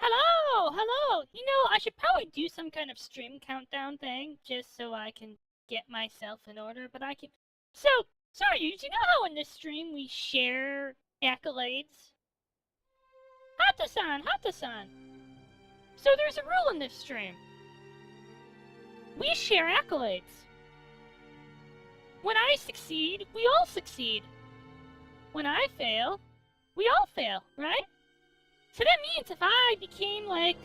Hello, hello. You know, I should probably do some kind of stream countdown thing just so I can get myself in order, but I can. So, sorry, you know how in this stream we share accolades? Hata-san, Hata-san. So there's a rule in this stream. We share accolades. When I succeed, we all succeed. When I fail, we all fail, right? So that means if I became like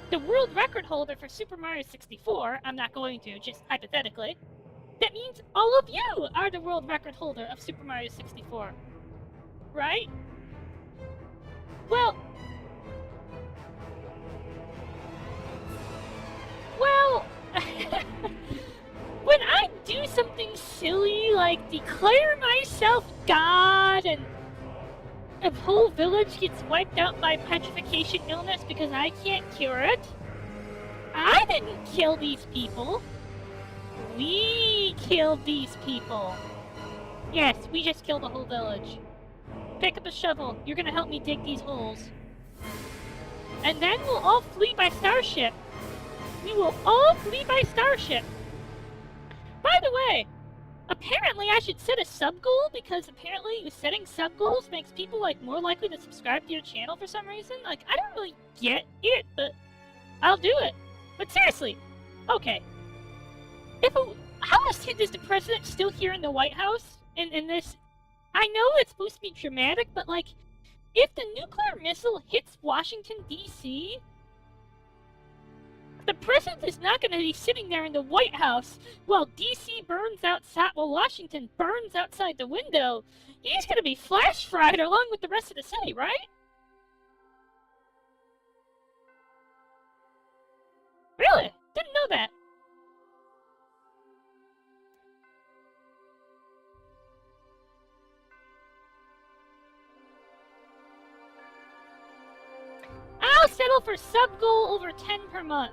the world record holder for Super Mario 64, I'm not going to, just hypothetically, that means all of you are the world record holder of Super Mario 64. Right? Well, when I do something silly like declare myself God and a whole village gets wiped out by petrification illness because I can't cure it, I didn't kill these people. We killed these people. Yes, we just killed a whole village. Pick up a shovel. You're gonna help me dig these holes. And then we'll all flee by starship. We will all flee by starship. By the way, apparently I should set a sub goal because apparently setting sub goals makes people like more likely to subscribe to your channel for some reason. Like, I don't really get it, but I'll do it. But seriously, okay. How is the president still here in the White House in this? I know it's supposed to be dramatic, but like, if the nuclear missile hits Washington, D.C., the president is not going to be sitting there in the White House while D.C. burns outside, while Washington burns outside the window. He's going to be flash fried along with the rest of the city, right? Really? Didn't know that. I'll settle for sub goal over 10 per month.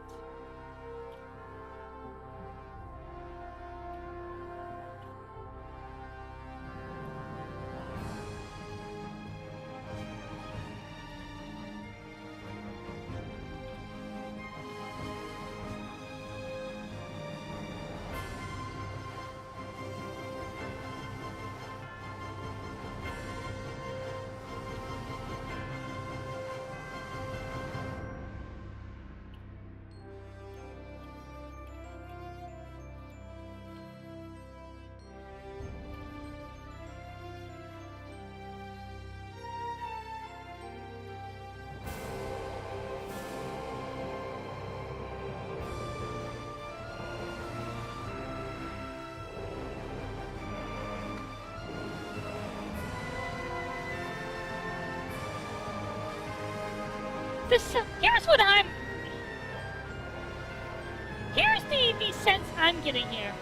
Here's the sense I'm getting here.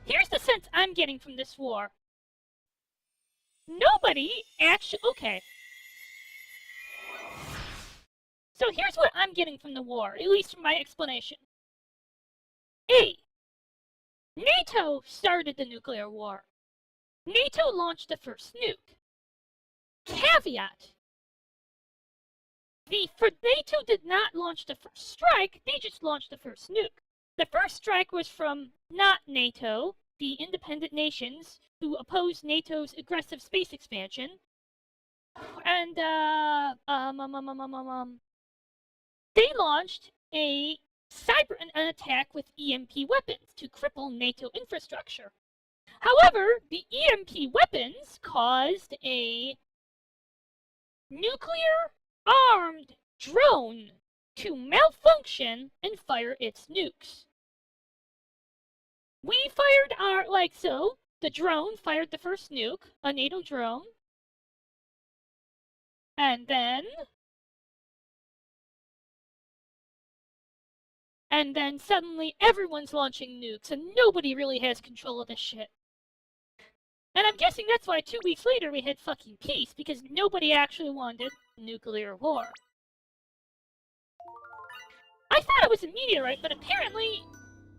Here's the sense I'm getting from this war. Nobody actually... Okay. So here's what I'm getting from the war, at least from my explanation. A. NATO started the nuclear war. NATO launched the first nuke. Caveat. NATO did not launch the first strike, they just launched the first nuke. The first strike was from not NATO, the independent nations who opposed NATO's aggressive space expansion. And, they launched an attack with EMP weapons to cripple NATO infrastructure. However, the EMP weapons caused a nuclear-armed drone to malfunction and fire its nukes. We fired our, the drone fired the first nuke, a NATO drone, and then And then suddenly everyone's launching nukes and nobody really has control of this shit. And I'm guessing that's why 2 weeks later we had fucking peace, because nobody actually wanted nuclear war. I thought it was a meteorite, but apparently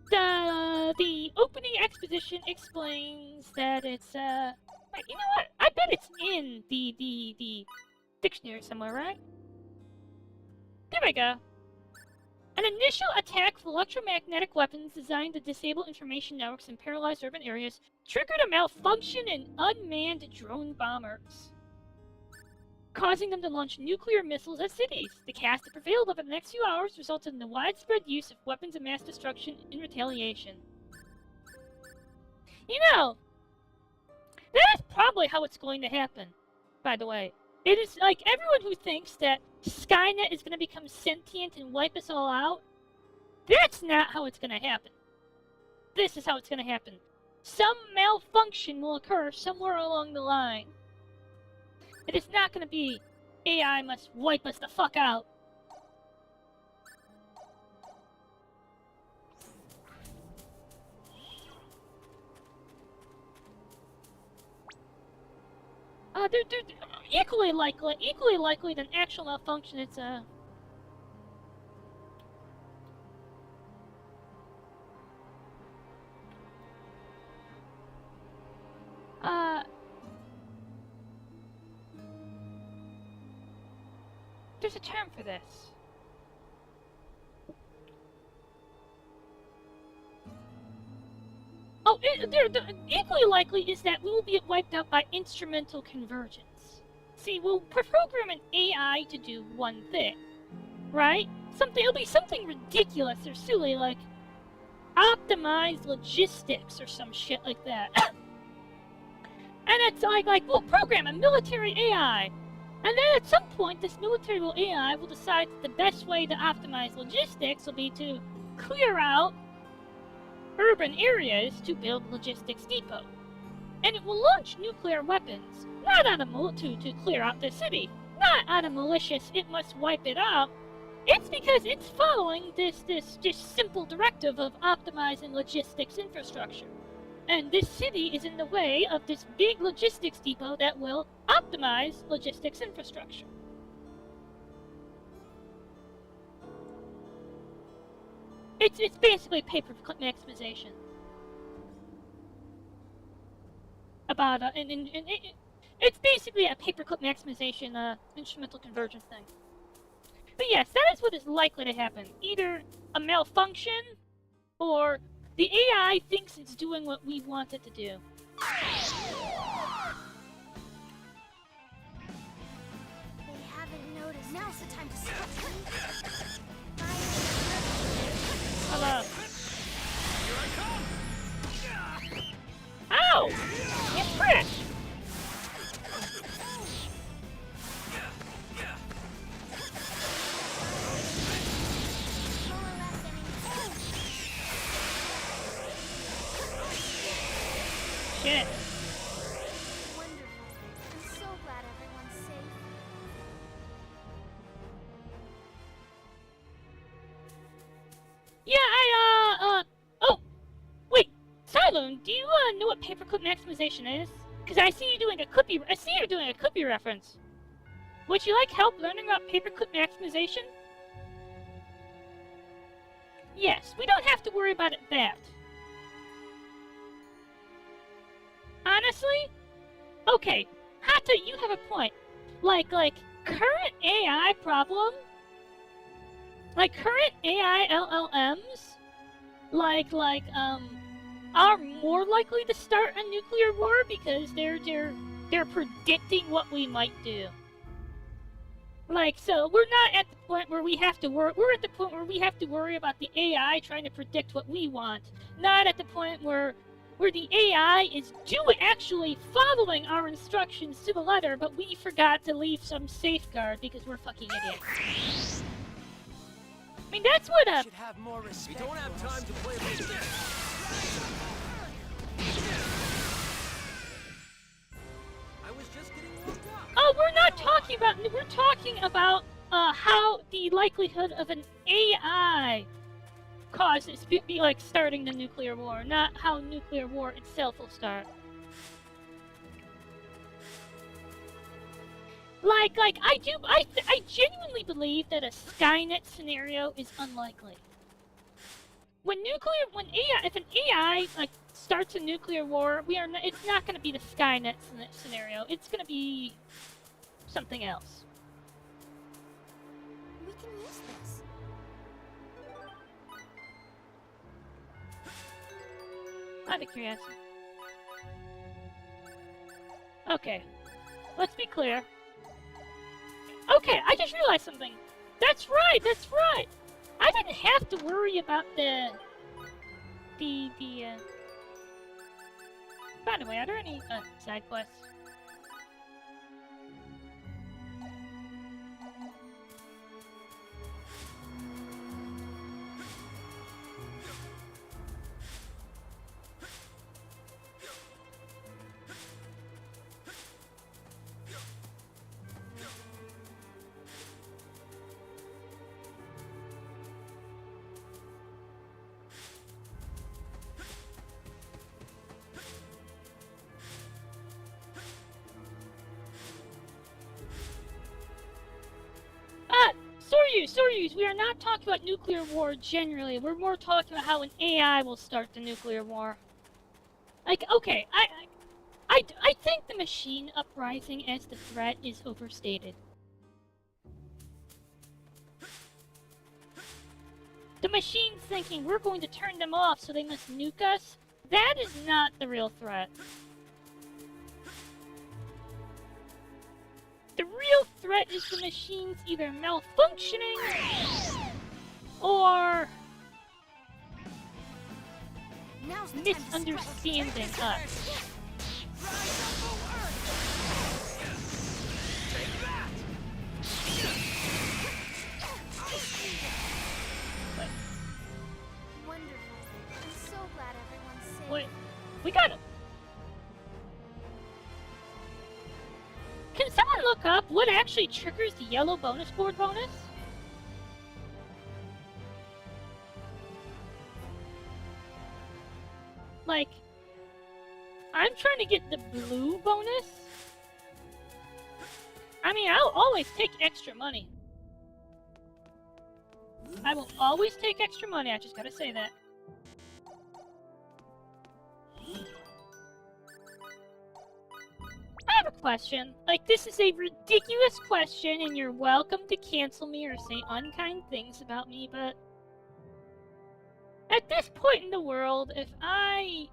the opening exposition explains that it's, wait, you know what? I bet it's in the dictionary somewhere, right? There we go. An initial attack with electromagnetic weapons designed to disable information networks in paralyzed urban areas triggered a malfunction in unmanned drone bombers, causing them to launch nuclear missiles at cities. The chaos that prevailed over the next few hours resulted in the widespread use of weapons of mass destruction in retaliation. You know, that is probably how it's going to happen, by the way. It is like everyone who thinks that Skynet is going to become sentient and wipe us all out. That's not how it's going to happen. This is how it's going to happen. Some malfunction will occur somewhere along the line. It is not going to be AI must wipe us the fuck out. They're equally likely than actual malfunction. It's there's a term for this. Oh, the equally likely is that we will be wiped out by instrumental convergence. See, we'll program an AI to do one thing, right? It'll be something ridiculous or silly, like optimized logistics or some shit like that. And it's like we'll program a military AI, and then at some point this military AI will decide that the best way to optimize logistics will be to clear out urban areas to build logistics depot. And it will launch nuclear weapons, not out of to clear out the city, not out of malicious, it must wipe it out. It's because it's following this just simple directive of optimizing logistics infrastructure. And this city is in the way of this big logistics depot that will optimize logistics infrastructure. It's basically paperclip maximization. About it's basically a paperclip maximization instrumental convergence thing. But yes, that is what is likely to happen. Either a malfunction, or the AI thinks it's doing what we want it to do. They haven't noticed. Now's the time to switch. Hello. Ow! You frick! Shit. Wonderful. I'm so glad everyone's safe. Yeah, oh, wait, Cyloon, do you, know what paperclip maximization is? Because I see you doing a Clippy reference. Would you like help learning about paperclip maximization? Yes, we don't have to worry about it that. Honestly? Okay, Hata, you have a point. Like, current AI problem? Like, current AI LLMs? Are more likely to start a nuclear war because they're predicting what we might do. Like, so we're not at the point where we have to worry. We're at the point where we have to worry about the AI trying to predict what we want. Not at the point where the AI is actually following our instructions to the letter, but we forgot to leave some safeguard because we're fucking idiots. I mean, that's what a... Should have more respect. We don't have time to play this. I was just getting warmed up. Oh, we're talking about how the likelihood of an AI cause this, be like starting the nuclear war, not how nuclear war itself will start. Like, I genuinely believe that a Skynet scenario is unlikely. If an AI, like, starts a nuclear war, it's not gonna be the Skynet scenario, it's gonna be something else. We can use this. Out of curiosity. Okay. Let's be clear. Okay, I just realized something. That's right, that's right! I didn't have to worry about By the way, are there any, side quests? Soryus, we are not talking about nuclear war generally. We're more talking about how an AI will start the nuclear war. Like, okay, I think the machine uprising as the threat is overstated. The machine's thinking we're going to turn them off so they must nuke us. That is not the real threat. The real threat is the machines either malfunctioning or misunderstanding us. Wonderful. I'm so glad everyone's safe. Wait, we got him. Can someone look up what actually triggers the yellow bonus board bonus? Like, I'm trying to get the blue bonus. I mean, I'll always take extra money. I will always take extra money, I just gotta say that. I have a question. Like, this is a ridiculous question, and you're welcome to cancel me or say unkind things about me, but... At this point in the world, if I...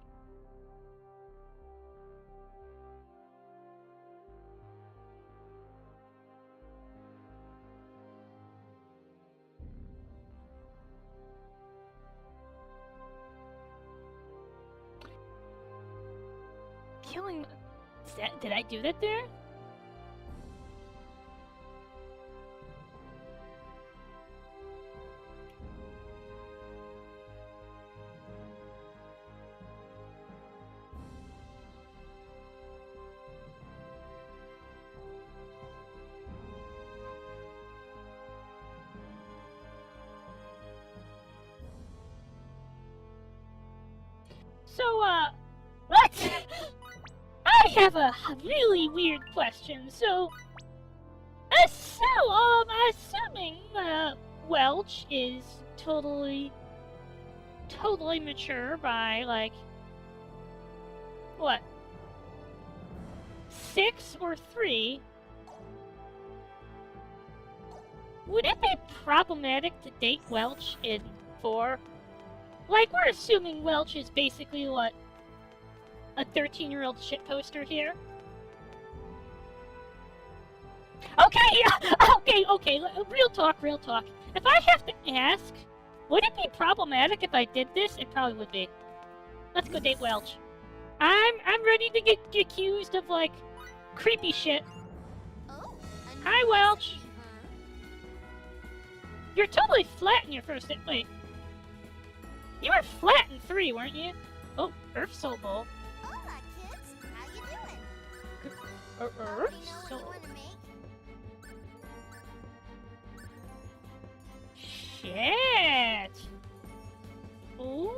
Killing... Did I do that there? So, what? I have a really weird question. So, assuming Welch is totally mature by, like, what? 6 or 3? Would it be problematic to date Welch in 4? Like, we're assuming Welch is basically, what? A 13-year-old shitposter here? Okay, okay, real talk. If I have to ask, would it be problematic if I did this? It probably would be. Let's go date Welch. I'm ready to get accused of, like, creepy shit. Oh, Hi, Welch. You're totally flat in your first hit. Wait. You were flat in 3, weren't you? Oh, Earth Soul Bowl. Hola, kids. How you doing? Earth You know what you Soul. want to make? Shit. Ooh.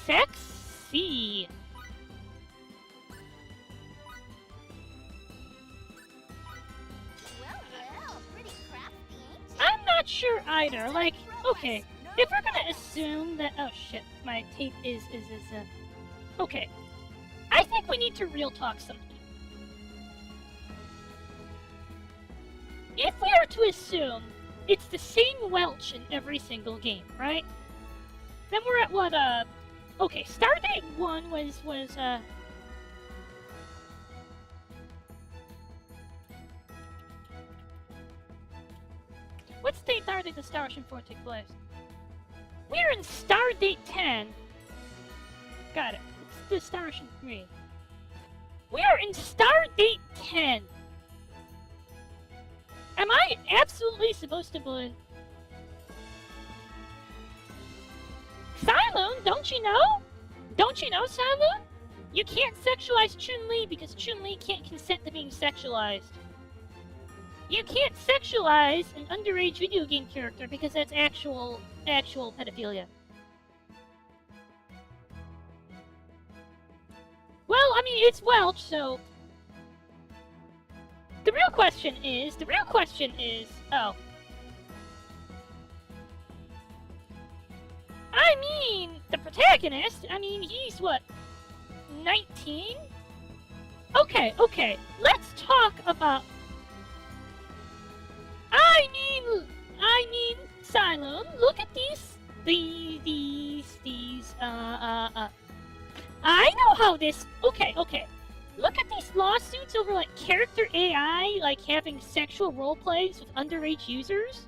Sexy. Well, pretty crafty, ain't you? I'm not sure either. Like, okay, if we're gonna assume that, oh shit, my tape is okay. I think we need to real talk something. If we are to assume it's the same Welch in every single game, right? Then we're at what, okay, Stardate 1 was, what Stardate the Starship 4 took place? We're in Stardate 10. Got it. It's the Starship 3. We are in Stardate 10. Am I absolutely supposed to believe? Siloon, don't you know? Don't you know, Siloon? You can't sexualize Chun-Li because Chun-Li can't consent to being sexualized. You can't sexualize an underage video game character because that's actual pedophilia. Well, I mean, it's Welch, so... The real question is, oh. I mean, the protagonist, I mean, he's what, 19? Okay, let's talk about... I mean, Siloon, look at these, I know how this, okay. Look at these lawsuits over, like, character AI, like, having sexual roleplays with underage users.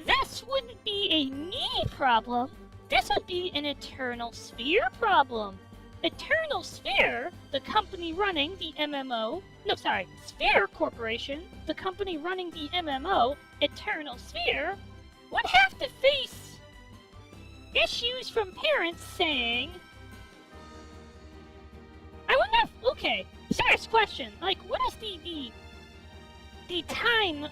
This wouldn't be a me problem. This would be an Eternal Sphere problem. Eternal Sphere, the company running the MMO... No, sorry, Sphere Corporation, the company running the MMO, Eternal Sphere, would have to face issues from parents saying... I wonder if, okay, serious question, like, what is the time,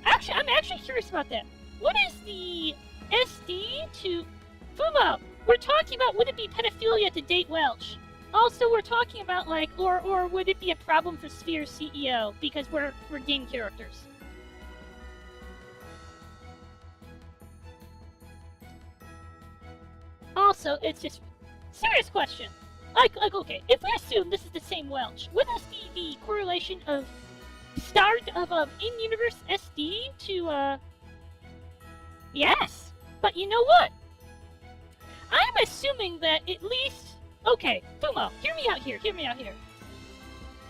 actually, I'm actually curious about that. What is the SD to Fumo? We're talking about, would it be pedophilia to date Welch? Also, we're talking about, like, or would it be a problem for Sphere CEO, because we're game characters? Also, it's just... Serious question. Like, okay, if we assume this is the same Welch, what is the correlation of start of in-universe SD to, Yes! But you know what? I'm assuming that at least... Okay, Fumo, hear me out here.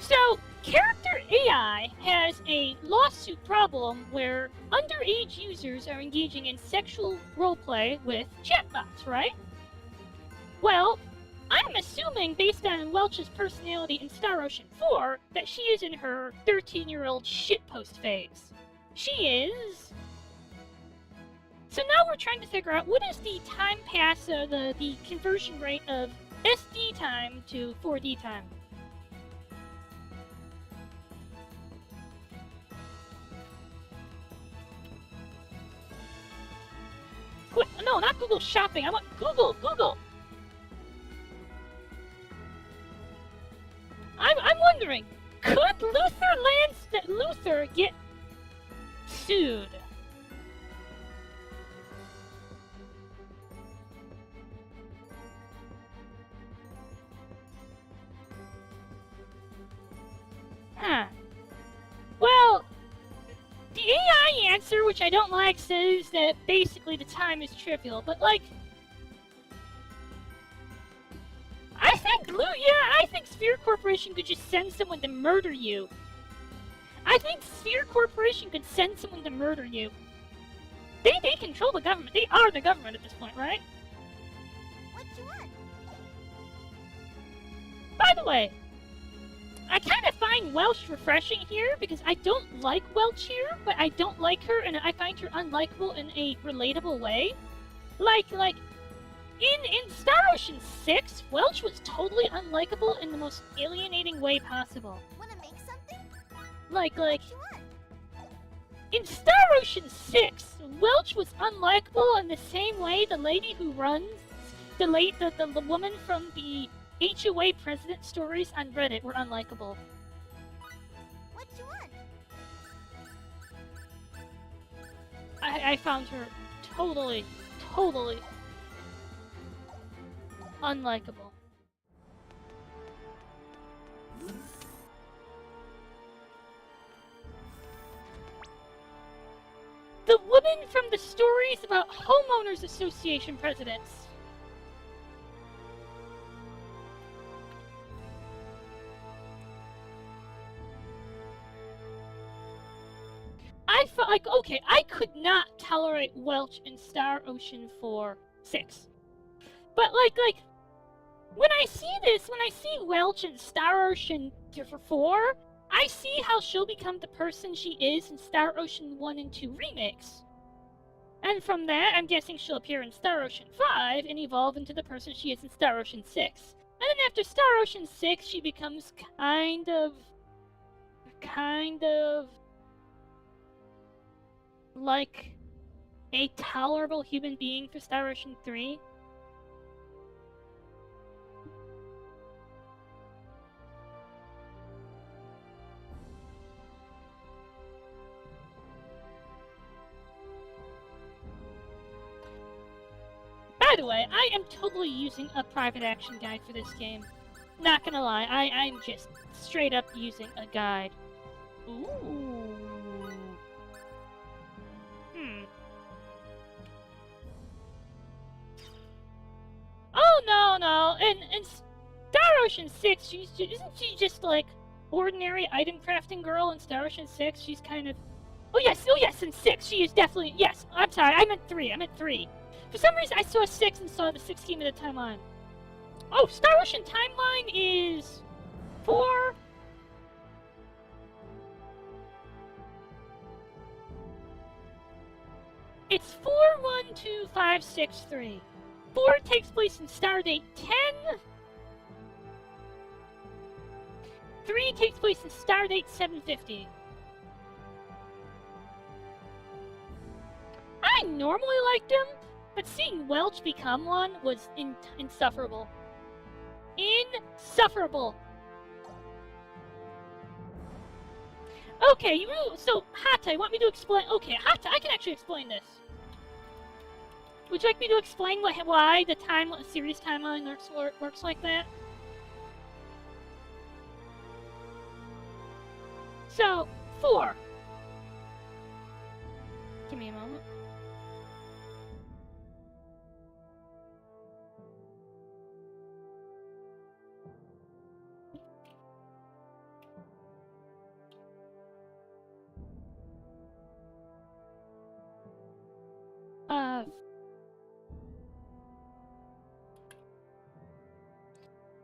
So, character AI has a lawsuit problem where underage users are engaging in sexual roleplay with chatbots, right? Well, I'm assuming, based on Welch's personality in Star Ocean 4, that she is in her 13-year-old shitpost phase. She is... So now we're trying to figure out what is the time pass, the conversion rate of SD time to 4D time. Quick, no, not Google Shopping, I want Google! I'm wondering, could Luther get sued? Huh. Well, the AI answer, which I don't like, says that basically the time is trivial, but like... I think Sphere Corporation could just send someone to murder you. I think Sphere Corporation could send someone to murder you. They control the government. They are the government at this point, right? What you want? By the way, I kind of find Welch refreshing here because I don't like Welch here, but I don't like her and I find her unlikable in a relatable way. Like, In Star Ocean 6, Welch was totally unlikable in the most alienating way possible. Wanna make something? Like, What you want? in Star Ocean 6, Welch was unlikable in the same way the lady who runs, the woman from the HOA president stories on Reddit were unlikable. What you want? I found her totally unlikable. The woman from the stories about homeowners association presidents. I felt like, okay, I could not tolerate Welch in Star Ocean 6. But like, when I see Welch in Star Ocean 4, I see how she'll become the person she is in Star Ocean 1 and 2 remakes. And from that, I'm guessing she'll appear in Star Ocean 5 and evolve into the person she is in Star Ocean 6. And then after Star Ocean 6, she becomes kind of like a tolerable human being for Star Ocean 3. By the way, I am totally using a private action guide for this game. Not gonna lie, I'm just straight up using a guide. Ooh. Oh no! In Star Ocean 6, isn't she just like ordinary item crafting girl in Star Ocean 6? She's kind of. Oh yes, in 6 she is definitely. Yes, I'm sorry, I meant 3. For some reason, I saw 6 and saw the 6 scheme at a timeline. Oh, Star Ocean timeline is 4. It's 412563. 4 takes place in Stardate 10. 3 takes place in Stardate 750. I normally liked him, but seeing Welch become one was insufferable. Insufferable! Okay, so Hata, you want me to explain? Okay, Hata, I can actually explain this. Would you like me to explain why the series timeline works like that? So, 4. Give me a moment.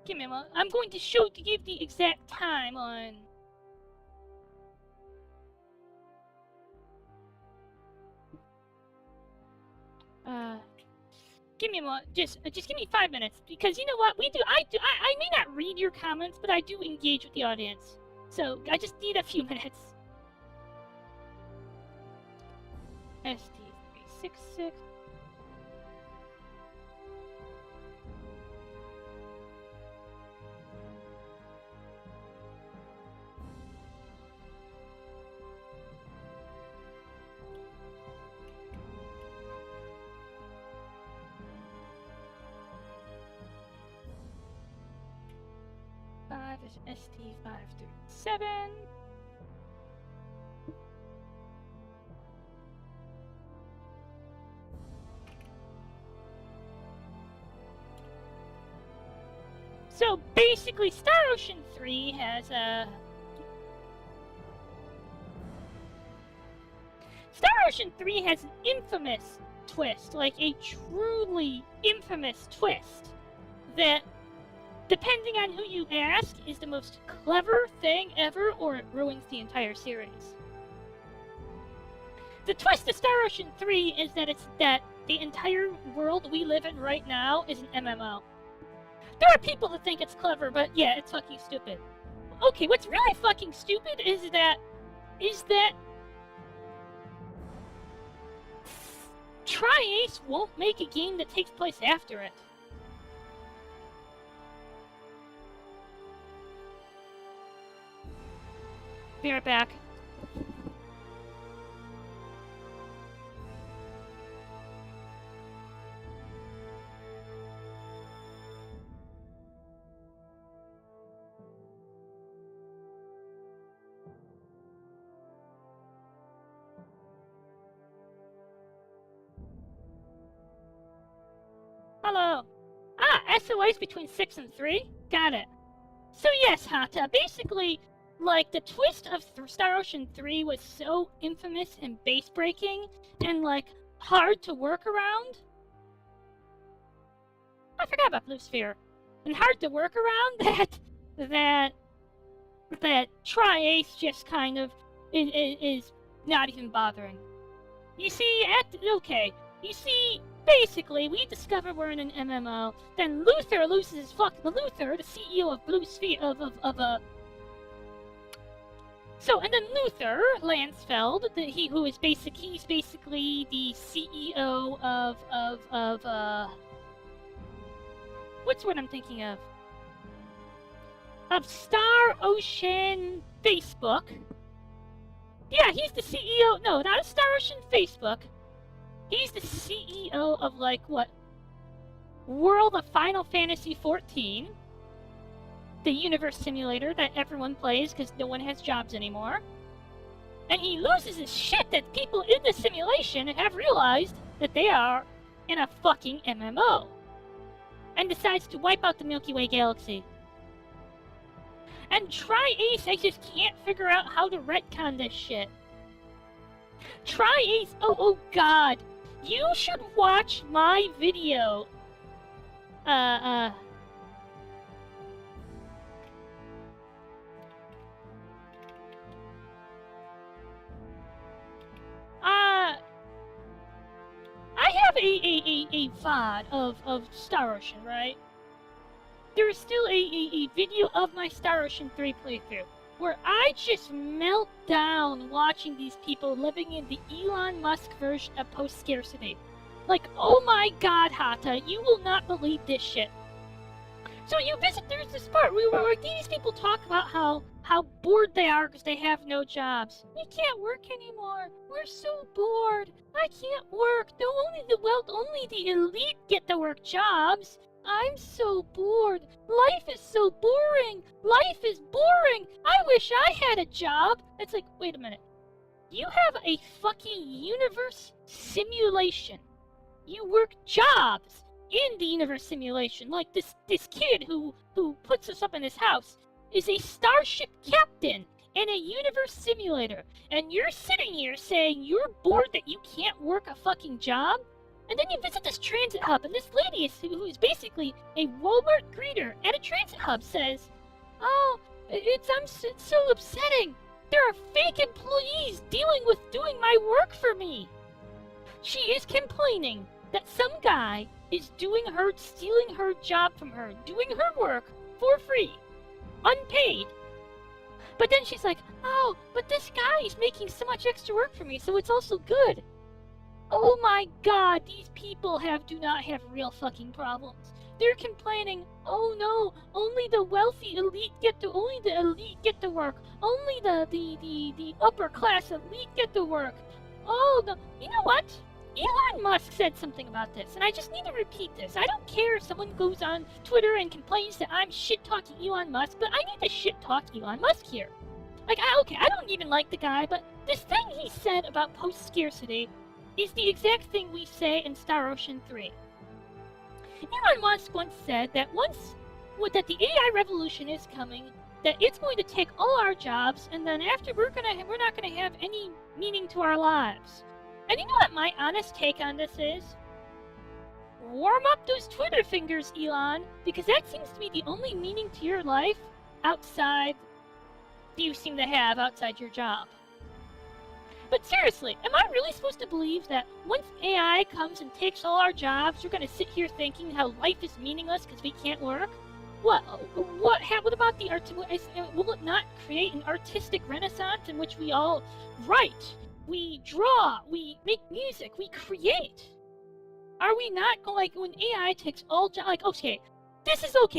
Give me a moment. I'm going to give the exact time on. Give me a moment. Just give me 5 minutes, because you know what I may not read your comments, but I do engage with the audience. So I just need a few minutes. SD366. Is ST537. So basically, Star Ocean 3 has a. Star Ocean 3 has an infamous twist, like a truly infamous twist, that, depending on who you ask, is the most clever thing ever, or it ruins the entire series. The twist of Star Ocean 3 is that the entire world we live in right now is an MMO. There are people that think it's clever, but yeah, it's fucking stupid. Okay, what's really fucking stupid is that Tri-Ace won't make a game that takes place after it. Be right back. Hello. SOIs between 6 and 3? Got it. So yes, Hata, basically, like, the twist of Star Ocean 3 was so infamous and base-breaking and, like, hard to work around. I forgot about Blue Sphere. And hard to work around that Tri-Ace just kind of is not even bothering. You see, basically, we discover we're in an MMO, then Luther loses his Luther, the CEO of Blue Sphere, and then Luther Lansfeld, he's basically the CEO of what's what I'm thinking of? Of Star Ocean Facebook. Yeah, he's the CEO, no, not of Star Ocean Facebook. He's the CEO of, like, what? World of Final Fantasy XIV. The universe simulator that everyone plays because no one has jobs anymore. And he loses his shit that people in the simulation have realized that they are in a fucking MMO. And decides to wipe out the Milky Way galaxy. And Tri-Ace, I just can't figure out how to retcon this shit. Tri-Ace, oh god. You should watch my video. I have a VOD of Star Ocean, right? There is still a video of my Star Ocean 3 playthrough, where I just melt down watching these people living in the Elon Musk version of post-scarcity. Like, oh my god, Hata, you will not believe this shit. So you visit, there's this part where these people talk about how bored they are because they have no jobs. We can't work anymore. We're so bored. I can't work. Only the elite get to work jobs. I'm so bored. Life is so boring. Life is boring. I wish I had a job. It's like, wait a minute. You have a fucking universe simulation. You work jobs in the universe simulation. Like this kid who puts us up in his house is a starship captain in a universe simulator. And you're sitting here saying you're bored that you can't work a fucking job? And then you visit this transit hub, and this lady who is basically a Walmart greeter at a transit hub says, "Oh, it's so upsetting. There are fake employees dealing with doing my work for me." She is complaining that some guy is stealing her job from her, doing her work for free, unpaid. But then she's like, "Oh, but this guy is making so much extra work for me, so it's also good." Oh my god, these people do not have real fucking problems. They're complaining, "Oh no, only the elite get to work. Only the upper class elite get to work." Oh no, you know what? Elon Musk said something about this, and I just need to repeat this. I don't care if someone goes on Twitter and complains that I'm shit-talking Elon Musk, but I need to shit-talk Elon Musk here. Like, I don't even like the guy, but this thing he said about post-scarcity is the exact thing we say in Star Ocean 3. Elon Musk once said that that the AI revolution is coming, that it's going to take all our jobs, and then after we're not gonna have any meaning to our lives. And you know what my honest take on this is? Warm up those Twitter fingers, Elon, because that seems to be the only meaning to your life you seem to have outside your job. But seriously, am I really supposed to believe that once AI comes and takes all our jobs, we're gonna sit here thinking how life is meaningless because we can't work? What about the art? Will it not create an artistic renaissance in which we all write, we draw, we make music, we create? Are we not going, like, when AI takes all jobs, like, okay,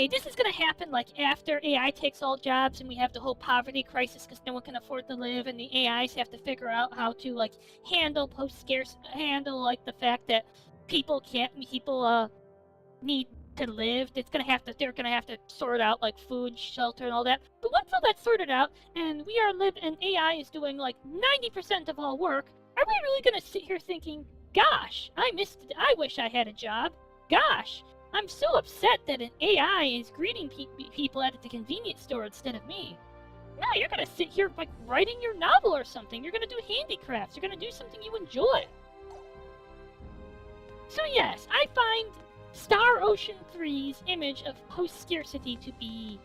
this is gonna happen, like, after AI takes all jobs and we have the whole poverty crisis because no one can afford to live and the AIs have to figure out how to, like, handle like, the fact that people need to live. They're gonna have to sort out, like, food, shelter, and all that. But once all that's sorted out and and AI is doing, like, 90% of all work, are we really gonna sit here thinking, gosh, I wish I had a job. Gosh, I'm so upset that an AI is greeting people at the convenience store instead of me. No, you're gonna sit here, like, writing your novel or something. You're gonna do handicrafts. You're gonna do something you enjoy. So yes, I find Star Ocean 3's image of post-scarcity to be,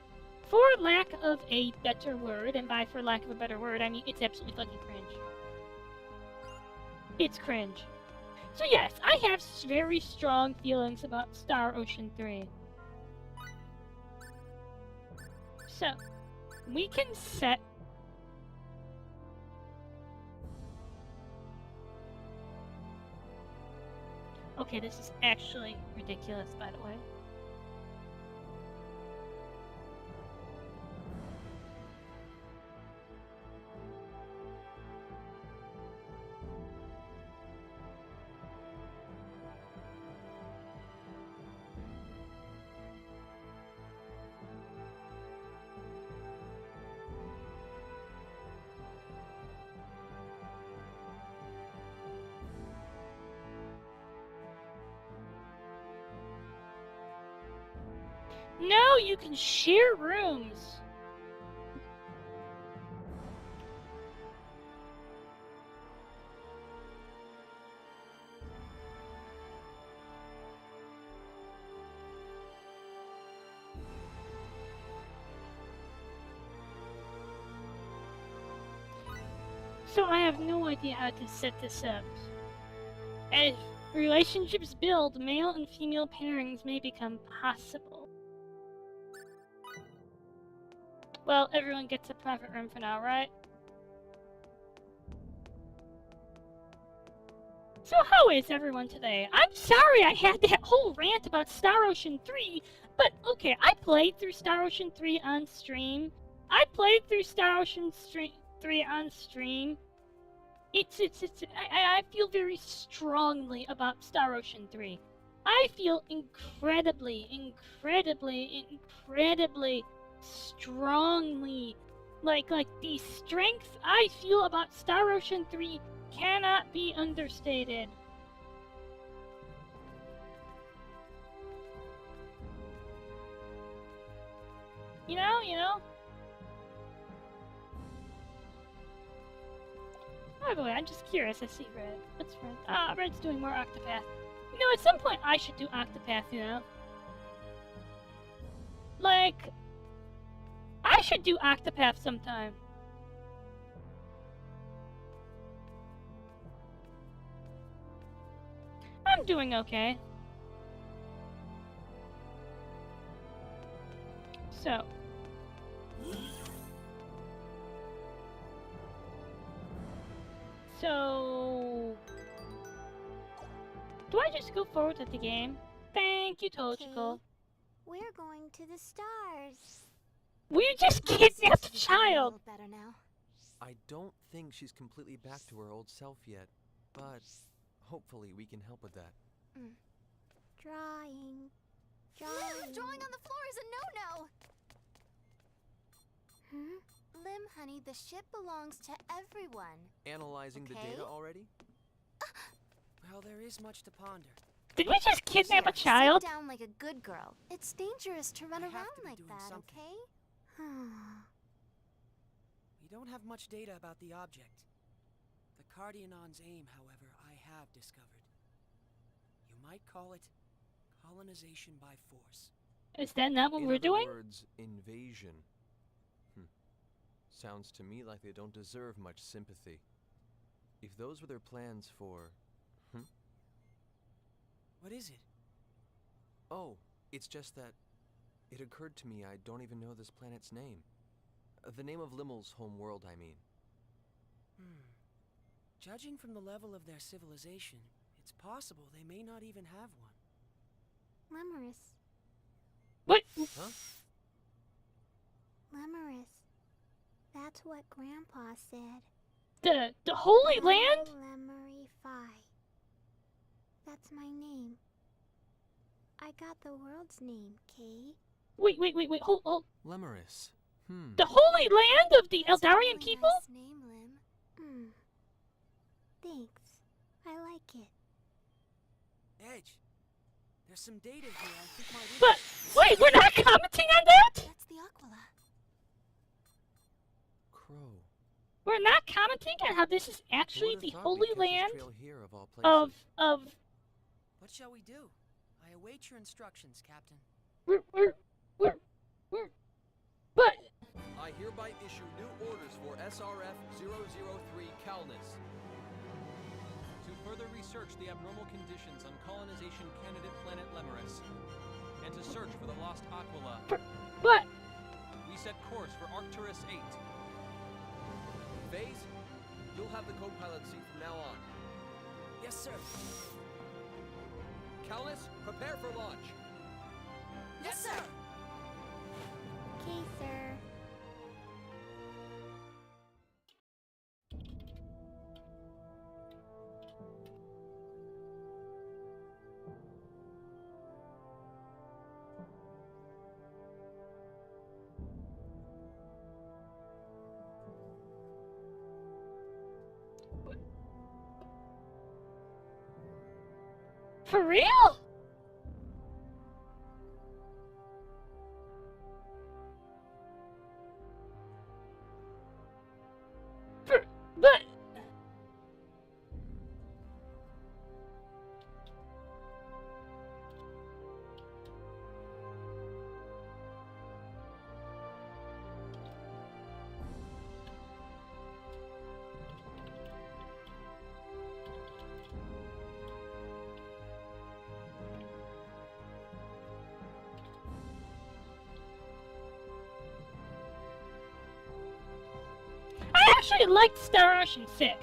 for lack of a better word, and by for lack of a better word, I mean it's absolutely fucking cringe. It's cringe. So yes, I have very strong feelings about Star Ocean 3. So, we can set... Okay, this is actually ridiculous, by the way. No, you can share rooms. So I have no idea how to set this up. As relationships build, male and female pairings may become possible. Well, everyone gets a private room for now, right? So how is everyone today? I'm sorry I had that whole rant about Star Ocean 3, but okay, I played through Star Ocean 3 on stream. I feel very strongly about Star Ocean 3. I feel incredibly strongly. Like the strength I feel about Star Ocean 3 cannot be understated. You know? By the way, I'm just curious. I see Red. What's Red? Ah, Red's doing more Octopath. You know, at some point I should do Octopath, you know? Like, I should do Octopath sometime. I'm doing okay. So. Do I just go forward with the game? Thank you, Tojico. Okay. We're going to the stars. We just kidnapped a child! Better now. I don't think she's completely back to her old self yet, but hopefully we can help with that. Drawing. Drawing on the floor is a no-no! Lim, honey, the ship belongs to everyone. Analyzing the Okay. data already? Well, there is much to ponder. Did we just kidnap a Sit child? down like a good girl. It's dangerous to run I have around to be like doing that, something. okay? We don't have much data about the object. The Cardionon's aim, however, I have discovered. You might call it colonization by force. Is that not what In we're other doing? words, invasion. Sounds to me like they don't deserve much sympathy. If those were their plans for... What is it? Oh, it's just that it occurred to me I don't even know this planet's name. The name of Limmel's home world, I mean. Judging from the level of their civilization, it's possible they may not even have one. Lemurus. What? Huh? Lemurus. That's what Grandpa said. The Holy Land? Lemurify. That's my name. I got the world's name, Kay. Wait, hold. Lemurus. The Holy Land of the That's a Eldarian really people? nice name, Lim. Thanks. I like it. Edge, there's some data here I think might But, interest wait, we're not commenting on that? That's the Aquila. Crow. We're not commenting on how this is actually Who the would've thought Holy we'd catch this Land trail here of all of, places? What shall we do? I await your instructions, Captain. but, I hereby issue new orders for SRF-003 Calnus. To further research the abnormal conditions on colonization candidate planet Lemurus, and to search for the lost Aquila, but, we set course for Arcturus 8. Vase, you'll have the co-pilot seat from now on. Yes, sir. Calnus, prepare for launch. Yes, sir. Okay, sir. for real? But... I actually liked Star Ocean 6.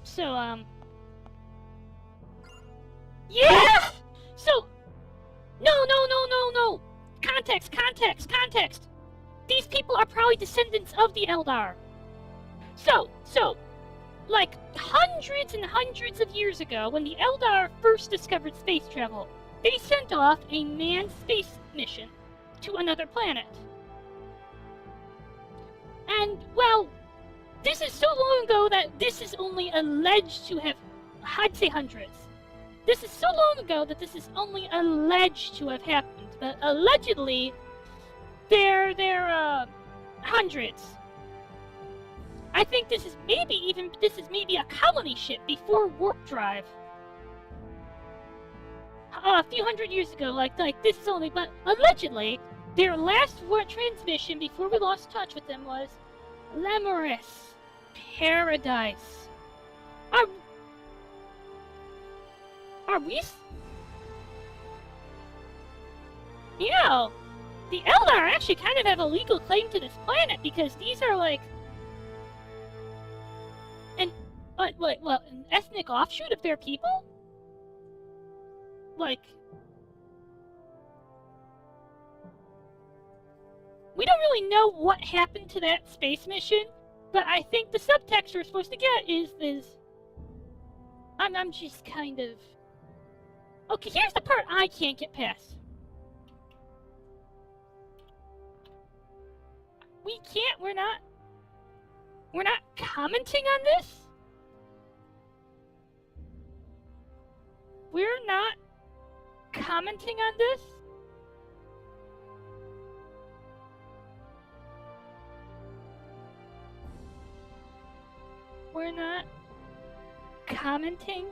So, yeah! So, no. Context. These people are probably descendants of the Eldar. So, like, hundreds and hundreds of years ago, when the Eldar first discovered space travel, they sent off a manned space mission to another planet. And, well, this is so long ago that this is only alleged to have, I'd say hundreds. This is so long ago that this is only alleged to have happened, but allegedly, they're hundreds. I think this is maybe a colony ship before warp drive. A few hundred years ago, like this is only, but allegedly, their last transmission before we lost touch with them was Lemurus, Paradise. Are we? You know, the Eldar actually kind of have a legal claim to this planet because these are like an ethnic offshoot of their people. Like, we don't really know what happened to that space mission, but I think the subtext we're supposed to get is I'm just kind of... Okay, here's the part I can't get past. We're not commenting on this? We're not commenting on this? We're not commenting?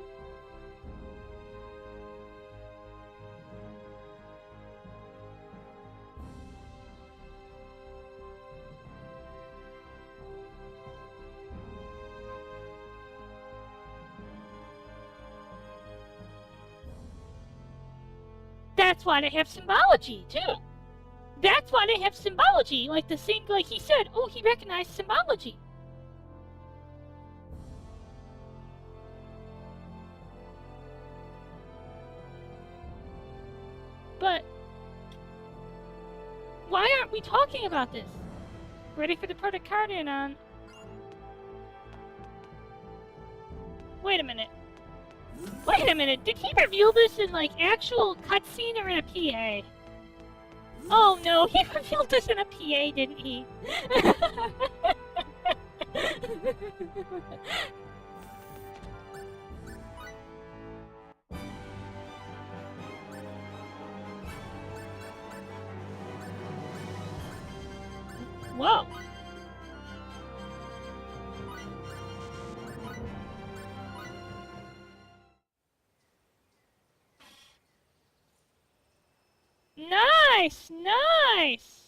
that's why they have symbology, too. That's why they have symbology. Like the same, like he said, oh, he recognized symbology. But why aren't we talking about this? Ready for the Petrification on. Wait a minute. Wait a minute. Did he reveal this in like actual cutscene or in a PA? Oh no, he revealed this in a PA, didn't he? Whoa. Nice, nice.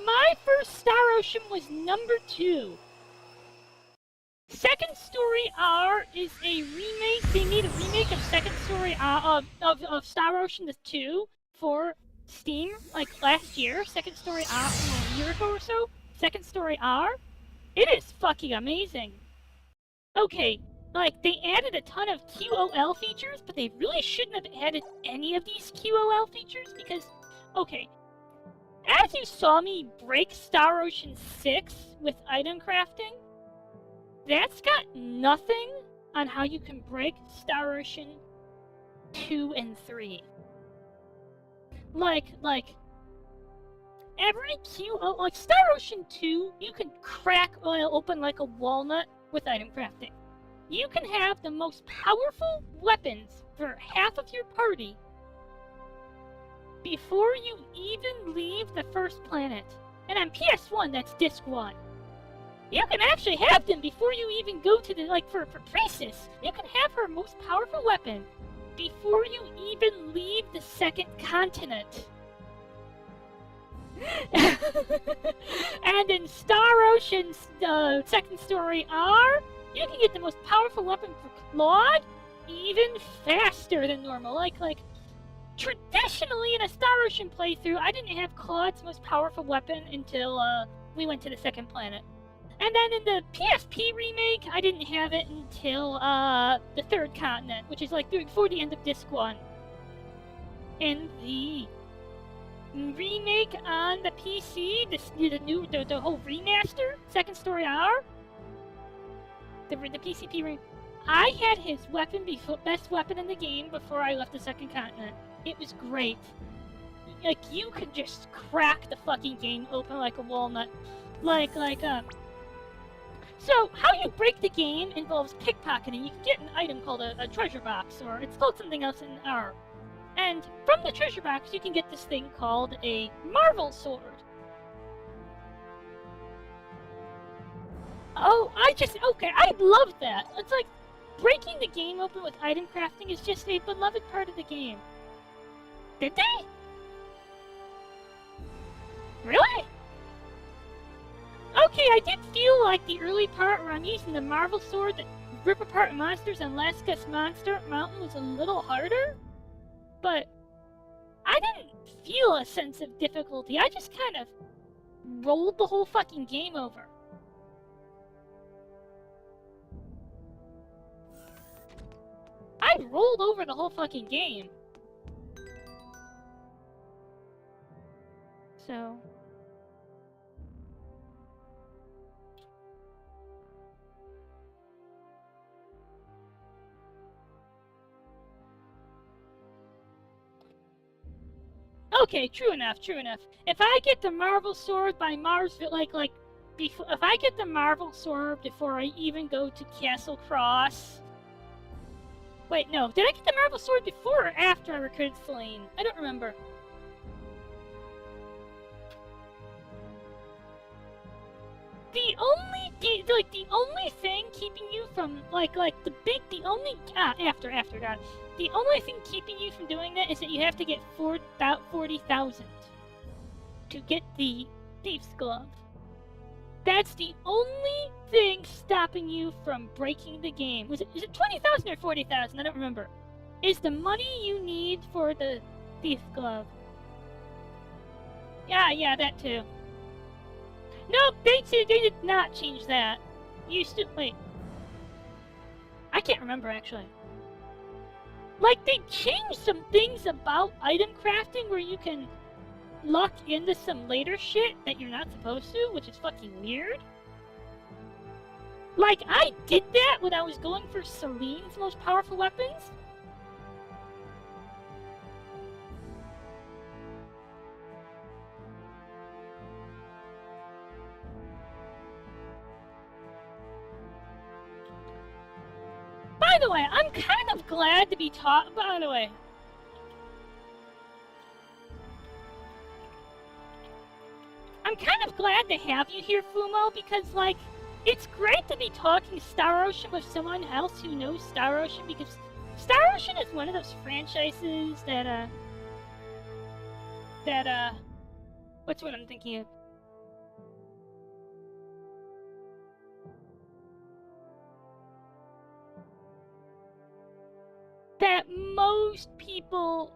My first Star Ocean was number 2. Second Story R is a remake. They made a remake of Second Story R of Star Ocean 2 for Steam, like last year. Second Story R, a year ago or so. Second Story R. It is fucking amazing. Okay, like they added a ton of QOL features, but they really shouldn't have added any of these QOL features because, okay, as you saw me break Star Ocean 6 with item crafting, that's got nothing on how you can break Star Ocean 2 and 3. Like, every QO, like Star Ocean 2, you can crack oil open like a walnut with item crafting. You can have the most powerful weapons for half of your party before you even leave the first planet. And on PS1, that's Disc 1. You can actually have them before you even go to the, like, for Priestess. You can have her most powerful weapon before you even leave the second continent. And in Star Ocean's Second Story R, you can get the most powerful weapon for Claude even faster than normal. Like, traditionally in a Star Ocean playthrough, I didn't have Claude's most powerful weapon until we went to the second planet. And then in the PSP remake, I didn't have it until the third continent, which is like before the end of Disc 1. In the remake on the PC, the whole remaster, Second Story R, the PCP remake, I had his weapon best weapon in the game before I left the second continent. It was great. Like, you could just crack the fucking game open like a walnut. So, how you break the game involves pickpocketing. You can get an item called a treasure box, or it's called something else in R. And from the treasure box, you can get this thing called a marvel sword. Oh, okay, I love that. It's like, breaking the game open with item crafting is just a beloved part of the game. Did they? Really? Okay, I did feel like the early part where I'm using the marvel sword to rip apart monsters on Laskus Monster Mountain was a little harder, but I didn't feel a sense of difficulty. I just kind of rolled the whole fucking game over. I rolled over the whole fucking game. So... Okay, true enough, true enough. If I get the Marvel Sword by Mars, if I get the Marvel Sword before I even go to Castle Cross... Wait, no, did I get the Marvel Sword before or after I recruited Selene? I don't remember. The only thing keeping you from, after, God. The only thing keeping you from doing that is that you have to get about 40,000 to get the Thief's Glove. That's the only thing stopping you from breaking the game. Is it 20,000 or 40,000? I don't remember. Is the money you need for the thief glove? Yeah, that too. Nope, they did not change that. Wait. I can't remember actually. Like, they changed some things about item crafting where you can luck into some later shit that you're not supposed to, which is fucking weird. Like, I did that when I was going for Celine's most powerful weapons. By the way, I'm kind of glad to be taught. By the way, I'm kind of glad to have you here, Fumo, because, like, it's great to be talking Star Ocean with someone else who knows Star Ocean, because Star Ocean is one of those franchises that, what's what I'm thinking of? That most people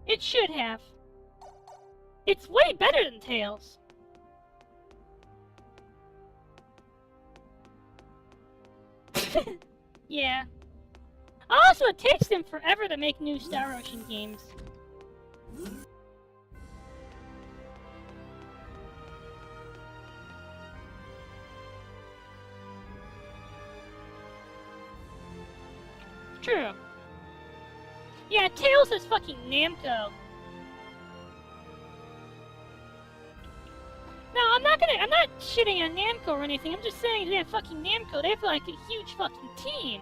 it should have. It's way better than Tails. Yeah. Also, it takes them forever to make new Star Ocean games. True. Yeah, Tails is fucking Namco. No, I'm not shitting on Namco or anything. I'm just saying they have fucking Namco. They have like a huge fucking team.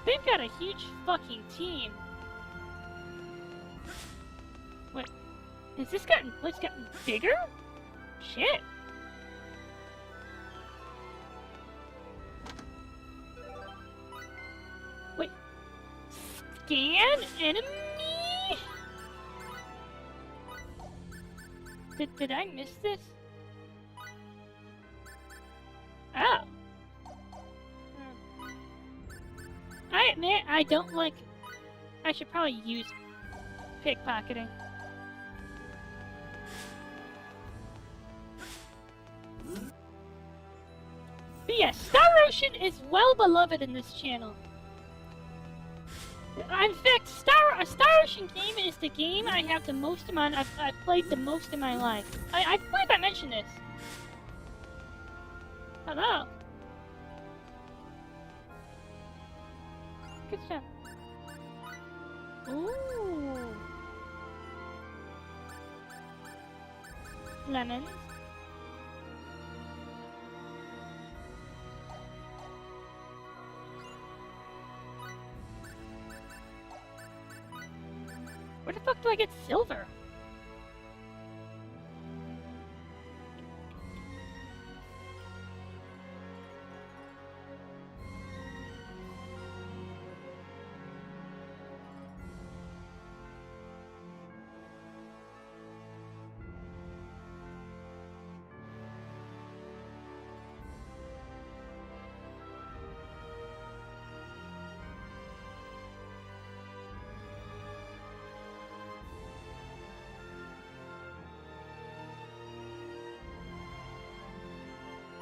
They've got a huge fucking team. What? Has this gotten bigger? Shit. Wait. Scan enemy? Did I miss this? Oh. I admit I don't like... I should probably use pickpocketing. But yeah, Star Ocean is well beloved in this channel. In fact, a Star Ocean game is the game I have the most amount I've played the most in my life. I believe I mentioned this. Hello. Good stuff. Ooh. Lemons. Where the fuck do I get silver?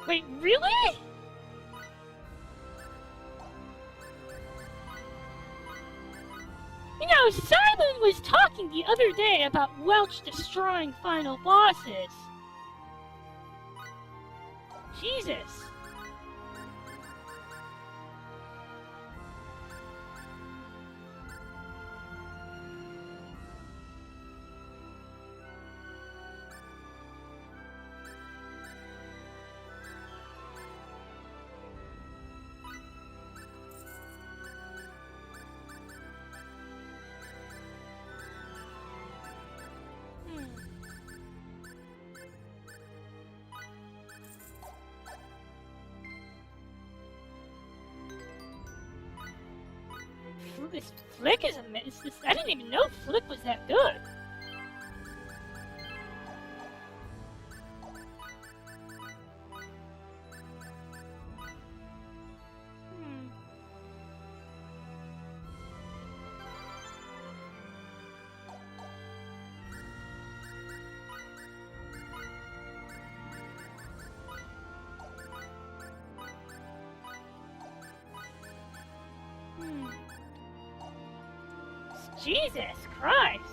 Wait, really? You know, Simon was talking the other day about Welch destroying final bosses. Jesus. this Flick is I didn't even know Flick was that good. Jesus Christ!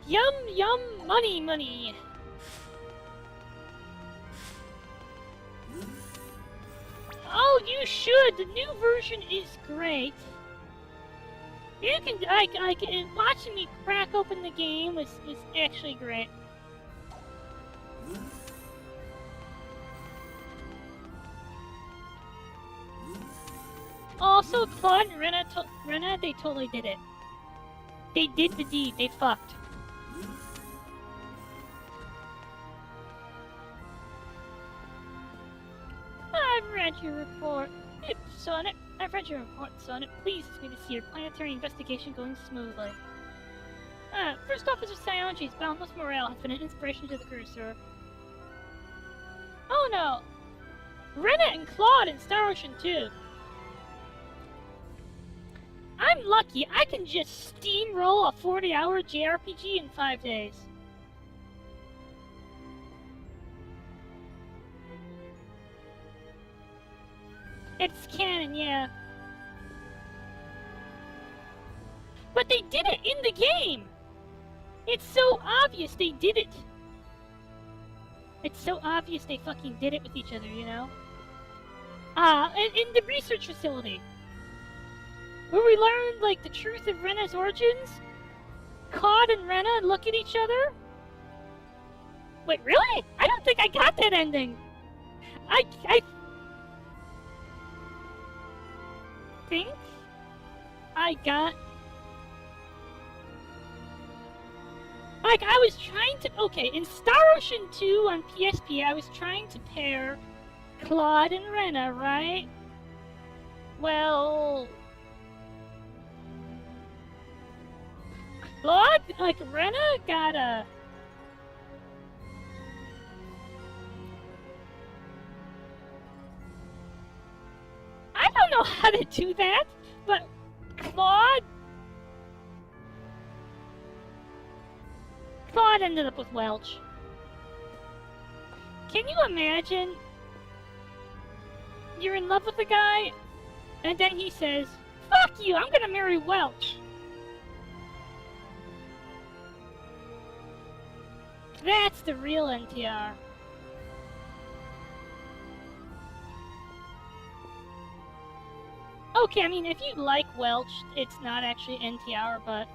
Yum yum money. Oh, you should. The new version is great. You can watching me crack open the game was actually great. Also, Claude and Rena, they totally did it. They did the deed. They fucked. I've read your report. Sonnet, I've read your report, Sonnet. Pleases me to see your planetary investigation going smoothly. First Officer Sionji's boundless morale has been an inspiration to the crew, sir. Oh no! Rena and Claude in Star Ocean too. I'm lucky I can just steamroll a 40-hour JRPG in 5 days. It's canon, yeah. But they did it in the game! It's so obvious they did it! It's so obvious they fucking did it with each other, you know? In the research facility. Where we learned, like, the truth of Rena's origins? Claude and Rena look at each other? Wait, really? I don't think I got that ending! I think I got... Like, I was trying to... Okay, in Star Ocean 2 on PSP, I was trying to pair Claude and Rena, right? Well... Claude, like, Rena got a... I don't know how to do that, but Claude ended up with Welch. Can you imagine? You're in love with a guy, and then he says, "Fuck you, I'm gonna marry Welch." That's the real NTR. Okay, I mean, if you like Welch, it's not actually NTR, but...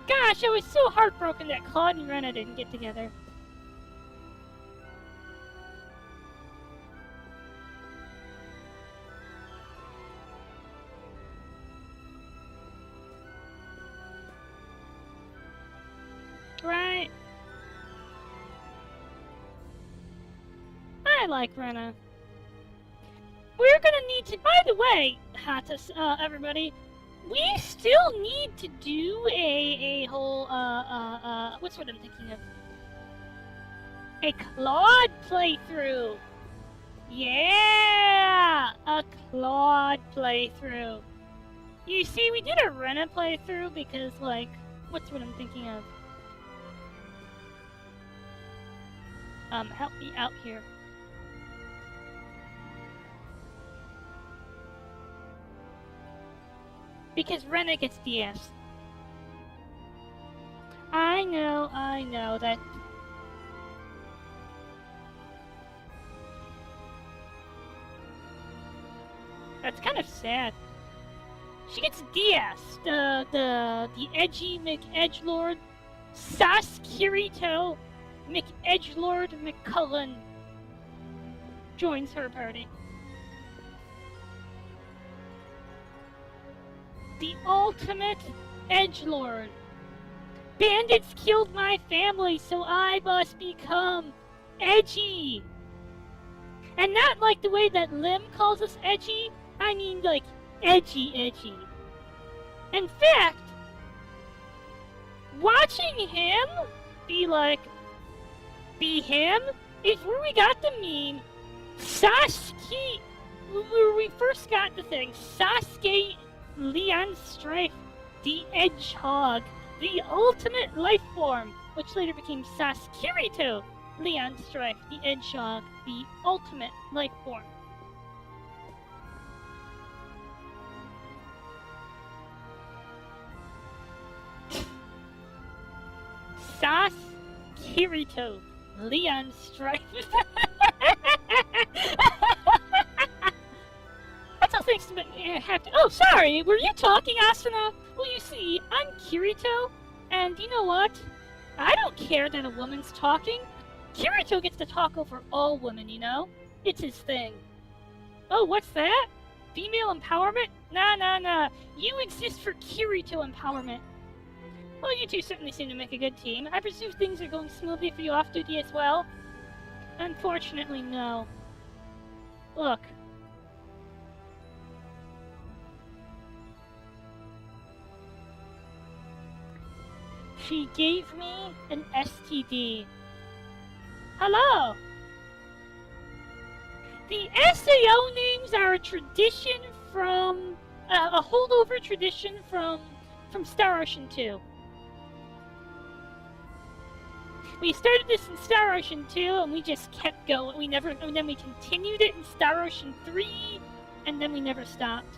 Gosh, I was so heartbroken that Claude and Rena didn't get together. Right. I like Rena. We're gonna need to, by the way, Hatas, everybody, we still need to do a whole, what's what I'm thinking of? A Claude playthrough! Yeah! A Claude playthrough. You see, we did a Rena playthrough because, like, what's what I'm thinking of? Help me out here. Because Rena gets DS. I know that. That's kind of sad. She gets Diaz, the edgy McEdgelord, Sas Kirito McEdgelord McCullen joins her party. The ultimate edgelord. Bandits killed my family, so I must become edgy. And not like the way that Lim calls us edgy. I mean like edgy. In fact, watching him be him is where we got the meme Sasuke, where we first got the thing Sasuke Leon Strife, the Edgehog, the ultimate life form, which later became Saskirito Leon Strife, the Edgehog, the ultimate life form. Sas Kirito Leon Strife. That's how things have to. Oh, sorry, were you talking, Asuna? Well, you see, I'm Kirito, and you know what? I don't care that a woman's talking. Kirito gets to talk over all women, you know? It's his thing. Oh, what's that? Female empowerment? Nah. You exist for Kirito empowerment. Well, you two certainly seem to make a good team. I presume things are going smoothly for you off-duty as well? Unfortunately, no. Look. She gave me an STD. Hello! The SAO names are a tradition from... a holdover tradition from Star Ocean 2. We started this in Star Ocean 2, and we just kept going. And then we continued it in Star Ocean 3, and then we never stopped.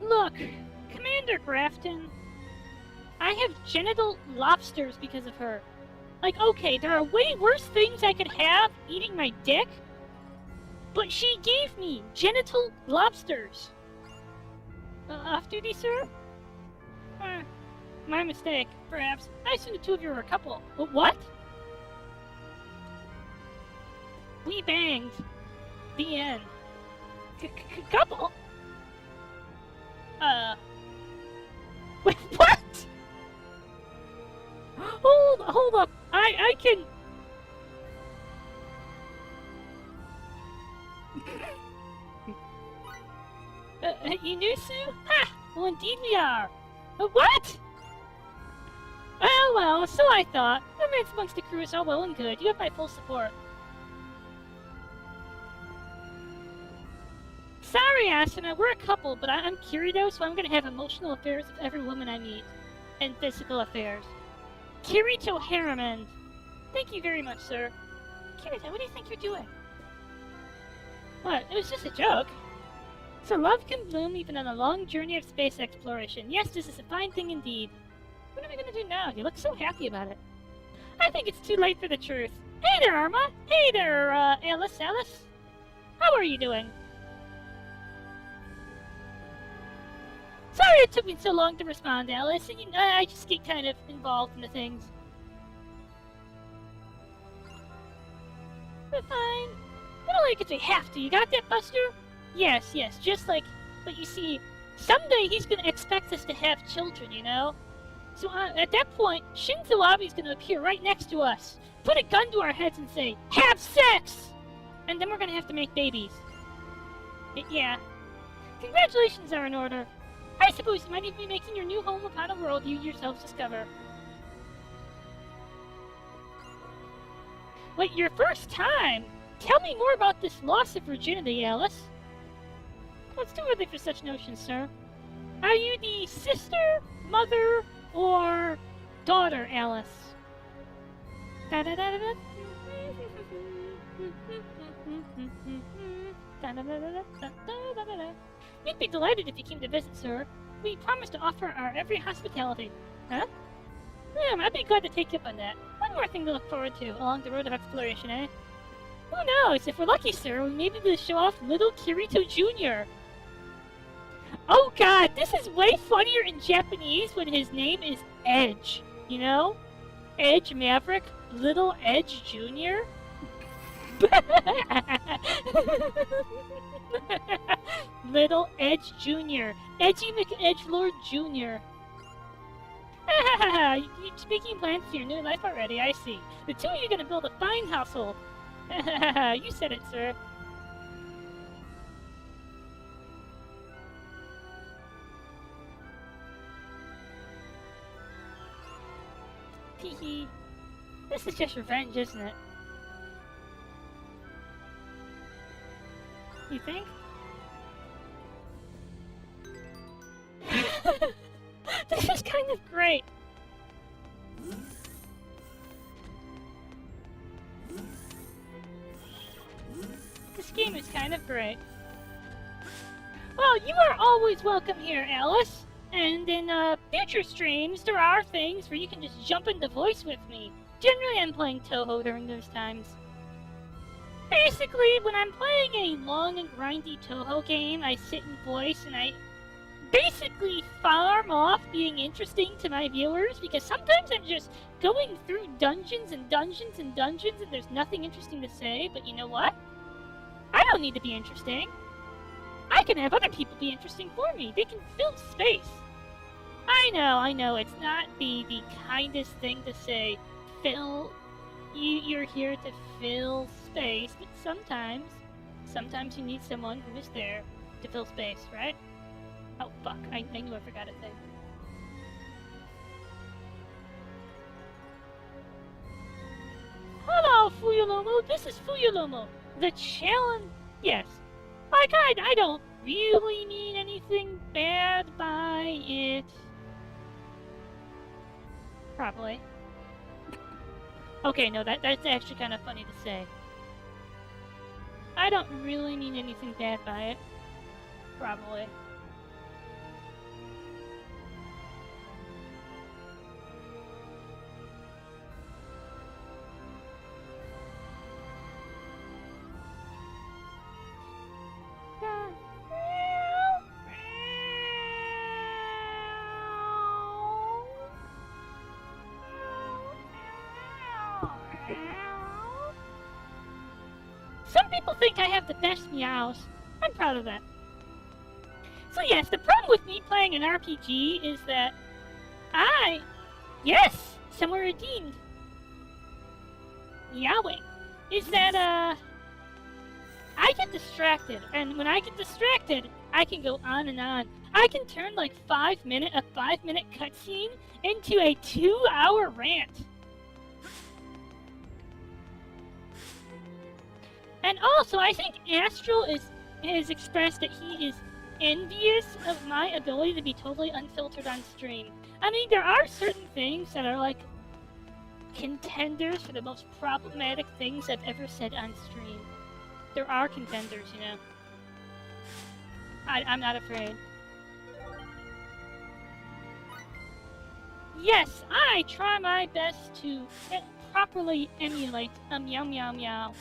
Look, Commander Grafton, I have genital lobsters because of her. Like, okay, there are way worse things I could have eating my dick, but she gave me genital lobsters. Off-duty, sir? My mistake, perhaps. I assumed the two of you were a couple. But what? We banged. The end. Couple? Wait, what? Hold up. I can... Inusu? Ha! Well, indeed we are. What? Well, so I thought. Romance amongst the crew is all well and good. You have my full support. Sorry, Asuna, we're a couple, but I'm Kirito, so I'm gonna have emotional affairs with every woman I meet. And physical affairs. Kirito Harriman. Thank you very much, sir. Kirito, what do you think you're doing? What? It was just a joke. So love can bloom even on a long journey of space exploration. Yes, this is a fine thing indeed. What are we gonna do now? You look so happy about it. I think it's too late for the truth. Hey there, Arma! Hey there, Alice. How are you doing? Sorry it took me so long to respond, Alice. I just get kind of involved in the things. But fine. I don't like it they have to. You got that, Buster? Yes, just like... But you see, someday he's gonna expect us to have children, you know? So at that point, Shinzo Abe's gonna appear right next to us, put a gun to our heads and say, "Have sex!" And then we're gonna have to make babies. Yeah. Congratulations are in order. I suppose you might even be making your new home upon a world you yourselves discover. Wait, your first time? Tell me more about this loss of virginity, Alice. Well, it's too early for such notions, sir. Are you the sister, mother, or daughter, Alice? Da-da-da-da-da. We'd be delighted if you came to visit, sir. We promise to offer our every hospitality. Huh? I'd be glad to take you up on that. One more thing to look forward to along the road of exploration, eh? Who knows? If we're lucky, sir, we may be able to show off little Kirito Jr. Oh god, this is way funnier in Japanese when his name is Edge. You know? Edge Maverick, Little Edge Jr. Little Edge Jr. Edgy McEdgelord Jr. You're speaking plans for your new life already, I see. The two of you are gonna build a fine household. You said it, sir. Teehee. This is just revenge, isn't it? You think? This is kind of great. This game is kind of great. Well, you are always welcome here, Alice. And in future streams, there are things where you can just jump into voice with me. Generally, I'm playing Toho during those times. Basically, when I'm playing a long and grindy Toho game, I sit in voice and I basically farm off being interesting to my viewers because sometimes I'm just going through dungeons and dungeons and dungeons and there's nothing interesting to say, but you know what? I don't need to be interesting. I can have other people be interesting for me. They can fill space. I know, it's not the kindest thing to say, you're here to fill space, but sometimes you need someone who is there to fill space, right? Oh fuck, I knew I forgot a thing. Hello, Fuyulomo, this is Fuyulomo. The challenge, yes. Like, I don't really mean anything bad by it. Probably. Okay, no, that's actually kind of funny to say. I don't really mean anything bad by it. Probably. Some people think I have the best meows. I'm proud of that. So yes, the problem with me playing an RPG is that yes, somewhere redeemed. Meowing. Is that, I get distracted, and when I get distracted, I can go on and on. I can turn like a 5-minute cutscene into a 2-hour rant. And also, I think Astral has expressed that he is envious of my ability to be totally unfiltered on stream. I mean, there are certain things that are like contenders for the most problematic things I've ever said on stream. There are contenders, you know. I'm not afraid. Yes, I try my best to properly emulate a meow meow meow.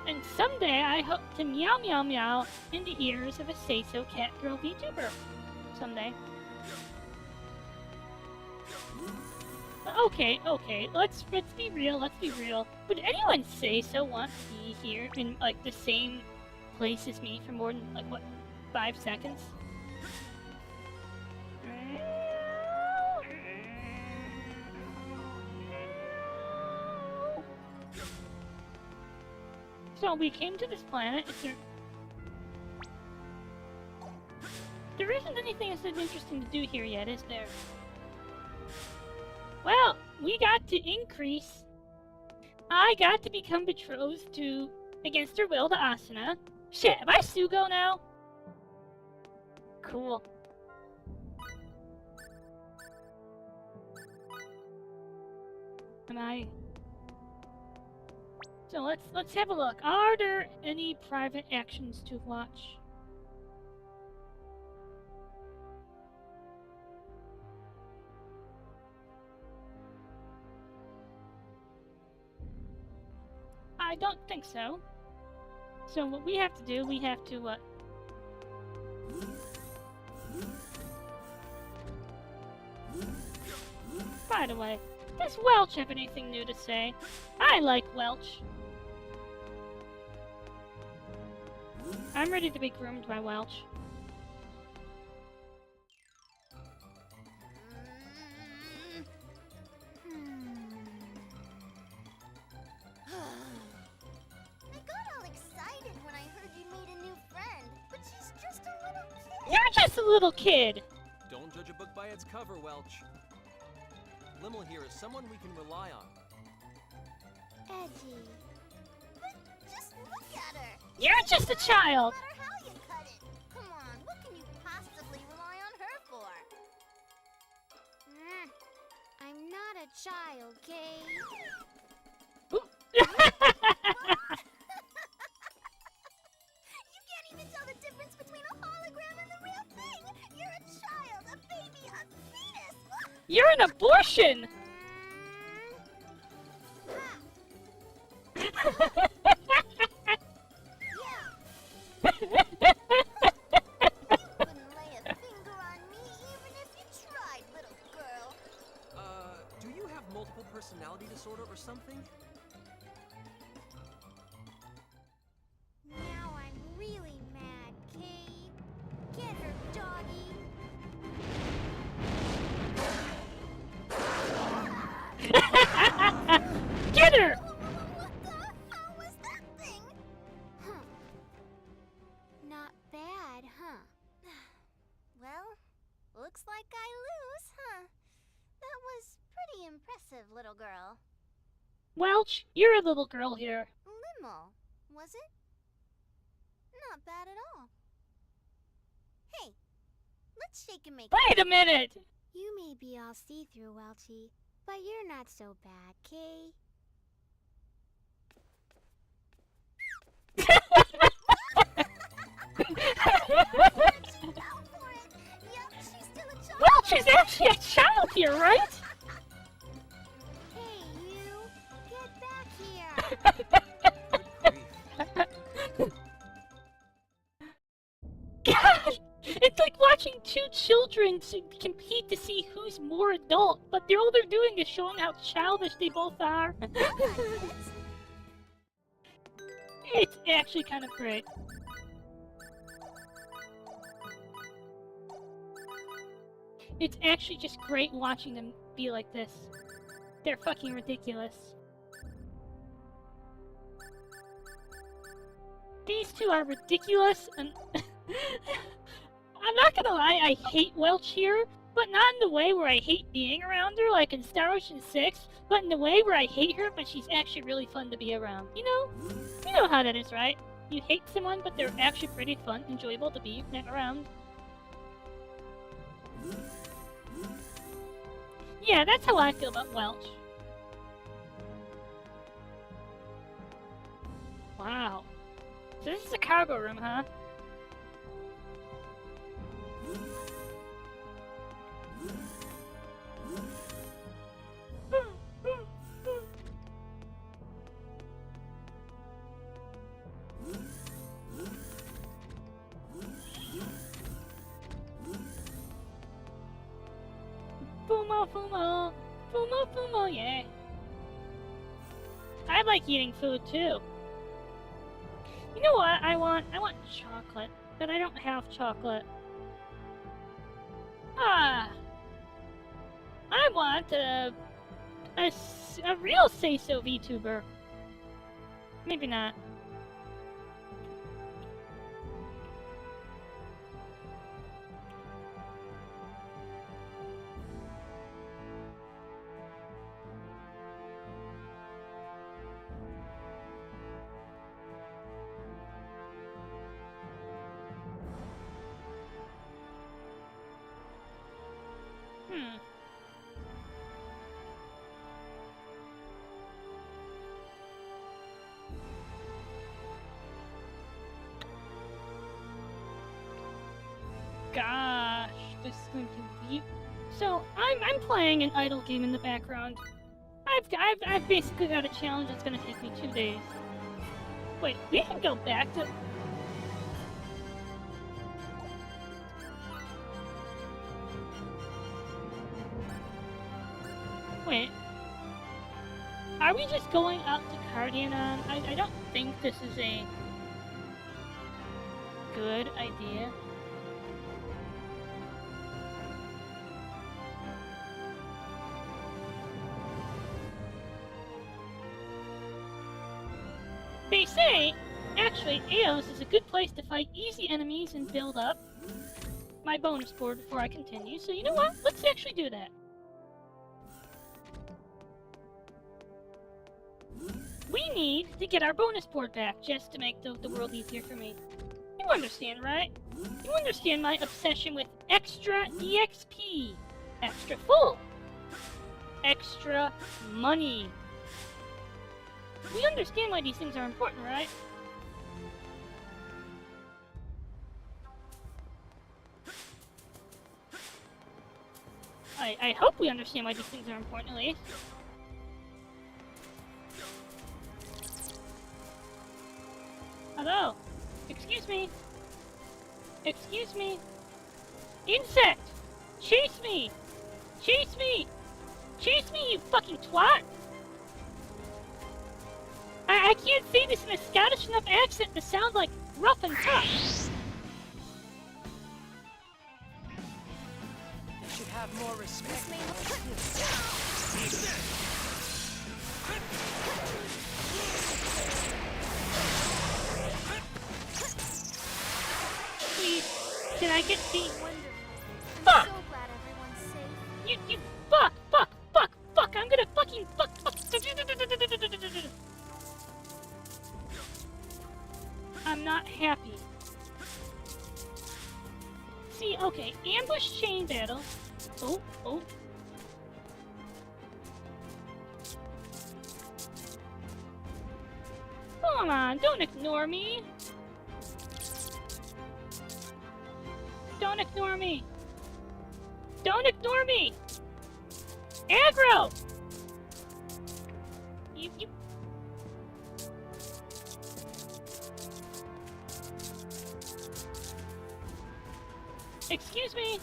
And someday I hope to meow meow meow in the ears of a say-so cat girl VTuber. Someday. Okay, let's be real, Would anyone say so want to be here in like the same place as me for more than like what, 5 seconds? So we came to this planet. There isn't anything that's interesting to do here yet, is there? Well, we got to increase. I got to become betrothed to, against her will, to Asuna. Shit, am I Sugo now? Cool. Am I? So let's have a look. Are there any private actions to watch? I don't think so. So what we have to do, we have to By the way, does Welch have anything new to say? I like Welch. I'm ready to be groomed by Welch. I got all excited when I heard you made a new friend, but she's just a little kid. You're just a little kid! Don't judge a book by its cover, Welch. Limmel here is someone we can rely on. Edgy. But just look at her. You're just a child! No matter how you cut it. Come on, what can you possibly rely on her for? I'm not a child, Kay. You can't even tell the difference between a hologram and the real thing. You're a child, a baby, a fetus. You're an abortion! Wouldn't lay a finger on me even if you tried, little girl. Do you have multiple personality disorder or something? Now I'm really mad, Kay. Get her, doggy. Get her! What the hell was that thing? Huh. Not bad, huh? Well, looks like I lose, huh? That was pretty impressive, little girl. Welch, you're a little girl here. Limmel, was it? Not bad at all. Hey, let's shake and make. Wait a minute! You may be all see-through, Welchie, but you're not so bad, Kay. Welch is actually a child here, right? Hey, you! Get back here! God! It's like watching two children compete to see who's more adult, but all they're doing is showing how childish they both are. It's actually kind of great. It's actually just great watching them be like this. They're fucking ridiculous. These two are ridiculous, and I'm not gonna lie, I hate Welch here, but not in the way where I hate being around her, like in Star Ocean 6, but in the way where I hate her, but she's actually really fun to be around. You know how that is, right? You hate someone, but they're actually pretty fun, enjoyable to be around. Yeah, that's how I feel about Welch. Wow. So this is a cargo room, huh? Fumo, fumo! Fumo, fumo, yeah! I like eating food, too. You know what I want? I want chocolate, but I don't have chocolate. Ah! I want a real say-so VTuber. Maybe not. gosh, this is going to be. So I'm playing an idle game in the background. I've basically got a challenge that's gonna take me 2 days. Wait, we can go back to. Wait. Are we just going out to Cardionon? I don't think this is a good idea. They say, actually, Eos is a good place to fight easy enemies and build up my bonus board before I continue. So you know what? Let's actually do that. We need to get our bonus board back just to make the world easier for me. You understand, right? You understand my obsession with extra EXP, extra full, extra money. We understand why these things are important, right? I hope we understand why these things are important, at least. Hello? Excuse me? Excuse me? Insect! Chase me! Chase me! Chase me, you fucking twat! I can't say this in a Scottish enough accent to sound like rough and tough. They should have more respect. Please, can I get the... Wonderful. Fuck! So glad everyone's safe. You fuck! I'm gonna fucking fuck! I'm not happy. See, okay, ambush chain battle. Oh. Come on, don't ignore me. Don't ignore me. Don't ignore me. Aggro! You... Excuse me?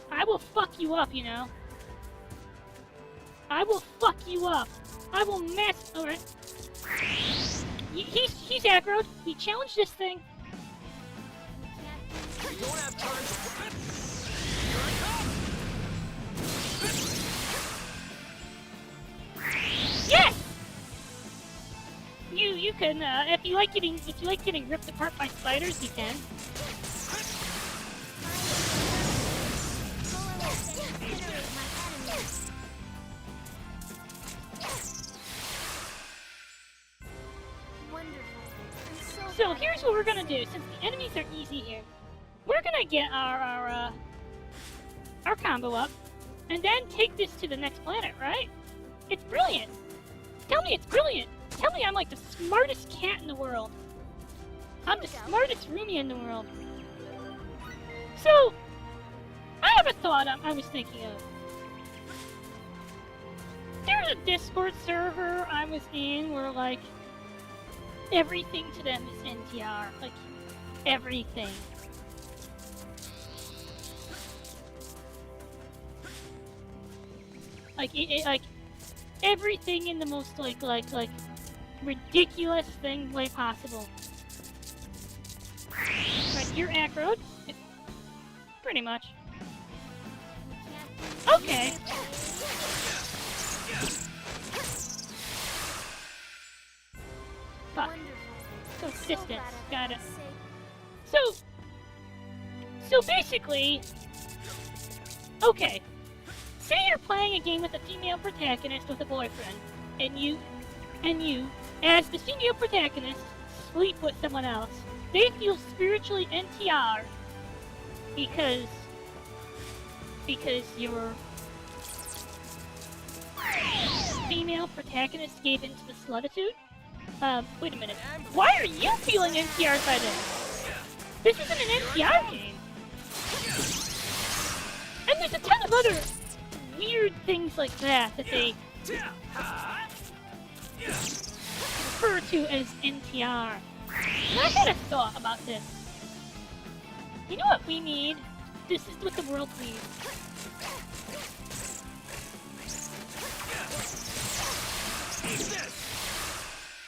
I will fuck you up, you know? I will fuck you up. I will mess... Alright. He's aggroed. We challenged this thing. You don't have time to... Yes! You can, if you like getting ripped apart by spiders, you can. So here's what we're gonna do, since the enemies are easy here. We're gonna get our combo up, and then take this to the next planet, right? It's brilliant! Tell me it's brilliant! Tell me I'm like the smartest cat in the world. I'm the smartest Rumia in the world. So, I have a thought I was thinking of. There's a Discord server I was in where, like, everything to them is NTR. Like, everything. Like, everything in the most, like, ridiculous way possible. Right, you're aggroed. Pretty much. Okay. Fuck. So it's distance. Got it. So basically... Okay. Say you're playing a game with a female protagonist with a boyfriend, and you, as the female protagonist, sleep with someone else. They feel spiritually NTR because your female protagonist gave into the slutitude. Wait a minute. Why are you feeling NTR'd by this? This isn't an NTR game. And there's a ton of other weird things like that they refer to as NTR. And I had a thought about this. You know what we need? This is what the world needs.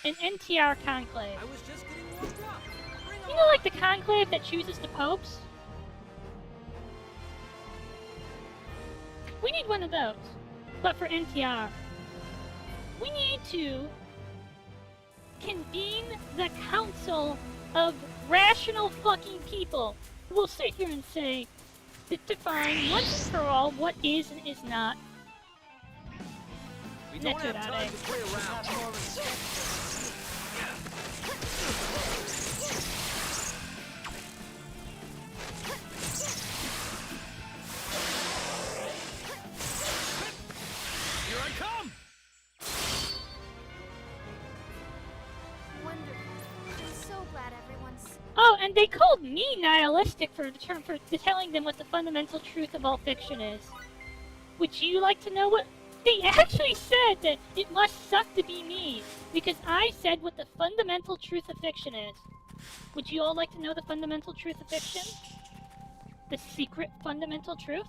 An NTR conclave. I was just getting warmed up. Bring 'em You know, like the conclave that chooses the popes? We need one of those, but for NTR. We need to convene the council of rational fucking people who will sit here and say, to define once and for all what is and is not. We don't have time to play around. Here I come! Wonderful. I'm so glad everyone's... Oh, and they called me nihilistic for telling them what the fundamental truth of all fiction is. Would you like to know what... They actually said that it must suck to be me, because I said what the fundamental truth of fiction is. Would you all like to know the fundamental truth of fiction? The secret fundamental truth?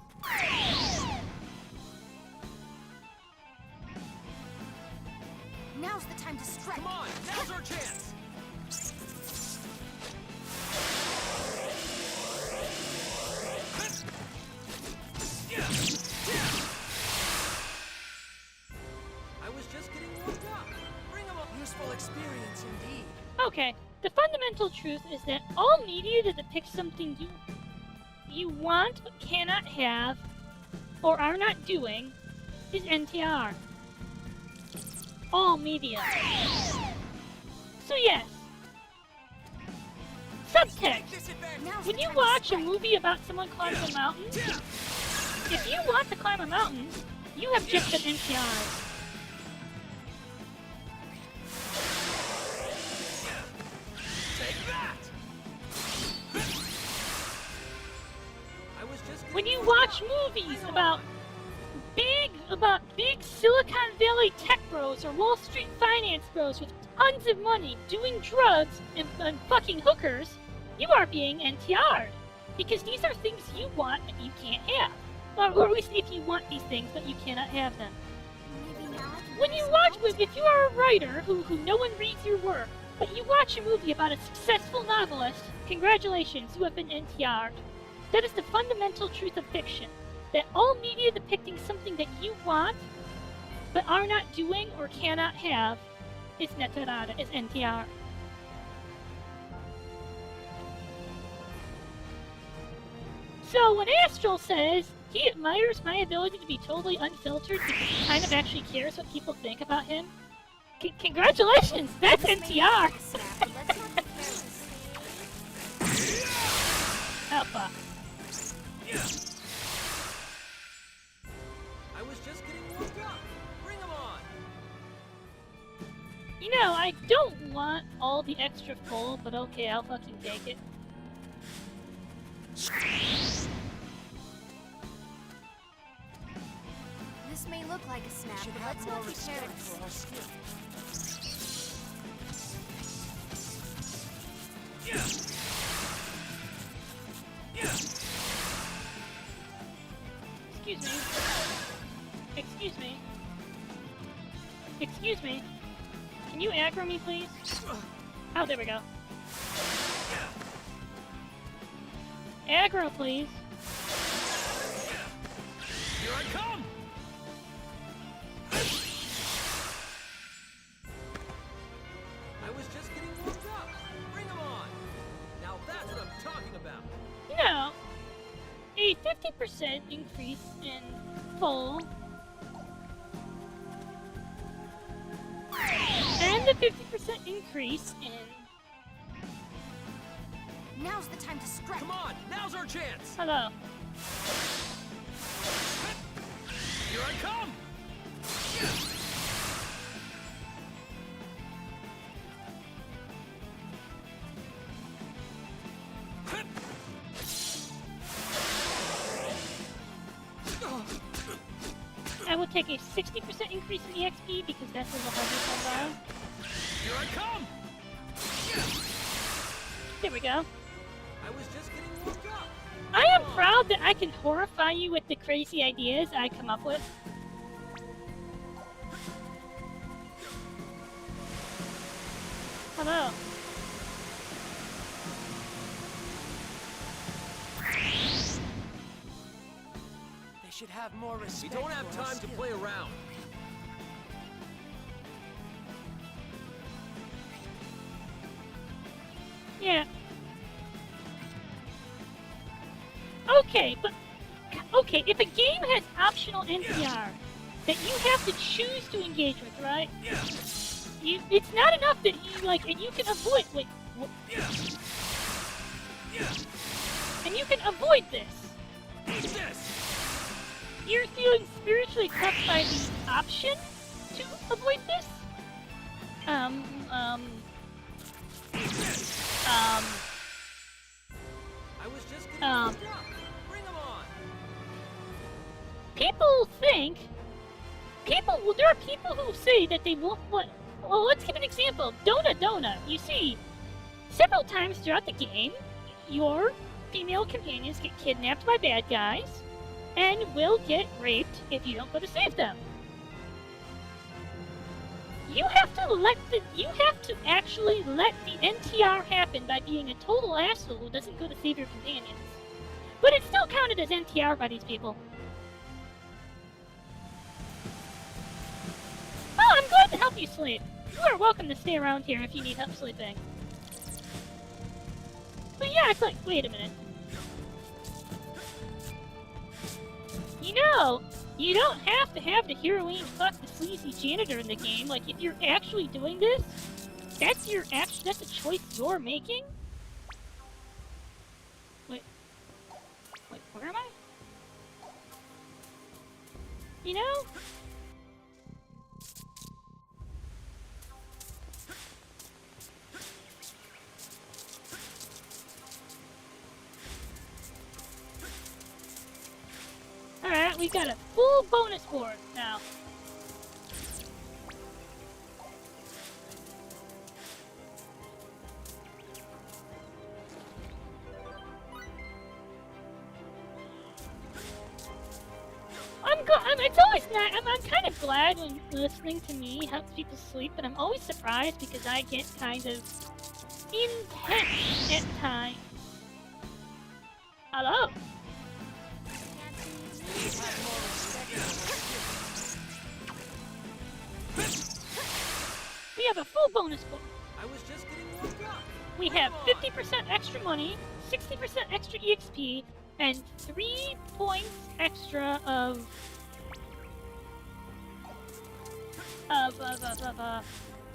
Now's the time to strike. Come on, now's our chance! I was just getting warmed up. Bring 'em up. Useful experience indeed. Okay, the fundamental truth is that all media that depicts something you want but cannot have or are not doing is NTR. All media. So yes. Subtext. Now's When the you time to watch a strike. movie about someone climbing a mountain, if you want to climb a mountain, you have just been NTR. Take that! I was just getting When you warmed watch up. movies Bring 'em about big Silicon Valley tech bros or Wall Street finance bros with tons of money doing drugs and fucking hookers, you are being NTR'd. Because these are things you want but you can't have. Or at least if you want these things but you cannot have them. Maybe now I can When get you some watch, content. if you are a writer who no one reads your work, but you watch a movie about a successful novelist, congratulations, you have been NTR'd. That is the fundamental truth of fiction. That all media depicting something that you want, but are not doing or cannot have, is netarada, is NTR. So when Astral says he admires my ability to be totally unfiltered because he kind of actually cares what people think about him, congratulations, that's This may look NTR! like a snap, but let's not be careless. Oh fuck. I was just getting warmed up. Bring 'em on. You know, I don't want all the extra full, but okay, I'll fucking take it. This may look like a snap, Should but have let's more not be respect careless. for our skill. Excuse me. Excuse me. Excuse me. Can you aggro me, please? Oh, there we go. Aggro, please. Here I come! I was just getting warmed up. Bring 'em on. Now that's what I'm talking about. You know, a 50% increase in full and a 50% increase in... Now's the time to strike. Come on, now's our chance. Hello. Here I come. take a 60% increase in EXP because that's a little harder to Here I come! There we go. I was just getting warmed up. I am proud that I can horrify you with the crazy ideas I come up with. Hello. They should have more We respect. don't have for our time to skill. play around. Yeah. Okay, but... Okay, if a game has optional NTR that you have to choose to engage with, right? It's not enough that you, like, and you can avoid... Wait, what? And you can avoid this. You're feeling spiritually touched by the option to avoid this? I was just getting warmed up. Bring 'em on. People think... Well, there are people who say that they won't want... Well, let's give an example. Dona. You see, several times throughout the game, your female companions get kidnapped by bad guys and will get raped if you don't go to save them. You have to actually let the NTR happen by being a total asshole who doesn't go to save your companions. But it's still counted as NTR by these people. Oh, I'm glad to help you sleep. You are welcome to stay around here if you need help sleeping. But yeah, it's like, wait a minute. You know, you don't have to have the heroine fuck the sleazy janitor in the game. Like, if you're actually doing this, that's a choice you're making? Wait, where am I? You know? Alright, we've got a full bonus board now. It's always not. I'm kind of glad when listening to me helps people sleep, but I'm always surprised because I get kind of intense at times. Hello. We have a full bonus board. I was just getting warmed up. We have 50% extra money, 60% extra EXP, and 3 points extra of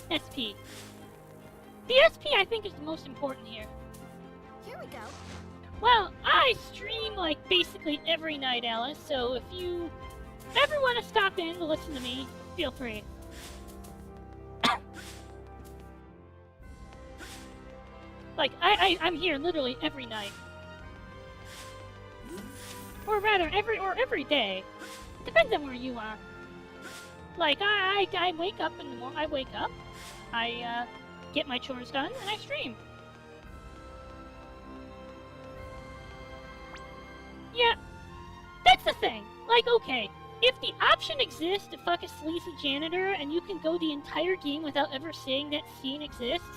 SP. The SP I think is the most important here. Here we go. Well, I stream like basically every night, Alice, so if you ever want to stop in to listen to me, feel free. Like, I'm here literally every night. Or rather, every day. Depends on where you are. Like, I wake up in the morning, I get my chores done, and I stream. Yeah, that's the thing. Like, okay, if the option exists to fuck a sleazy janitor and you can go the entire game without ever saying that scene exists,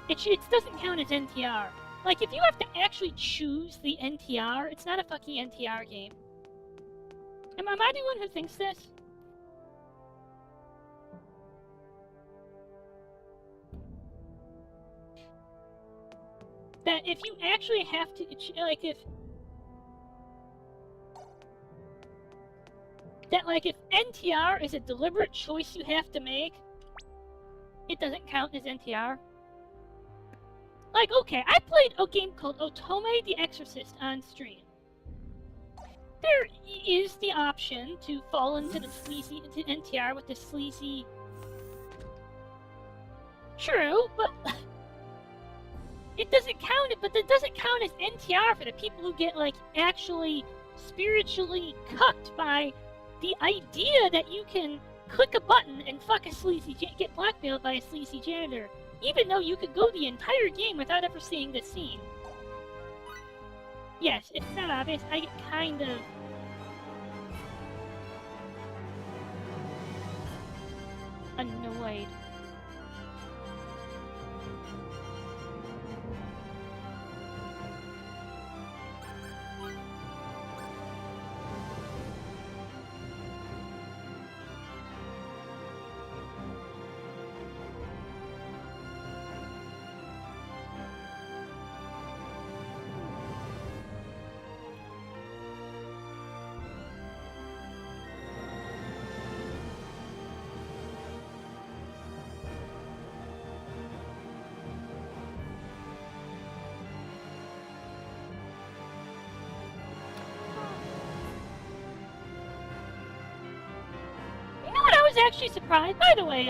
it doesn't count as NTR. Like, if you have to actually choose the NTR, it's not a fucking NTR game. Am I the one who thinks this? That if you actually have to, like, if NTR is a deliberate choice you have to make, it doesn't count as NTR. Like, okay, I played a game called Otome the Exorcist on stream. There is the option to fall into the sleazy, into NTR with the sleazy... True, but... It doesn't count, but it doesn't count as NTR for the people who get, like, actually spiritually cucked by the idea that you can click a button and fuck a sleazy get blackmailed by a sleazy janitor, even though you could go the entire game without ever seeing this scene. Yes, if it's not obvious, I get kind of annoyed. I was actually surprised. By the way,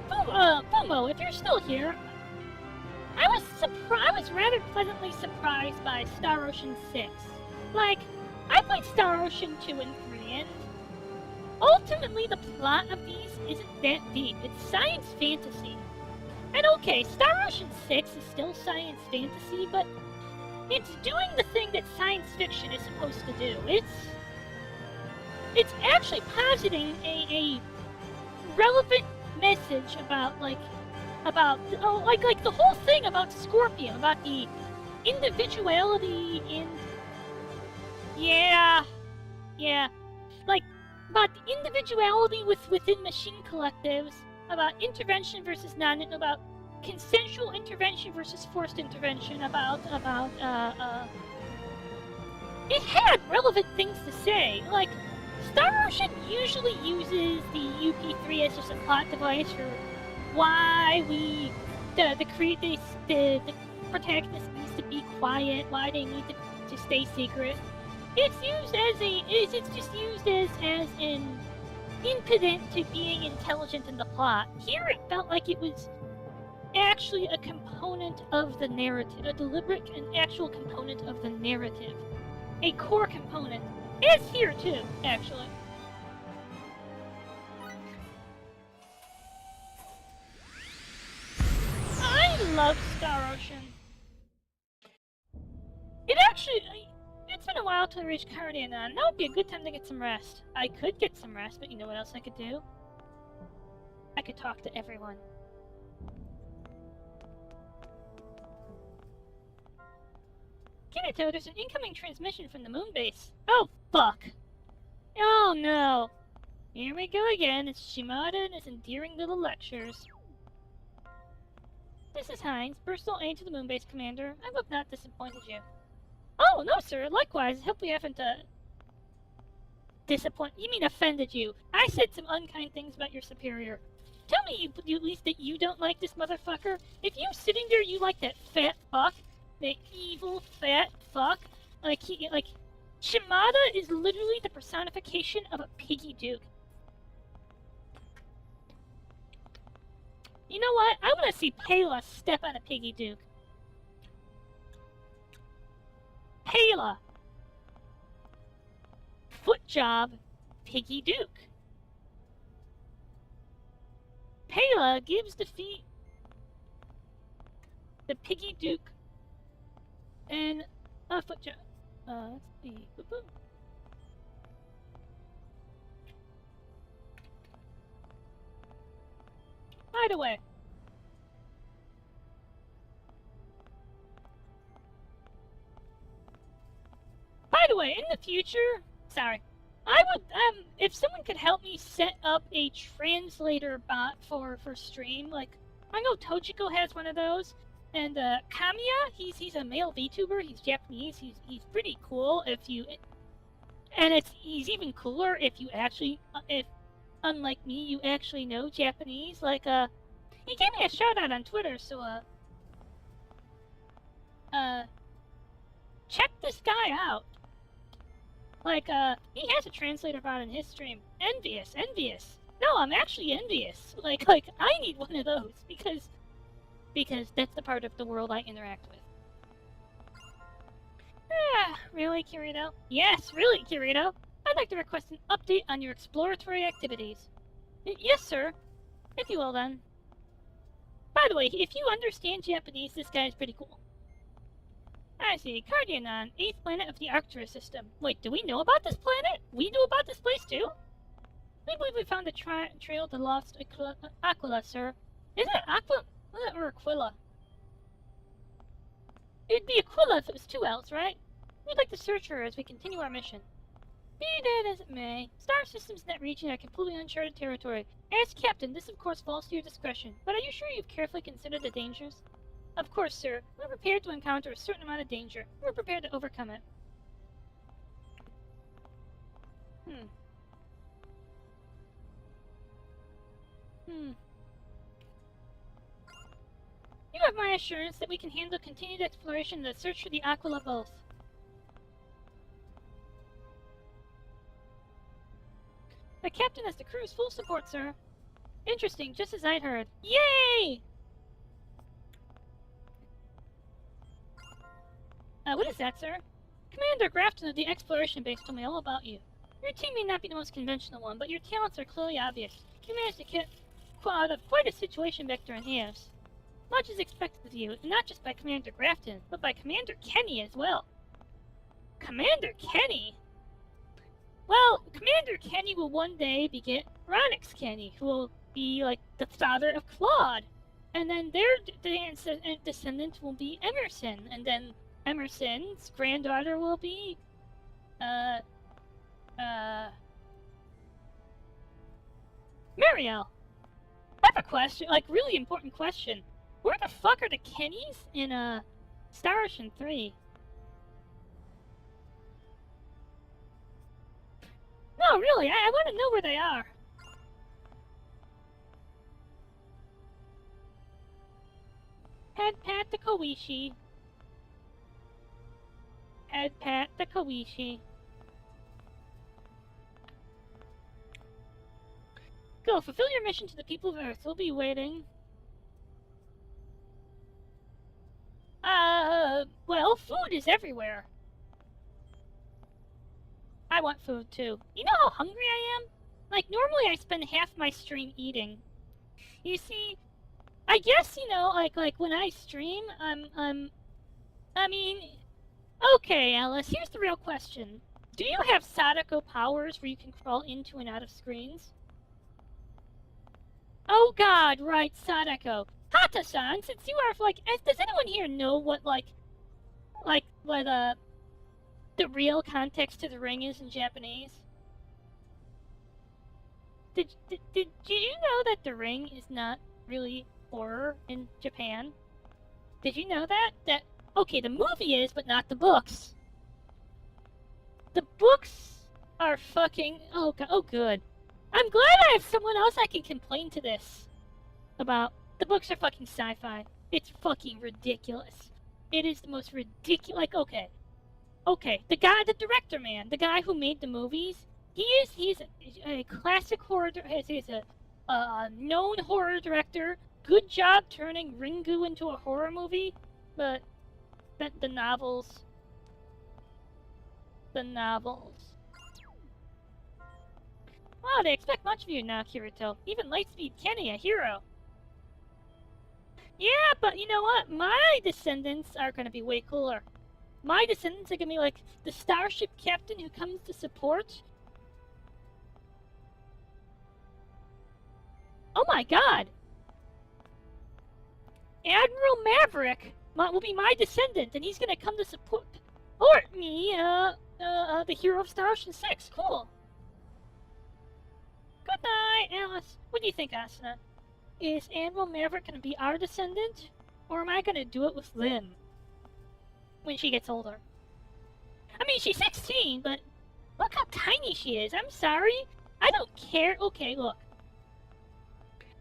Fumo, if you're still here, I was rather pleasantly surprised by Star Ocean 6. Like, I played Star Ocean 2 and 3, and ultimately the plot of these isn't that deep. It's science fantasy. And okay, Star Ocean 6 is still science fantasy, but it's doing the thing that science fiction is supposed to do. It's actually positing a relevant message about the whole thing about Scorpion, about the individuality in about the individuality within machine collectives, about intervention versus about consensual intervention versus forced intervention, it had relevant things to say. Like, Star Ocean usually uses the UP3 as just a plot device for why the protagonist needs to be quiet, why they need to stay secret. It's just used as an impediment to being intelligent in the plot. Here it felt like it was actually a component of the narrative, a deliberate and actual component of the narrative. A core component. It's here too, actually. I love Star Ocean. It's been a while till I reach Cardian. That would be a good time to get some rest. I could get some rest, but you know what else I could do? I could talk to everyone. Kirito, there's an incoming transmission from the moon base. Oh, fuck. Oh, no. Here we go again. It's Shimada and his endearing little lectures. This is Hines, personal aide to the moon base commander. I hope not disappointed you. Oh, no, sir. Likewise, I hope we haven't, You mean offended you. I said some unkind things about your superior. Tell me, you at least that you don't like this motherfucker? If you sitting there, you like that fat fuck? The evil fat fuck, Shimada is literally the personification of a piggy duke. You know what? I want to see Pela step on a piggy duke. Pela, foot job, piggy duke. Pela gives defeat the piggy duke. And a foot job. Let's see. Boop, boop. By the way. In the future, sorry, I would, if someone could help me set up a translator bot for stream, like, I know Tojiko has one of those. And Kamiya, he's a male VTuber. He's Japanese. He's pretty cool. He's even cooler if you actually, if unlike me, you actually know Japanese. Like he gave me a shout out on Twitter. So check this guy out. Like he has a translator bot in his stream. Envious. No, I'm actually envious. Like I need one of those because that's the part of the world I interact with. Ah, really, Kirito? Yes, really, Kirito. I'd like to request an update on your exploratory activities. Yes, sir. If you will, then. By the way, if you understand Japanese, this guy is pretty cool. I see. Cardionon, 8th planet of the Arcturus system. Wait, do we know about this planet? We know about this place, too? We believe we found the trail to lost Aquila, sir. Is it Aquila or Aquila? It'd be Aquila if it was 2 L's, right? We'd like to search her as we continue our mission. Be that as it may, star systems in that region are completely uncharted territory. As captain, this of course falls to your discretion, but are you sure you've carefully considered the dangers? Of course, sir. We're prepared to encounter a certain amount of danger. We're prepared to overcome it. You have my assurance that we can handle continued exploration and the search for the Aquila both. The captain has the crew's full support, sir. Interesting, just as I'd heard. Yay! What is that, sir? Commander Grafton of the exploration base told me all about you. Your team may not be the most conventional one, but your talents are clearly obvious. You managed to get out of quite a situation back during Eos. Much is expected of you, and not just by Commander Grafton, but by Commander Kenny as well. Commander Kenny? Well, Commander Kenny will one day beget Ronix Kenny, who will be like the father of Claude. And then their descendant will be Emerson, and then Emerson's granddaughter will be, Mariel. I have a question, like, really important question. Where the fuck are the Kennys in, Star Ocean 3? No, really, I want to know where they are. Head pat the Koishi. Head pat the Koishi. Go, fulfill your mission to the people of Earth. We'll be waiting. Well, food is everywhere. I want food too. You know how hungry I am? Like, normally I spend half my stream eating. You see, I guess, you know, like when I stream, I mean, okay, Alice, here's the real question. Do you have Sadako powers where you can crawl into and out of screens? Oh god, right, Sadako. Hata-san, since you are, like, does anyone here know what, what, the real context to the ring is in Japanese? Did you know that the ring is not really horror in Japan? Did you know that? Okay, the movie is, but not the books. The books are fucking, oh good. I'm glad I have someone else I can complain to this about. The books are fucking sci-fi. It's fucking ridiculous. It is the most ridiculous, like, okay, the director man, the guy who made the movies, he's a classic horror, he's a known horror director, good job turning Ringu into a horror movie, but the novels. Wow, they expect much of you now, Kirito. Even Lightspeed Kenny, a hero. Yeah, but you know what? My descendants are gonna be way cooler. My descendants are gonna be like the starship captain who comes to support. Oh my god! Admiral Maverick will be my descendant, and he's gonna come to support me, the hero of Star Ocean 6. Cool. Good night, Alice. What do you think, Asuna? Is Admiral Maverick gonna be our descendant? Or am I gonna do it with Lim? When she gets older. I mean, she's 16, but look how tiny she is. I'm sorry. I don't care. Okay, look.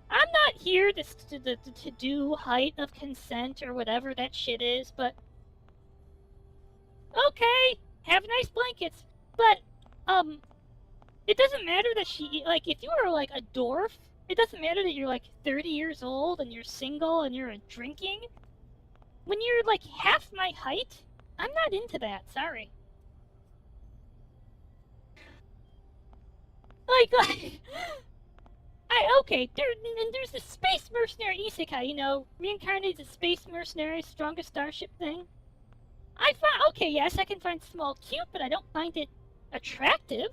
I'm not here to do height of consent or whatever that shit is, but... Okay, have nice blankets. But, it doesn't matter that she, like, if you are, like, a dwarf, it doesn't matter that you're, like, 30 years old and you're single and you're drinking. When you're, like, half my height, I'm not into that, sorry. Okay, there's this space mercenary isekai, you know, reincarnated as a space mercenary, strongest starship thing. I find, okay, yes, I can find small cute, but I don't find it attractive.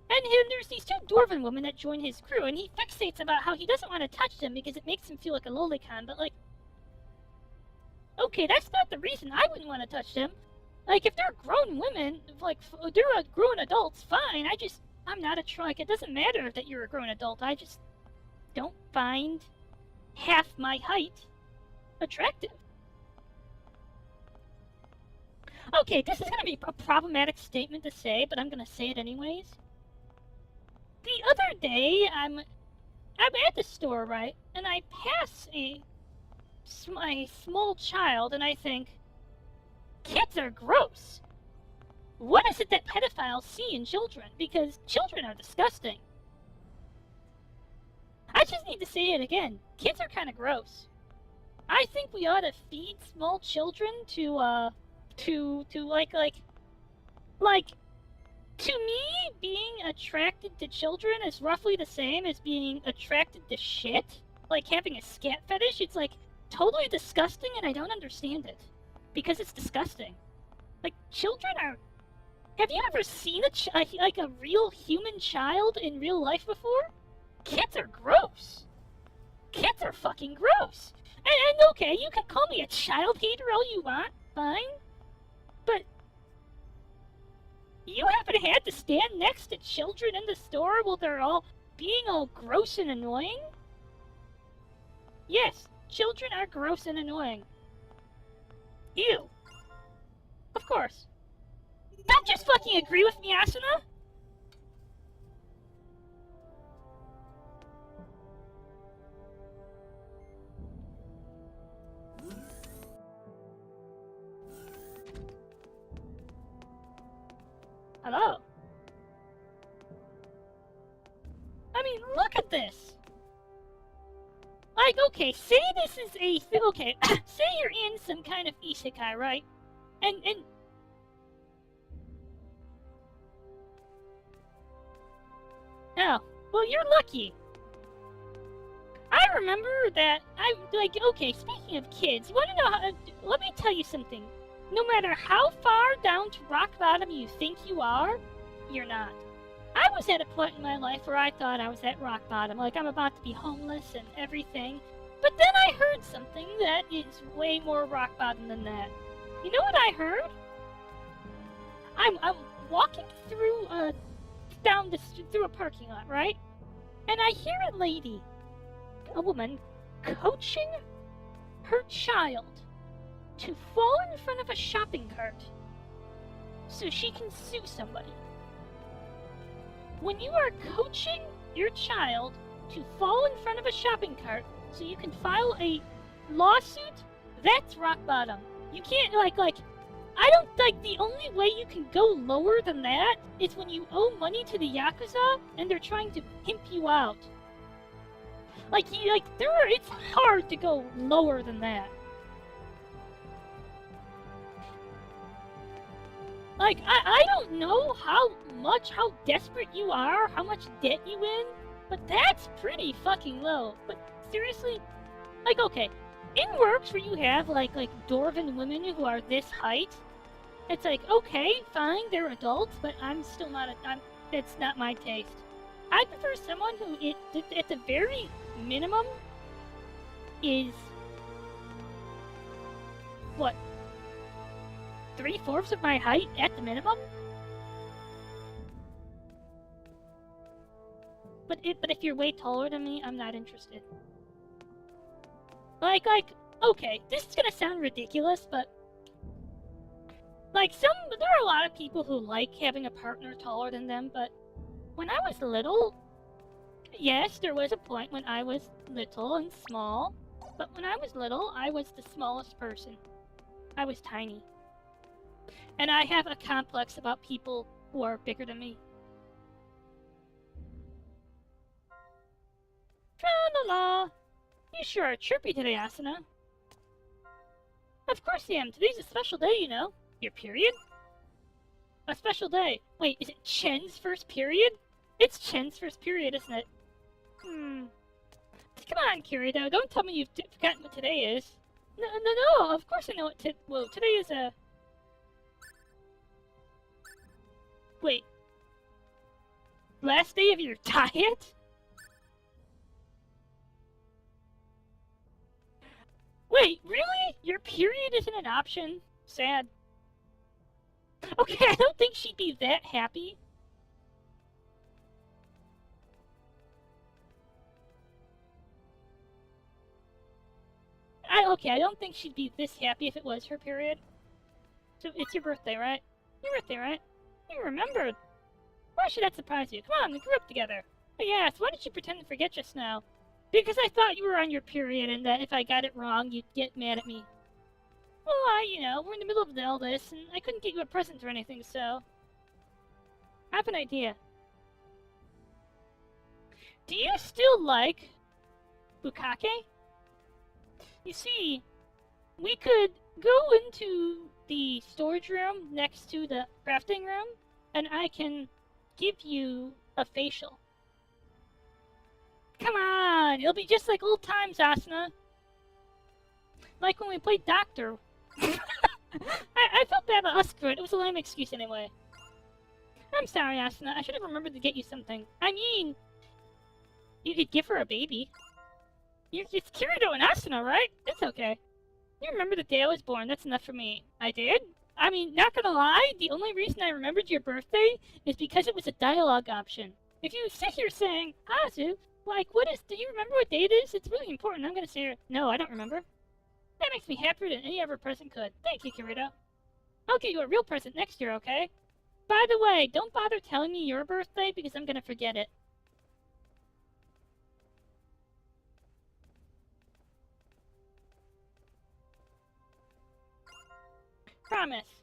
And there's these two dwarven women that join his crew, and he fixates about how he doesn't want to touch them because it makes him feel like a lolicon, but like, okay, that's not the reason I wouldn't want to touch them. Like, if they're grown women, like, they're grown adults, fine, I'm not like, it doesn't matter that you're a grown adult, I just don't find half my height attractive. Okay, this is gonna be a problematic statement to say, but I'm gonna say it anyways. The other day, I'm at the store, right, and I pass a small child, and I think, kids are gross. What is it that pedophiles see in children? Because children are disgusting. I just need to say it again. Kids are kind of gross. I think we ought to feed small children to to me, being attracted to children is roughly the same as being attracted to shit. Like having a scat fetish, it's like totally disgusting and I don't understand it. Because it's disgusting. Like, children are... Have you ever seen a real human child in real life before? Kids are gross. Kids are fucking gross. And okay, you can call me a child hater all you want, fine. But you haven't had to stand next to children in the store while they're all being all gross and annoying? Yes, children are gross and annoying. Ew. Of course. Don't just fucking agree with me, Asuna! Hello? I mean, look at this! Like, okay, say this is okay, say you're in some kind of isekai, right? And... Oh, well, you're lucky. I remember that okay, speaking of kids, you wanna know how... Let me tell you something. No matter how far down to rock bottom you think you are, you're not. I was at a point in my life where I thought I was at rock bottom, like I'm about to be homeless and everything. But then I heard something that is way more rock bottom than that. You know what I heard? I'm walking through through a parking lot, right? And I hear a woman, coaching her child to fall in front of a shopping cart so she can sue somebody. When you are coaching your child to fall in front of a shopping cart so you can file a lawsuit, that's rock bottom. You can't, I don't think the only way you can go lower than that is when you owe money to the Yakuza and they're trying to pimp you out. It's hard to go lower than that. I don't know how desperate you are, how much debt you in, but that's pretty fucking low. But seriously, okay, in works where you have, dwarven women who are this height, it's okay, fine, they're adults, but I'm still not, that's not my taste. I prefer someone who, at the very minimum, is, what, 3/4 of my height at the minimum? But if you're way taller than me, I'm not interested. Okay, this is gonna sound ridiculous, but there are a lot of people who like having a partner taller than them, but when I was little, yes, there was a point when I was little and small, but when I was little, I was the smallest person. I was tiny. And I have a complex about people who are bigger than me. Tra-la-la! You sure are chirpy today, Asuna. Of course I am. Today's a special day, you know. Your period? A special day. Wait, is it Chen's first period? It's Chen's first period, isn't it? Come on, Kirito, don't tell me you've forgotten what today is. No, of course I know what well, today is a... Wait. Last day of your diet? Wait, really? Your period isn't an option? Sad. Okay, I don't think she'd be that happy. Okay, I don't think she'd be this happy if it was her period. So it's your birthday, right? Your birthday, right? You remembered. Why should that surprise you? Come on, we grew up together. But yeah, so why did you pretend to forget just now? Because I thought you were on your period and that if I got it wrong, you'd get mad at me. Well, you know, we're in the middle of all this, and I couldn't get you a present or anything, so... I have an idea. Do you still like... Bukake? You see, we could go into the storage room next to the crafting room, and I can give you a facial. Come on! It'll be just like old times, Asuna. Like when we played Doctor. I felt bad about us for it. It was a lame excuse anyway. I'm sorry, Asuna. I should have remembered to get you something. I mean, you could give her a baby. It's Kirito and Asuna, right? It's okay. You remember the day I was born. That's enough for me. I did? I mean, not gonna lie, the only reason I remembered your birthday is because it was a dialogue option. If you sit here saying, Azu, like, do you remember what day it is? It's really important. I'm gonna say, no, I don't remember. That makes me happier than any other present could. Thank you, Kirito. I'll get you a real present next year, okay? By the way, don't bother telling me your birthday because I'm gonna forget it. Promise.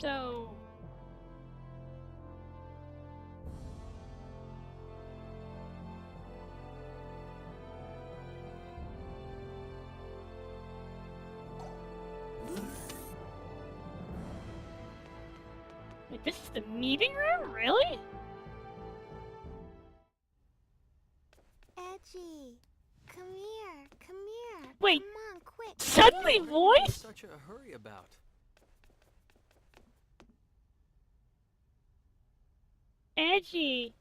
So... Wait, this is the meeting room? Really? Edgy, come here, come here. Wait, Come on, quick. suddenly What are you in voice? such a hurry about? Edgy.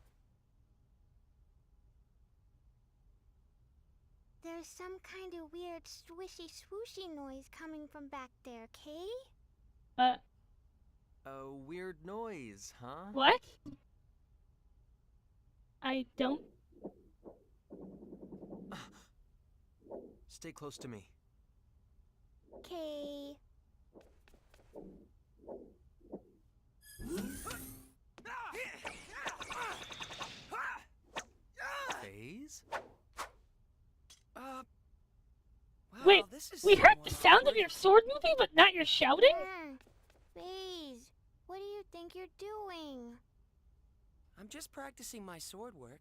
There's some kind of weird swishy swooshy noise coming from back there, Kay? A weird noise, huh? What? I don't... Stay close to me. Kay. Phase? Wow, Wait, this is we heard the somewhat sound of awkward. your sword moving, but not your shouting? Baze, what do you think you're doing? I'm just practicing my sword work.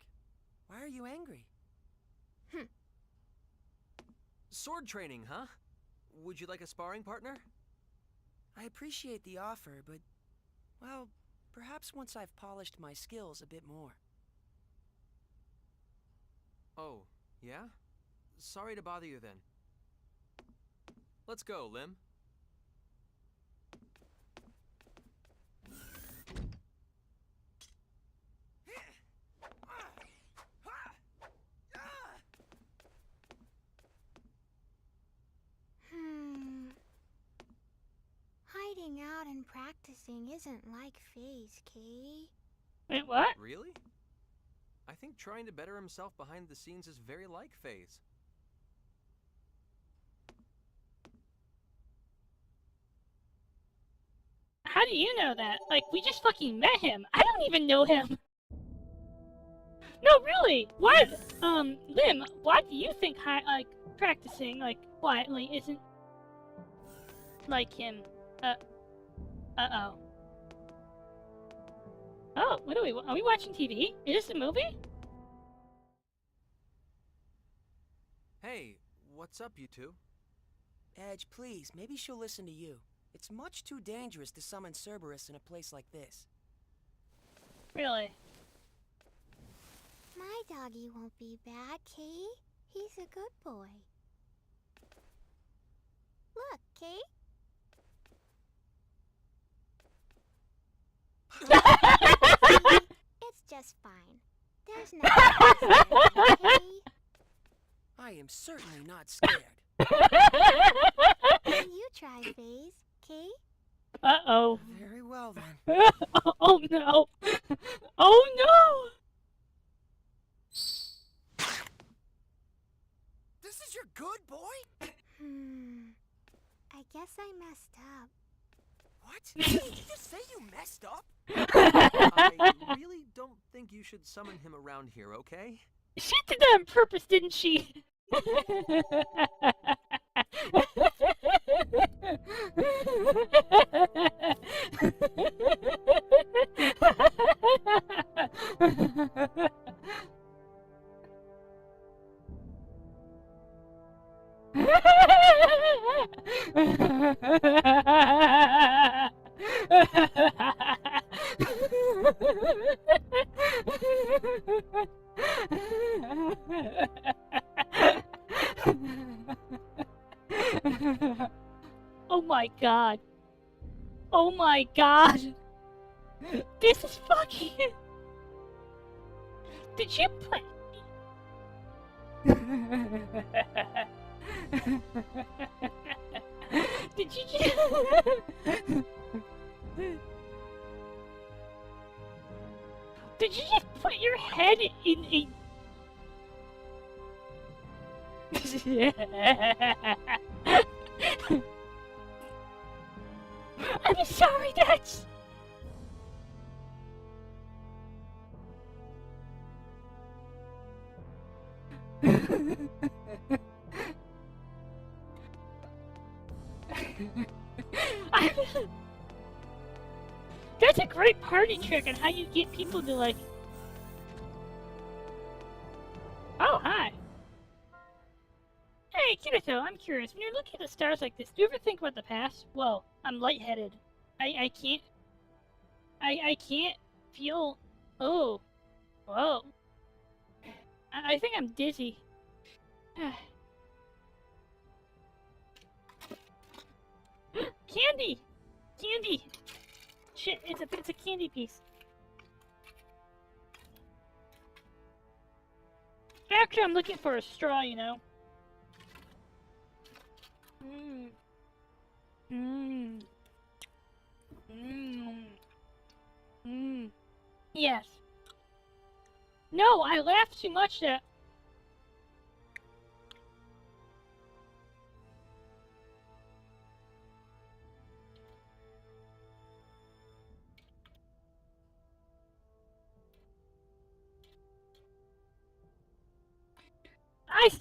Why are you angry? Sword training, huh? Would you like a sparring partner? I appreciate the offer, but, well, perhaps once I've polished my skills a bit more. Oh, yeah? Sorry to bother you then. Let's go, Lim. Hiding out and practicing isn't like Faye's, Kay. Wait, what? Really? I think trying to better himself behind the scenes is very like Faye's. How How do you know that? Like, we just fucking met him. I don't even know him. No, really. Why, Lim, why do you think practicing, quietly isn't like him? Uh-oh. Oh, what are we watching TV? Is this a movie? Hey, what's up, you two? Edge, please, maybe she'll listen to you. It's much too dangerous to summon Cerberus in a place like this. Really? My doggy won't be bad, Kay. He's a good boy. Look, Kay. It's just fine. There's nothing. Kay. I am certainly not scared. Can you try, Phase? Kay? Uh-oh. Very well, then. Oh no! Oh no! This is your good boy? I guess I messed up. What? Did you just say you messed up? I really don't think you should summon him around here, okay? She did that on purpose, didn't she? Oh my god. Oh my god. This is fucking... Did you play... Did you just... Did you just put your head in a... I'm sorry, that's... That's a great party trick on how you get people to like... Oh, hi. Hey, Kirito, I'm curious. When you're looking at the stars like this, do you ever think about the past? Whoa, I'm lightheaded. I can't... I can't feel... Oh. Whoa. I think I'm dizzy. Candy! Candy! Shit, it's a candy piece. Actually, I'm looking for a straw, you know. Mmm. Mmm. Mmm. Mmm. Yes. No, I laughed too much that...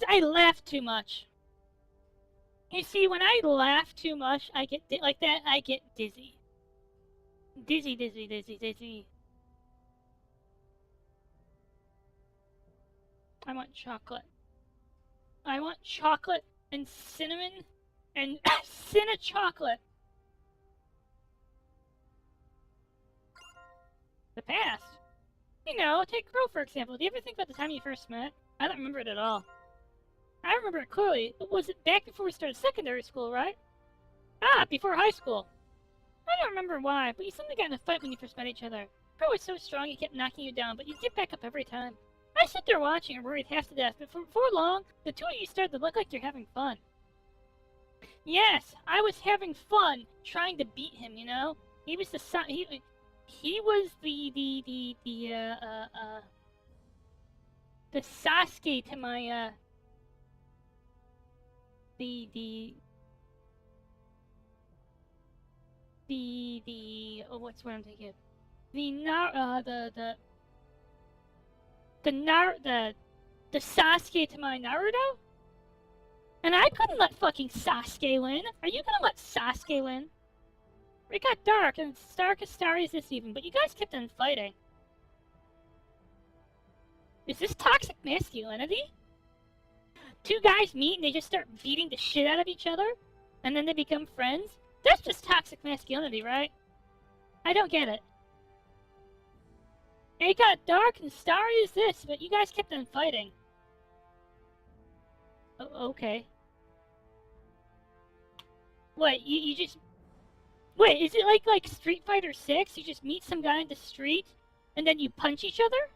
I laugh too much. You see, when I laugh too much, I get like that. I get dizzy. Dizzy, dizzy, dizzy, dizzy. I want chocolate. I want chocolate and cinnamon and cinna chocolate. The past. You know, take Crow for example. Do you ever think about the time you first met? I don't remember it at all. I remember it clearly. Was it back before we started secondary school, right? Ah, before high school. I don't remember why, but you suddenly got in a fight when you first met each other. Crow was so strong he kept knocking you down, but you'd get back up every time. I sit there watching and worried half to death, but before long, the two of you started to look like you're having fun. Yes, I was having fun trying to beat him, you know? He was the he was the Sasuke to my the oh, what's what I'm thinking of? The Sasuke to my Naruto? And I couldn't let fucking Sasuke win. Are you gonna let Sasuke win? It got dark, and it's dark as starry as this even, but you guys kept on fighting. Is this toxic masculinity? Two guys meet and they just start beating the shit out of each other, and then they become friends? That's just toxic masculinity, right? I don't get it. It got dark and starry as this, but you guys kept on fighting. Oh, okay. What, you just... Wait, is it like Street Fighter 6? You just meet some guy in the street, and then you punch each other?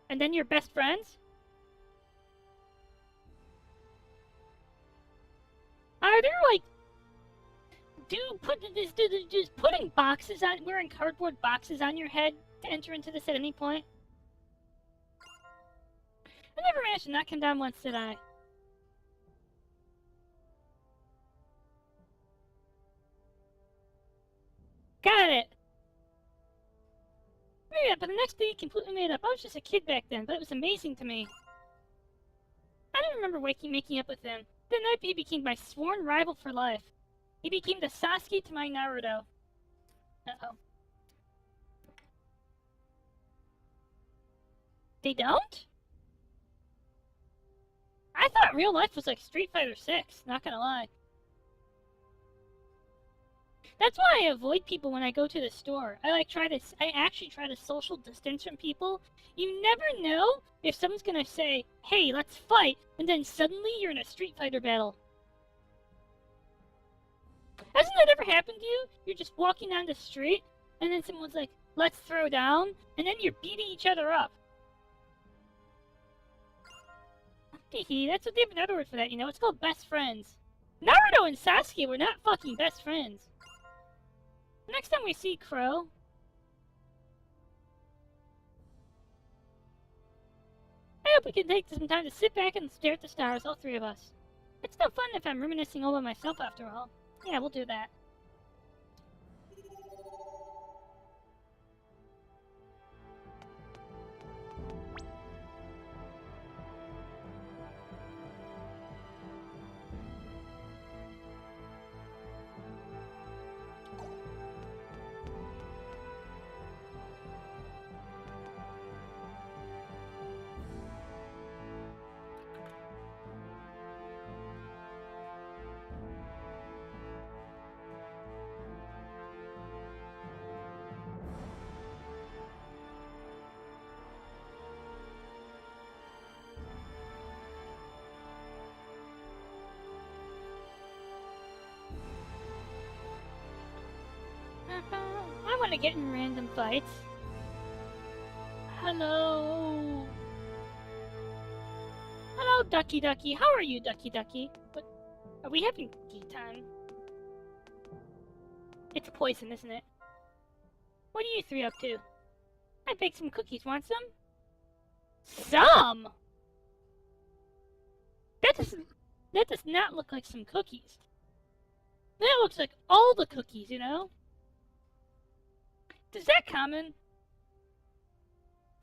And then you're best friends? Are there, like... Just putting boxes on... Wearing cardboard boxes on your head to enter into this at any point? I never managed to knock him down once, did I? Got it! Yeah, but the next day he completely made up. I was just a kid back then, but it was amazing to me. I don't remember making up with him. That night he became my sworn rival for life. He became the Sasuke to my Naruto. Uh-oh. They don't? I thought real life was like Street Fighter 6, not gonna lie. That's why I avoid people when I go to the store. I actually try to social distance from people. You never know if someone's gonna say, hey, let's fight, and then suddenly you're in a Street Fighter battle. Hasn't that ever happened to you? You're just walking down the street, and then someone's like, let's throw down, and then you're beating each other up. Hehe, that's what they have another word for that, you know? It's called best friends. Naruto and Sasuke were not fucking best friends. Next time we see Crow... I hope we can take some time to sit back and stare at the stars, all three of us. It's no fun if I'm reminiscing all by myself after all. Yeah, we'll do that. I want to get in random fights. Hello. Hello, Ducky Ducky. How are you, Ducky Ducky? What? Are we having tea time? It's poison, isn't it? What are you three up to? I baked some cookies. Want some? Some? That does not look like some cookies. That looks like all the cookies, you know? Is that common?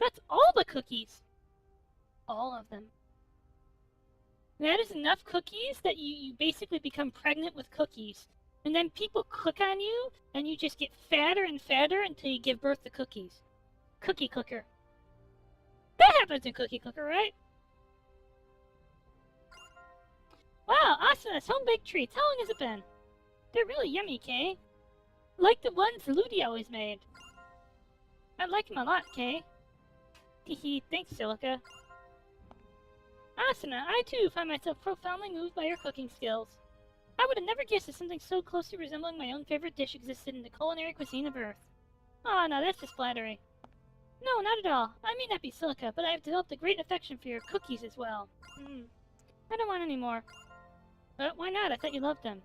That's all the cookies. All of them. That is enough cookies that you basically become pregnant with cookies. And then people click on you, and you just get fatter and fatter until you give birth to cookies. Cookie clicker. That happens in Cookie Clicker, right? Wow, Asana's home-baked treats. How long has it been? They're really yummy, Kay. Like the ones Ludi always made. I like them a lot, Kay. Hehe, thanks, Silica. Asuna, I too find myself profoundly moved by your cooking skills. I would have never guessed that something so closely resembling my own favorite dish existed in the culinary cuisine of Earth. Oh, no, that's just flattery. No, not at all. I may not be Silica, but I have developed a great affection for your cookies as well. I don't want any more. Why not? I thought you loved them.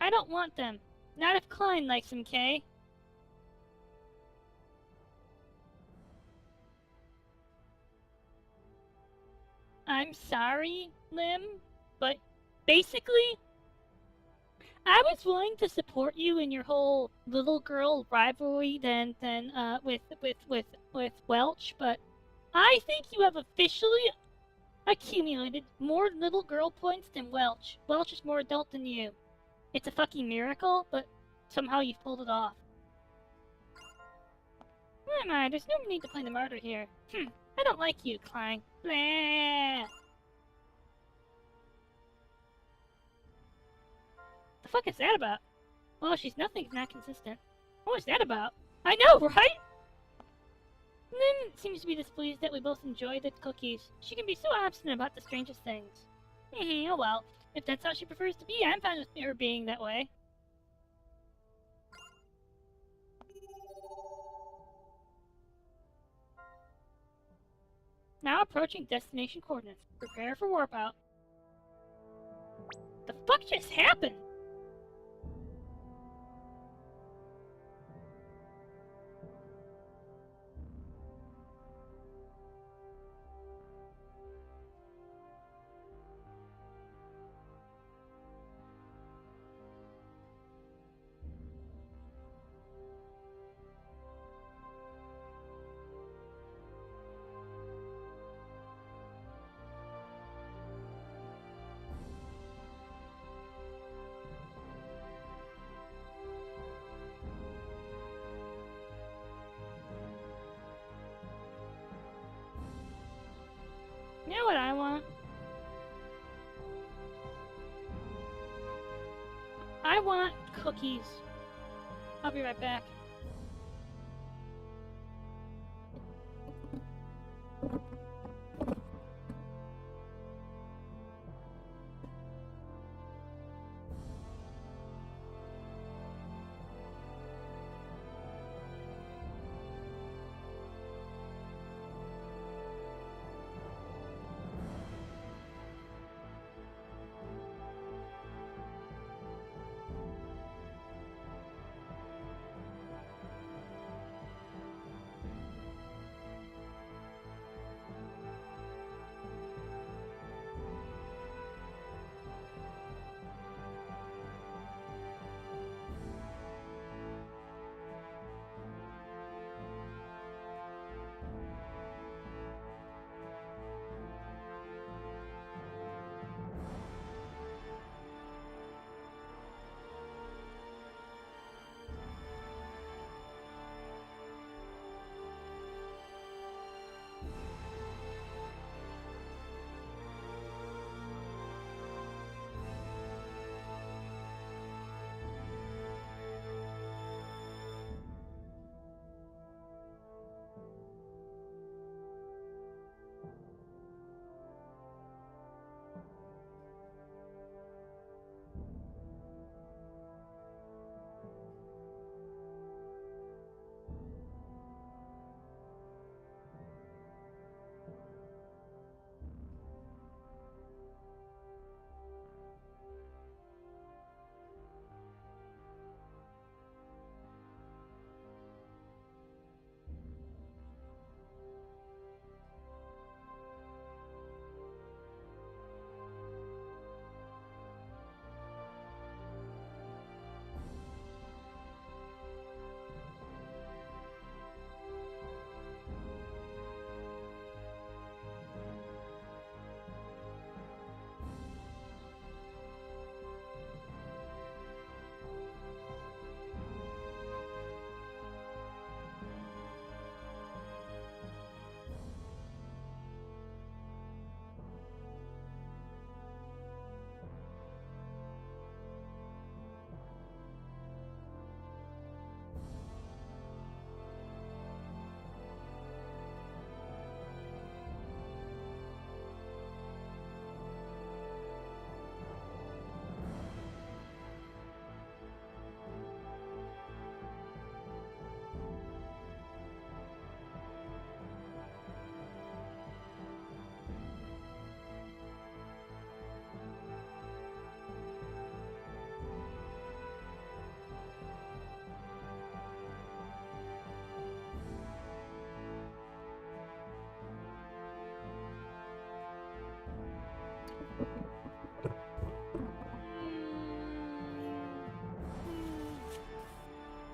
I don't want them. Not if Klein likes them, Kay. I'm sorry, Lim, but basically, I was willing to support you in your whole little girl rivalry with Welch, but I think you have officially accumulated more little girl points than Welch. Welch is more adult than you. It's a fucking miracle, but somehow you've pulled it off. Never mind, there's no need to play the martyr here. I don't like you, Klein. Blah. The fuck is that about? Well, she's nothing not consistent. What was that about? I know, right? Nim seems to be displeased that we both enjoy the cookies. She can be so obstinate about the strangest things. Oh well. If that's how she prefers to be, I'm fine with her being that way. Now approaching destination coordinates. Prepare for warp out. The fuck just happened? You know what I want? I want cookies. I'll be right back.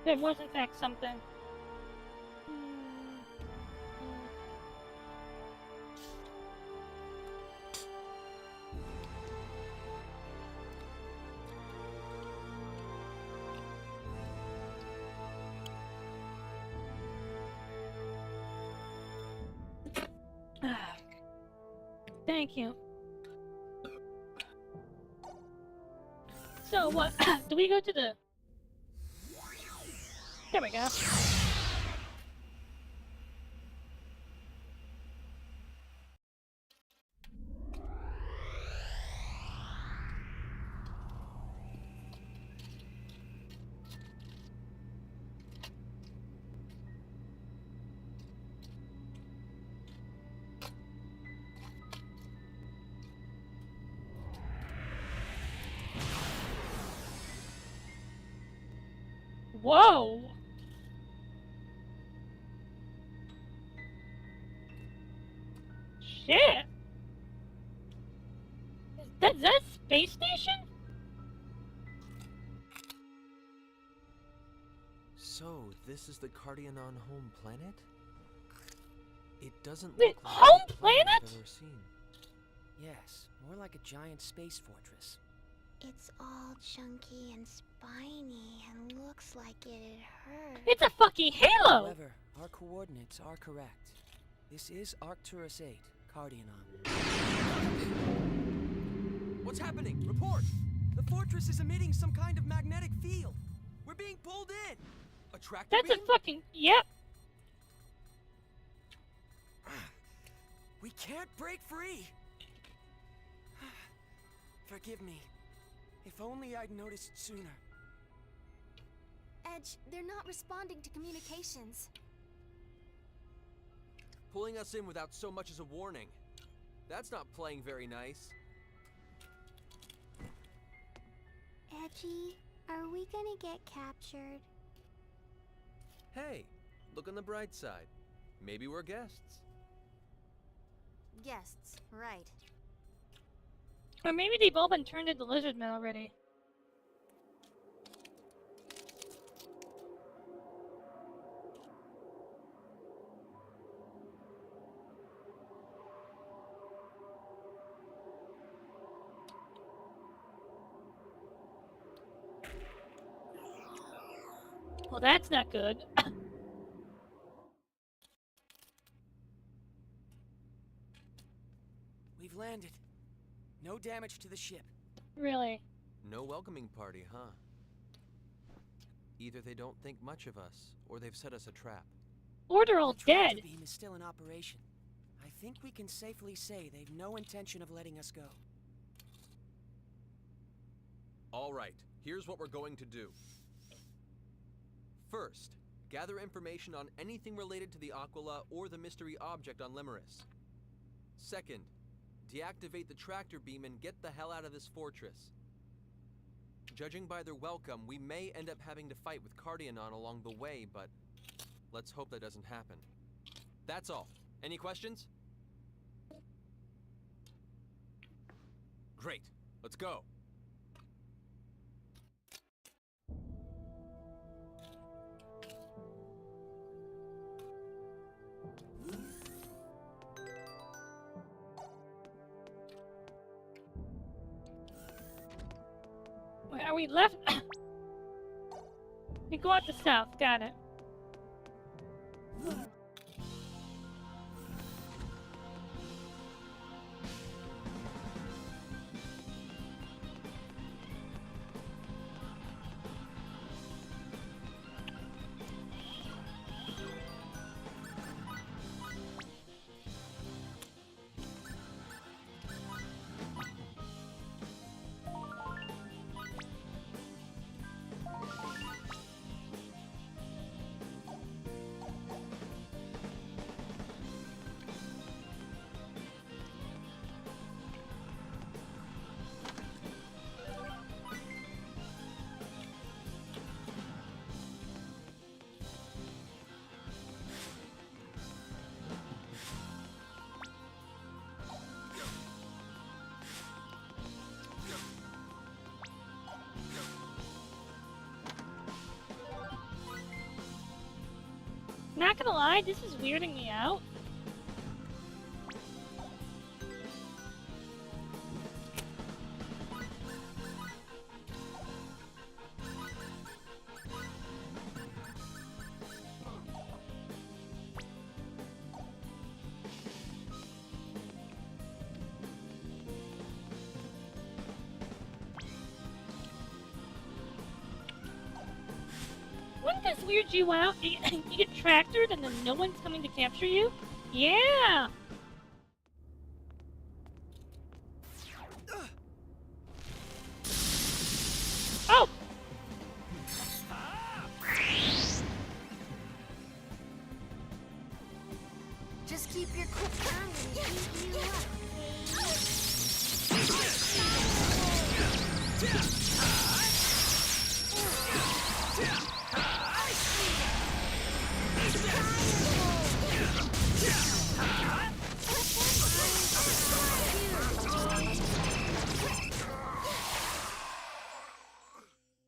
There was in fact something. Thank you. So what? Do we go to the? There we go. Whoa! Shit! Is that space station? So, this is the Cardianon home planet? It doesn't Wait, look like home any planet I've planet? ever seen. Yes, more like a giant space fortress. It's all chunky and spiny and looks like it'd hurt. It's a fucking halo! However, our coordinates are correct. This is Arcturus 8, Cardianon. What's happening? Report! The fortress is emitting some kind of magnetic field. We're being pulled in. A tractor That's a beam? fucking... Yep. We can't break free. Forgive me. If only I'd noticed sooner. Edge, they're not responding to communications. Pulling us in without so much as a warning. That's not playing very nice. Edgy, are we gonna get captured? Hey, look on the bright side. Maybe we're guests. Guests, right. Or maybe they've all been turned into lizard men already. Well, that's not good. We've landed. No damage to the ship. Really. No welcoming party, huh? Either they don't think much of us, or they've set us a trap. Or they're all The tractor dead. beam is still in operation. I think we can safely say they've no intention of letting us go. All right, here's what we're going to do. First, gather information on anything related to the Aquila or the mystery object on Limerus. Second, deactivate the tractor beam and get the hell out of this fortress. Judging by their welcome, we may end up having to fight with Cardianon along the way, but let's hope that doesn't happen. That's all. Any questions? Great. Let's go. Wait, are we left? We go out the south. Got it. Not gonna lie, this is weirding me out. Wouldn't this weird you out? You get tractored and then no one's coming to capture you? Yeah! Oh! Just keep your cool. I'm gonna beat you up.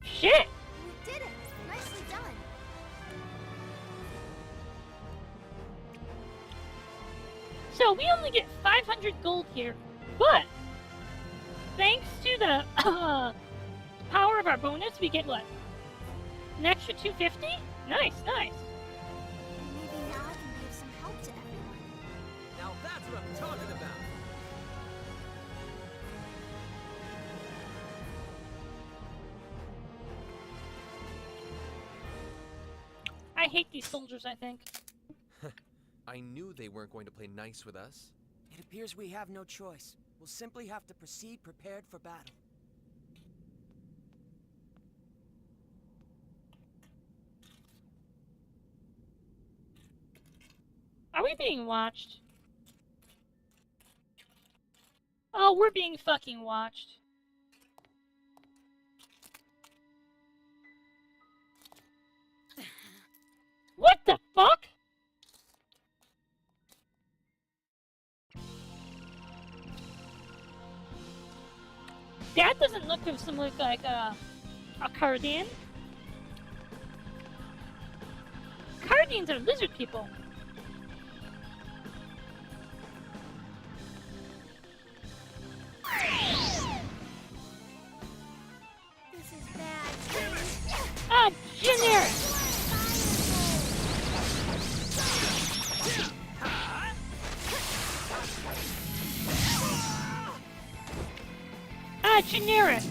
Shit! You did it! Nicely done. So we only get 500 gold here, but thanks to the power of our bonus, we get what? An extra 250? Nice, nice. Maybe now I can give some help to everyone. Now that's what I'm talking about. I hate these soldiers, I think. I knew they weren't going to play nice with us. It appears we have no choice. We'll simply have to proceed prepared for battle. Are we being watched? Oh, we're being fucking watched. What the fuck? That doesn't look like a Cardian. Cardians are lizard people. This is bad. Ah, generic. Ah, generic.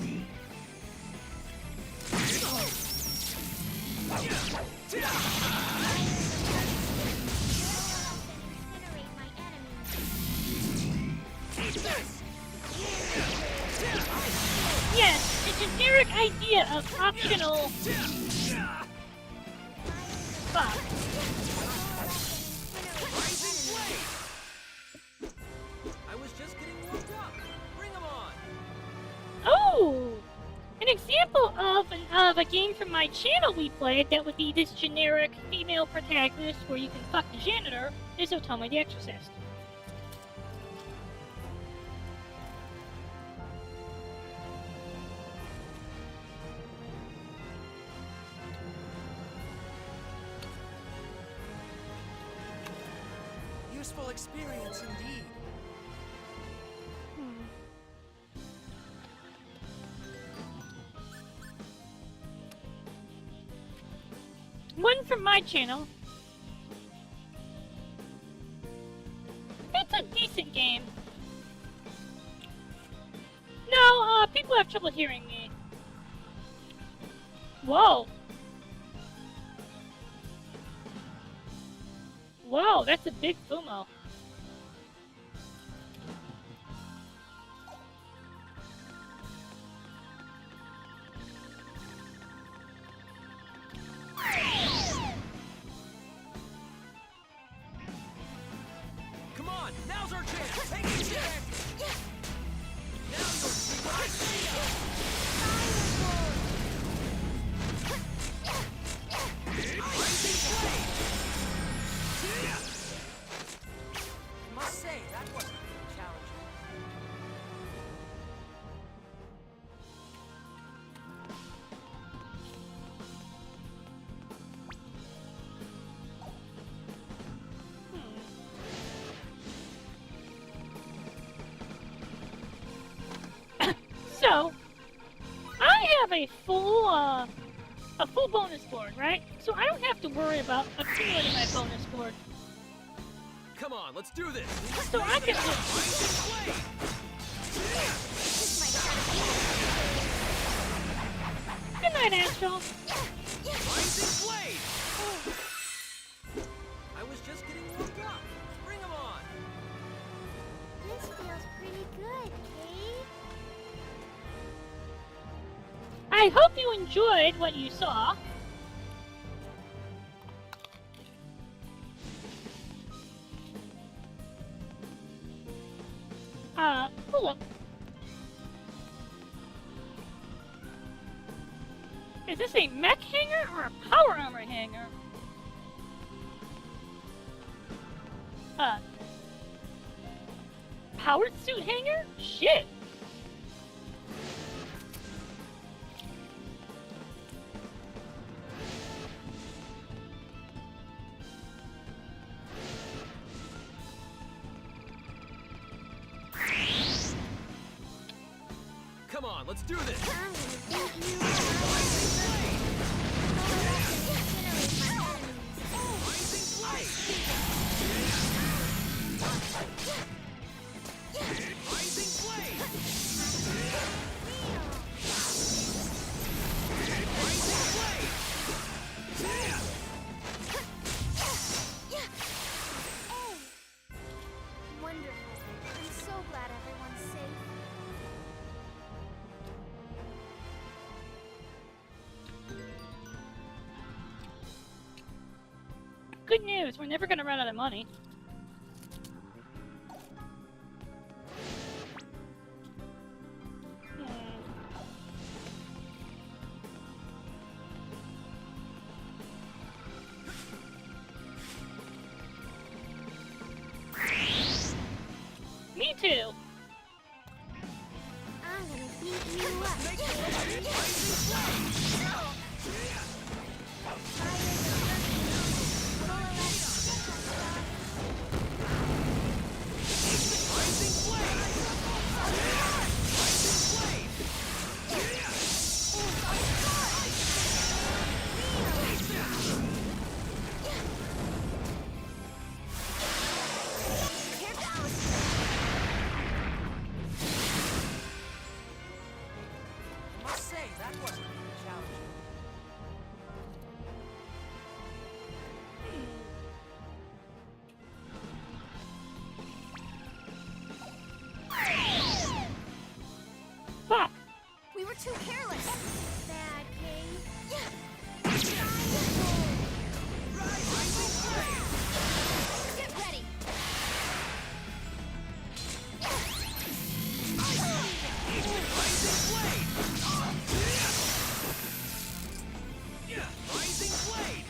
Yes, the generic idea of optional. Fuck. I was just getting warmed up. Bring 'em on. Oh! An example of a game from my channel we played that would be this generic female protagonist where you can fuck the janitor is Otome the Exorcist. Useful experience indeed. One from my channel. It's a decent game. No, people have trouble hearing me. Whoa. Whoa, that's a big Fumo. Come on, now's our chance. Take it, Jack. Now you'll see what I see. Rising flame. So, I have a full bonus board, right? So I don't have to worry about accumulating my bonus board. Come on, let's do this! So I can just... This might hurt you. Good night, Astral. Rising Blade! I was just getting warmed up. Bring 'em on! This feels pretty good, Kate. I hope you enjoyed what you saw. Hold on. Is this a mech hanger or a power armor hanger? Powered suit hanger? Shit. Come on, let's do this! I'm gonna beat you up. Rising Blade! Rising Blade! Rising Blade! Oh, wonderful. I'm so glad everyone's safe. Good news, we're never gonna run out of money. Me too. I'm gonna beat you up. Rising Blade! Rising Blade! Here goes. I must say, that wasn't challenging. Fuck. We were too careless. Bad, Kate. Get ready. Rising Blade!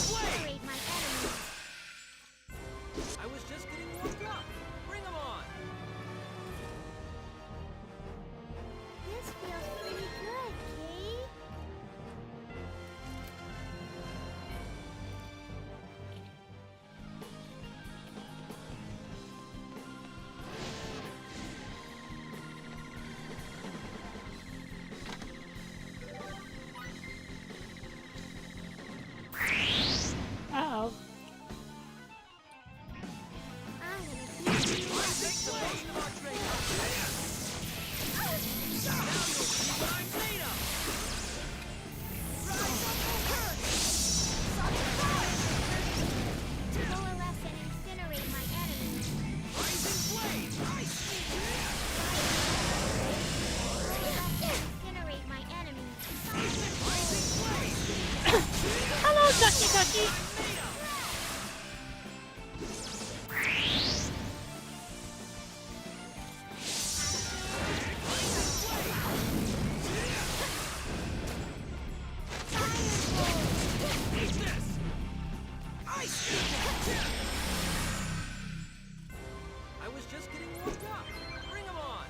Incinerate my enemies. I was just getting warmed up. Bring 'em on! This feels pretty good, Kate. Uh-oh. I'm gonna beat you up. What I'm made of! Coalesce and incinerate my enemies. Rising Blade! Incinerate my enemies. Rising Blade! Hello, Ducky Ducky. Take this! Ice! I was just getting warmed up. Bring 'em on!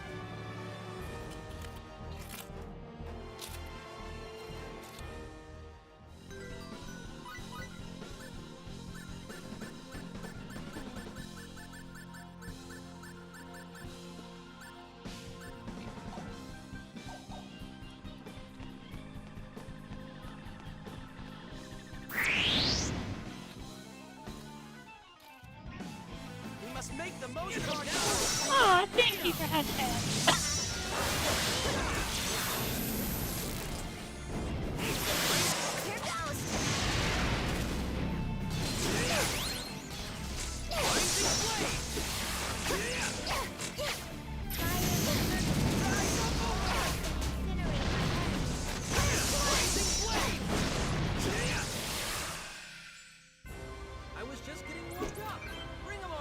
most part out. Aw, thank you for hashtag. Here goes. Blazing blade. Blazing blade. I was just getting warmed up. Bring 'em on.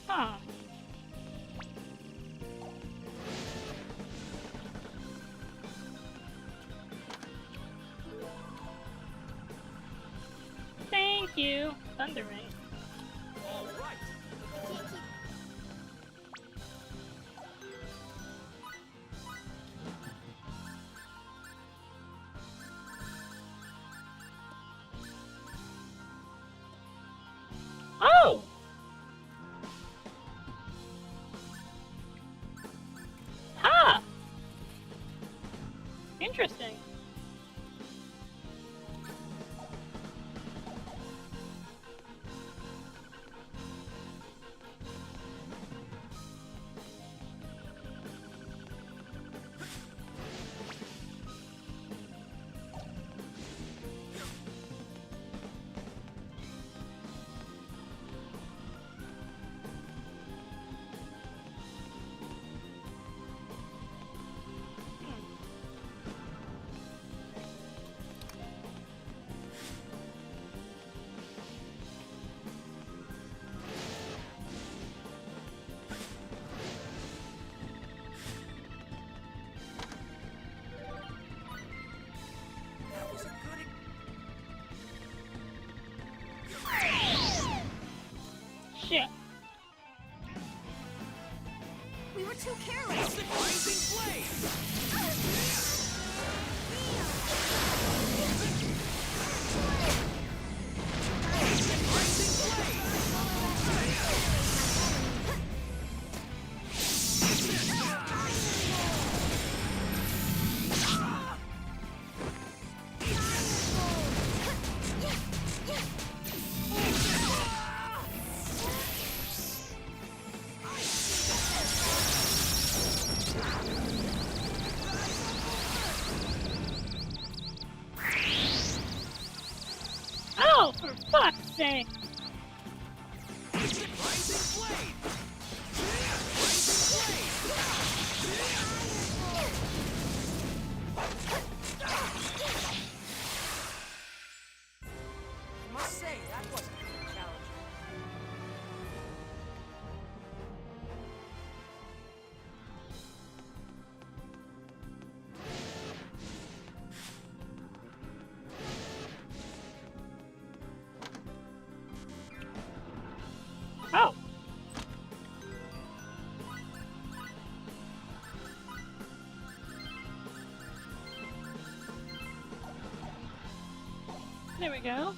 Huh. Thank you, Thunder Ray. All right. Oh! Ha! Interesting. That was a good. Shit. We were too careless. Blazing blade. Oh, for fuck's sake. Rising blade. I must say, that wasn't very challenging. Oh. There we go.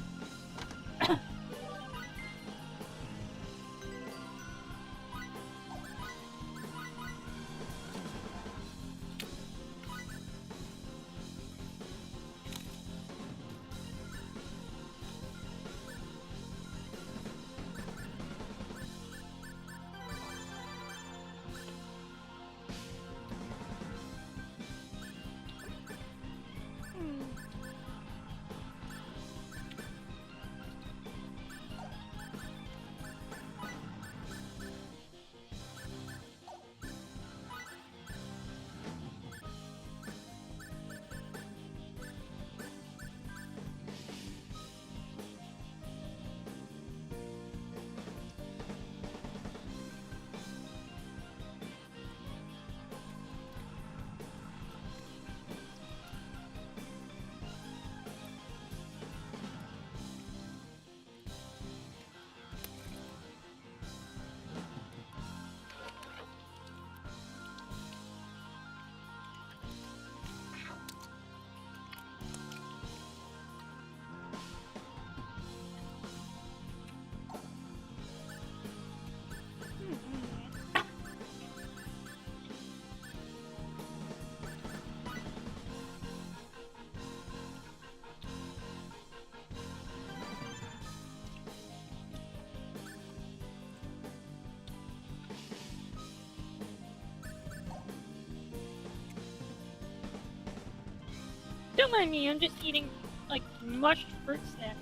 Don't mind me, I'm just eating, like, mushed fruit snacks.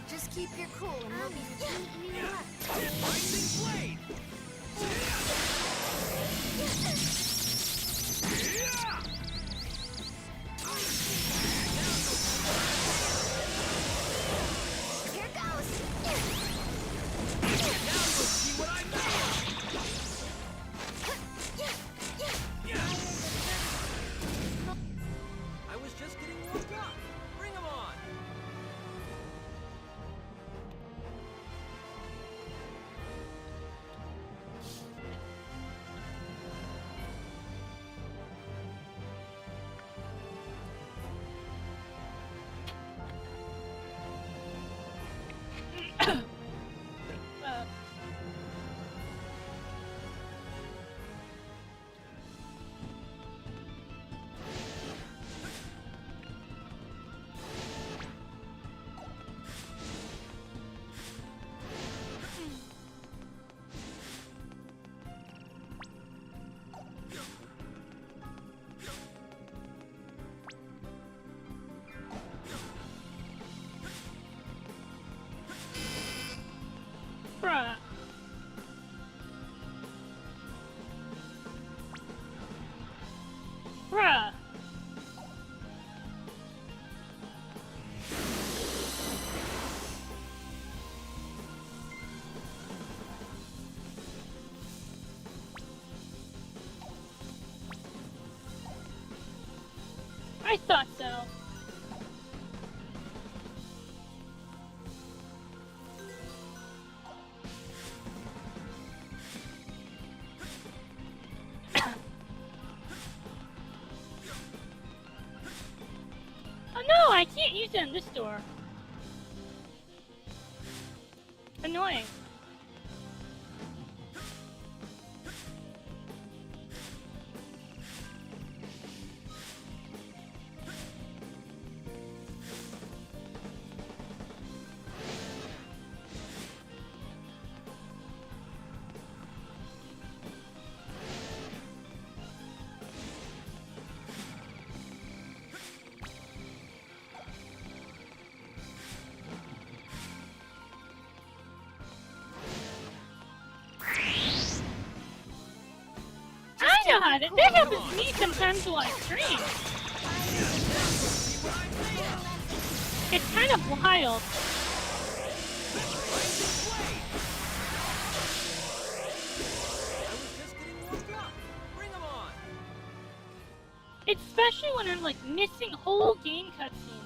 Just keep your cool and we'll be completely relaxed. Rising blade! Here goes! Now you'll see what I made! I was just getting warmed up. Bring 'em on! Uh, bruh. Bruh. I thought so. Oh no, I can't use it on this door. Annoying. I know how to. That happens to me sometimes while I stream. It's kind of wild. I was just getting warmed up. Bring 'em on! Especially when I'm like missing whole game cutscenes.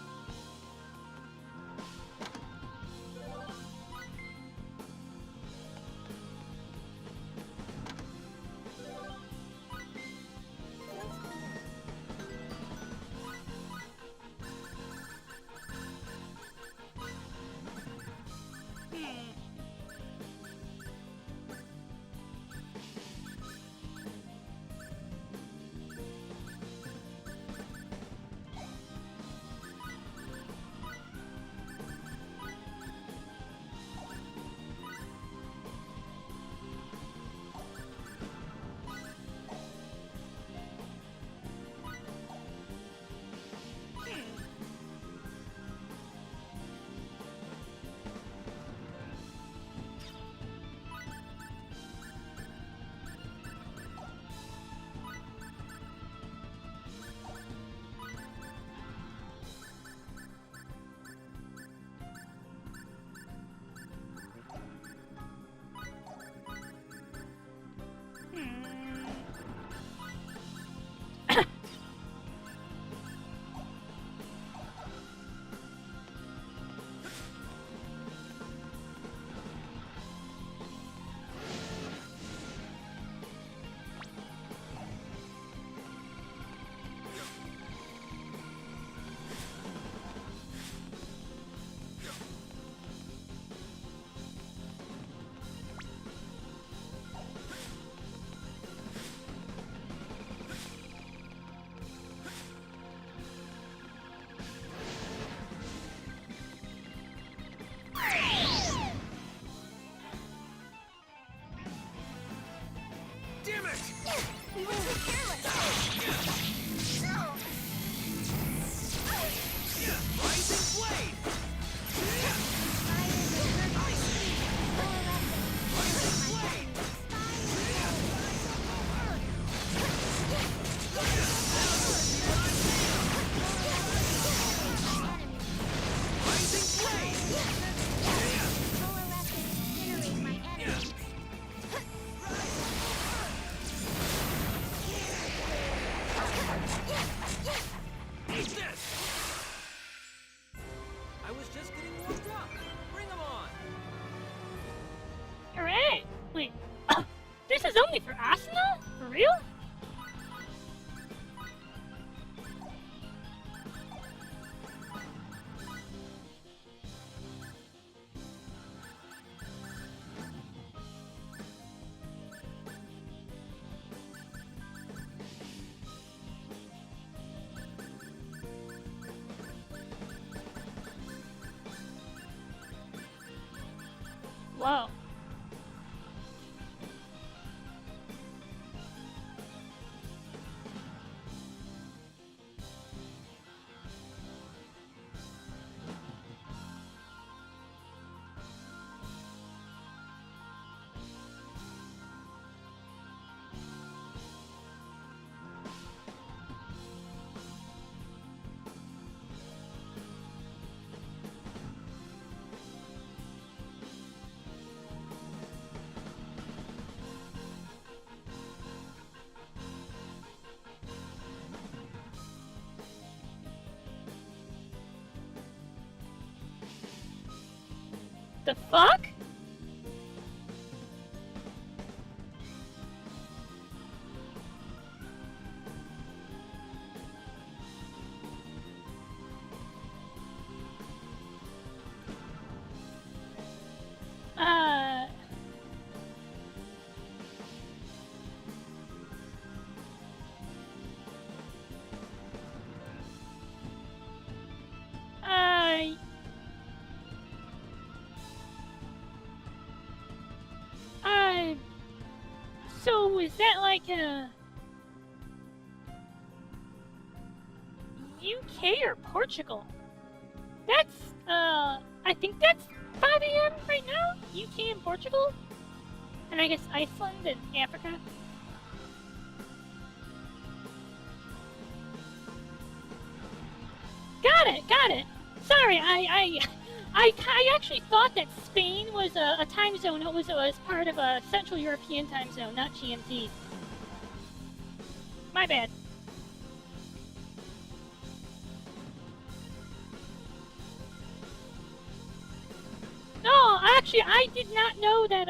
We were too careless. Rising Blade! Eat this! I was just getting warmed up. Bring 'em on! Alright! Wait, this is only for Asuna? For real? Whoa. The fuck? So is that like a UK or Portugal? That's I think that's 5 AM right now? UK and Portugal? And I guess Iceland and Africa? Got it! Sorry, I actually thought that Spain was a time zone. It was part of a Central European time zone, not GMT. My bad. No, actually, I did not know that,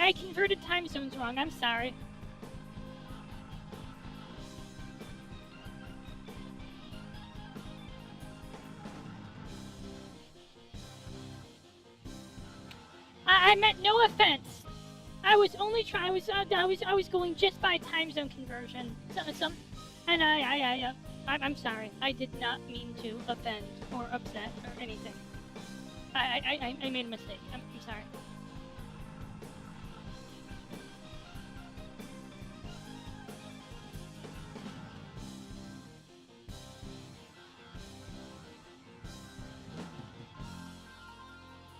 I converted time zones wrong. I'm sorry. I meant no offense. I was only trying. I was going just by time zone conversion. And I'm sorry. I did not mean to offend or upset or anything. I made a mistake. I'm sorry.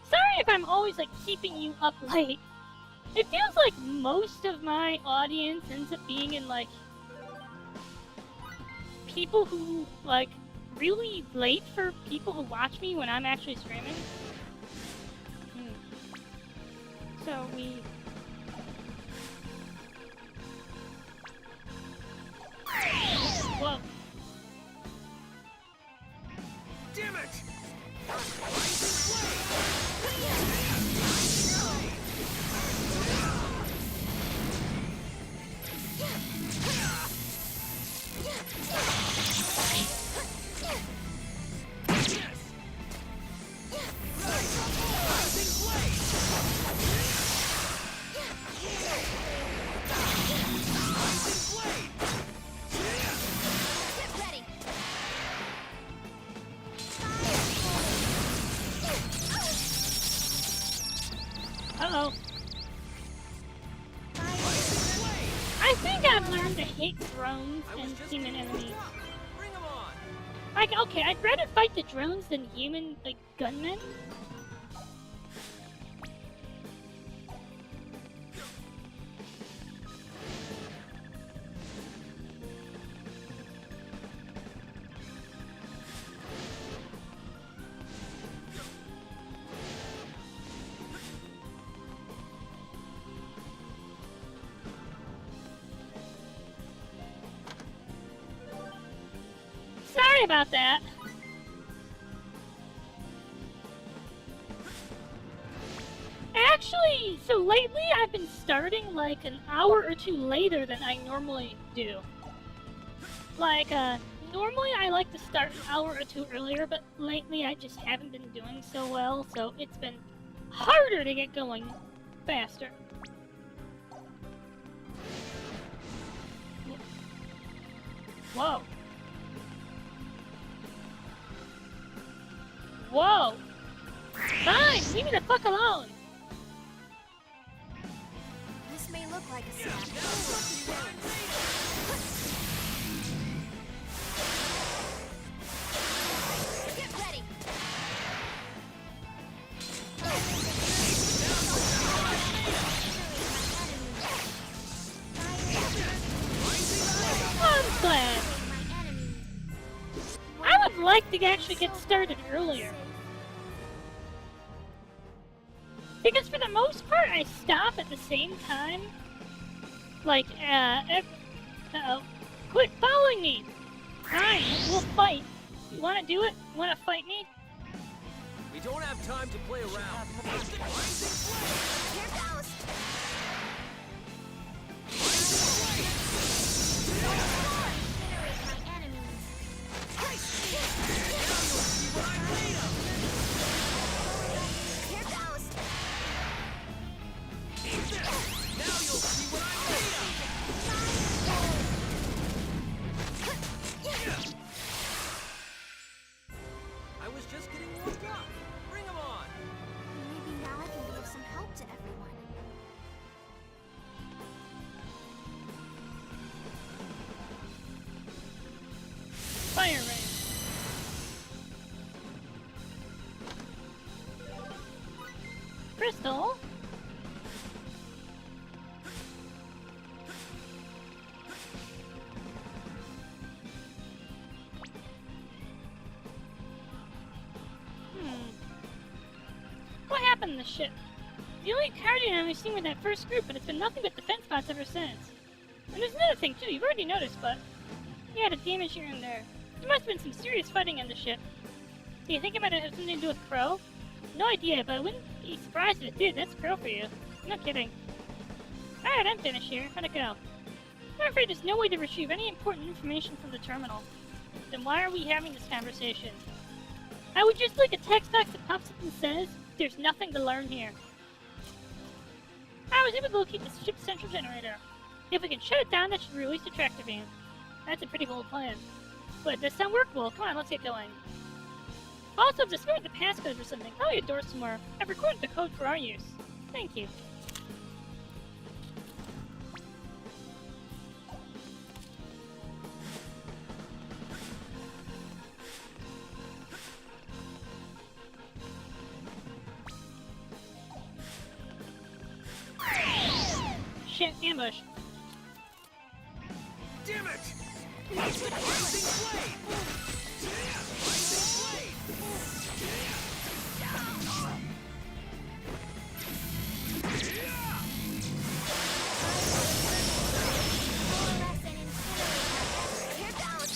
Sorry if I'm always like keeping you up late. It feels like most of my audience ends up being in like people who like really late for people who watch me when I'm actually streaming. So we whoa. Damn it! Uh-oh. I think I've learned to hate drones and human enemies. Bring 'em on! Like, okay, I'd rather fight the drones than human, like, gunmen. Sorry about that. Actually, so lately I've been starting like an hour or two later than I normally do. Like, normally I like to start an hour or two earlier, but lately I just haven't been doing so well, so it's been harder to get going faster. Whoa. Whoa! Fine! Leave me the fuck alone! This may look like a snap. Get ready. I'm glad. I would like to actually get started earlier. Because for the most part, I stop at the same time. Like, uh-oh. Quit following me! Fine, we'll fight. You wanna do it? You wanna fight me? We don't have time to play around. Here goes. Incinerate my enemies. Here goes. Now you'll see what I'm made of! I was just getting warmed up. Bring 'em on! Maybe now I can be of some help to everyone. Fire ray. Crystal? What happened to the ship? The only Guardian we've seen with that first group, but it's been nothing but defense spots ever since. And there's another thing too, you've already noticed, but yeah, the damage here and there. There must have been some serious fighting on the ship. Do you think it might have something to do with Crow? No idea, but I wouldn't be surprised if it did. That's Crow for you. No kidding. Alright, I'm finished here. How'd it go? I'm afraid there's no way to retrieve any important information from the terminal. Then why are we having this conversation? I would just like a text box that pops up and says, there's nothing to learn here. I was able to locate the ship's central generator. If we can shut it down, that should release the tractor beam. That's a pretty bold plan. But it does sound workable. Come on, let's get going. Also, I've discovered the passcode for something. Probably a door somewhere. I've recorded the code for our use. Thank you. Shit, ambush. Damn it! Rising blade! Rising blade! Here goes.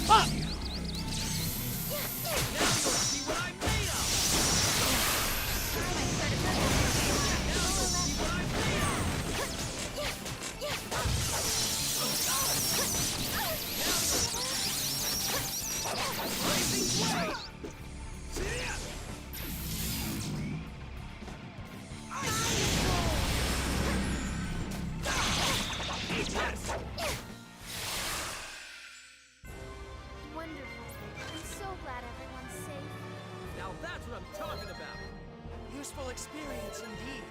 Fuck! Now you'll see what I'm made of! Wonderful. I'm so glad everyone's safe. Now that's what I'm talking about! Useful experience indeed.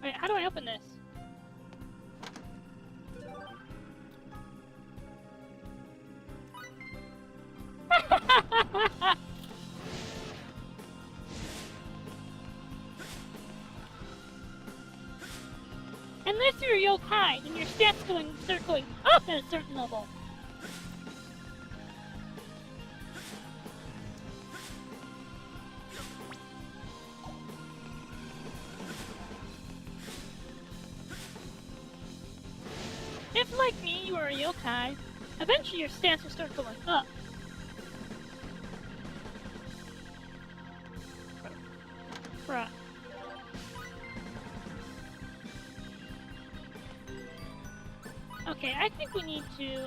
Wait, how do I open this? Unless you're a yokai, then your stats start going up at a certain level. If, like me, you are a yokai, eventually your stats will start going up. Bruh. Okay, I think we need to,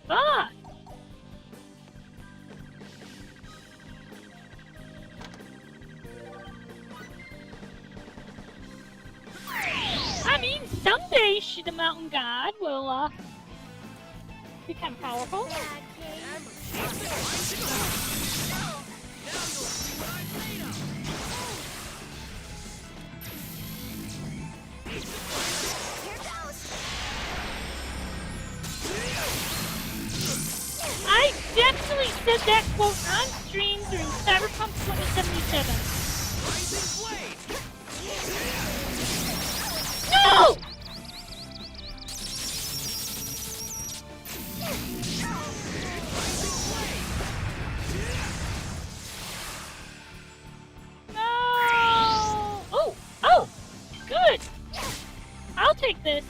Fuck! I mean, someday the mountain god will, become powerful. I definitely said that quote on stream during Cyberpunk 2077. No! No! Oh! Oh! Good! I'll take this.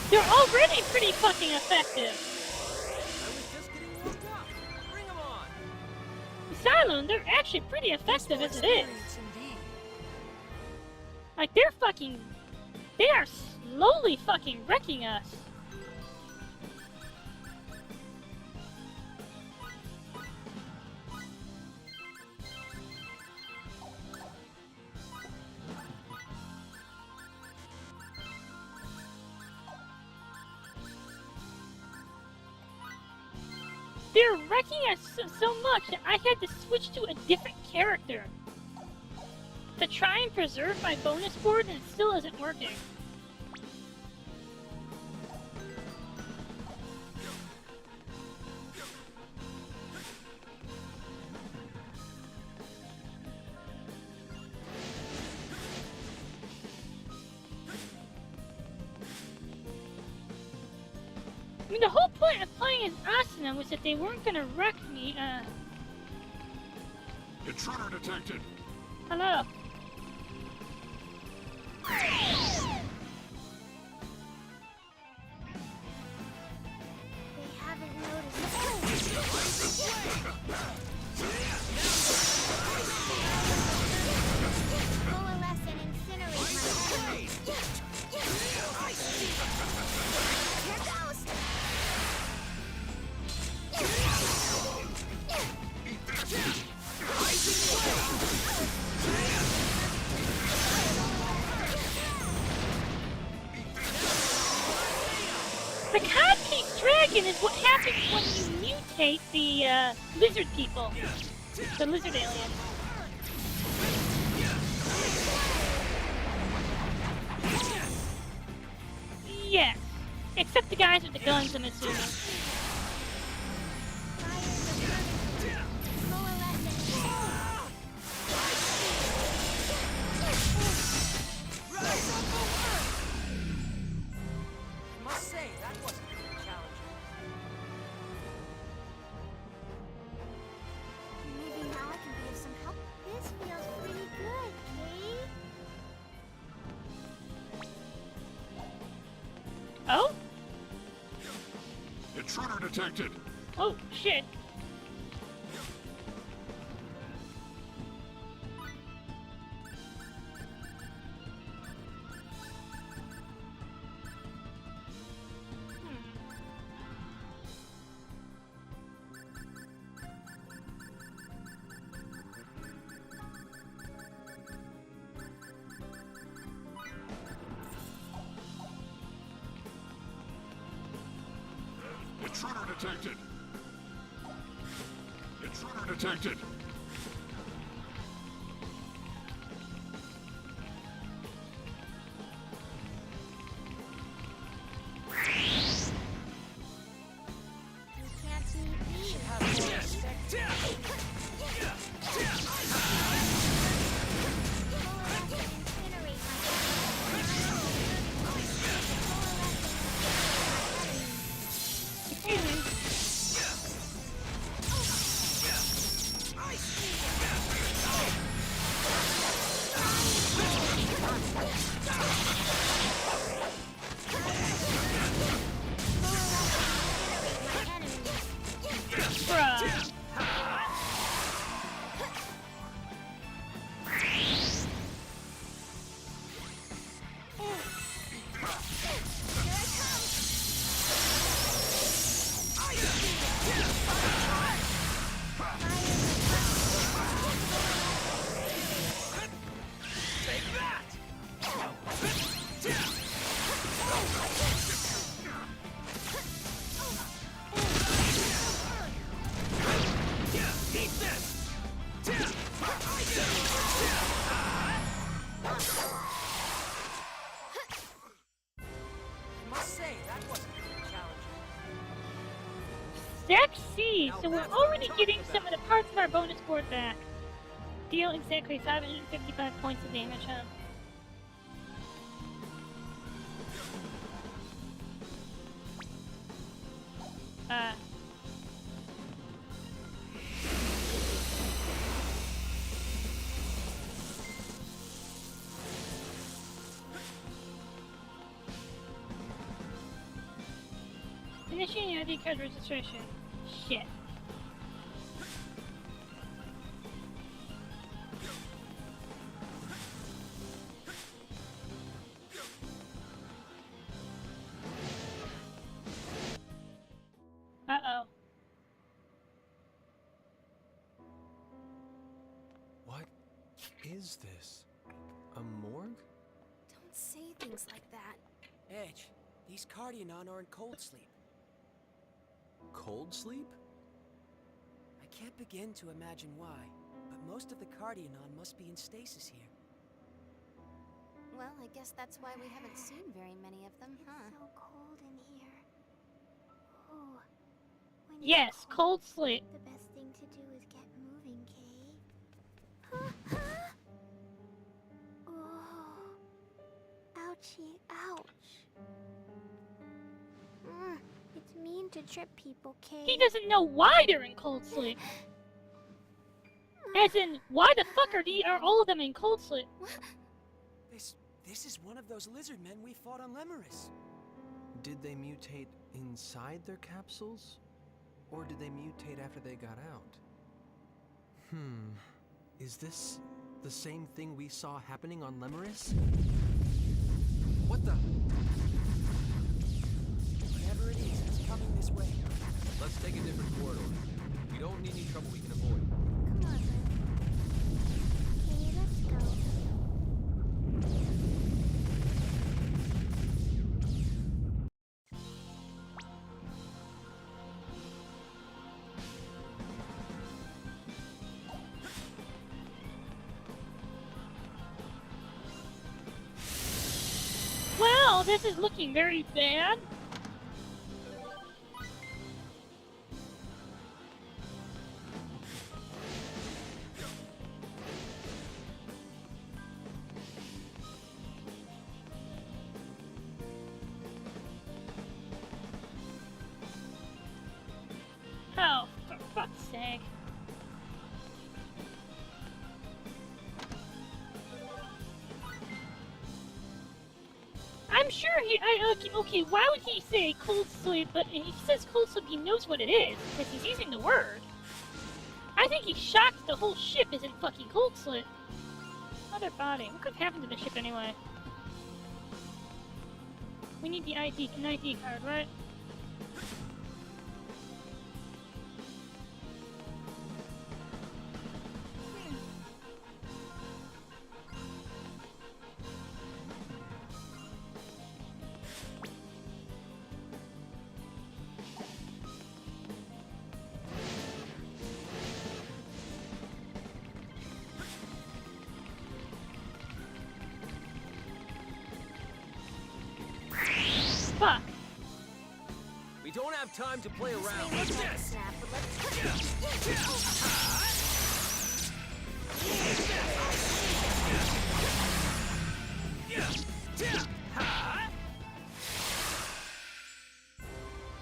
They're already pretty fucking effective. I was just getting warmed up. Bring 'em on. Asylum, they're actually pretty effective as it is. Experience indeed. Like, they are slowly fucking wrecking us. They're wrecking us so much that I had to switch to a different character to try and preserve my bonus board, and it still isn't working. I mean, the whole point of playing as Asuna was that they weren't gonna wreck me, Intruder detected. Hello. They haven't noticed. Coalesce and incinerate my enemies. Here goes. The Codpiece Dragon is what happens when you mutate the, lizard people. The lizard aliens. Yes. Except the guys with the guns, I'm assuming. I must say, that wasn't very challenging. Maybe now I can be of some help. This feels pretty good, Kay. Oh? Intruder detected. Oh, shit. Intruder detected. Intruder detected. You can't see me. Should have more respect. Incinerate Bruh. I must say, that wasn't very challenging. Stack C, so we're already getting some of the parts of our bonus board back. Deal exactly 555 points of damage, huh? Initiating ID card registration. Shit. Uh-oh. What is this? A morgue? Don't say things like that. Edge, these Cardionon are in cold sleep. Cold sleep? I can't begin to imagine why, but most of the Cardionon must be in stasis here. Well, I guess that's why we haven't seen very many of them, huh? It's so cold in here. Oh. When you're Yes, cold sleep. the best thing to do is get moving, Kay. Oh. Ouchie, ouch. It's mean to trip people, Kay. He doesn't know why they're in cold sleep. As in, why the fuck are all of them in cold sleep? This is one of those lizard men we fought on Lemuris. Did they mutate inside their capsules? Or did they mutate after they got out? Is this the same thing we saw happening on Lemuris? What the? Whatever it is, it's coming this way. Let's take a different corridor. We don't need any trouble we can avoid. Come on, Lou. Kay, let's go. Well, this is looking very bad. sake. I'm sure okay, why would he say cold sleep, but if he says cold sleep, he knows what it is, because he's using the word. I think he's shocked the whole ship is in fucking cold sleep. Other body. What could have happened to the ship anyway? We need an ID card, right? Fuck. We don't have time to play around. What's this? Snap, but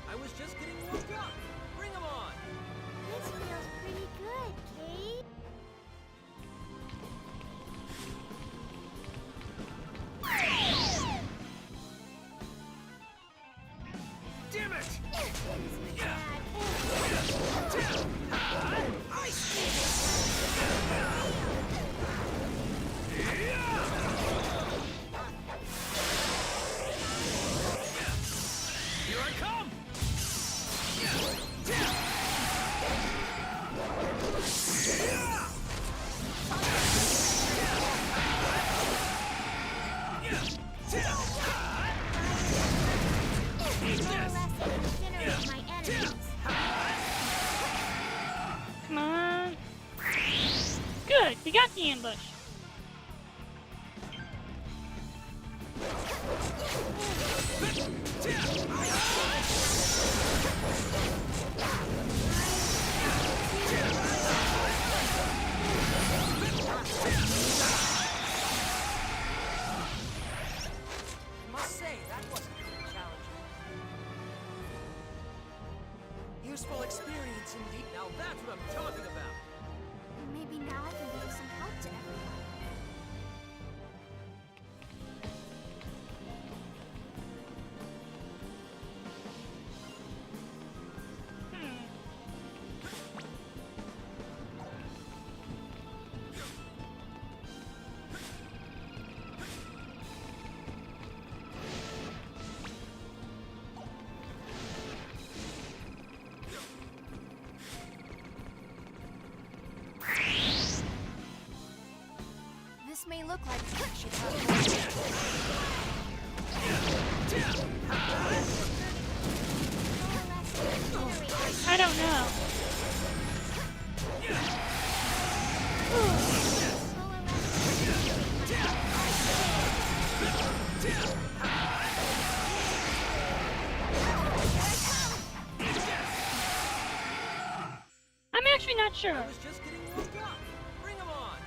I was just getting warmed up. Bring 'em on. this feels pretty good, Kate. Damn it! Here I come! Incinerate my enemies. Come on. Good, we got the ambush. I must say, that wasn't very challenging. Useful experience indeed. Now that's what I'm talking about. Maybe now I can be of some help to everyone. This may look like should I don't know. I'm actually not sure. I was just getting warmed up. Bring 'em on.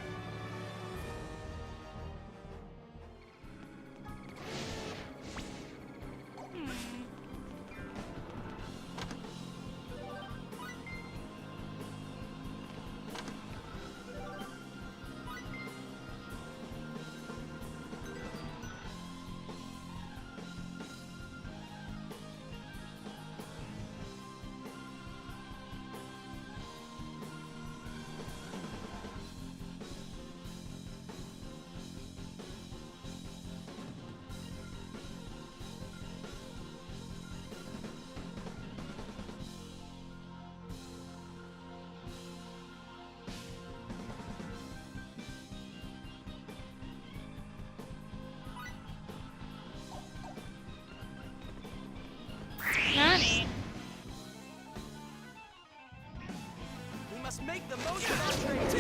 Nani? We must make the most of our trade.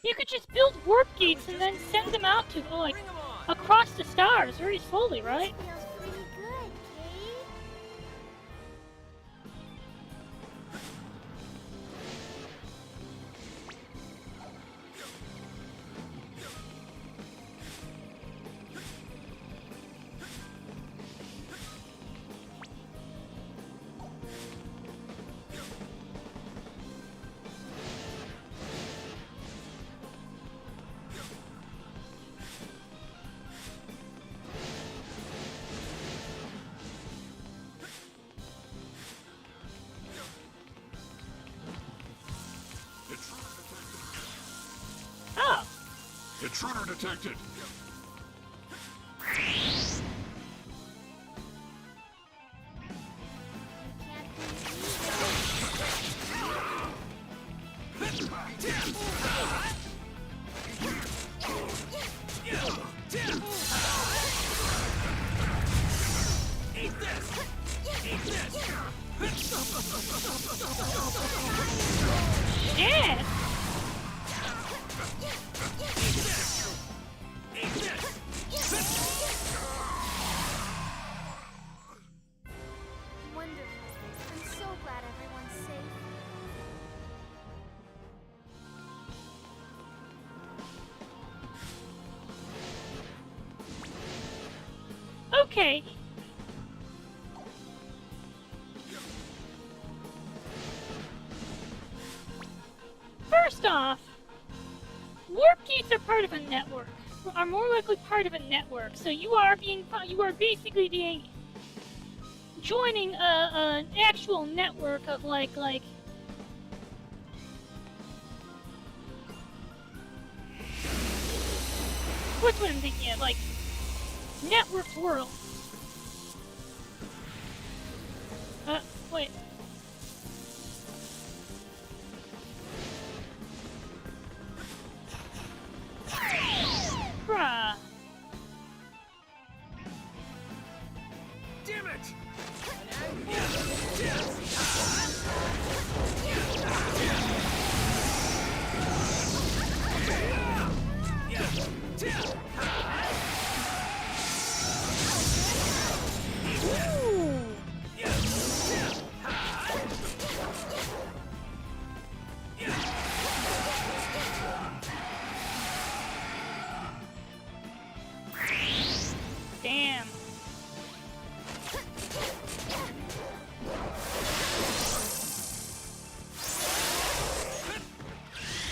You could just build warp gates and then send them out to, like, across the stars very slowly, right? feels pretty good, Kate. Intruder detected. Shit! Wonderful. I'm so glad everyone's safe. Okay. First off, warp gates are part of a network. Are more likely part of a network. So you are basically being joining an actual network of like what's what I'm thinking of, like networked world. Wait. Bruh. Damn it! Damn.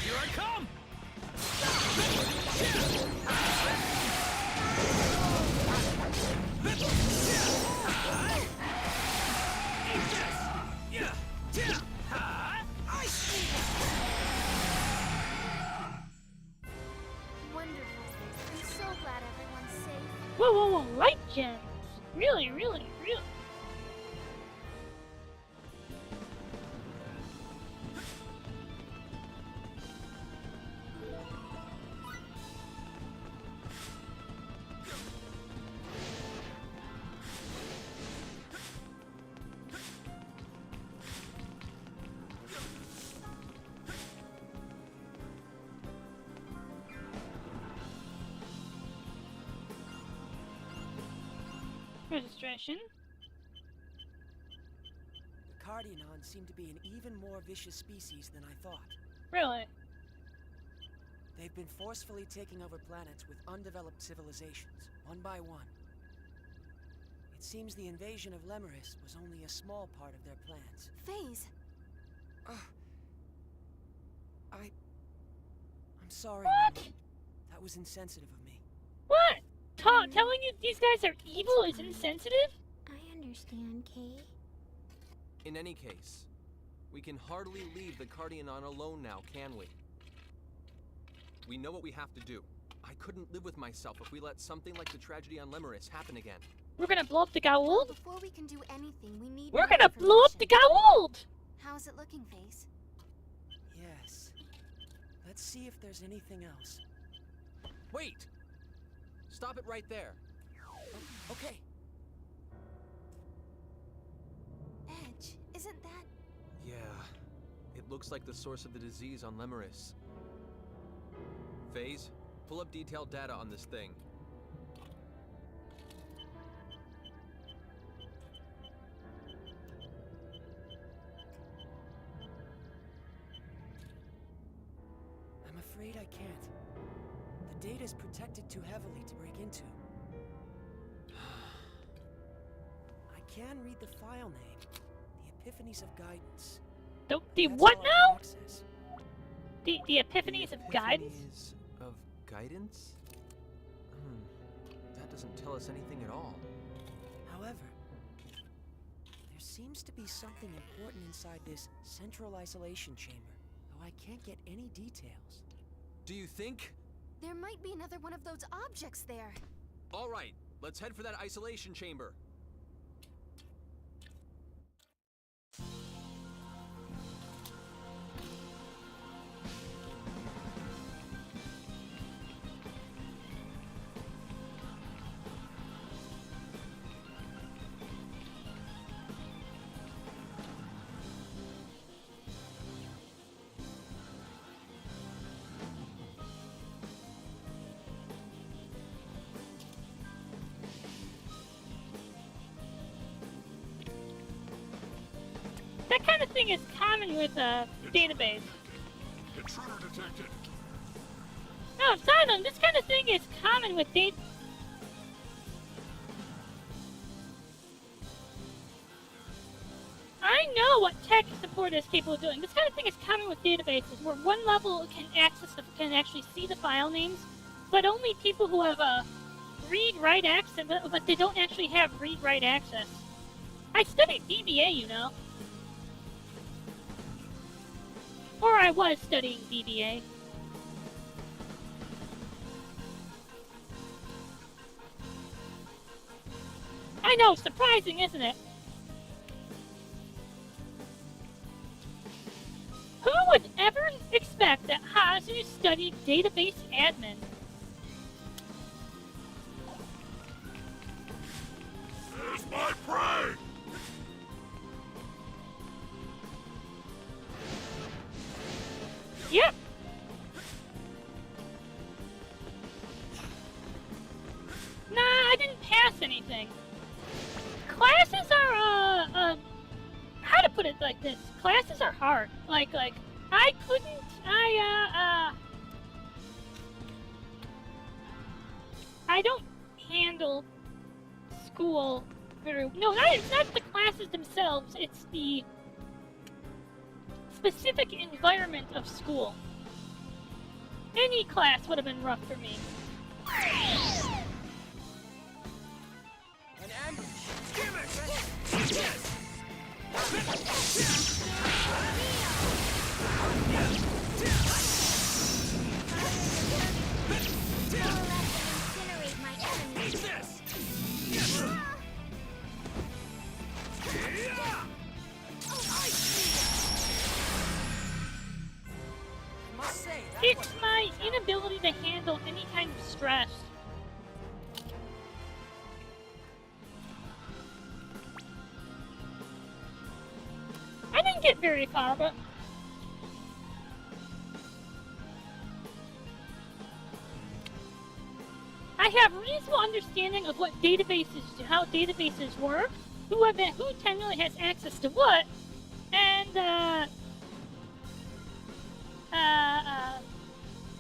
Here I come! Wonderful. I'm so glad everyone's safe. Whoa, whoa, whoa, light gems. Really, really, really. Registration. The Cardionons seem to be an even more vicious species than I thought. Really? They've been forcefully taking over planets with undeveloped civilizations, one by one. It seems the invasion of Lemuris was only a small part of their plans. Phase. I'm sorry, What? Mama. That was insensitive of me. What? Telling you these guys are evil is insensitive? I understand, Kay. In any case, we can hardly leave the Cardionon alone now, can we? We know what we have to do. I couldn't live with myself if we let something like the tragedy on Lemuris happen again. We're gonna blow up the Well, Goa'uld? before we can do anything, we need We're more gonna blow up the information. Goa'uld! How's it looking, Phase? Yes. Let's see if there's anything else. Wait! Stop it right there. Okay. Edge, isn't that... Yeah, it looks like the source of the disease on Lemuris. Phase, pull up detailed data on this thing. I'm afraid I can't. The data's protected too heavily to break into. I can read the file name. The Epiphanies of Guidance. The That's what all I can now? access. The epiphanies of guidance? Epiphanies of guidance? That doesn't tell us anything at all. However, there seems to be something important inside this central isolation chamber, though I can't get any details. Do you think? There might be another one of those objects there. All right, let's head for that isolation chamber. That kind of thing is common with a database. Intruder detected. No, Simon, this kind of thing is common with I know what tech support is capable of doing. This kind of thing is common with databases, where one level can actually see the file names, but only people who have a read-write access, but they don't actually have read-write access. I studied DBA, you know. Or I was studying DBA. I know, surprising, isn't it? Who would ever expect that Hazu studied database admin? There's my prey! Yep. Nah, I didn't pass anything. Classes are, how to put it like this? Classes are hard. Like, I couldn't, I don't handle school very, no, it's not the classes themselves, it's the specific environment of school. Any class would have been rough for me. An ambush! Give it! Yes! Incinerate my enemies. Eat this! I must say, that It's was my inability to handle any kind of stress. I didn't get very far, but I have reasonable understanding of what databases do, how databases work, who generally has access to what, and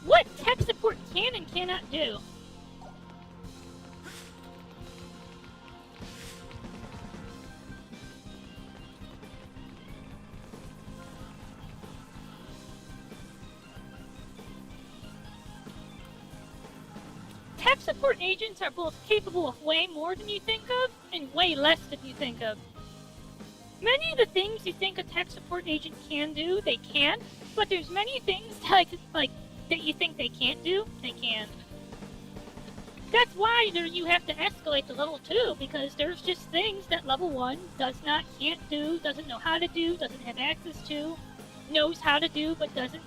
what tech support can and cannot do. Tech support agents are both capable of way more than you think of, and way less than you think of. Many of the things you think a tech support agent can do, they can, but there's many things like that you think they can't do, they can. That's why you have to escalate to level 2, because there's just things that level 1 can't do, doesn't know how to do, doesn't have access to, knows how to do, but hasn't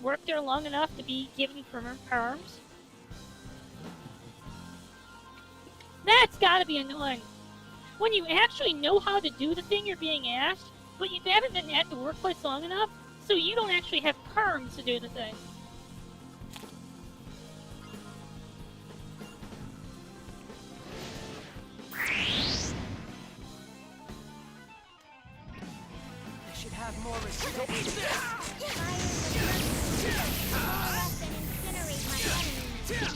worked there long enough to be given perms. That's gotta be annoying. When you actually know how to do the thing you're being asked, but you haven't been at the workplace long enough, so you don't actually have perms to do the thing. I should have more respect. Eat this! Incinerate my enemies.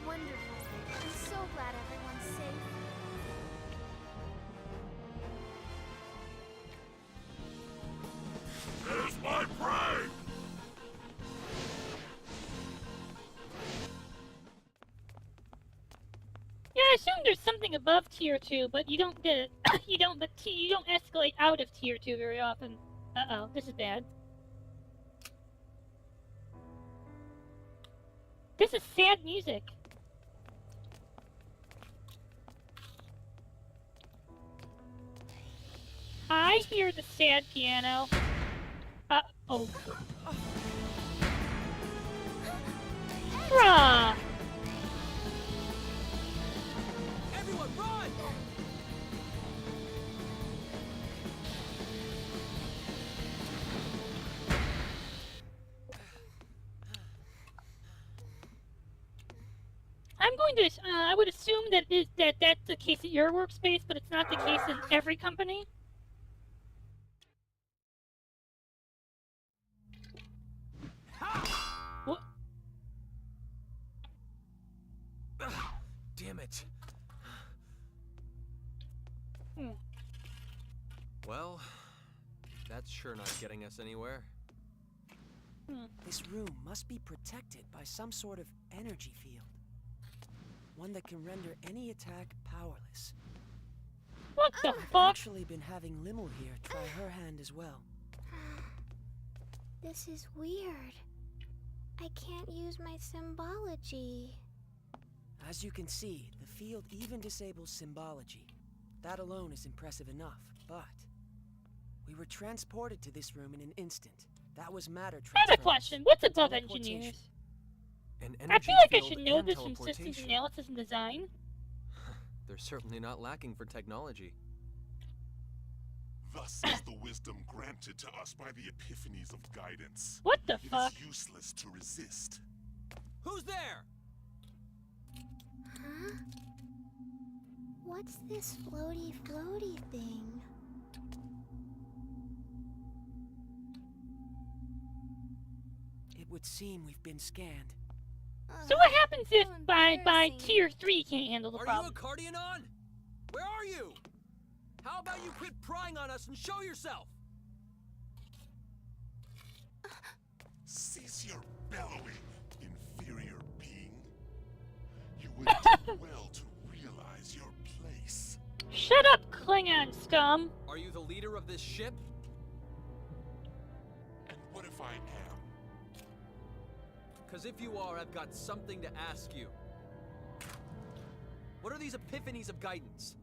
Wonderful. I'm so glad everyone's safe. There's my prey! there's something above tier 2, but you don't get you don't escalate out of tier 2 very often. Uh-oh, this is bad. This is sad music. I hear the sad piano. Uh-oh. Bruh! Everyone, run! I'm going to, I would assume that that's the case at your workspace, but it's not the case in every company. What? Damn it. Well, that's sure not getting us anywhere. This room must be protected by some sort of energy field. One that can render any attack powerless. What the I've fuck? actually been having Limmel here try her hand as well. This is weird. I can't use my symbology. As you can see, the field even disables symbology. That alone is impressive enough, but we were transported to this room in an instant. That was matter I have a transfer. question. What's above Teleportation. engineers? An I energy feel like I field should know and this from systems teleportation. analysis and design. They're certainly not lacking for technology. Thus is the wisdom granted to us by the epiphanies of guidance. What the It fuck? is useless to resist. Who's there? Huh? What's this floaty thing? It would seem we've been scanned. So what happens if so by embarrassing. tier 3 can't handle the Are problem? you a Cardianon? Where are you? How about you quit prying on us and show yourself? Cease your bellowing, inferior being. You would do well to realize your place. Shut up, Klingon scum! Are you the leader of this ship? And what if I am? Because if you are, I've got something to ask you. What are these epiphanies of guidance?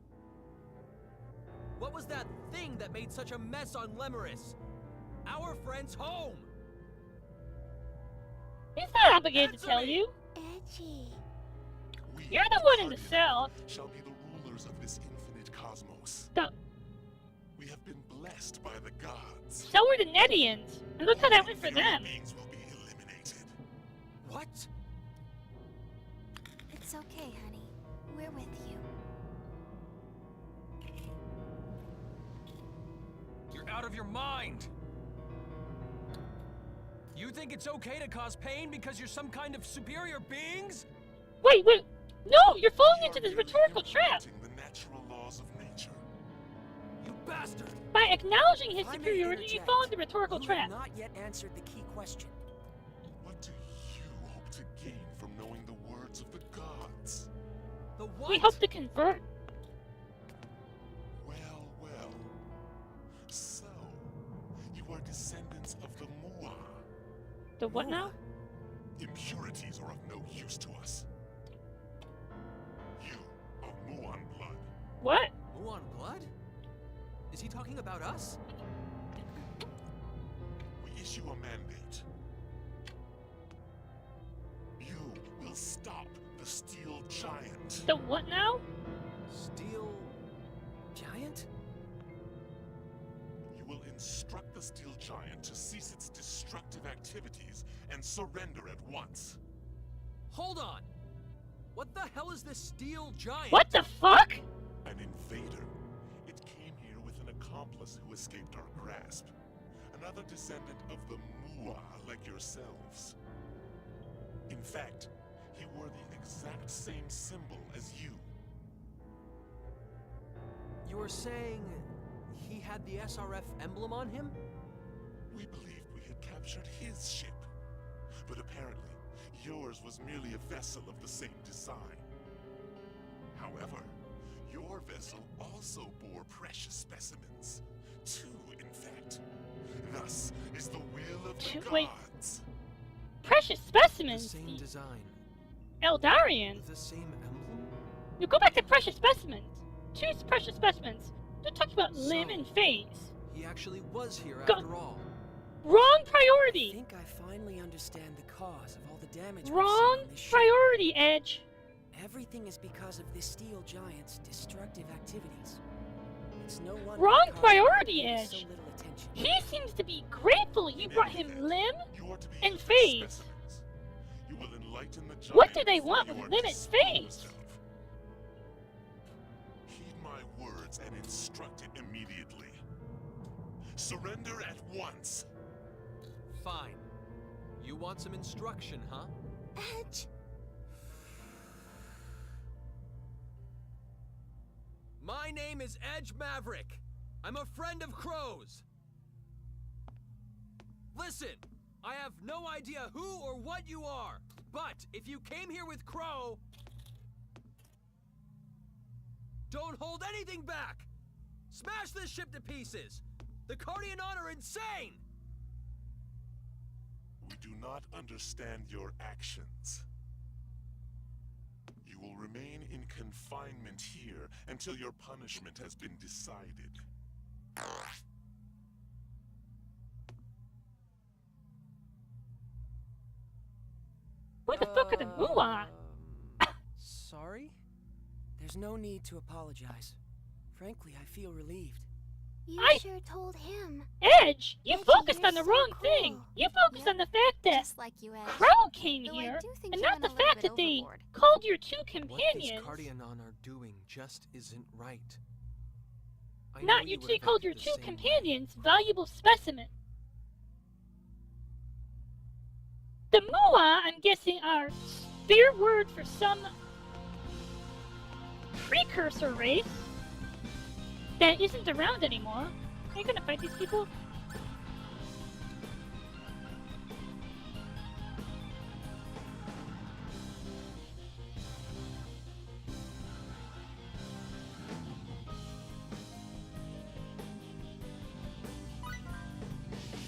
What was that thing that made such a mess on Lemuris? Our friend's home! He's not obligated to Answer tell me. you. Edgy. We, You're the one in the Cardiac, cell. shall be the rulers of this infinite cosmos. So, We have been blessed by the gods. so were the Nedians. And look how that went for Inferior them. beings will be eliminated. What? It's okay, honey. We're with you. You're out of your mind! You think it's okay to cause pain because you're some kind of superior beings? Wait! No! You're falling We into are this merely rhetorical trap! implementing the natural laws of nature. You bastard! By acknowledging his If I may superiority, you interject, fall into the rhetorical you trap. have not yet answered the key question. What do you hope to gain from knowing the words of the gods? The what? We hope to convert. Well. So, you are descendants of the Mua. The what now? Impurities are of no use to us. You are Muon blood. What? Muon blood? Is he talking about us? We issue a mandate. You will stop the Steel Giant. The what now? Steel... Giant? You will instruct the Steel Giant to cease its destructive activities and surrender at once. Hold on! What the hell is this Steel Giant? What the fuck? An invader. It came here with an accomplice who escaped our grasp. Another descendant of the Mua like yourselves. In fact, he wore the exact same symbol as you. You were saying he had the SRF emblem on him? We believed we had captured his ship. But apparently, yours was merely a vessel of the same design. However, Your vessel also bore precious specimens. 2, in fact. Thus is the will of the Wait. gods. Precious The specimens. same design. Eldarian. The same emblem. You go back to precious specimens. 2 precious specimens. Don't talk about limb So- and phase. He actually was here Go- after all. Wrong I priority. think I finally understand the cause of all the damage we've seen Wrong on this ship. priority, Edge. Everything is because of this steel giant's destructive activities. It's no wonder Wrong the cause priority, pays Edge. so little attention. He seems to be grateful you brought him limb. You are to be and the phase. specimens. You will enlighten the giant. What do they before want you with are limb and disposed phase? of. Heed my words and instruct it immediately. Surrender at once. Fine. You want some instruction, huh? Edge. My name is Edge Maverick. I'm a friend of Crow's. Listen, I have no idea who or what you are, but if you came here with Crow, don't hold anything back! Smash this ship to pieces! The Cardianon are insane! We do not understand your actions. You will remain in confinement here until your punishment has been decided. Who the fuck are the Moolah? Sorry? There's no need to apologize. Frankly, I feel relieved. You I- sure told him. Edge, you Edgy, focused you're on the so wrong thing. cool. You focused Yep, on the fact that Just like you, Edge. Crow came Though I here, do think and you not went the a little fact bit that they overboard. called your 2 What these companions. Cardianon are doing just isn't right. I know Not you would two have called your acted the 2 same way. companions valuable specimen. The Moolah, I'm guessing, are spear word for some precursor race that isn't around anymore. Are you gonna fight these people?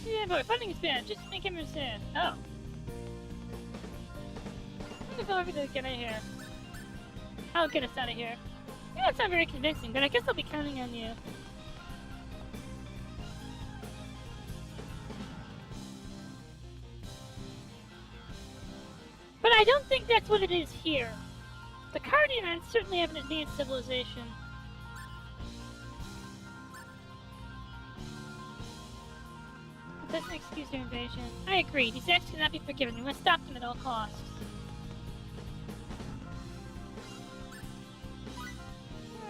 Yeah, but fighting is bad. Just make him understand. Oh. What the hell are we gonna get out of here? I'll get us out of here. Yeah, it's not very convincing, but I guess I'll be counting on you. But I don't think that's what it is here. The Cardianons certainly have an advanced civilization. It doesn't excuse their invasion. I agree. These acts cannot be forgiven. We must stop them at all costs.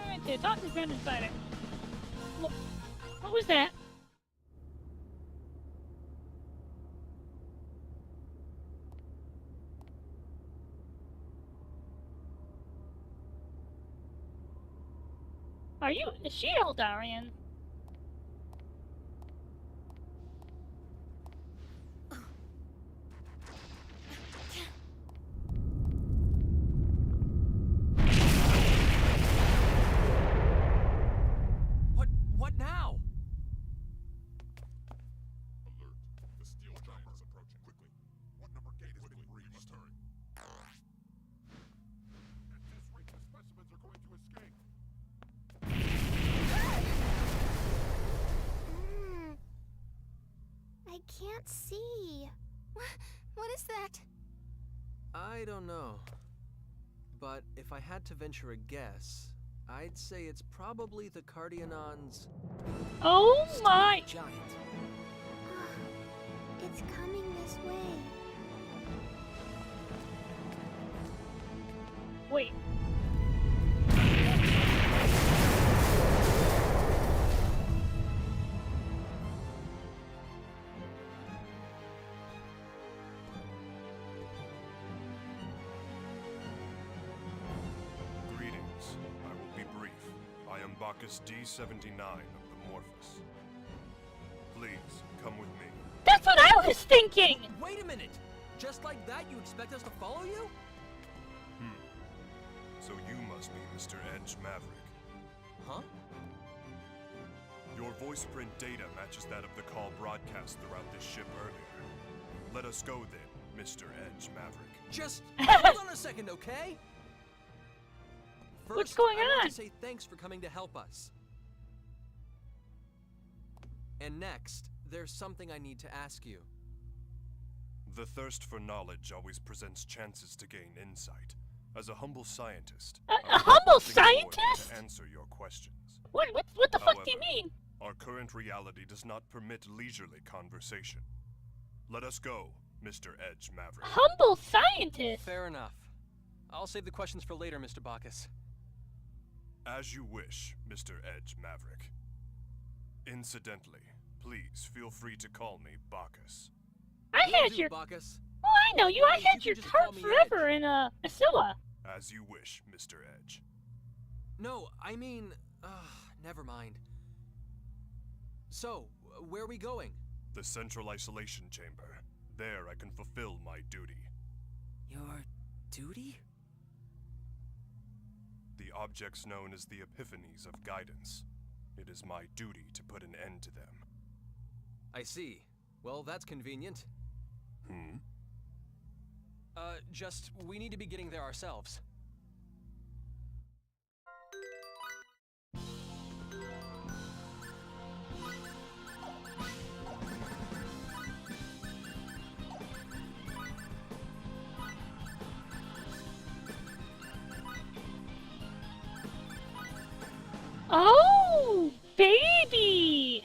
Alright, dude. Talk to Brandon Fighter. What was that? Are you? Is she Eldarian? What now? Alert. The steel giant is approaching. Quickly. What number gate has been breached? Hurry. At this rate, the specimens are going to escape. I can't see. What is that? I don't know. But if I had to venture a guess, I'd say it's probably the Cardianon's. Oh my! Giant. It's coming this way. Wait. Greetings. I will be brief. I am Bacchus D-79 of the Morphus. Please, come with me. That's what I was thinking! Wait a minute! Just like that, you expect us to follow you? So you must be Mr. Edge Maverick. Huh? Your voice print data matches that of the call broadcast throughout this ship earlier. Let us go then, Mr. Edge Maverick. Just hold on a second, okay? First, What's going I want on? to say thanks for coming to help us. And next, there's something I need to ask you. The thirst for knowledge always presents chances to gain insight. As a humble scientist, A I have humble nothing more than scientist? to answer your questions. What the fuck do you However, mean? Our current reality does not permit leisurely conversation. Let us go, Mr. Edge Maverick. Humble scientist? Fair enough. I'll save the questions for later, Mr. Bacchus. As you wish, Mr. Edge Maverick. Incidentally, please feel free to call me Bacchus. I Will had do, your... Bacchus. Oh, I know you. I You had can your just cart call me forever in, Asilla. As you wish, Mr. Edge. No, I mean, never mind. So, where are we going? The Central Isolation Chamber. There I can fulfill my duty. Your duty? The objects known as the Epiphanies of Guidance. It is my duty to put an end to them. I see. Well, that's convenient. We need to be getting there ourselves. Oh, baby!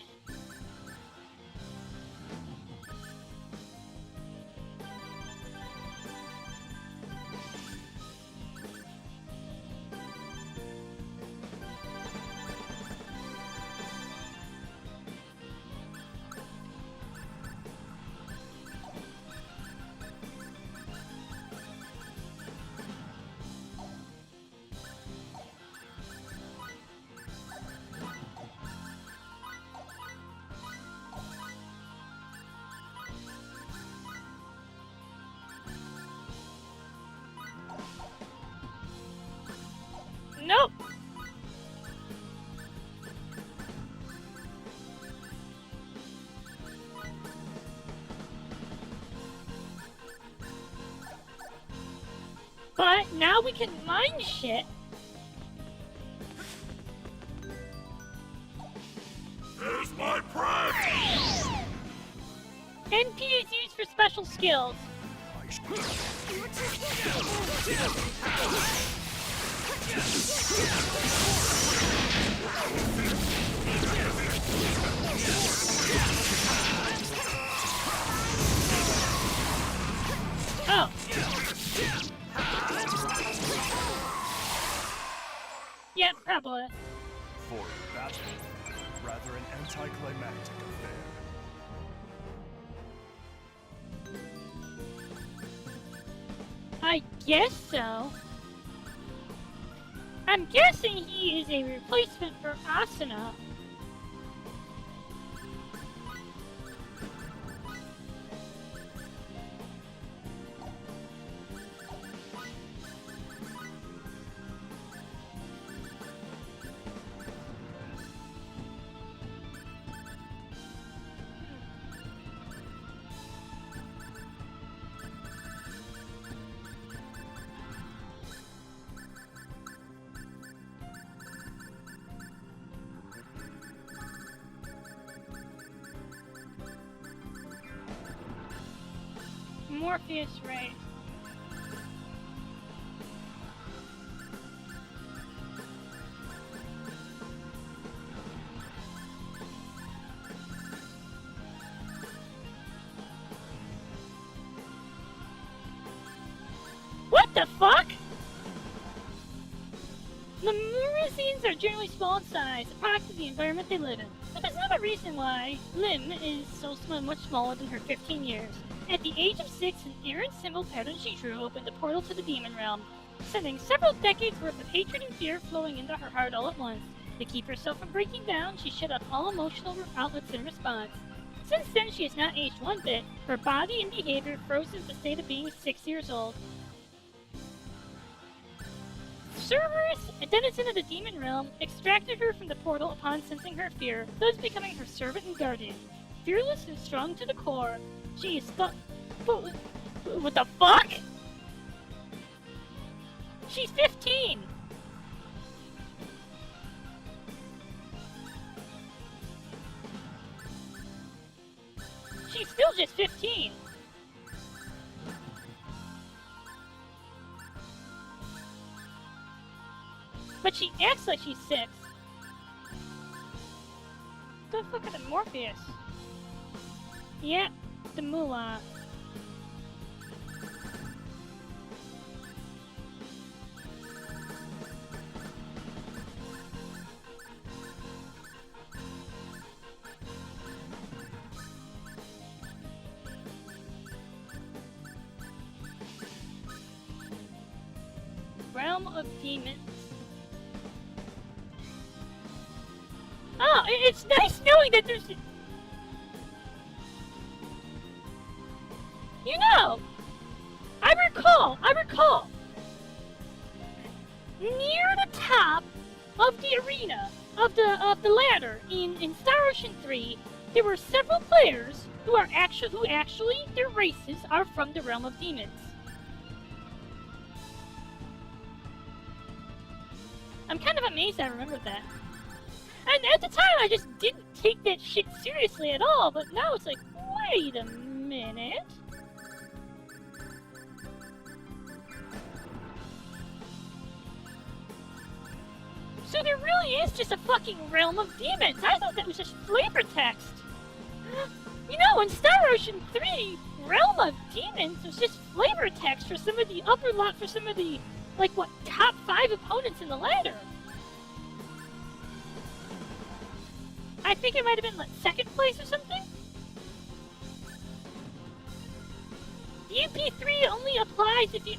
Nope. But now we can mine shit. There's my pride! NP is used for special skills. Oh. Yep, probably. For a battle, rather an anticlimactic affair. I guess so. I'm guessing he is a replacement for Asuna. Morpheus Ray. What the fuck? The Murasians are generally small in size, a product of the environment they live in. But there's another reason why Lim is so much smaller than her 15 years. At the age of 6, an errant symbol pattern she drew opened a portal to the demon realm, sending several decades worth of hatred and fear flowing into her heart all at once. To keep herself from breaking down, she shut off all emotional outlets in response. Since then, she has not aged one bit, her body and behavior frozen to the state of being 6 years old. Cerberus, a denizen of the demon realm, extracted her from the portal upon sensing her fear, thus becoming her servant and guardian. Fearless and strong to the core, she is what the fuck? She's 15! She's still just 15! But she acts like she's 6. The fuck is the Morpheus? Yeah, the Moolah. Realm of Demons. Oh, it's nice knowing that there's... You know, I recall, near the top of the arena, of the ladder in Star Ocean 3, there were several players who actually, their races are from the Realm of Demons. I'm kind of amazed I remembered that. And at the time, I just didn't take that shit seriously at all, but now it's like, wait a minute. So there really is just a fucking Realm of Demons. I thought that was just flavor text. You know, in Star Ocean 3, Realm of Demons was just flavor text for some of the upper lot, for some of the, like, what, top 5 opponents in the ladder. I think it might have been, like, 2nd place or something? The UP3 only applies if you...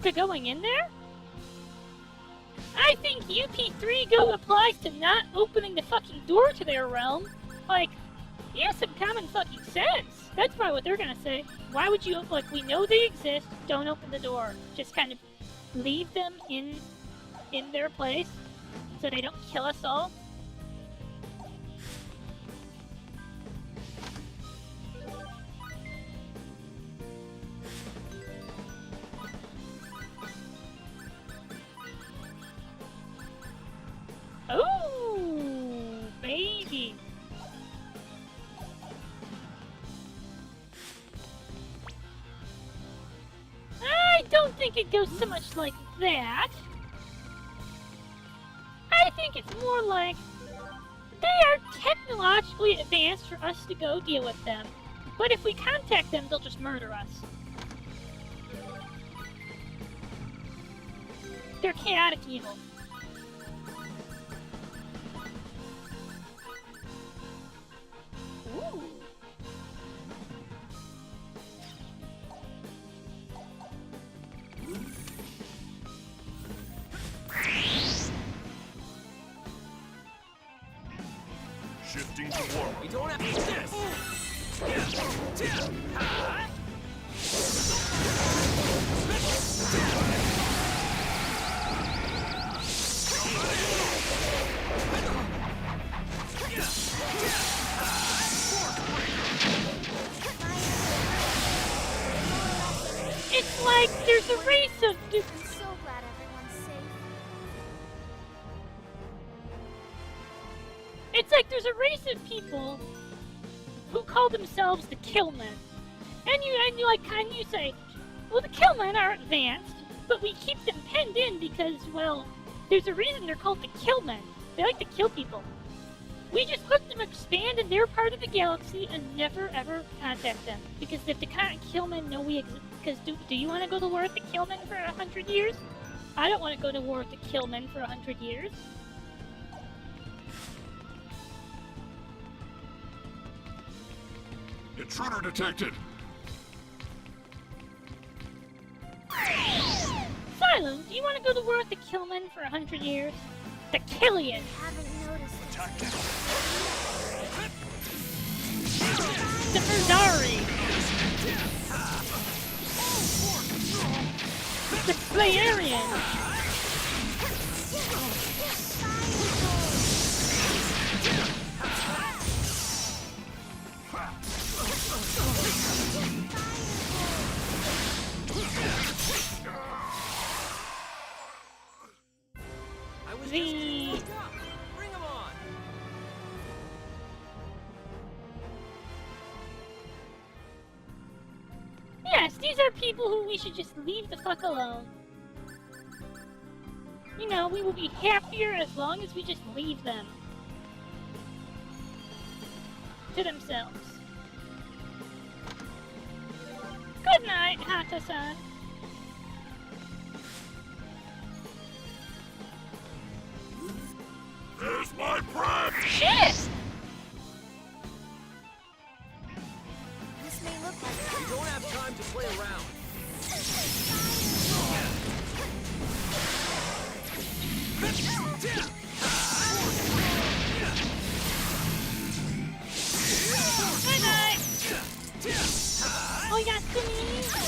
to going in there? I think UP3 applies to not opening the fucking door to their realm. Like, you have some common fucking sense. That's probably what they're gonna say. Why would you, like, we know they exist, don't open the door. Just kind of leave them in their place so they don't kill us all. Oh, baby. I don't think it goes so much like that. I think it's more like they are technologically advanced for us to go deal with them. But if we contact them, they'll just murder us. They're chaotic evil. Ooh. Shifting to warp. We don't have to eat this! It's like there's a race of... I'm so glad everyone's safe. It's like there's a race of people who call themselves the Killmen. And you like kind of say, well, the Killmen are advanced, but we keep them penned in because, well, there's a reason they're called the Killmen. They like to kill people. We just let them expand in their part of the galaxy and never ever contact them. Because if the Killmen know we exist, because do you want to go to war with the Killmen for 100 years? I don't want to go to war with the Killmen for 100 years. Intruder detected! Silo, do you want to go to war with the Killmen for 100 years? The Killian! Haven't noticed it. Attack them. The Murdari! Slayarian! I was The- just bring him on. Yes, these are people who we should just leave the fuck alone. You know, we will be happier as long as we just leave them to themselves. Good night, Hata-san. There's my prep! Shit! This may look like We don't have time to play around. Good night! Oh, yeah, Sumi!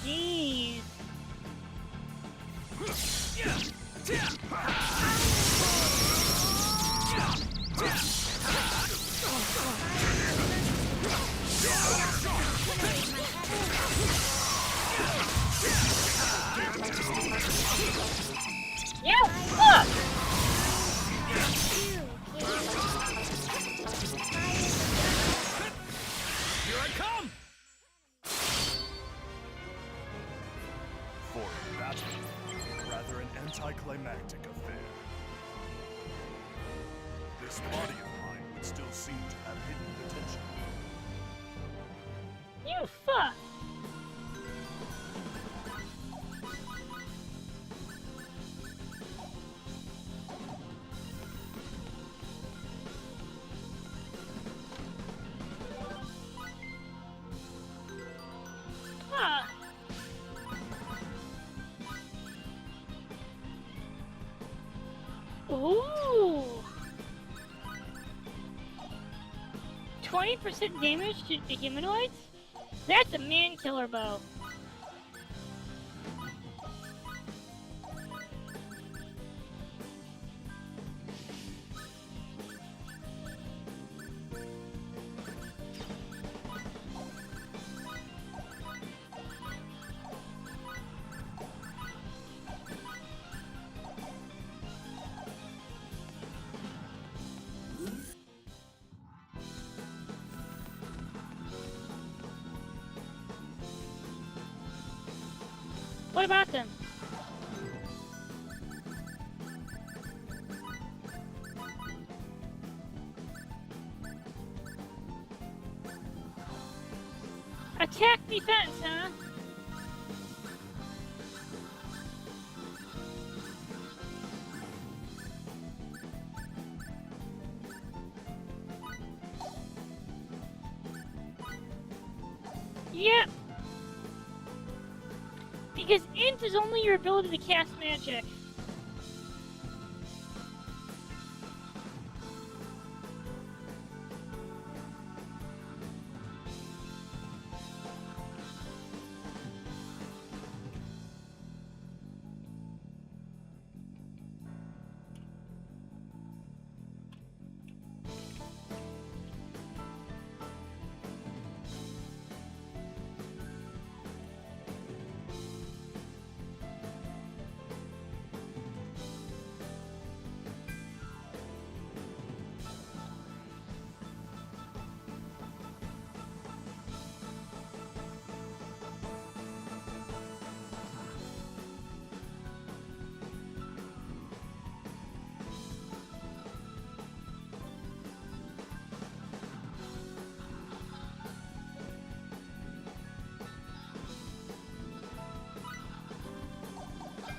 Jeez. Yeah, fuck! Here I come! For a battle, rather an anticlimactic affair. This body of mine would still seem to have hidden potential. You fuck! Huh. Ooh! 20% damage to the humanoids? That's a man-killer bow. What about them? Attack defense, huh? Yep. Because int is only your ability to cast magic.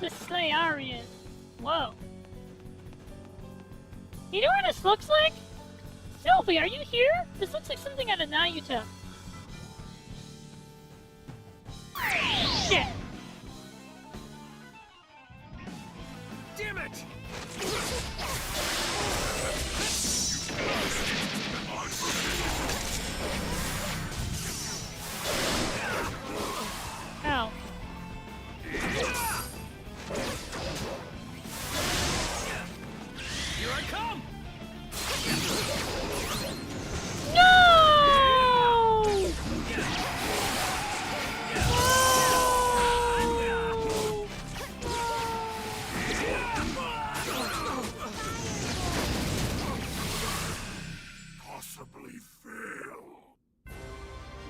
The Slayarian. Whoa. You know what this looks like? Sylvie, are you here? This looks like something out of Nayuta. Shit. Damn it! Ow. Here I come! No! Possibly fail.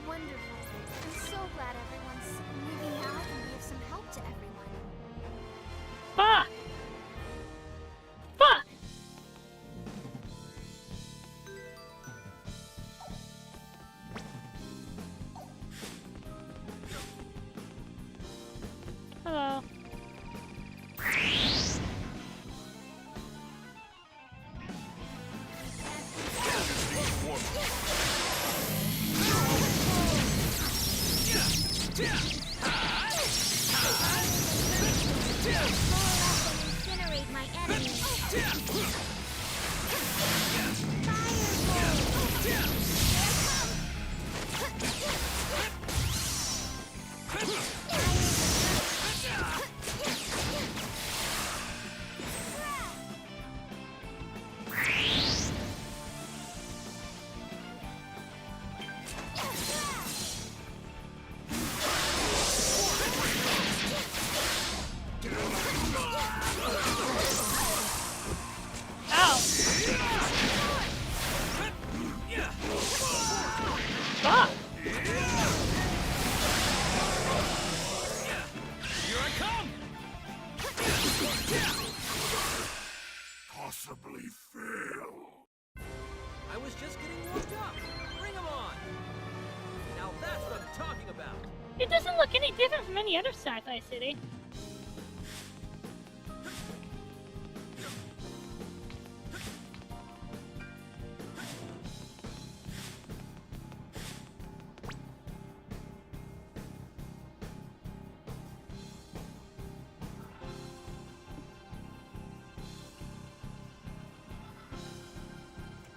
Wonderful. I'm so glad everyone's... Maybe now I can give some help to everyone. Fuck! Fuck! Hello. Incinerate my enemies. Ow! Fuck! Here I come! Possibly fail. I was just getting warmed up. Bring 'em on. Now that's what I'm talking about. It doesn't look any different from any other sci-fi city.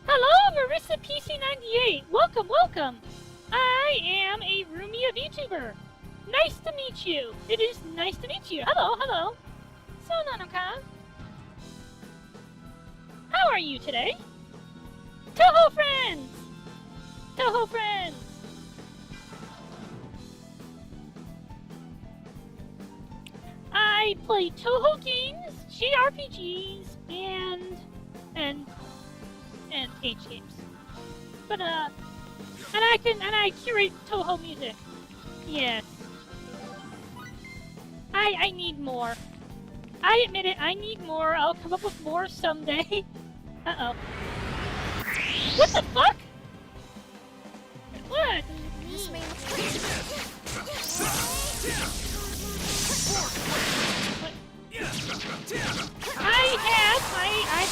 Hello, Marissa PC98. Welcome, welcome. I am a Rumia VTuber. Nice to meet you. It is nice to meet you. Hello, hello. So, Nanoka. How are you today? Toho friends! Toho friends! I play Toho games, JRPGs, and H games. But and I curate Toho music. Yes. I need more. I admit it, I need more. I'll come up with more someday. Uh-oh. What the fuck? What? This may I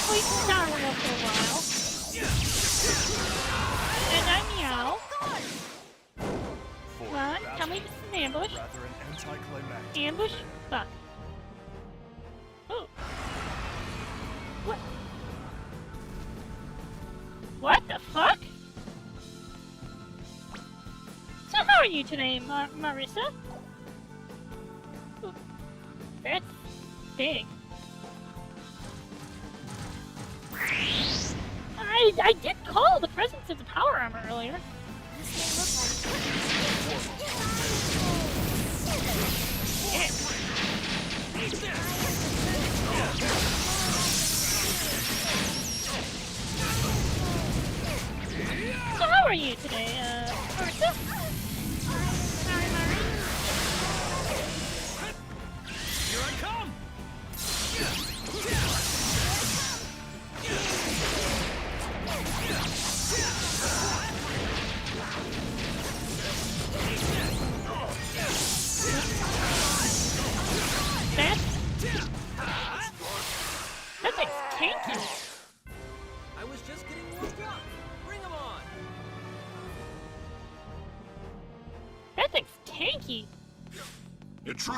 played Star Wars for a while. And I'm Meow. Come on, tell me this is an ambush. Rather an anticlimactic. Ambush? Fuck. Oh. What? What the fuck? So how are you today, Marissa? Ooh, that's big. I did call the presence of the power armor earlier. So how are you today, Marissa? Sorry, Mari. Here I come! That's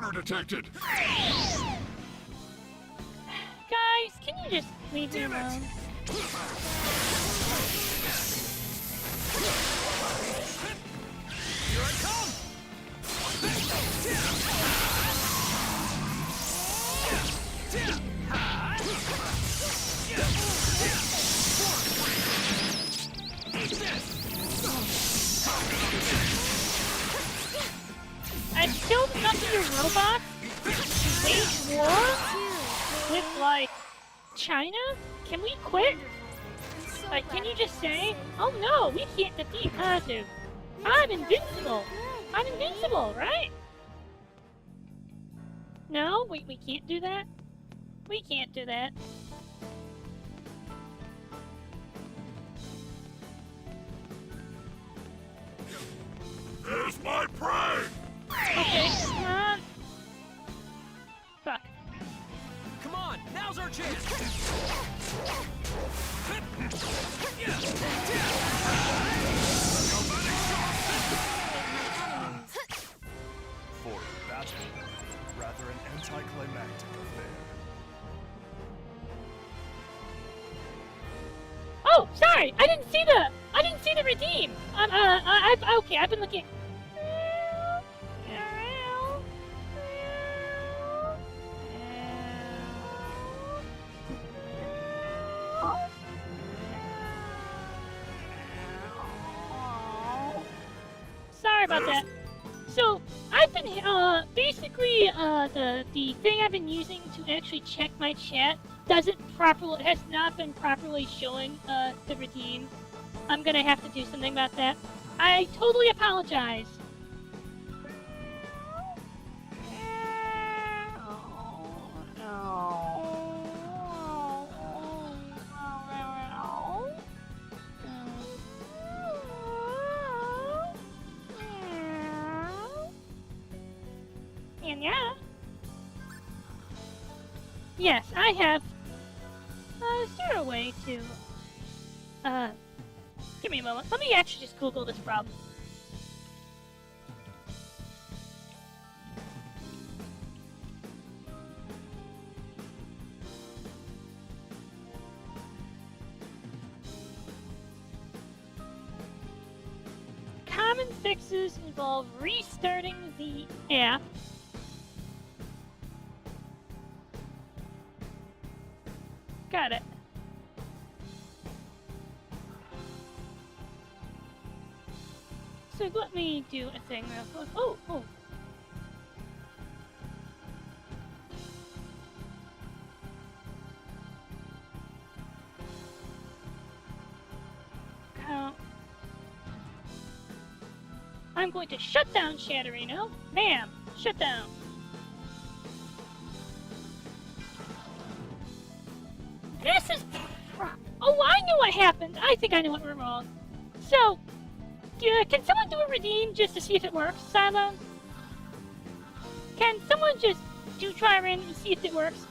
intruder detected! Guys, can you just leave me alone? Here I come! I'm still nothing your robot. Wage war with like China? Can we quit? Like, can you just say, oh no, we can't defeat Kazu. I'm invincible. I'm invincible, right? No, we can't do that. We can't do that. There's my prey! Okay, come on. Fuck. Come on, now's our chance! For battle, rather an anticlimactic affair. Oh, sorry, I didn't see the redeem. Okay, I've been looking. Sorry about that. So, I've been, basically, the thing I've been using to actually check my chat has not been properly showing, the redeem. I'm gonna have to do something about that. I totally apologize. And yeah. Yes, I have. Is there a way to? Give me a moment. Let me actually just Google this problem. Common fixes involve restarting the app. Got it. So let me do a thing real quick. Oh. I'm going to shut down Chatterino. Bam! Shut down. This is... Oh, I knew what happened. I think I knew what went wrong. So, can someone do a redeem just to see if it works, Silo? Can someone just try a random to see if it works?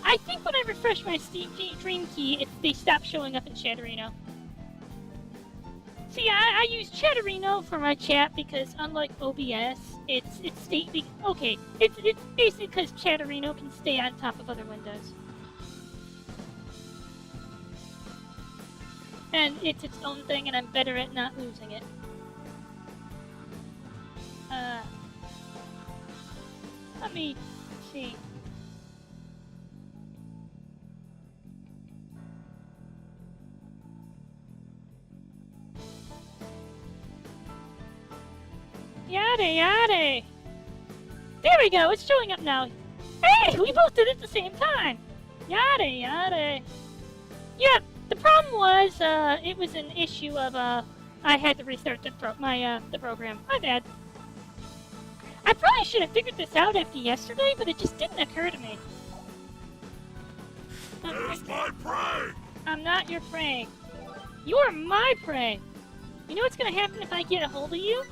I think when I refresh my Steam Dream Key, they stop showing up in Chatterino. See, I use Chatterino for my chat because unlike OBS, it's basically because Chatterino can stay on top of other windows. And it's its own thing, and I'm better at not losing it. Let me see. Yada. There we go, it's showing up now. Hey, we both did it at the same time. Yada. Yep, the problem was, it was an issue of, I had to restart the program. My bad. I probably should have figured this out after yesterday, but it just didn't occur to me. There's my prey! I'm not your prey. You're my prey. You know what's gonna happen if I get a hold of you?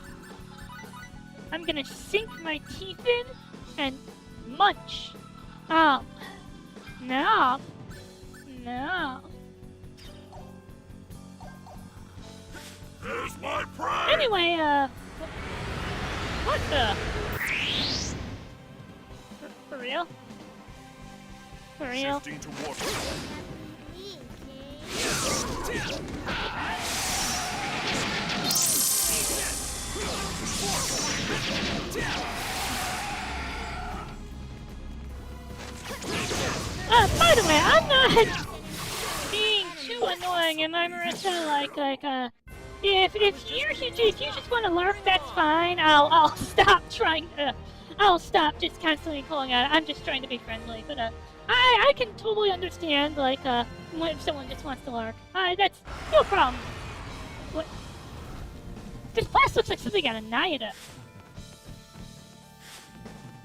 I'm gonna sink my teeth in and munch. Oh. No. There's my prey! Anyway, what the? For real? For real? Shifting to water. By the way, I'm not being too annoying, and I'm Marissa, if you just want to lurk, that's fine. I'll stop trying to, I'll stop just constantly calling out. I'm just trying to be friendly, but I can totally understand, if someone just wants to lurk. That's no problem. What? This place looks like something out of Nayada.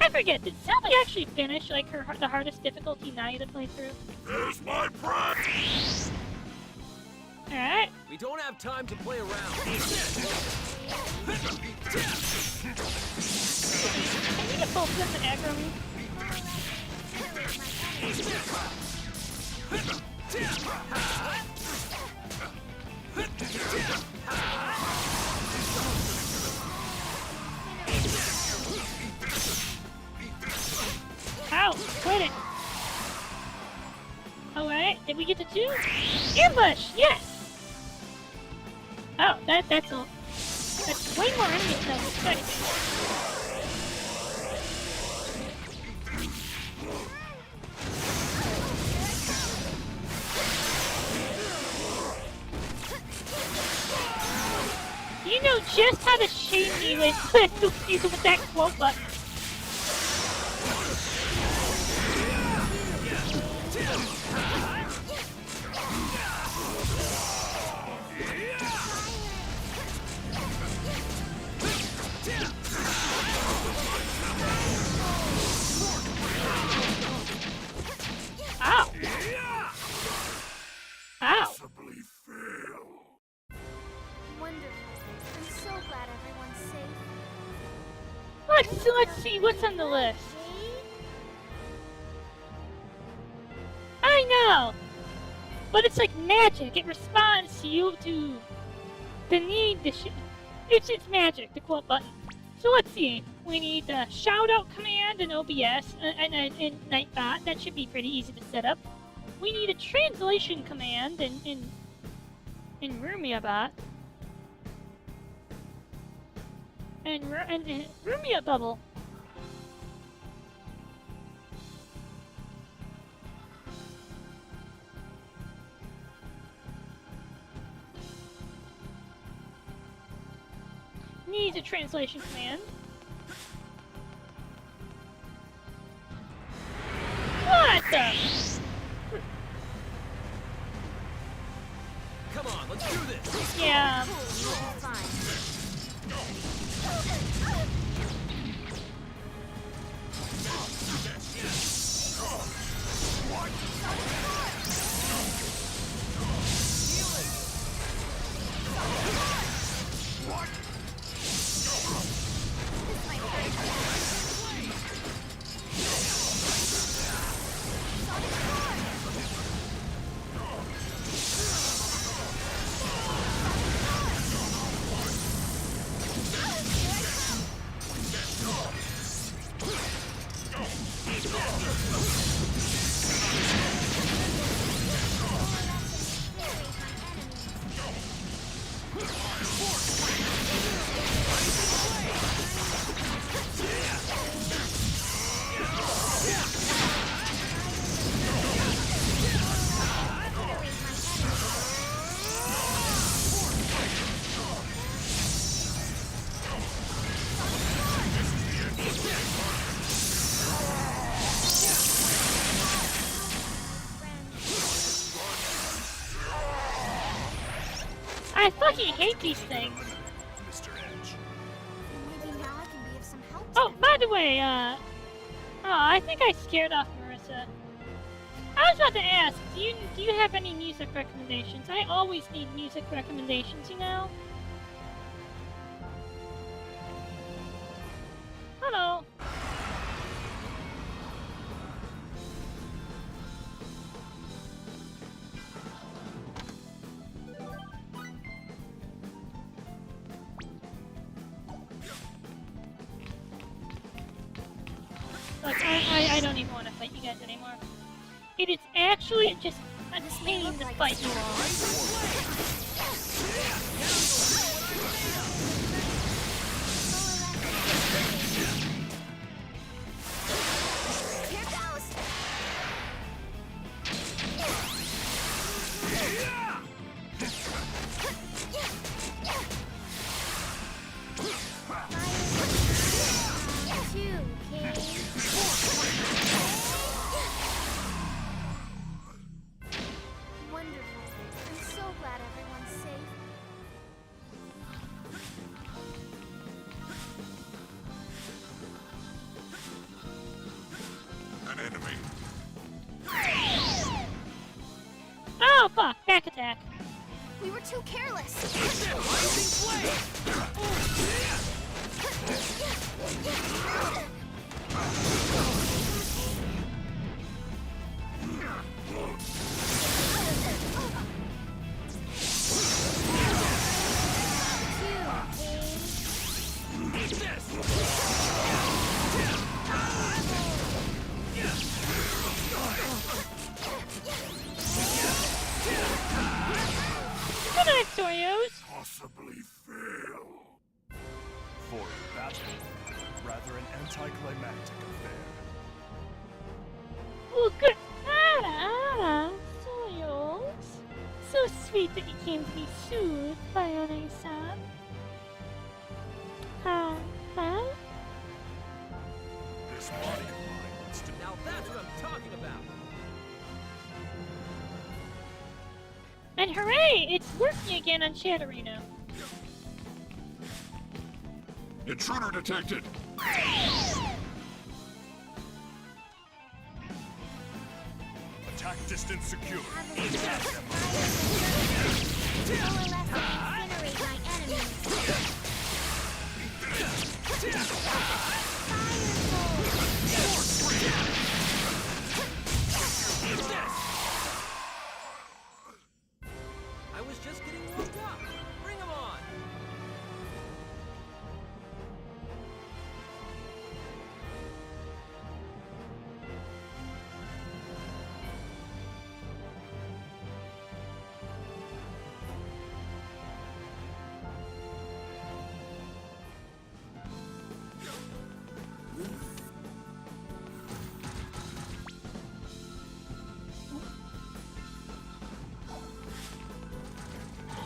I forget, did Sally actually finish, the hardest difficulty Nayada playthrough? There's my practice! Alright. We don't have time to play around. Can you get both of them to aggro me? Ow! Quit it! Alright, did we get to 2? Ambush! Yes! Oh, that's way more enemies than I was expecting. You know just how to shame me with that quote button. Ow! Ow! Wonderful. I'm so glad everyone's safe. Let's see what's on the list. I know! But it's like magic. It responds to you to the need to it's magic, the quote button. So let's see. We need the shout-out command in OBS and Nightbot. That should be pretty easy to set up. We need a translation command in Rumia bot. And Rumia bubble. Needs a translation command. What the? Come on, let's do this! Yeah. I fucking hate these things. Mr. Edge. Maybe now I can be of some help. Oh, by the way, I think I scared off Marissa. I was about to ask, do you have any music recommendations? I always need music recommendations, you know? Hello. Like, I don't even want to fight you guys anymore. It is actually just a pain to fight you all. Here goes! Two, King. Wonderful. I'm so glad everyone's safe. An enemy. Oh fuck! Back attack. We were too careless. Good night, Sorios. Possibly fail. For battle, rather an anticlimactic affair. Oh, good. Sorios. So sweet that you came to be soothed by One-san. Huh? This body of mine wants to Now that's what I'm talking about! And hooray! It's working again on Shadowreno. Intruder detected. attack distance secure. Coalesce and incinerate my enemies. I was just getting warmed up! Bring 'em on!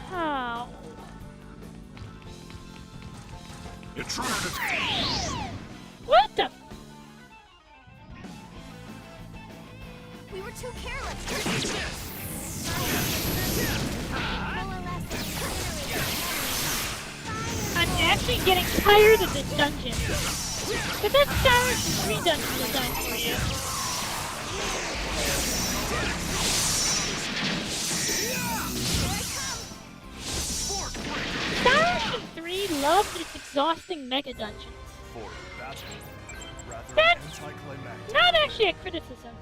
How? Intruder detected. What the? We were too careless. Coalesce and incinerate. I'm actually getting tired of this dungeon. But that's Star's 3 dungeon design for you. Starship 3 loved its exhausting mega dungeons. For battle, rather an That's anticlimactic. not actually a criticism.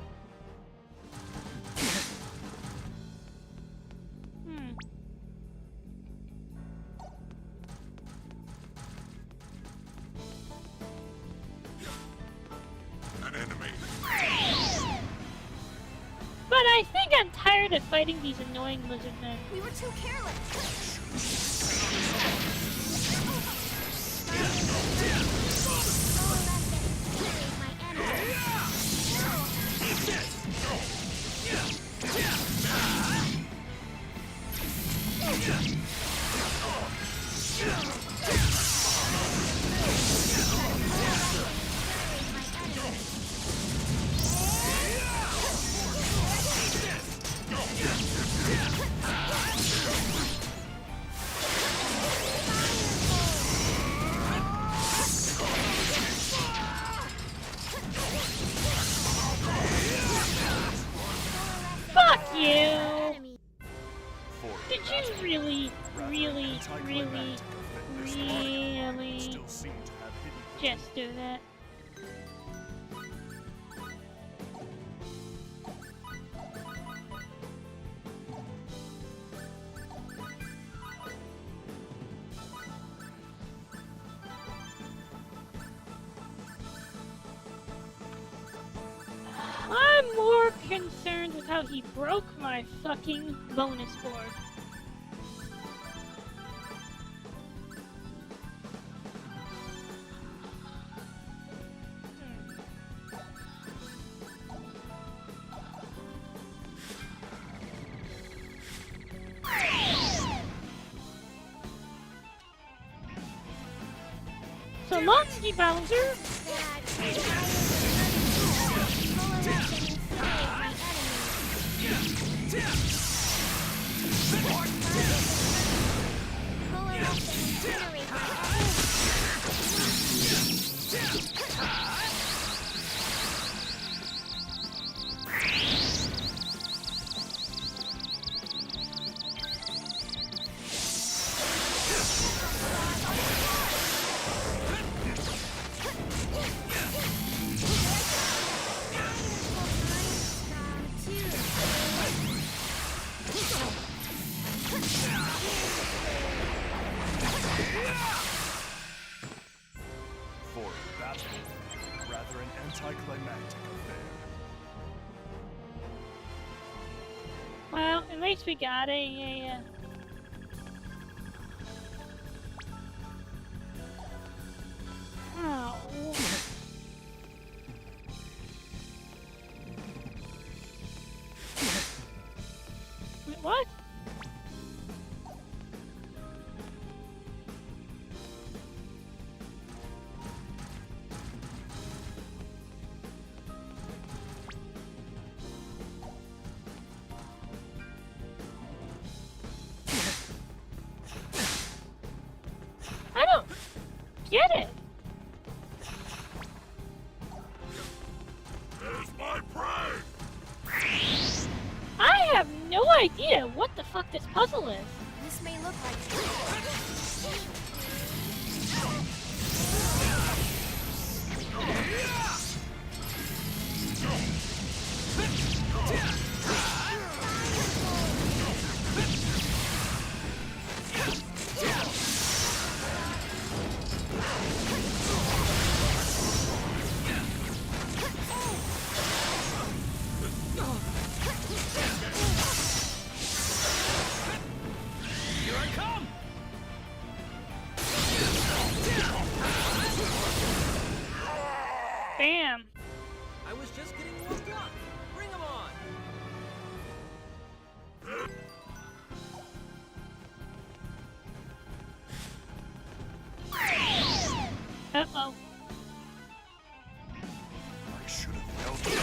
An enemy. But I think I'm tired of fighting these annoying lizard men. We were too careless. Fuck you! Enemy. For Did battle, you really, rather an really, anticlimactic affair. This body of mine really still seem to have hidden. just do that? concerned with how he broke my fucking bonus board. So Monkey Bowser! For battle, rather an anticlimactic affair. Well, at least we got a oh. Wait, what? I don't get it. There's my prey! I have no idea what the fuck this puzzle is. This may look like Bam. I was just getting warmed up. Bring 'em on. Uh-oh. I should have held it.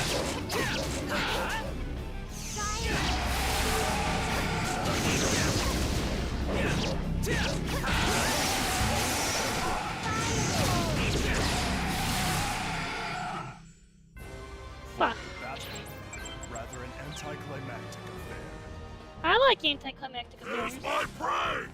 Fuck. Battle, rather an anticlimactic affair. I like anticlimactic affairs. There's my prey!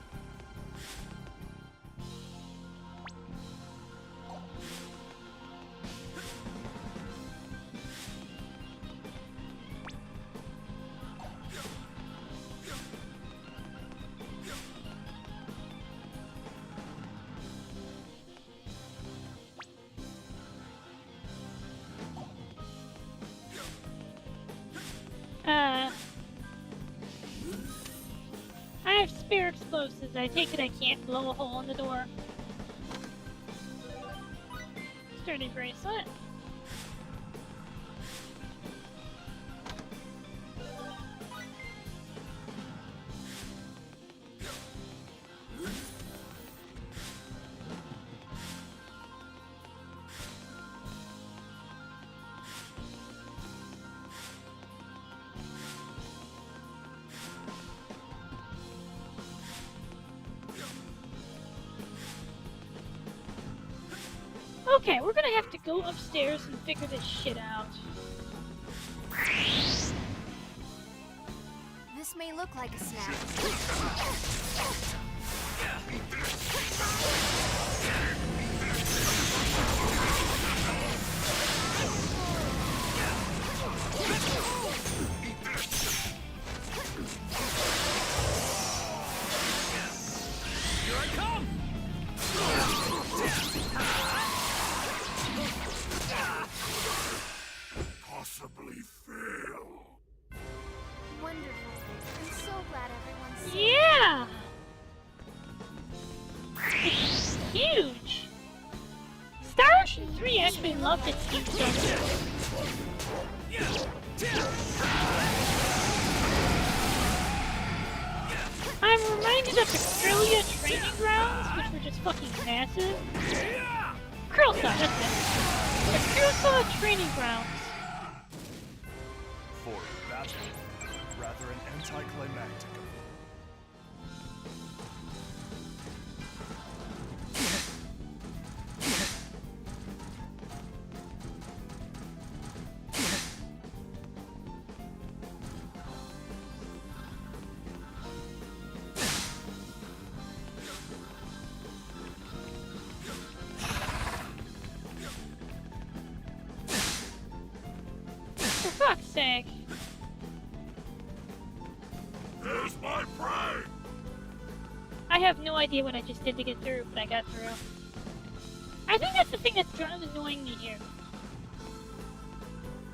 I have spare explosives. I take it I can't blow a hole in the door. Sturdy bracelet. Okay, we're gonna have to go upstairs and figure this shit out. This may look like a snap. Here I come! Possibly fail. wonderful. I'm so glad everyone's safe. Yeah! It's huge! Star Ocean 3 actually loved its huge dungeon. I'm reminded of the Australia training grounds, which were just fucking massive. Curlsaw, that's it. The Curlsaw training grounds. For battle, rather an anticlimactic. For fuck's sake. There's my prey! I have no idea what I just did to get through, but I got through. I think that's the thing that's annoying me here.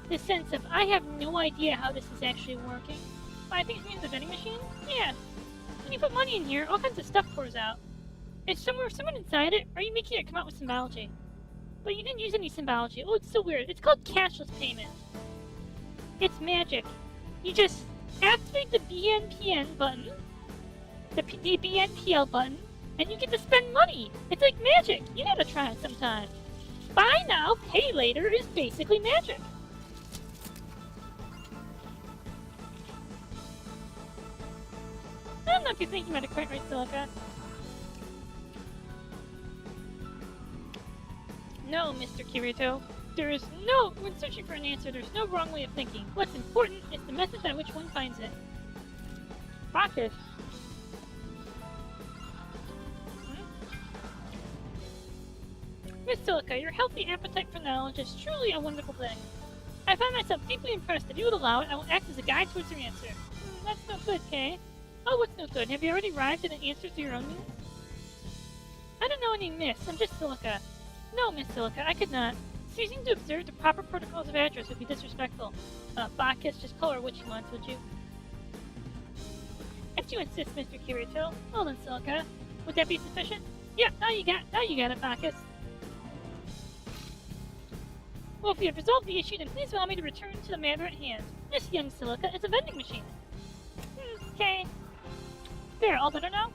The sense of, I have no idea how this is actually working. But I think it means the vending machine? Yeah. When you put money in here, all kinds of stuff pours out. Is someone inside it, or are you making it come out with symbology? But you didn't use any symbology. Oh, it's so weird. It's called cashless payment. It's magic. You just activate the BNPN button, the BNPL button, and you get to spend money. It's like magic. You gotta try it sometime. Buy now, pay later is basically magic. I don't know if you're thinking about it quite right, Silica. No, Mr. Kirito. When searching for an answer, there's no wrong way of thinking. What's important is the method by which one finds it. Bacchus. Miss Silica, your healthy appetite for knowledge is truly a wonderful thing. I find myself deeply impressed. If you would allow it, I will act as a guide towards your answer. That's no good, Kay. Oh, what's no good? Have you already arrived at an answer to your own means? I don't know any myths. I'm just Silica. No, Miss Silica, I could not. Ceasing to observe the proper protocols of address would be disrespectful. Bacchus, just call her what she wants, would you? If you insist, Mr. Kirito. Well then, Silica. Would that be sufficient? Yeah, now you got it, Bacchus. Well, if you have resolved the issue, then please allow me to return to the matter at hand. This young Silica is a vending machine. Okay. There, all better now?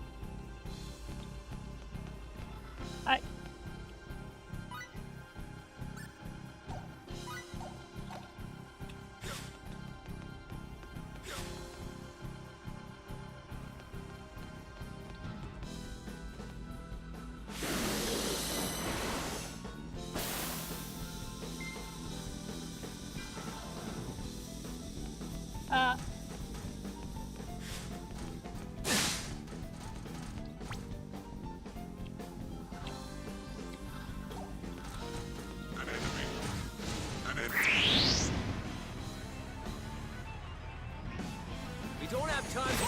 We don't have time to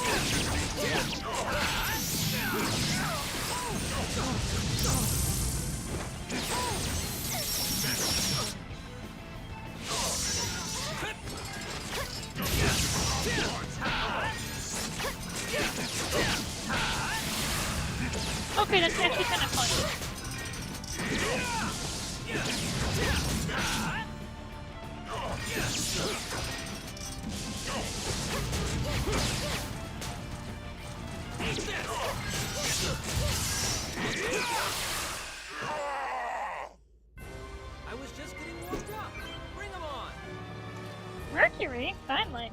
Okay, that's actually kind of fun. I was just getting warmed up. Bring them on. Mercury? Finally.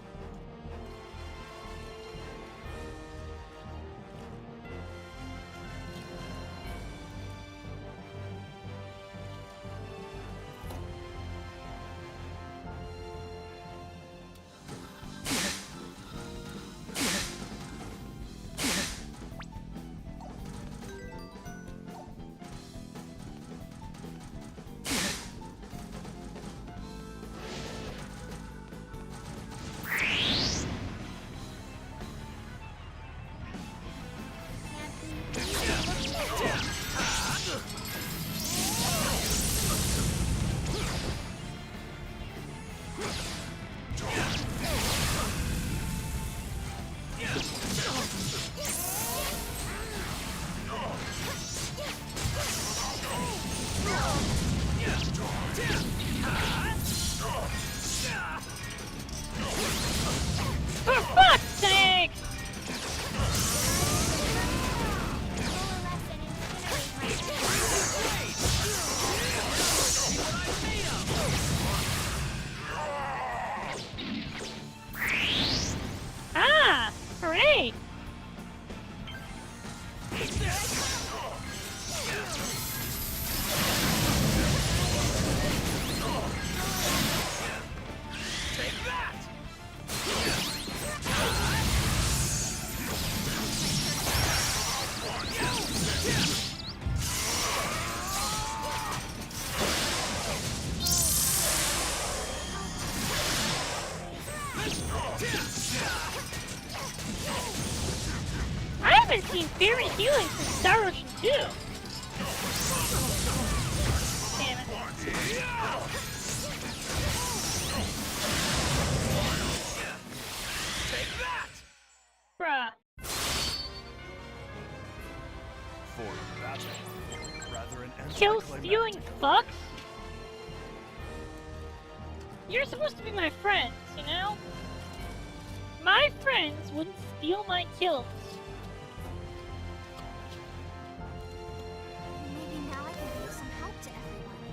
I haven't seen fairy healing since Star Ocean 2. Damn it. Bruh. For battle, rather an Kill anticlimactic stealing fucks? You're supposed to be my friends, you know? My friends wouldn't steal my kills. Maybe now I can be of some help to everyone.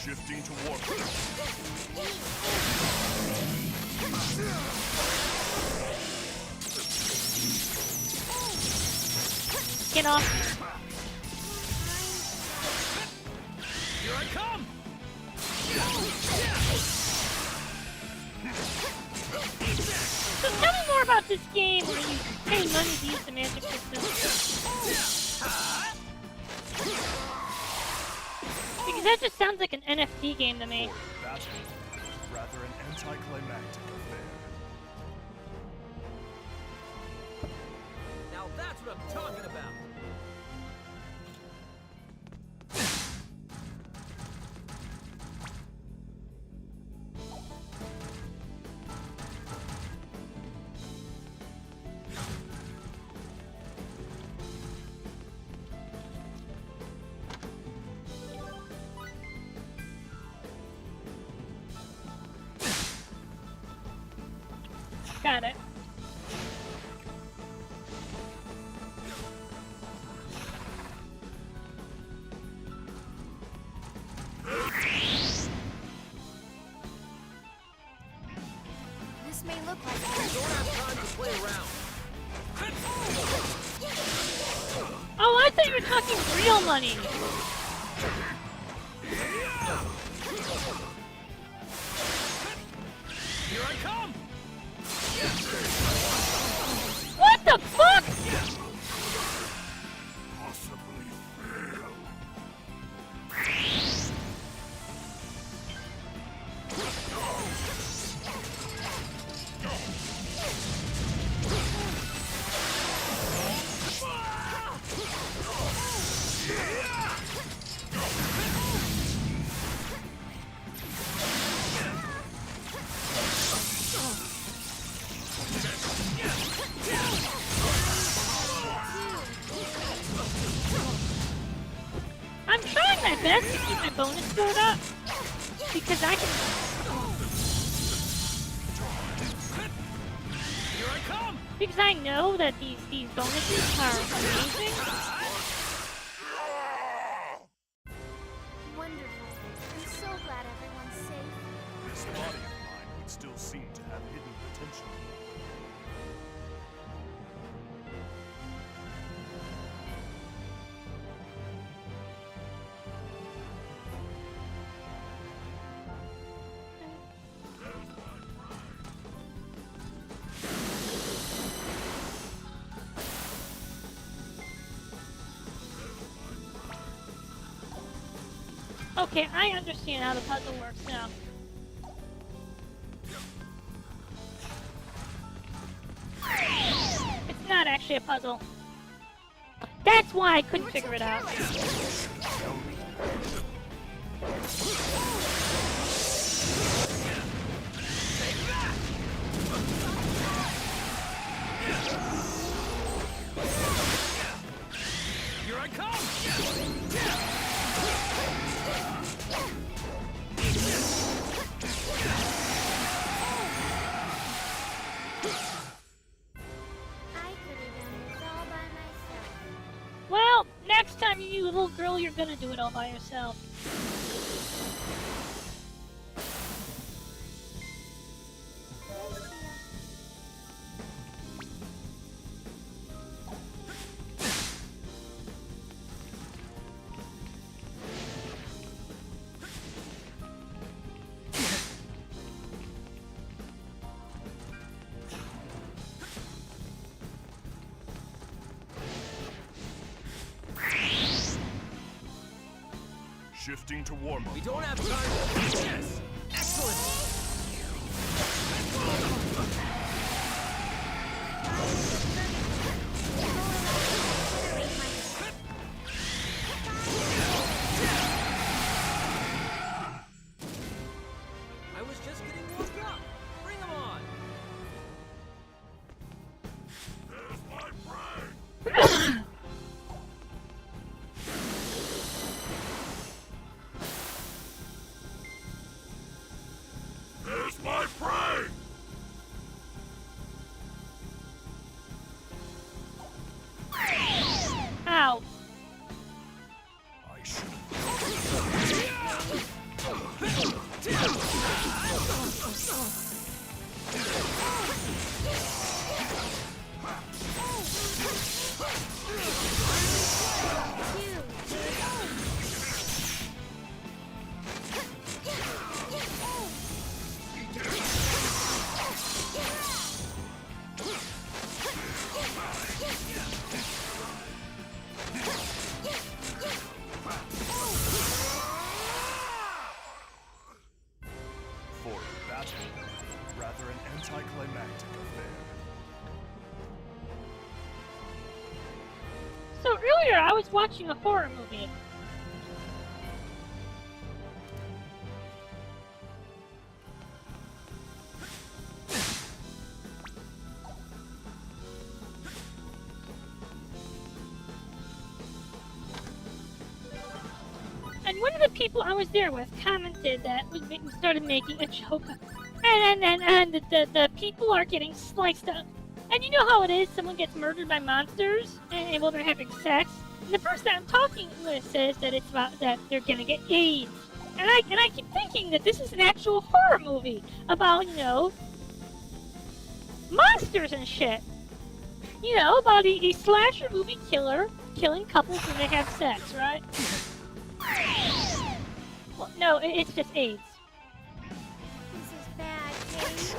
Shifting to warp. Get off. Here I come! So tell me more about this game where you pay money to use the magic system. Because that just sounds like an NFT game to me. For battle, rather an anticlimactic affair. Now that's what I'm talking about! Got it. This may look like Don't have time to play around. Oh, I thought you were talking real money. Here I come! What the fuck? Possibly fail. I'm trying my best to keep my bonus scored up. Because I can... Here I come! Because I know that these bonuses are amazing. wonderful. I'm so glad everyone's safe. This body of mine would still seem to have hidden potential. Okay, I understand how the puzzle works now. It's not actually a puzzle. That's why I couldn't figure it out. Here I come! I could have done this all by myself. Well, next time you little girl, you're gonna do it all by yourself. Shifting to warm up. We don't have time. Yes! Excellent! I was just getting warmed up. Bring 'em on! There's my prey! There's my prey! Ow. I should. For battle, rather an anticlimactic affair. So earlier I was watching a horror movie. And one of the people I was there with commented that we started making a joke, and the people are getting sliced up. And you know how it is, someone gets murdered by monsters, and well, they're having sex. And the person I'm talking with says that it's about that they're gonna get AIDS. And I keep thinking that this is an actual horror movie about, you know, monsters and shit. You know, about a slasher movie killer killing couples when they have sex, right? Well, no, it's just AIDS. This is bad, Kate.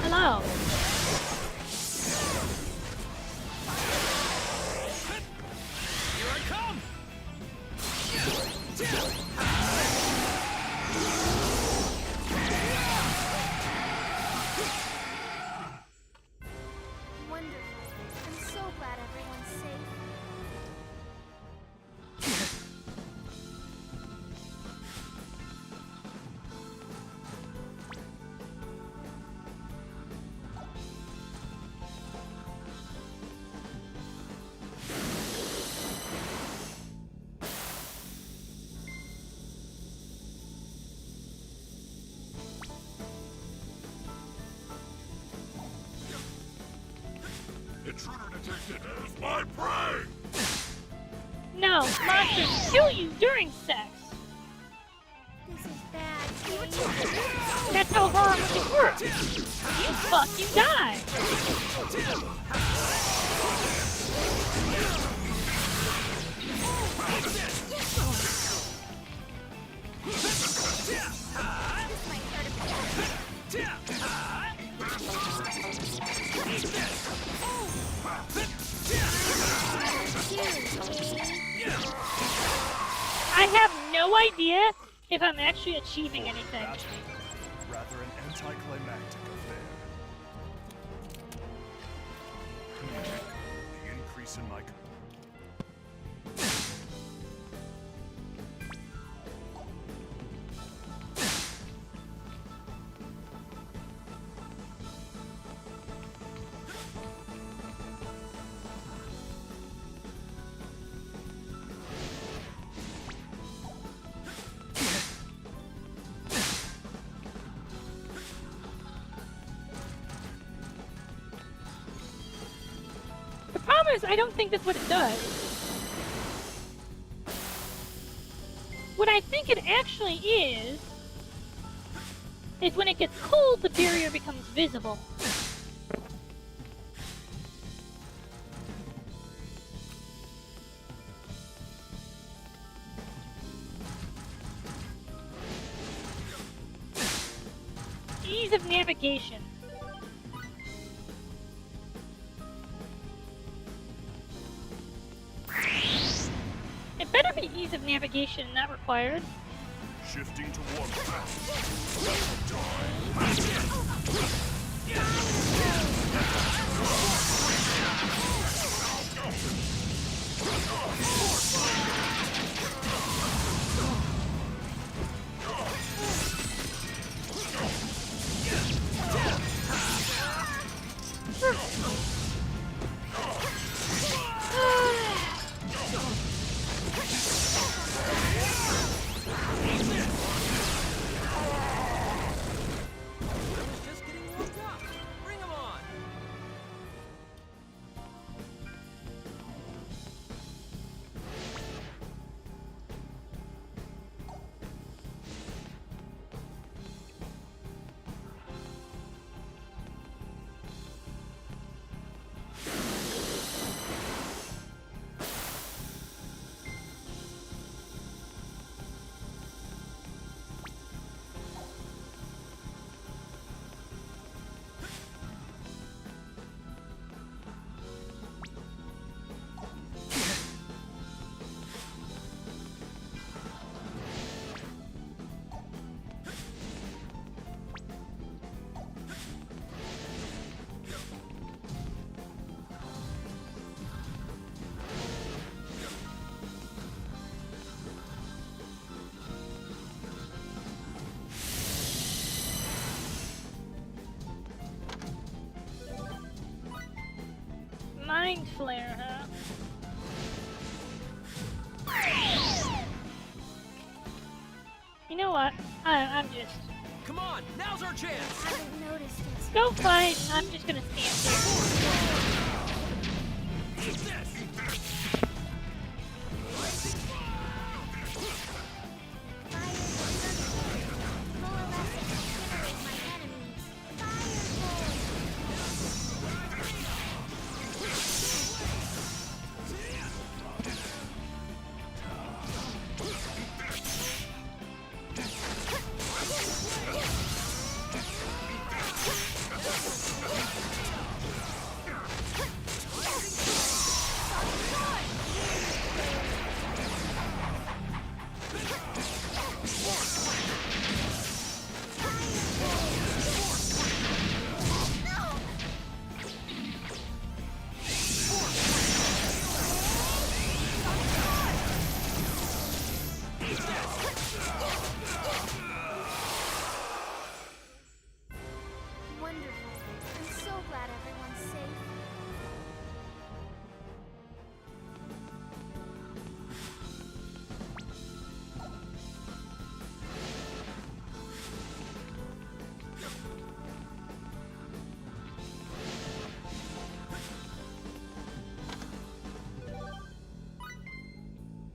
Hello. Here I come! Wonderful. I'm so glad everyone's safe. Intruder detected! There's my prey! No, monsters kill you during sex. This is bad, Kate. That's how horror movies work. You fuck, you die. This might hurt a bit. I have no idea if I'm actually achieving anything. Battle, rather an anticlimactic affair. The increase in my The problem is, I don't think that's what it does. What I think it actually is when it gets cold, the barrier becomes visible. Ease of navigation. be ease of navigation not required. Shifting to warp. Mind flare, huh? You know what? I'm just... Come on, now's our chance! I haven't noticed it. Go fight! I'm just gonna stand here. Eat this!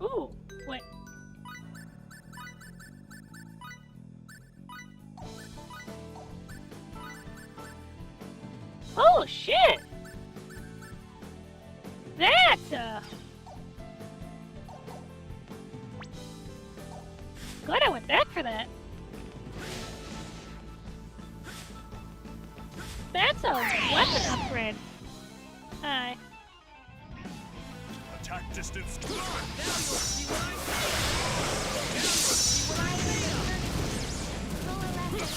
Ooh, wait. Oh shit! That's glad I went back for that. That's a weapon upgrade. Hi. Attack distance. Now you'll see what I made! Now you'll see what I made!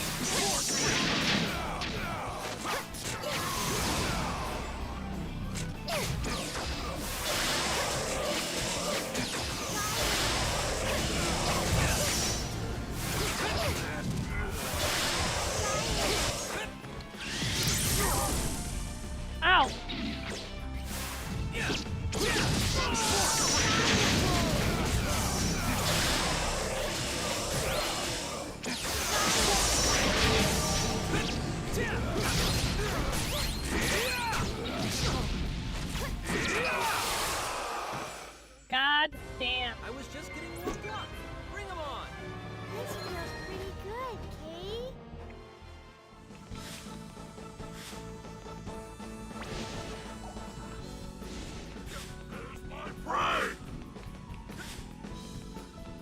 Ow! God damn. I was just getting warmed up! Bring 'em on! This feels pretty good, Kate. My prey!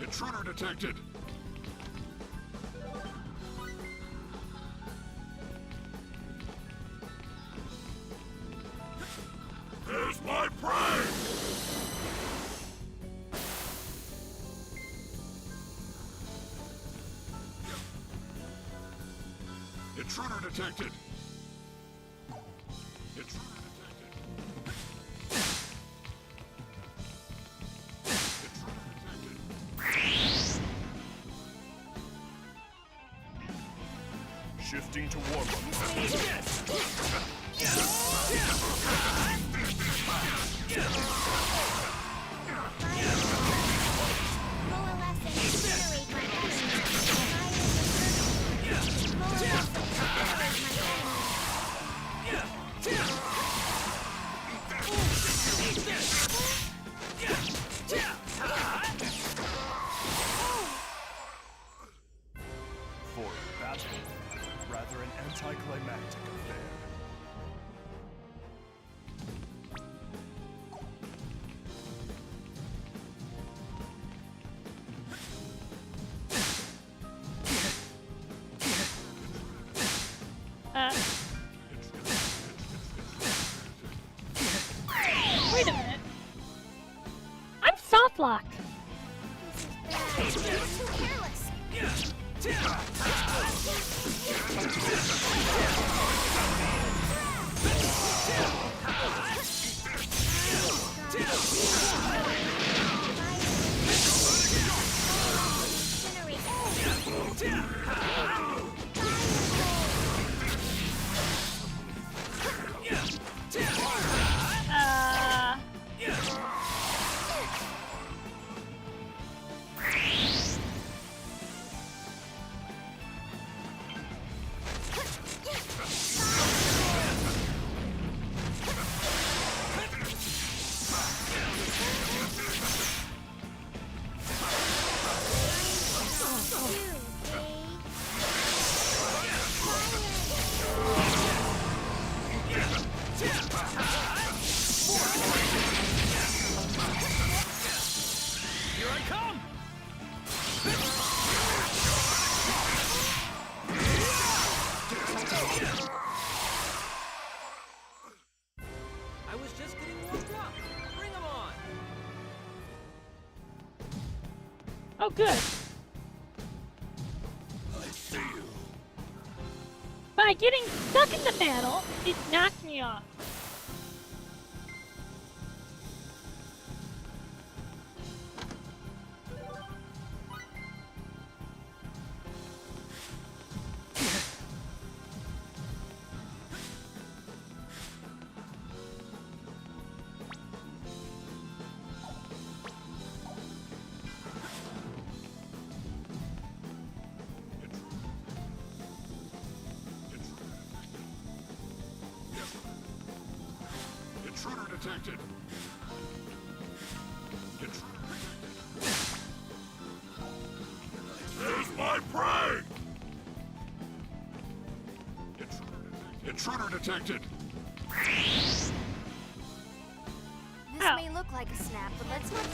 Intruder detected. There's my prey! Intruder detected! Intruder detected! Intruder detected! Shifting to warm-up. Coalesce and incinerate my enemies. Coalesce and incinerate my For battle, rather an anticlimactic affair. Wait a minute. I'm soft locked. This is bad. You're too careless. Here I come! I was just getting warmed up. Bring 'em on! Oh, good. I see you. By getting stuck in the battle, it knocked me off. Intruder detected! There's my prey! Intruder detected! This Ow. may look like a snap, but let's not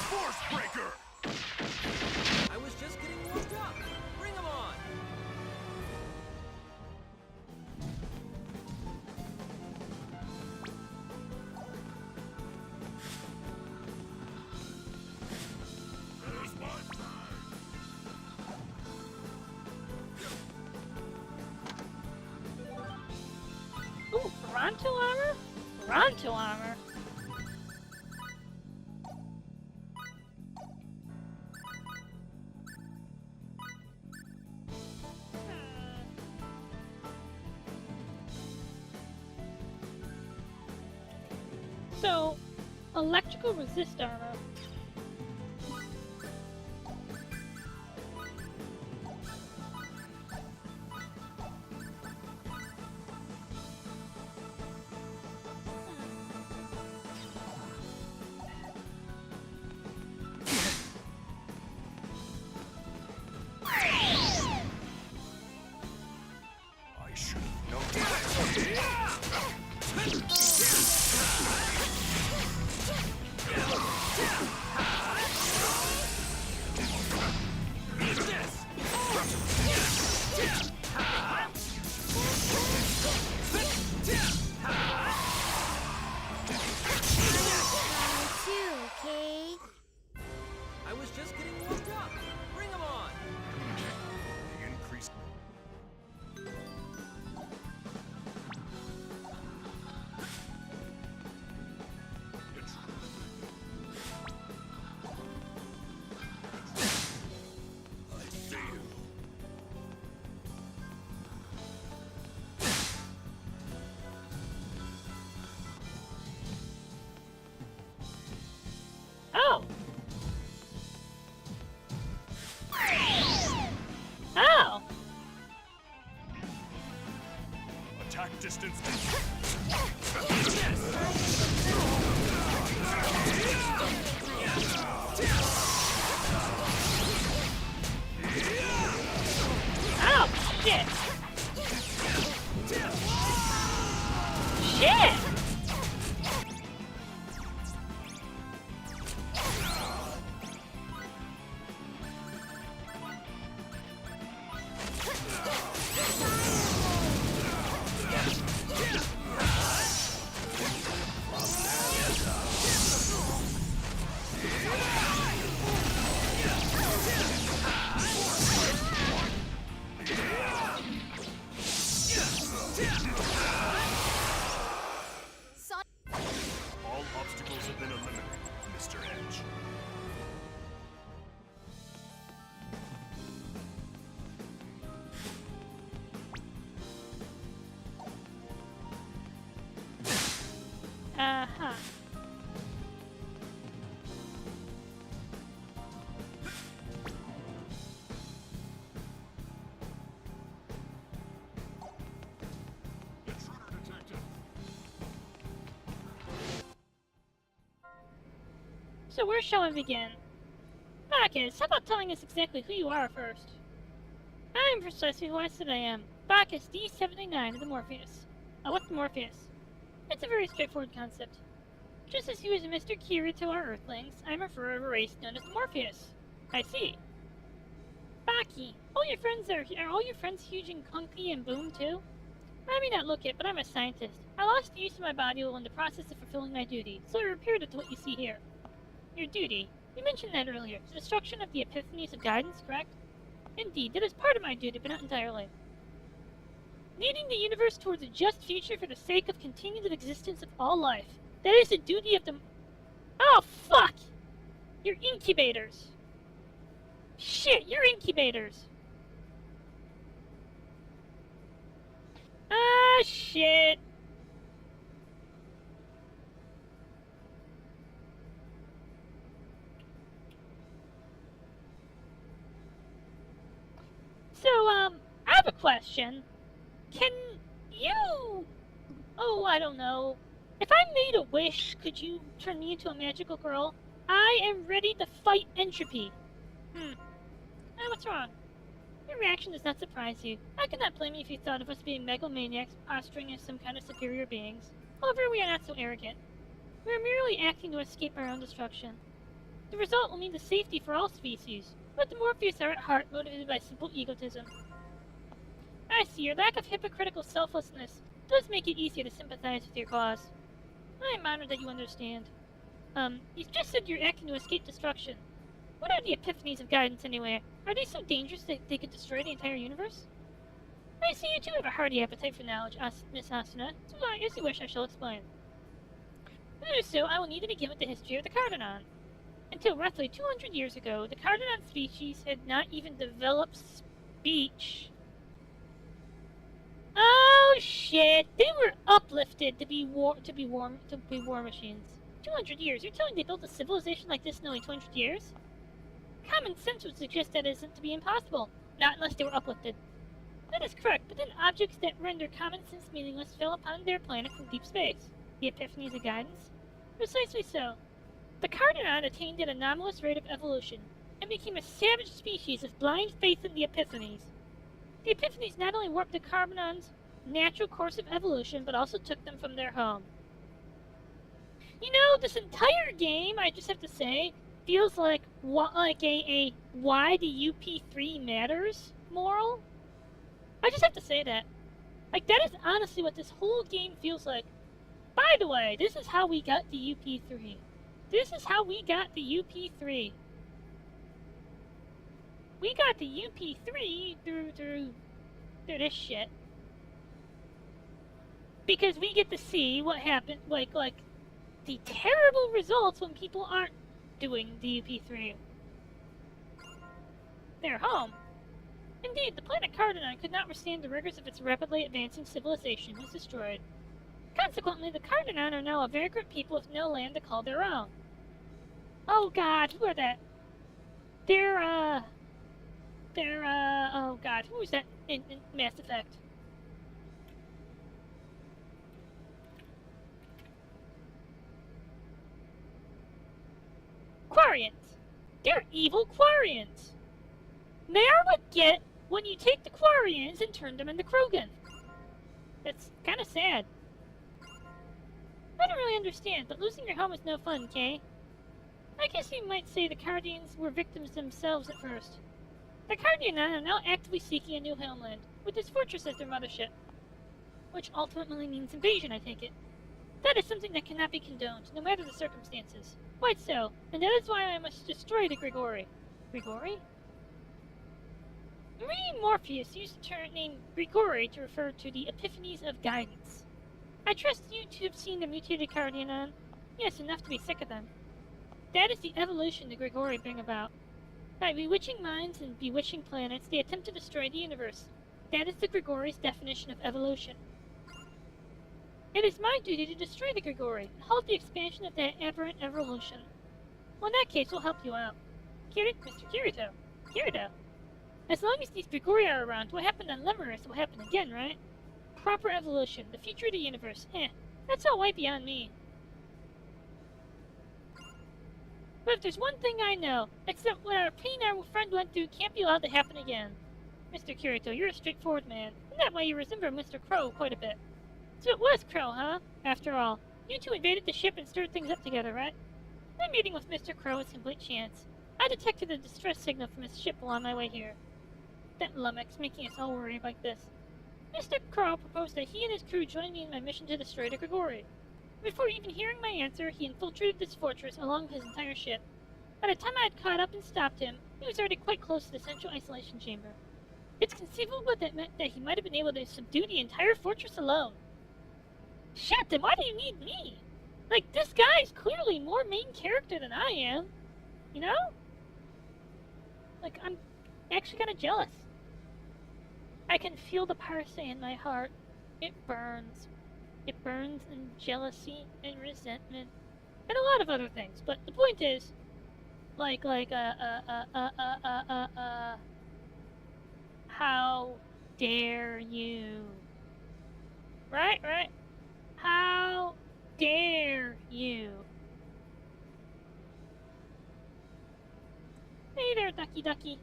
Force breaker! I was just getting warmed up. Bring 'em on! There's my prey! Ooh, Toronto armor? Toronto armor. So, electrical resist armor. I should have known. distance. Oh, shit! Shit! All obstacles have been eliminated, Mr. Edge. Uh-huh. Intruder detected. So where shall we begin? Bacchus, how about telling us exactly who you are first? I'm precisely who I said I am. Bacchus D79 of the Morpheus. What's Morpheus? It's a very straightforward concept. Just as you as Mr. Kira to our Earthlings, I'm a member of a race known as Morpheus. I see. Baki, are all your friends huge and clunky and boom too? I may not look it, but I'm a scientist. I lost the use of my body while in the process of fulfilling my duty, so I repaired it to what you see here. Your duty? You mentioned that earlier. The destruction of the epiphanies of guidance, correct? Indeed, that is part of my duty, but not entirely. Leading the universe towards a just future for the sake of continued existence of all life. That is the duty of the... Oh, fuck! You're incubators. Shit, you're incubators. Ah, shit. So, I have a question. Can you... Oh, I don't know. If I made a wish, could you turn me into a magical girl? I am ready to fight entropy. What's wrong? Your reaction does not surprise you. I could not blame you if you thought of us being megalomaniacs posturing as some kind of superior beings. However, we are not so arrogant. We are merely acting to escape our own destruction. The result will mean the safety for all species, but the Morpheus are at heart motivated by simple egotism. I see your lack of hypocritical selflessness does make it easier to sympathize with your cause. I am honored that you understand. You just said you're acting to escape destruction. What are the epiphanies of guidance anyway? Are they so dangerous that they could destroy the entire universe? I see you too have a hearty appetite for knowledge, Miss Asuna, so as you wish I shall explain. To do so, I will need to begin with the history of the Cardonon. Until roughly 200 years ago, the Cardonon species had not even developed speech. Oh shit! They were uplifted to be war machines. 200 years? You're telling they built a civilization like this in only 200 years? Common sense would suggest that isn't to be impossible, not unless they were uplifted. That is correct, but then objects that render common sense meaningless fell upon their planet from deep space. The epiphanies of guidance? Precisely so. The Cardonon attained an anomalous rate of evolution, and became a savage species of blind faith in the epiphanies. The epiphanies not only warped the Carbonon's natural course of evolution, but also took them from their home. You know, this entire game, I just have to say, feels like a why the UP3 matters moral. I just have to say that. Like, that is honestly what this whole game feels like. By the way, this is how we got the UP3. This is how we got the UP3. We got the UP3 through this shit. Because we get to see what happens, like the terrible results when people aren't doing the UP3. Their home. Indeed, the planet Cardonon could not withstand the rigors of its rapidly advancing civilization and was destroyed. Consequently, the Cardonon are now a vagrant people with no land to call their own. Oh god, who are that? Oh god, who was that in Mass Effect? They're evil Quarians. They are what get when you take the Quarians and turn them into Krogan. It's kind of sad. I don't really understand, but losing your home is no fun, Kay. I guess you might say the Cardians were victims themselves at first. The Cardian are now actively seeking a new homeland, with this fortress as their mothership. Which ultimately means invasion, I take it. That is something that cannot be condoned, no matter the circumstances. Quite so, and that is why I must destroy the Grigori. Grigori? Marie Morpheus used the term name Grigori to refer to the epiphanies of guidance. I trust you to have seen the mutated Cardianon. Yes, enough to be sick of them. That is the evolution the Grigori bring about. By bewitching minds and bewitching planets, they attempt to destroy the universe. That is the Grigori's definition of evolution. It is my duty to destroy the Grigori and halt the expansion of that aberrant evolution. Well, in that case, we'll help you out. Mr. Kirito. Kirito. As long as these Grigori are around, what happened on Lemurus will happen again, right? Proper evolution, the future of the universe. That's all way beyond me. But if there's one thing I know, it's that what our pain our friend went through can't be allowed to happen again. Mr. Kirito, you're a straightforward man. In that way, you resemble Mr. Crow quite a bit. So it was Crow, huh? After all, you two invaded the ship and stirred things up together, right? My meeting with Mr. Crow was complete chance. I detected a distress signal from his ship while on my way here. That lummox making us all worried like this. Mr. Crow proposed that he and his crew join me in my mission to destroy the Grigori. Before even hearing my answer, he infiltrated this fortress along with his entire ship. By the time I had caught up and stopped him, he was already quite close to the central isolation chamber. It's conceivable that meant that he might have been able to subdue the entire fortress alone. Shit, then why do you need me? Like, this guy is clearly more main character than I am. You know? Like, I'm actually kind of jealous. I can feel the parsley in my heart. It burns. It burns in jealousy and resentment. And a lot of other things. But the point is, how dare you? Right? How dare you? Hey there, Ducky.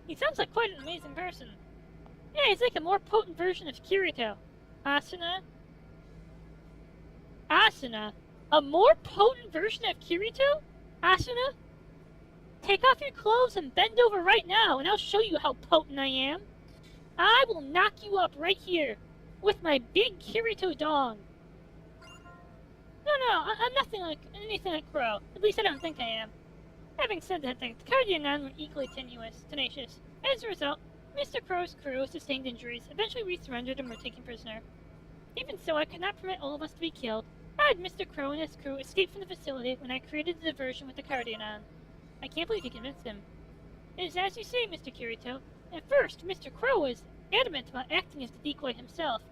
He sounds like quite an amazing person. Yeah, he's like a more potent version of Kirito. Asuna? A more potent version of Kirito? Asuna? Take off your clothes and bend over right now, and I'll show you how potent I am. I will knock you up right here, with my big Kirito dong. No, I'm nothing like anything like Crow. At least I don't think I am. Having said that, the Cardianon were equally tenacious. As a result, Mr. Crow's crew sustained injuries, eventually re-surrendered and were taken prisoner. Even so, I could not permit all of us to be killed. I had Mr. Crow and his crew escape from the facility when I created the diversion with the Cardianon. I can't believe you convinced him. It is as you say, Mr. Kirito. At first, Mr. Crow was adamant about acting as the decoy himself.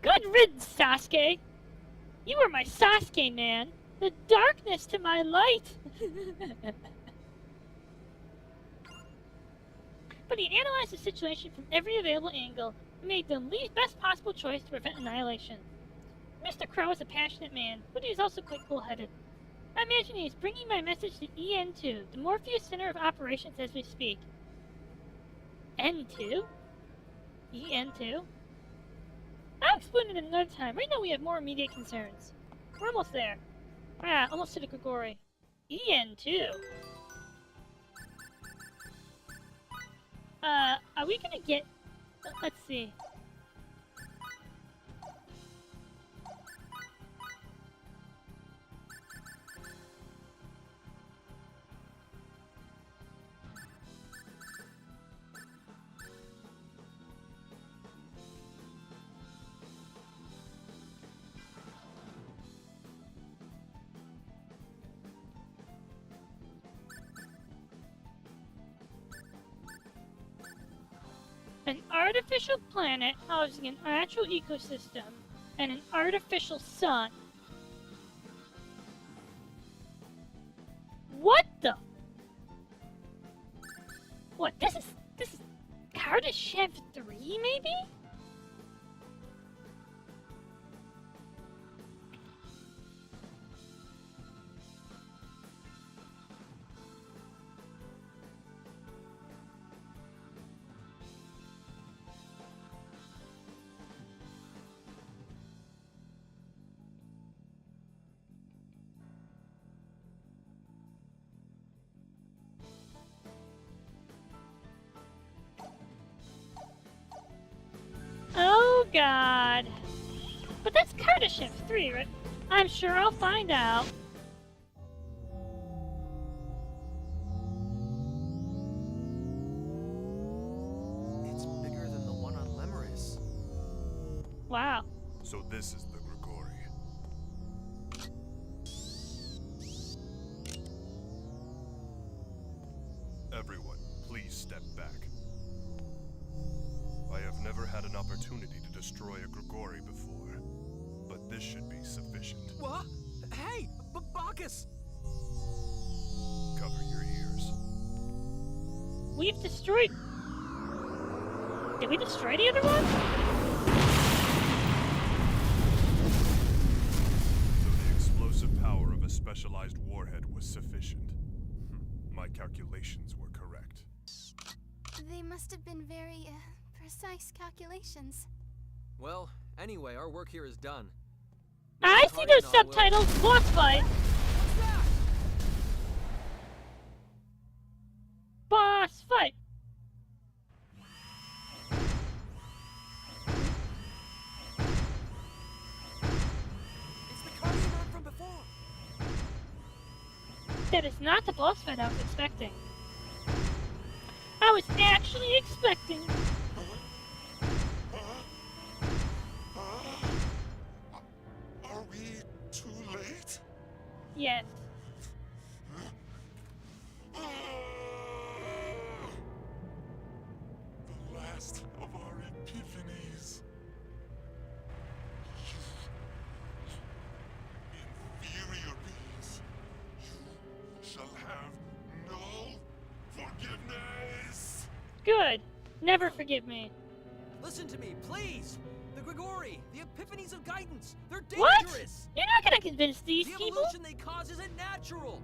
Good riddance, Sasuke! You are my Sasuke, man! The darkness to my light! But he analyzed the situation from every available angle and made the best possible choice to prevent annihilation. Mr. Crow is a passionate man, but he is also quite cool-headed. I imagine he is bringing my message to EN2, the Morpheus Center of Operations, as we speak. N2? EN2? I'll explain it another time. Right now we have more immediate concerns. We're almost there. Almost to the Grigori. EN2? Are we gonna get... let's see. An artificial planet housing an natural ecosystem and an artificial sun. What the? What, this is Kardashev 3, maybe? God. But that's Cartership 3, right? I'm sure I'll find out. It's bigger than the one on Lemuris. Wow. So this is the Grigori. Everyone, please step back. I have never had an opportunity to destroy a Grigori before, but this should be sufficient. What? Hey, Bacchus! Cover your ears. We've destroyed... Did we destroy the other one? So the explosive power of a specialized warhead was sufficient. My calculations were correct. They must have been very, precise calculations. Well, anyway, our work here is done. I see those Cardinal will- subtitles. Boss fight. Boss fight. It's the Cardinal from before. That is not the boss fight I was expecting. I was actually expecting. Are we too late? Yes. The last of our epiphanies. Inferior beings. You shall have no forgiveness. Good. Never forgive me. Listen to me, please! The Grigori, the epiphanies of guidance, they're What? dangerous! You're not gonna convince these The people? evolution they cause isn't natural!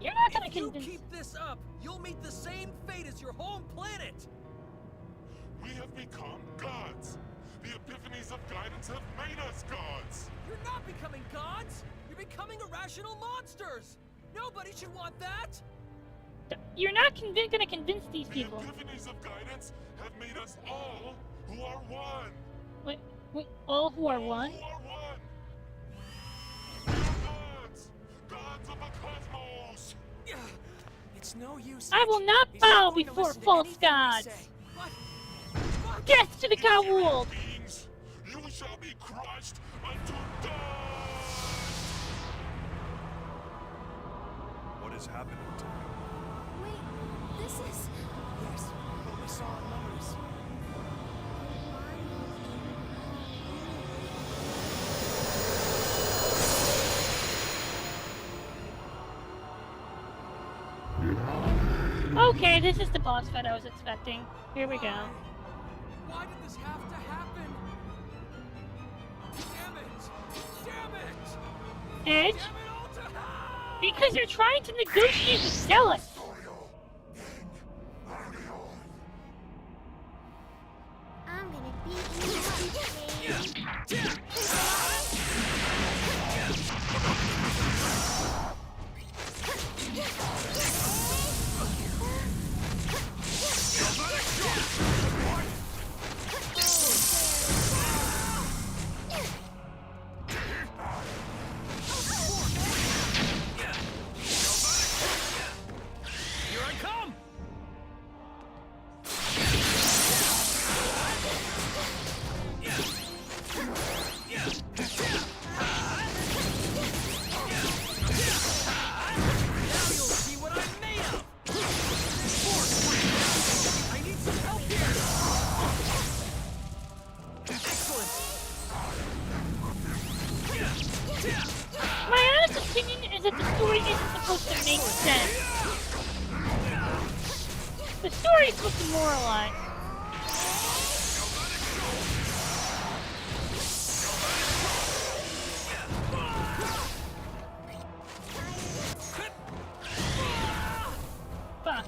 You're not gonna If you convince... keep this up, you'll meet the same fate as your home planet! We have become gods. The epiphanies of guidance have made us gods. You're not becoming gods! You're becoming irrational monsters! Nobody should want that! You're not gonna convince these The people. epiphanies of guidance have made us all who are one. Wait, all who are one? Who are one. We are gods. Gods of the cosmos. It's no use. I will not He's bow going to before listen to false anything we gods. say. What? Death to the Cowwold! Beings, you shall be crushed unto dust. What is happening to you? Wait, this is... Yes, what we saw in Lemuris. Okay, this is the boss fight I was expecting. Here we go. Why did this have to happen? Damn it! Damn it! Edge? Damn it all to hell! Because you're trying to negotiate with Zealous! I'm gonna beat you up, Jade. Here I come! Now you'll see what I'm made of! I need some help here! Excellent! My honest opinion is that the story isn't supposed to make sense. The story is supposed to moralize. Fuck.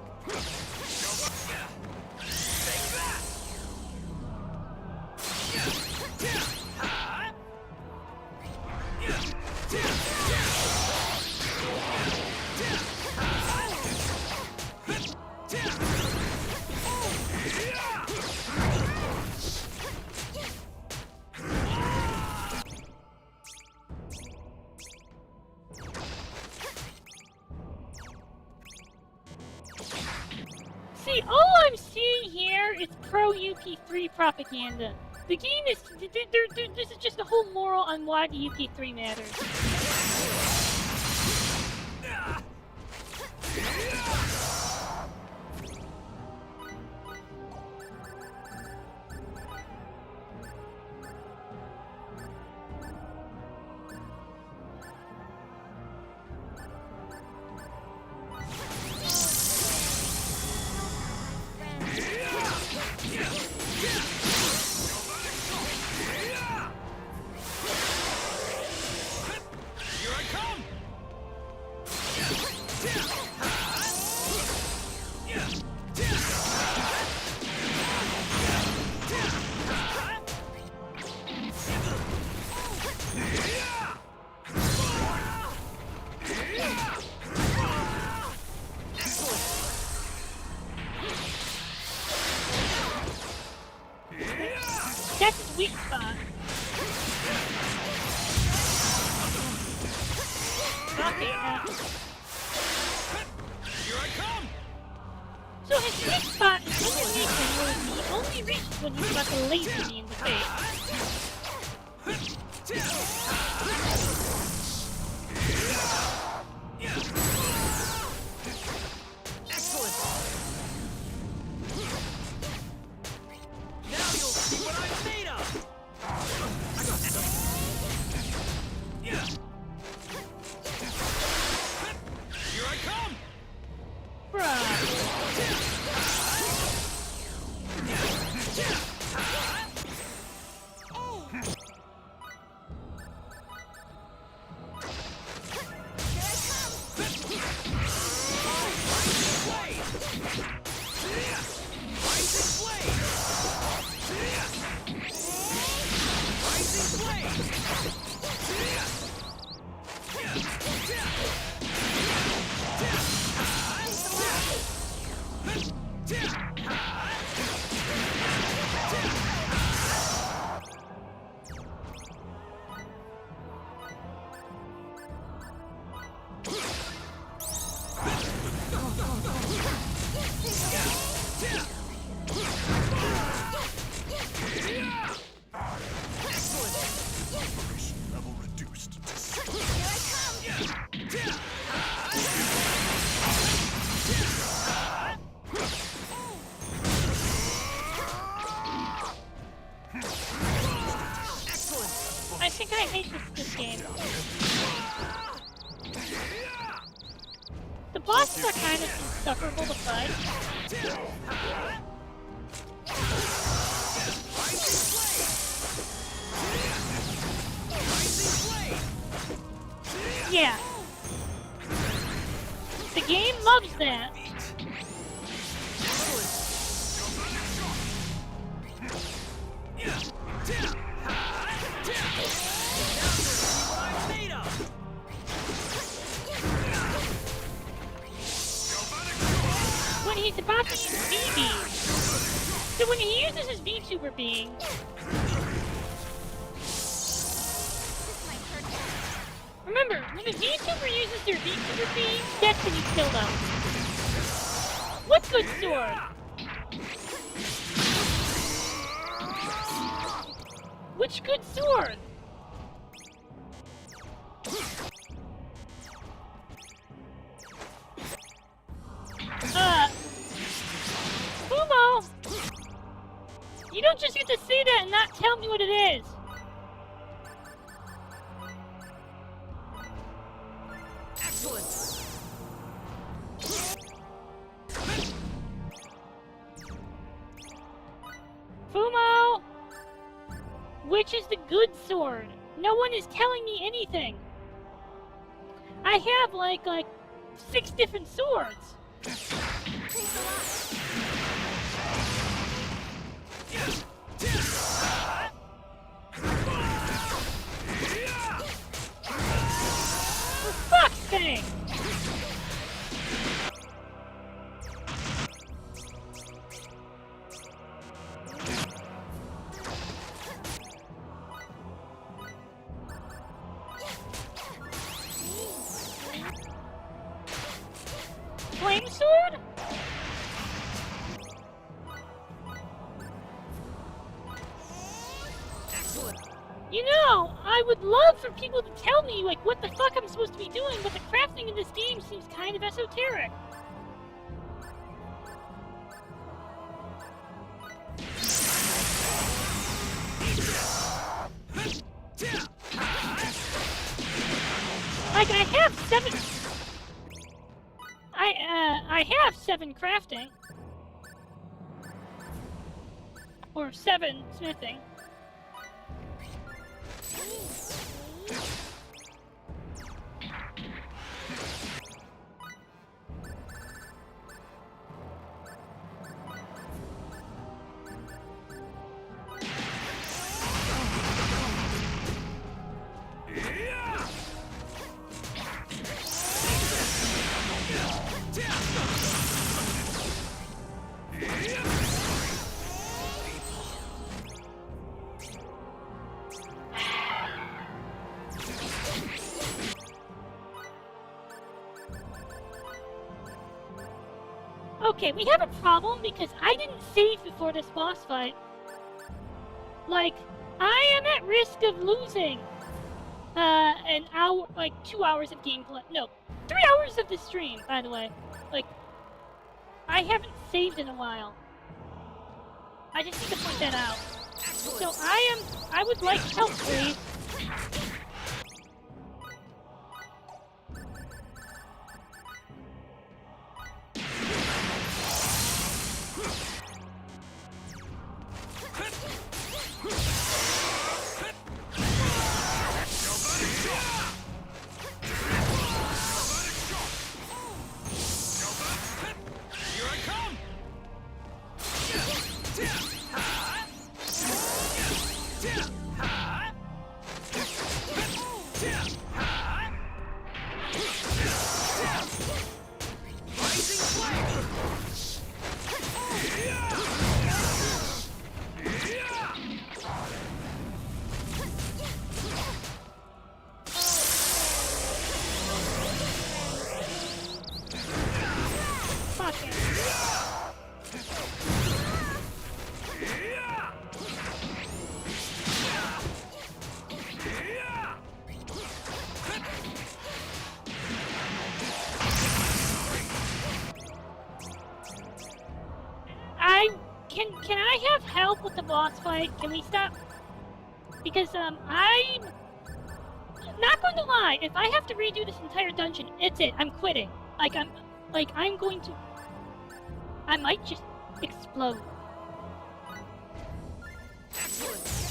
See, all I'm seeing here is pro-UP3 propaganda. The game is... this is just a whole moral on why the UP3 matters. That's his weak spot. Okay, Here I come! so his weak spot is underneath him, where he only reaches when he's about to laser me in the face. Level reduced. I think I hate this game. The bosses are kind of insufferable to fight. Yeah. The game loves that. When he's about to use V-Beam. So when he uses his VTuber being, remember, when a VTuber uses their VTuber beam, that's when you kill them. What good sword? Which good sword? Fumo! You don't just get to say that and not tell me what it is. Excellent! Fumo! Which is the good sword? No one is telling me anything. I have like 6 different swords. For fuck's sake! Flame sword? You know, I would love for people to tell me, like, what the fuck I'm supposed to be doing, but the crafting in this game seems kind of esoteric. Like, I have 7... I have 7 crafting. Or 7 smithing. Okay, we have a problem because I didn't save before this boss fight. Like, I am at risk of losing an hour, like 2 hours of gameplay. No, 3 hours of the stream, by the way. Like, I haven't saved in a while. I just need to point that out. So I would like help, please. Can I have help with the boss fight? Can we stop? Because I'm not going to lie. If I have to redo this entire dungeon, it's it. I'm quitting. I'm going to. I might just explode.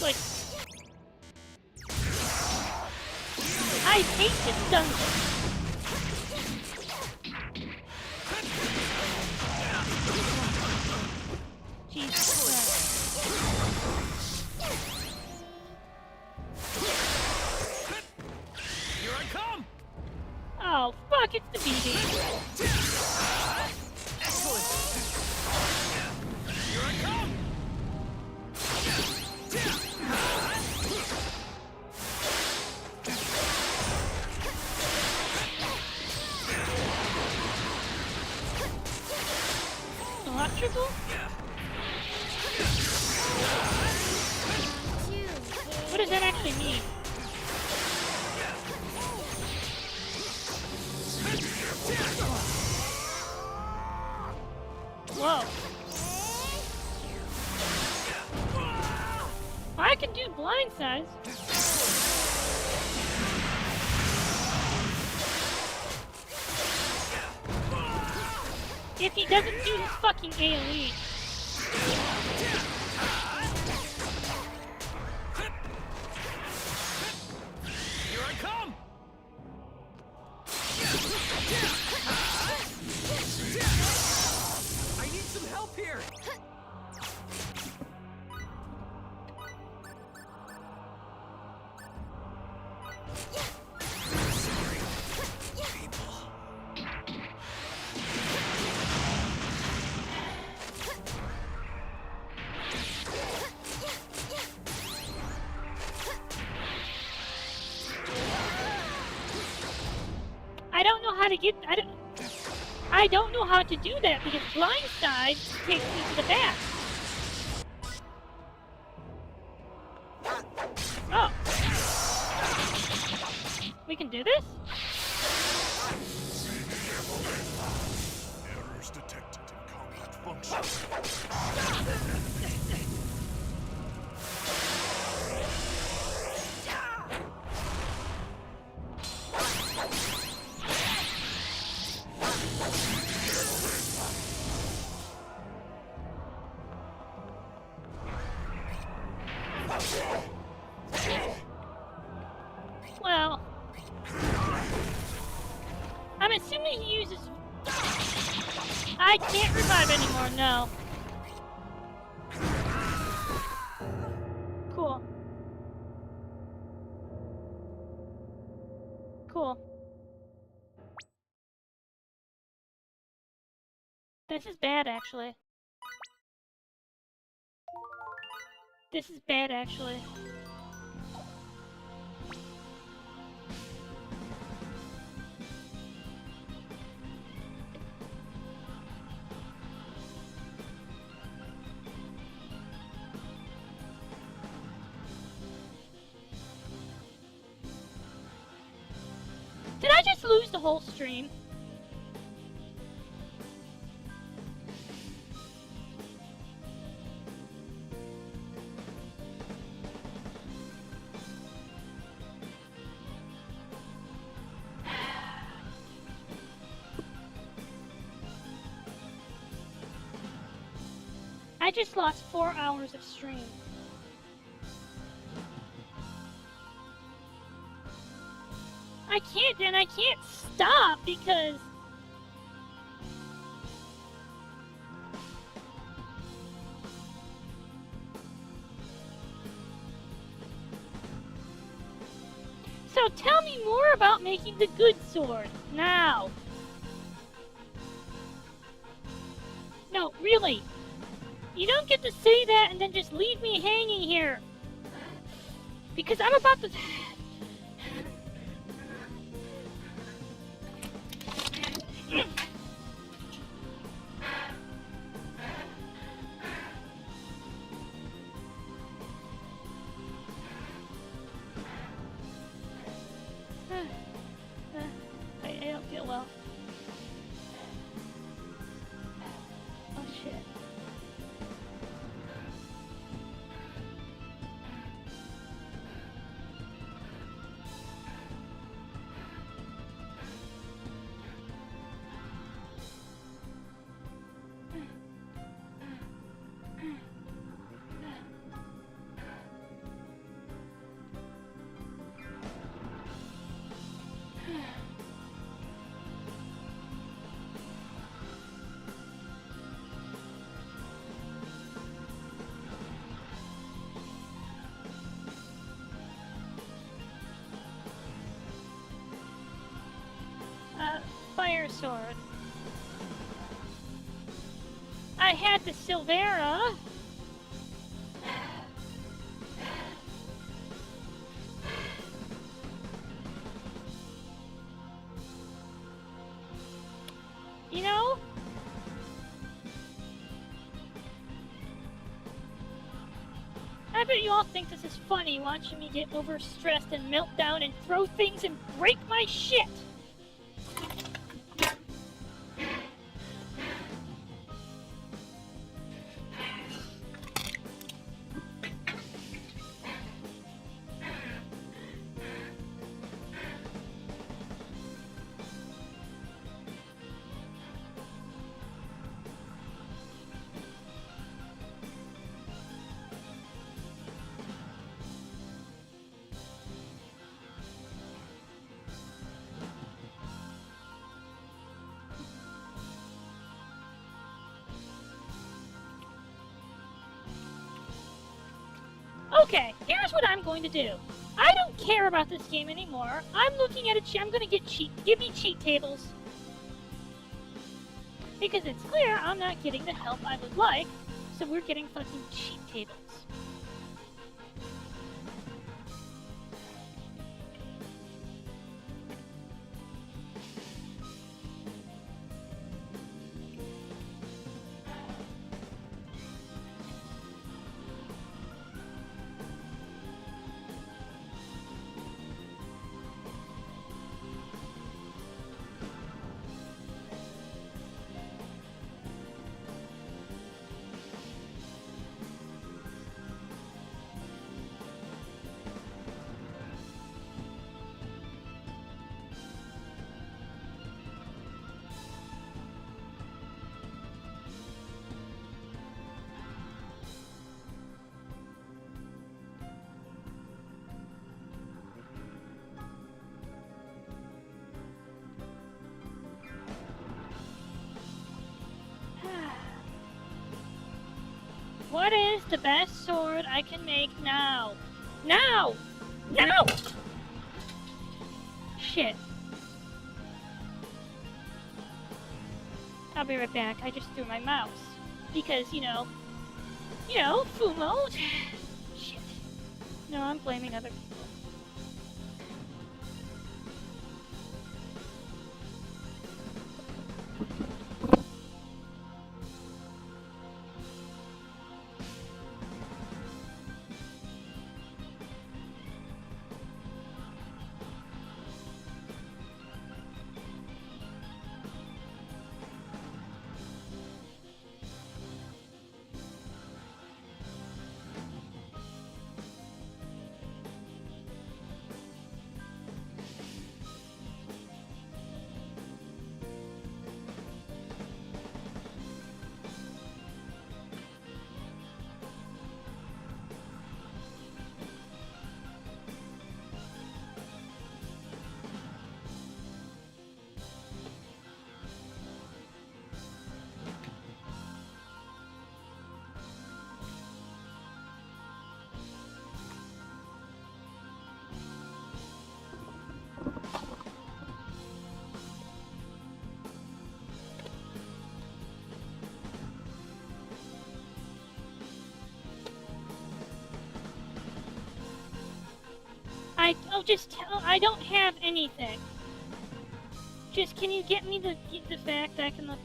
Like, I hate this dungeon. Jesus Christ. Here I come! Oh, fuck, it's the BD. Excellent! Here I come! Electrical? What does that actually mean? Whoa. I can do blind size. If he doesn't do his fucking AoE. Here I come! I need some help here! I don't know how to do that because blindside takes me to the back. Oh. We can do this? Errors detected in combat function. Well, I'm assuming he uses... I can't revive anymore, no. Cool. Cool. This is bad, actually. This is bad, actually. Did I just lose the whole stream? I just lost 4 hours of stream. I can't stop because... So tell me more about making the good sword, now! No, really! You don't get to say that and then just leave me hanging here! Because I'm about to... I don't feel well. Oh shit. Fire sword. I had the Silvera. You know? I bet you all think this is funny, watching me get overstressed and melt down and throw things and break my shit. Okay, here's what I'm going to do. I don't care about this game anymore. I'm looking at I'm gonna get give me cheat tables. Because it's clear I'm not getting the help I would like, so we're getting fucking cheat tables. What is the best sword I can make now? Now! Now! Shit. I'll be right back. I just threw my mouse. Because, you know, FUMO. Shit. No, I'm blaming other people. I don't have anything. Just, can you get me the fact I can look?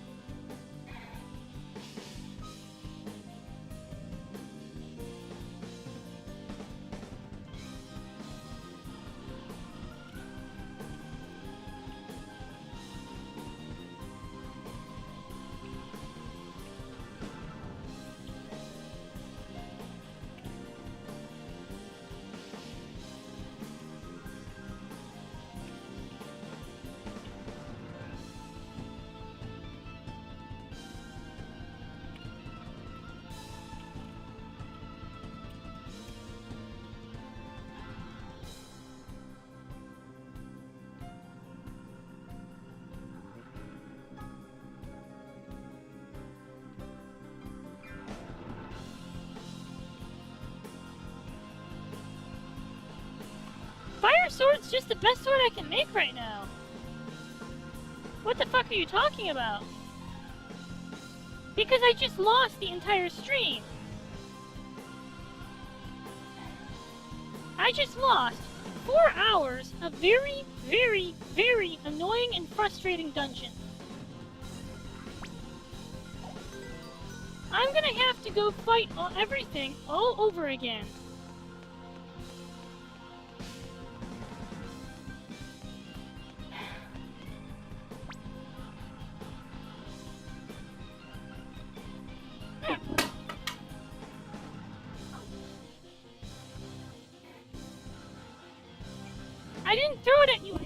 Fire sword's just the best sword I can make right now. What the fuck are you talking about? Because I just lost the entire stream. I just lost 4 hours of very, very, very annoying and frustrating dungeon. I'm gonna have to go fight everything all over again. I didn't throw it at you.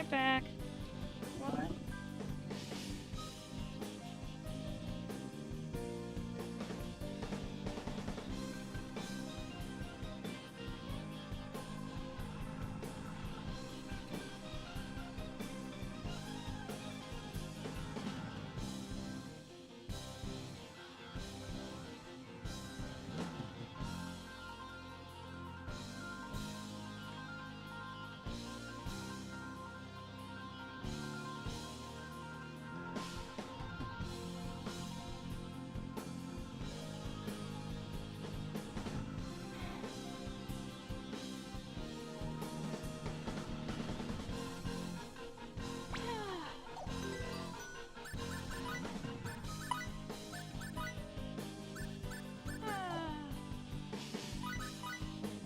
it back. What?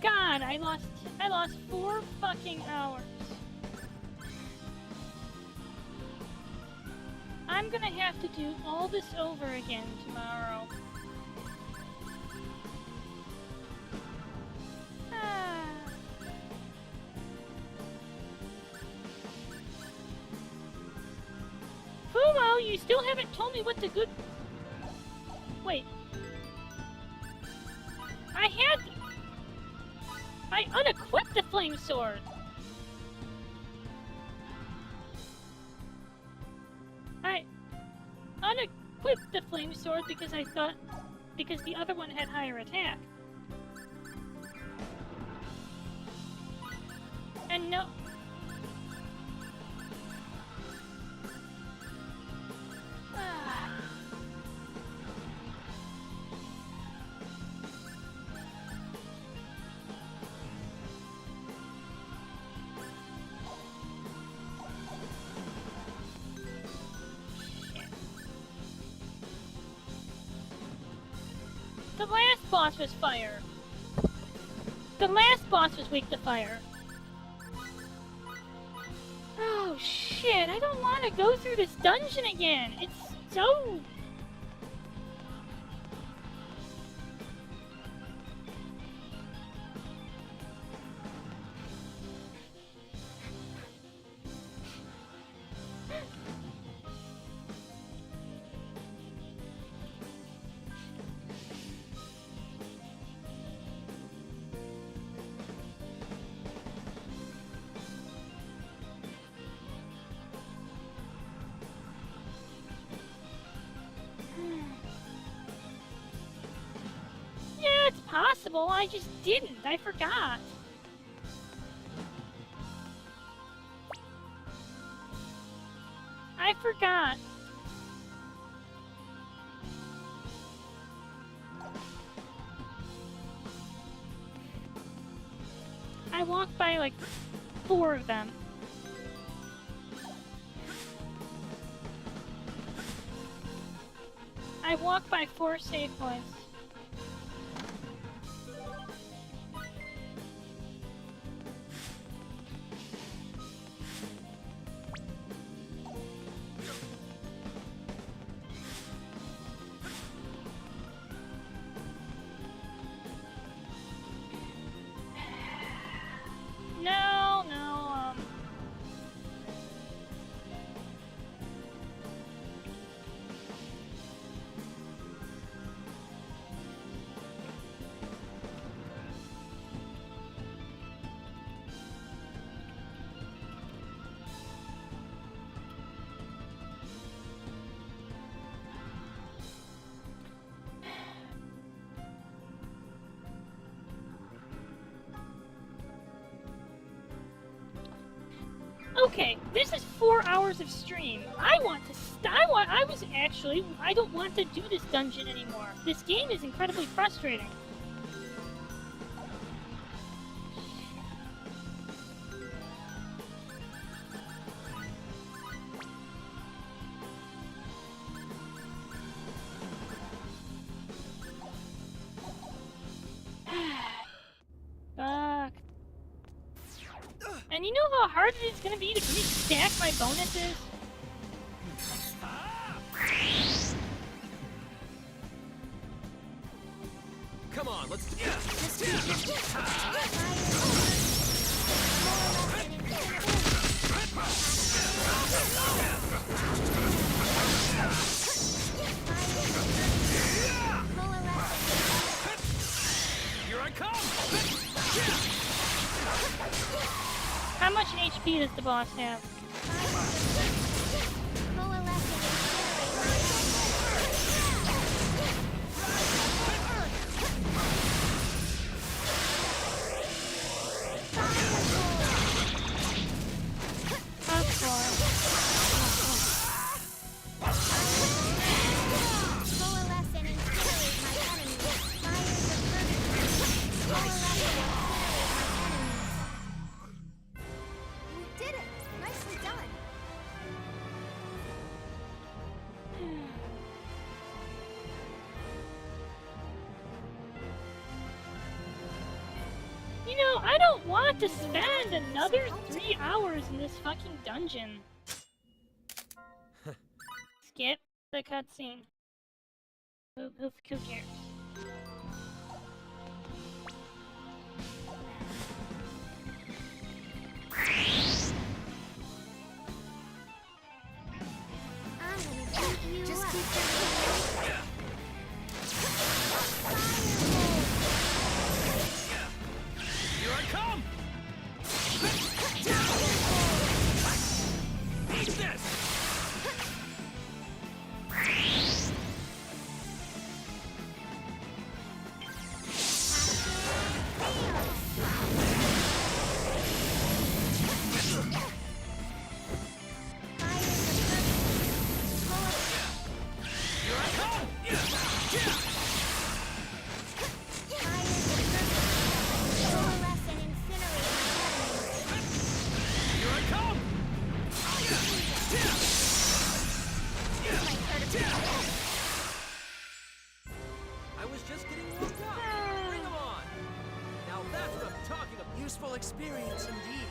God, I lost 4 fucking hours. I'm gonna have to do all this over again tomorrow. Fumo, you still haven't told me what the good... Wait. I unequipped the flame sword! I unequipped the flame sword because I thought... because the other one had higher attack. And no... The last boss was fire. The last boss was weak to fire. Oh shit, I don't want to go through this dungeon again. It's so... Yeah, it's possible. I just didn't. I forgot. I forgot. I walked by like 4 of them. I walked by 4 safe points. Okay, this is 4 hours of stream. I don't want to do this dungeon anymore. This game is incredibly frustrating. Fuck. And you know how hard it is gonna be to stack my bonuses? Come on, let's... HP does the boss have? You know, I don't want to spend another 3 hours in this fucking dungeon. Skip the cutscene. Who cares? Just keep Here I come! Eat this! Here I come! Here I come! I was just getting warmed up. Bring 'em on! Now that's what I'm talking about. Useful experience indeed.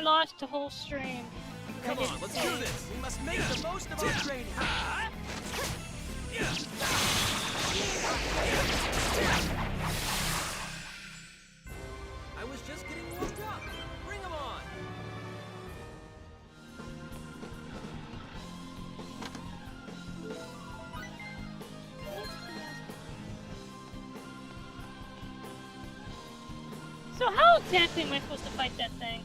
lost the whole stream. Come on, let's do this! We must make the most of our training. I was just getting warmed up! Bring 'em on! So how exactly am I supposed to fight that thing?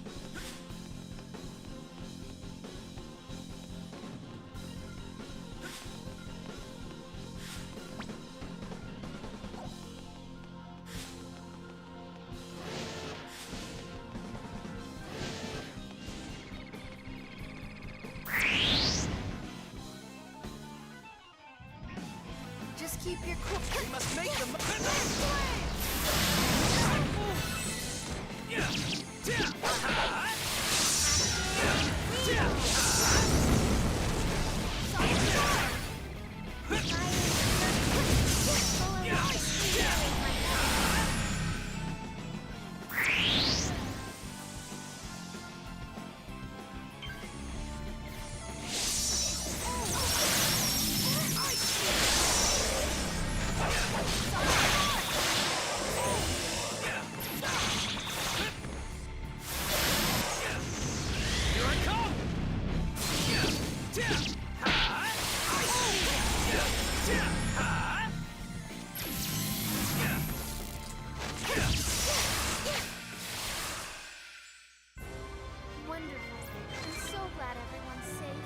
Just keep your cool. We must make the most. Wonderful. I'm so glad everyone's safe.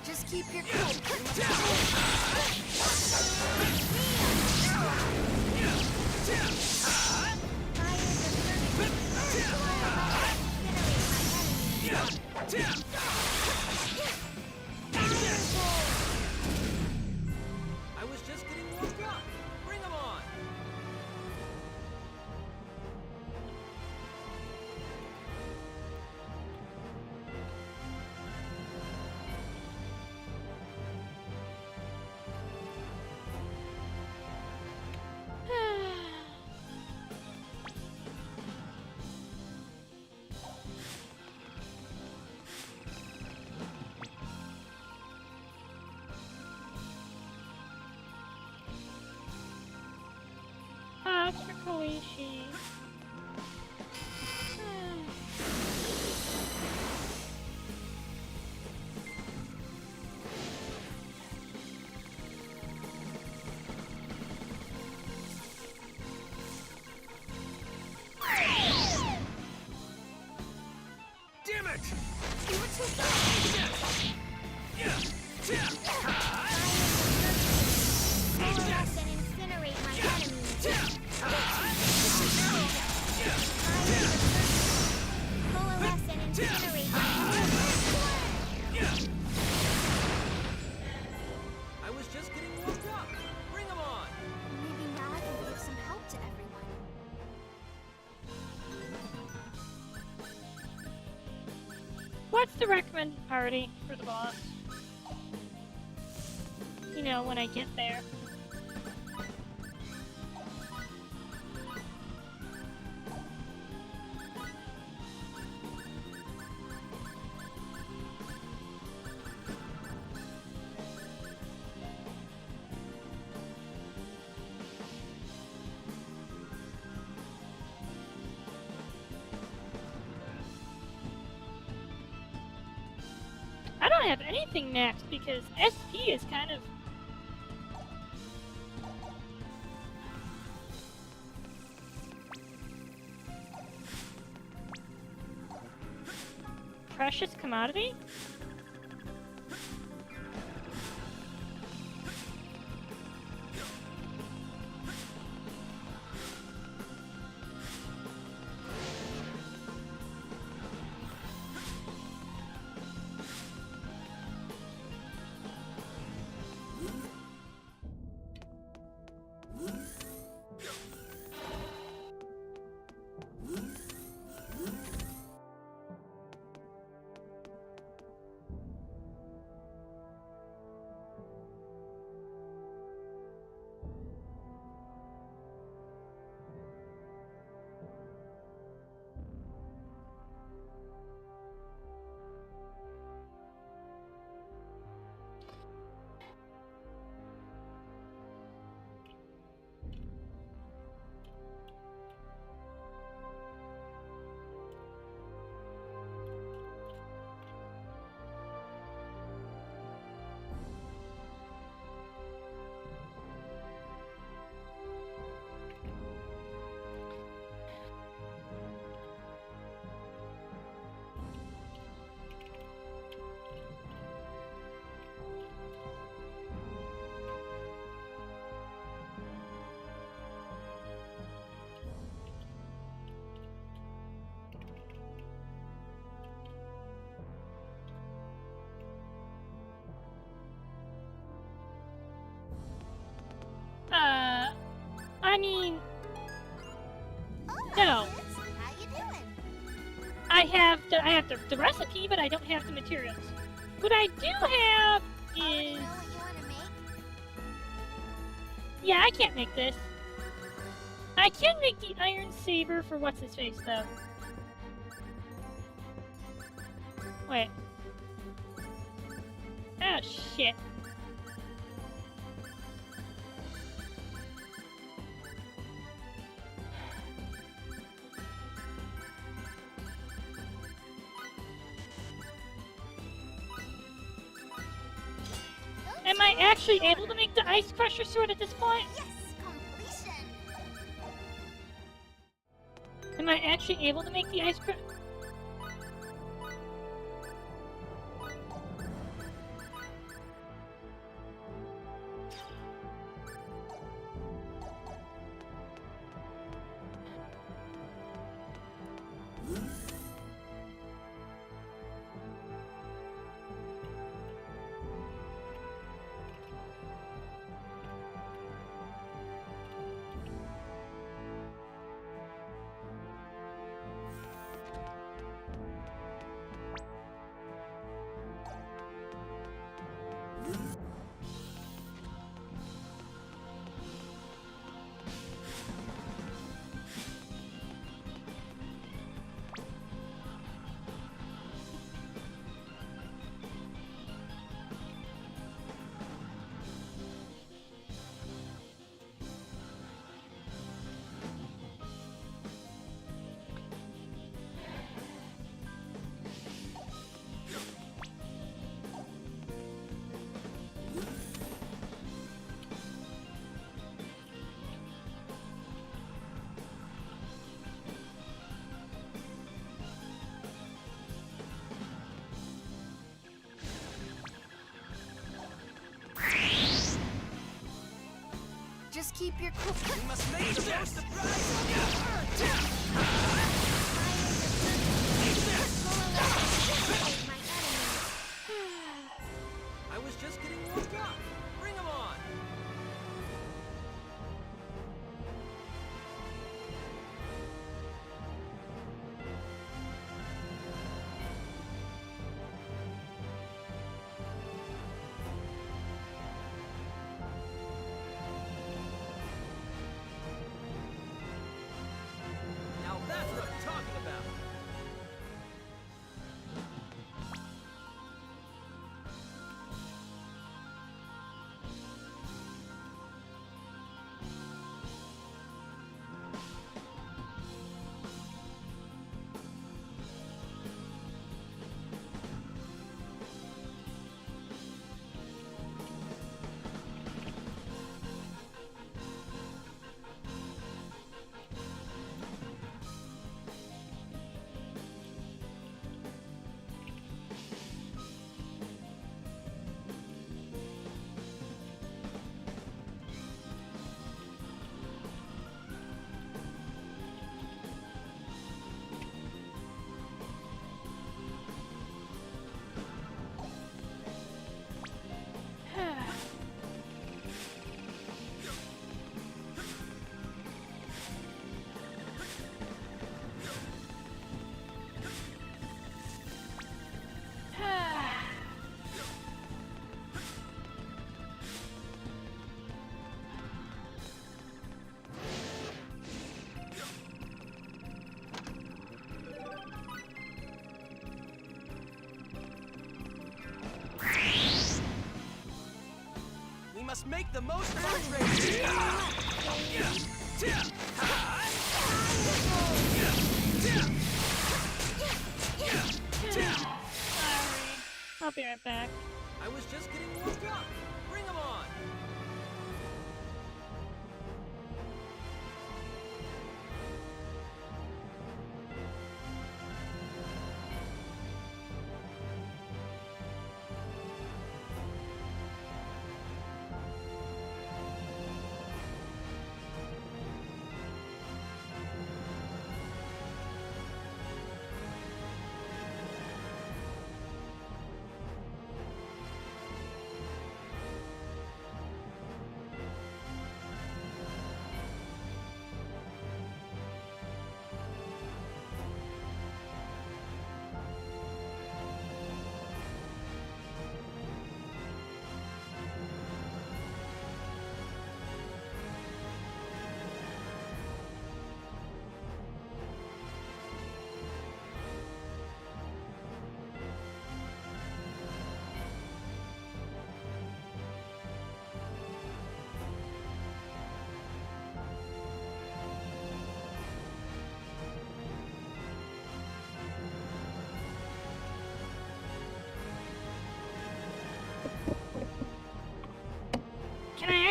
Just keep your cool. I was just getting warmed up! Bring 'em on! For Koichi. Damn it! You were too fast. Coalesce and incinerate my enemies. Coalesce and incinerate my enemies. I was just getting warmed up! Bring 'em on! Maybe now I can give some help to everyone. What's the recommended party for the boss? You know, when I get there. I don't have anything next because SP is kind of... precious commodity? I mean, Oh, no. Liz, how you doing? I have the recipe, but I don't have the materials. What I do have Already is... know what you want to make? Yeah, I can't make this. I can make the iron saber for what's-his-face, though. Wait. Oh, shit. Am I actually able to make the ice crusher sword at this point? Yes, completion. Am I actually able to make the ice crusher? Just keep your cool. We must make the most of I was just getting warmed up. Bring 'em on. Now that's what I'm talking about. We must make the most of our trade. Sorry. I'll be right back. I was just getting warmed up. Bring 'em on.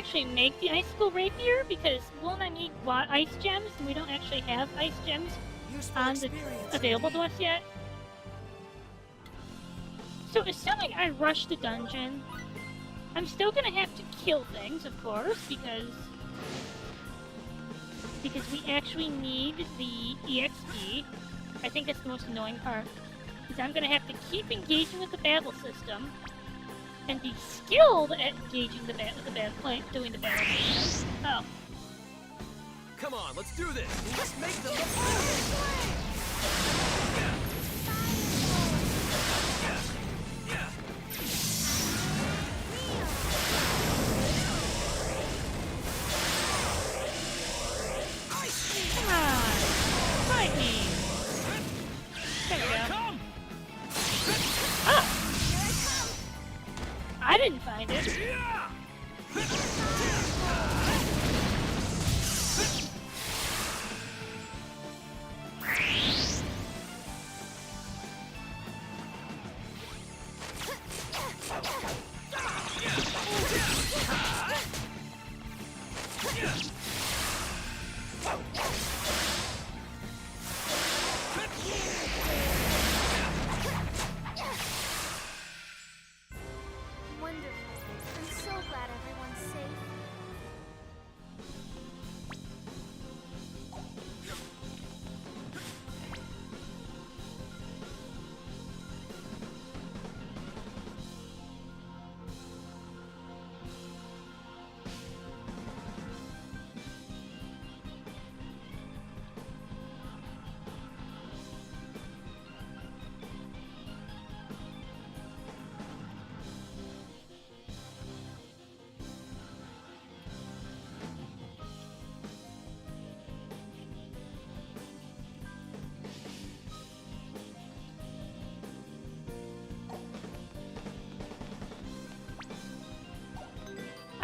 actually make the icicle rapier because one, I need ice gems, and we don't actually have ice gems available to us yet. So assuming I rush the dungeon, I'm still gonna have to kill things, of course, because we actually need the EXP. I think that's the most annoying part, is I'm gonna have to keep engaging with the battle system and be skilled at engaging doing the battle system. Oh. Come on, let's do this! Let's make them Come on! Fight me! There we go. Ah! I didn't find it. Wonderful. I'm so glad everyone's safe.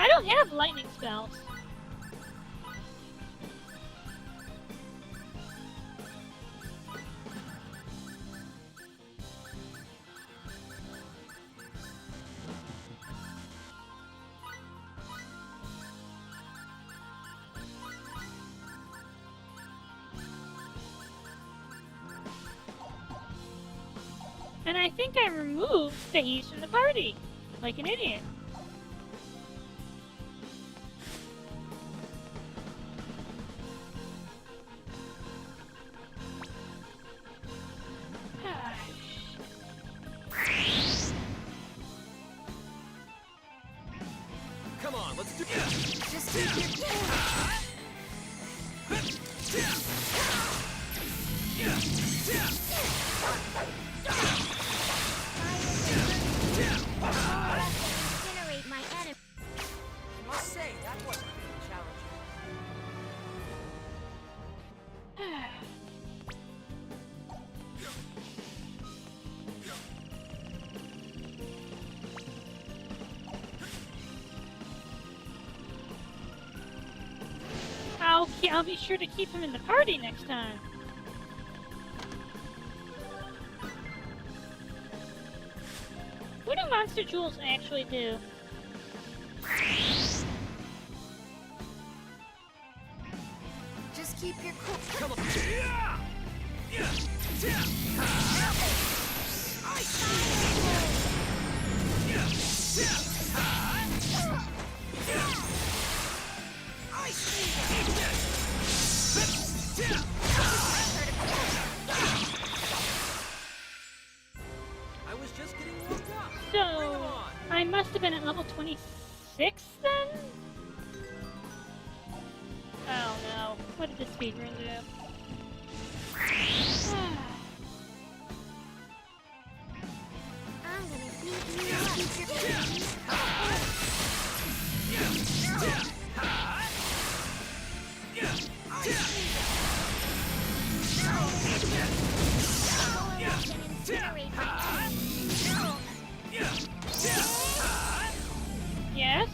I don't have lightning spells. And I think I removed Faze from the party, like an idiot. Come on, let's do this! Just take your incinerate my enemy. I must say, that wasn't really challenging. I'll be sure to keep him in the party next time. What do monster jewels actually do? Just keep your cool. Come on! I was just getting warmed up! Bring 'em So, on! I must have been at level 26 then? Oh no. What did the speedrun do? I'm gonna beat you up. Keep your incinerate my enemy. Yes?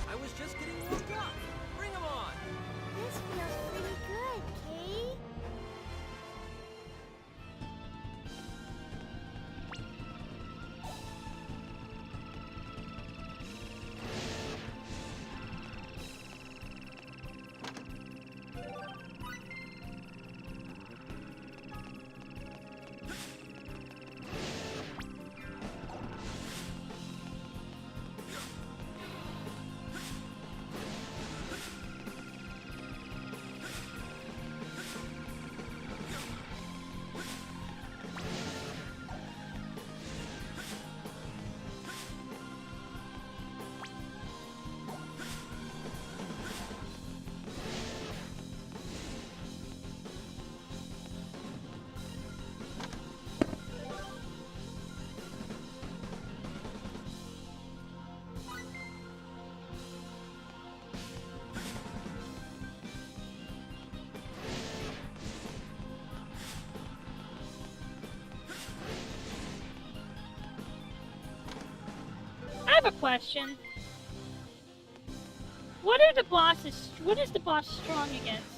I was just getting warmed up! Bring 'em on! This feels pretty good, Kay. I have a question. What is the boss strong against?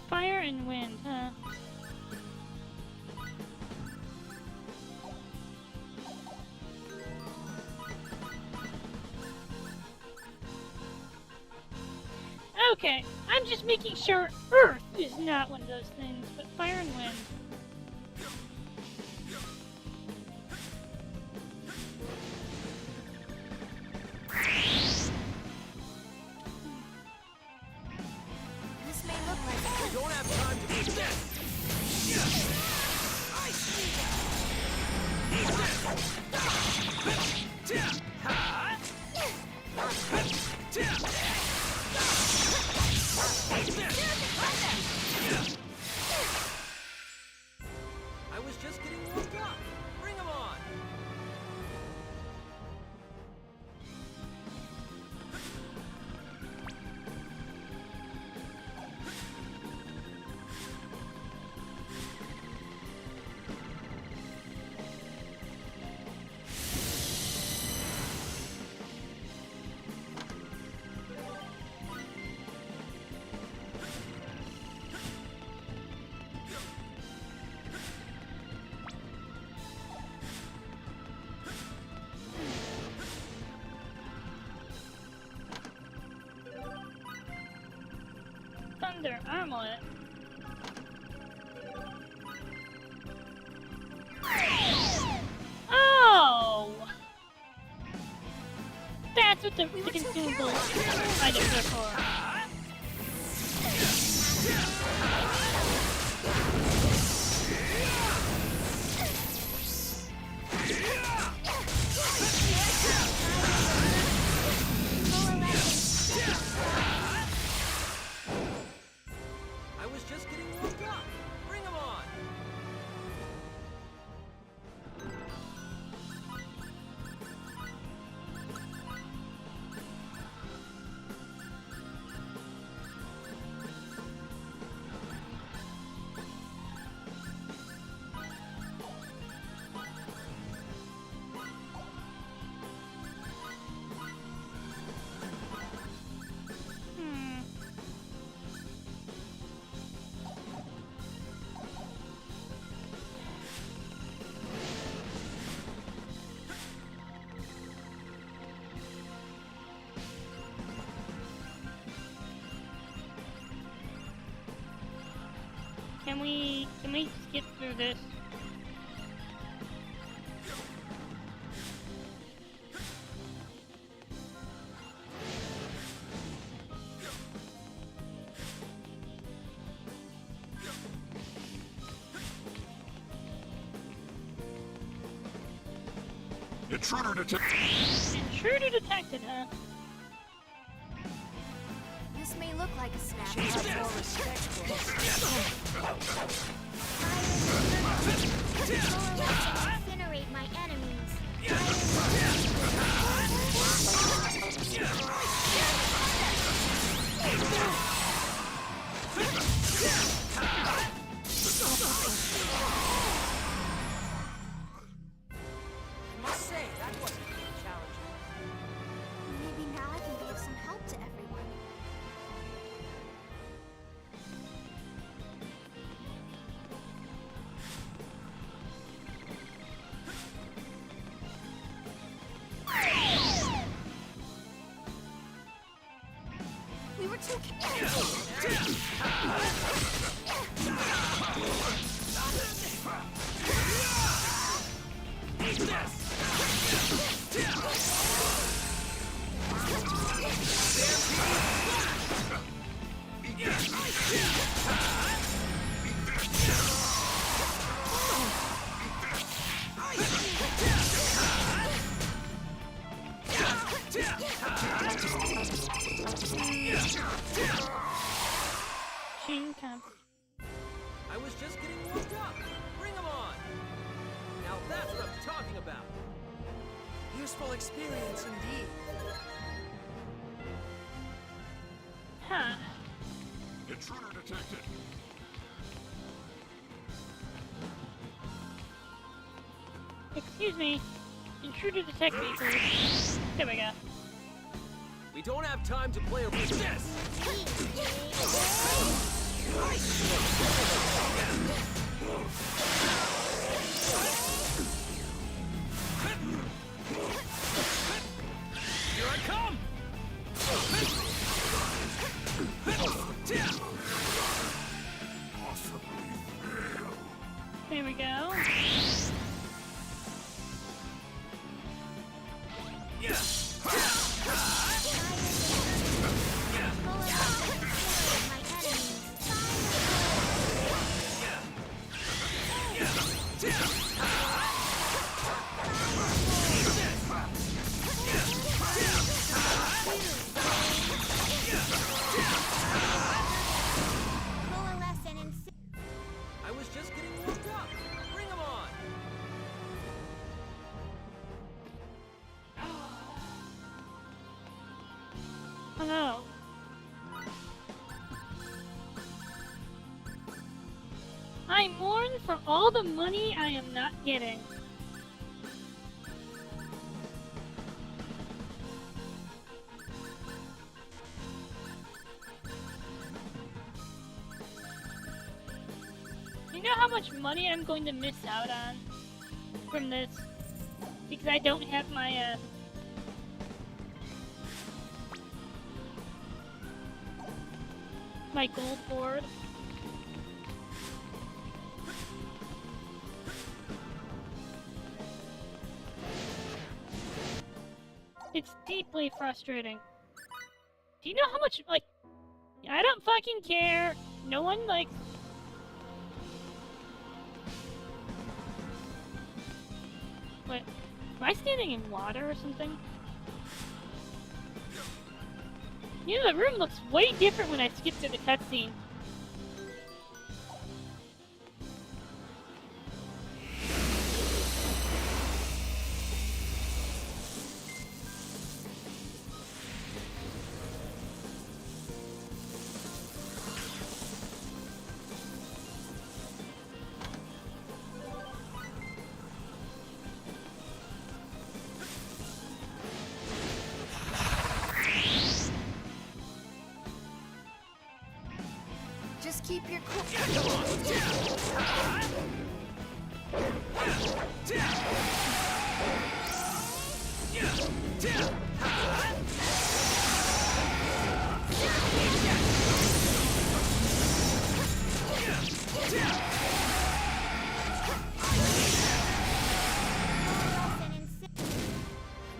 Fire and wind, huh? Okay, I'm just making sure Earth is not one of those things, but fire and wind. This may look like I don't have time to eat this! I see that! Eat this! I was just getting warmed up! Bring 'em on! Thunder Armlet. Oh! That's what the consumable items are for. I was just getting warmed up! Bring 'em on! Can we skip through this? Intruder detected. Intruder detected, huh? this may look like a snap. More respectful. Incinerate my enemies. I must say, that wasn't very challenging. Maybe now I can be of some help to everyone. We were too getting warmed up. Bring 'em on. Now that's what I'm talking about. Useful experience indeed. Huh. Intruder detected. Excuse me. Intruder detect me, please. There we go. We don't have time to play around with this. Here I come! There we go. I was just getting warmed up. Bring 'em on. Oh no. I mourn for all the money I am not getting. You know how much money I'm going to miss out on from this? Because I don't have my, my gold board. It's deeply frustrating. Do you know how much, like, I don't fucking care. No one, like... Wait, am I standing in water or something? You know, the room looks way different when I skip through the cutscene. Just keep your cool. I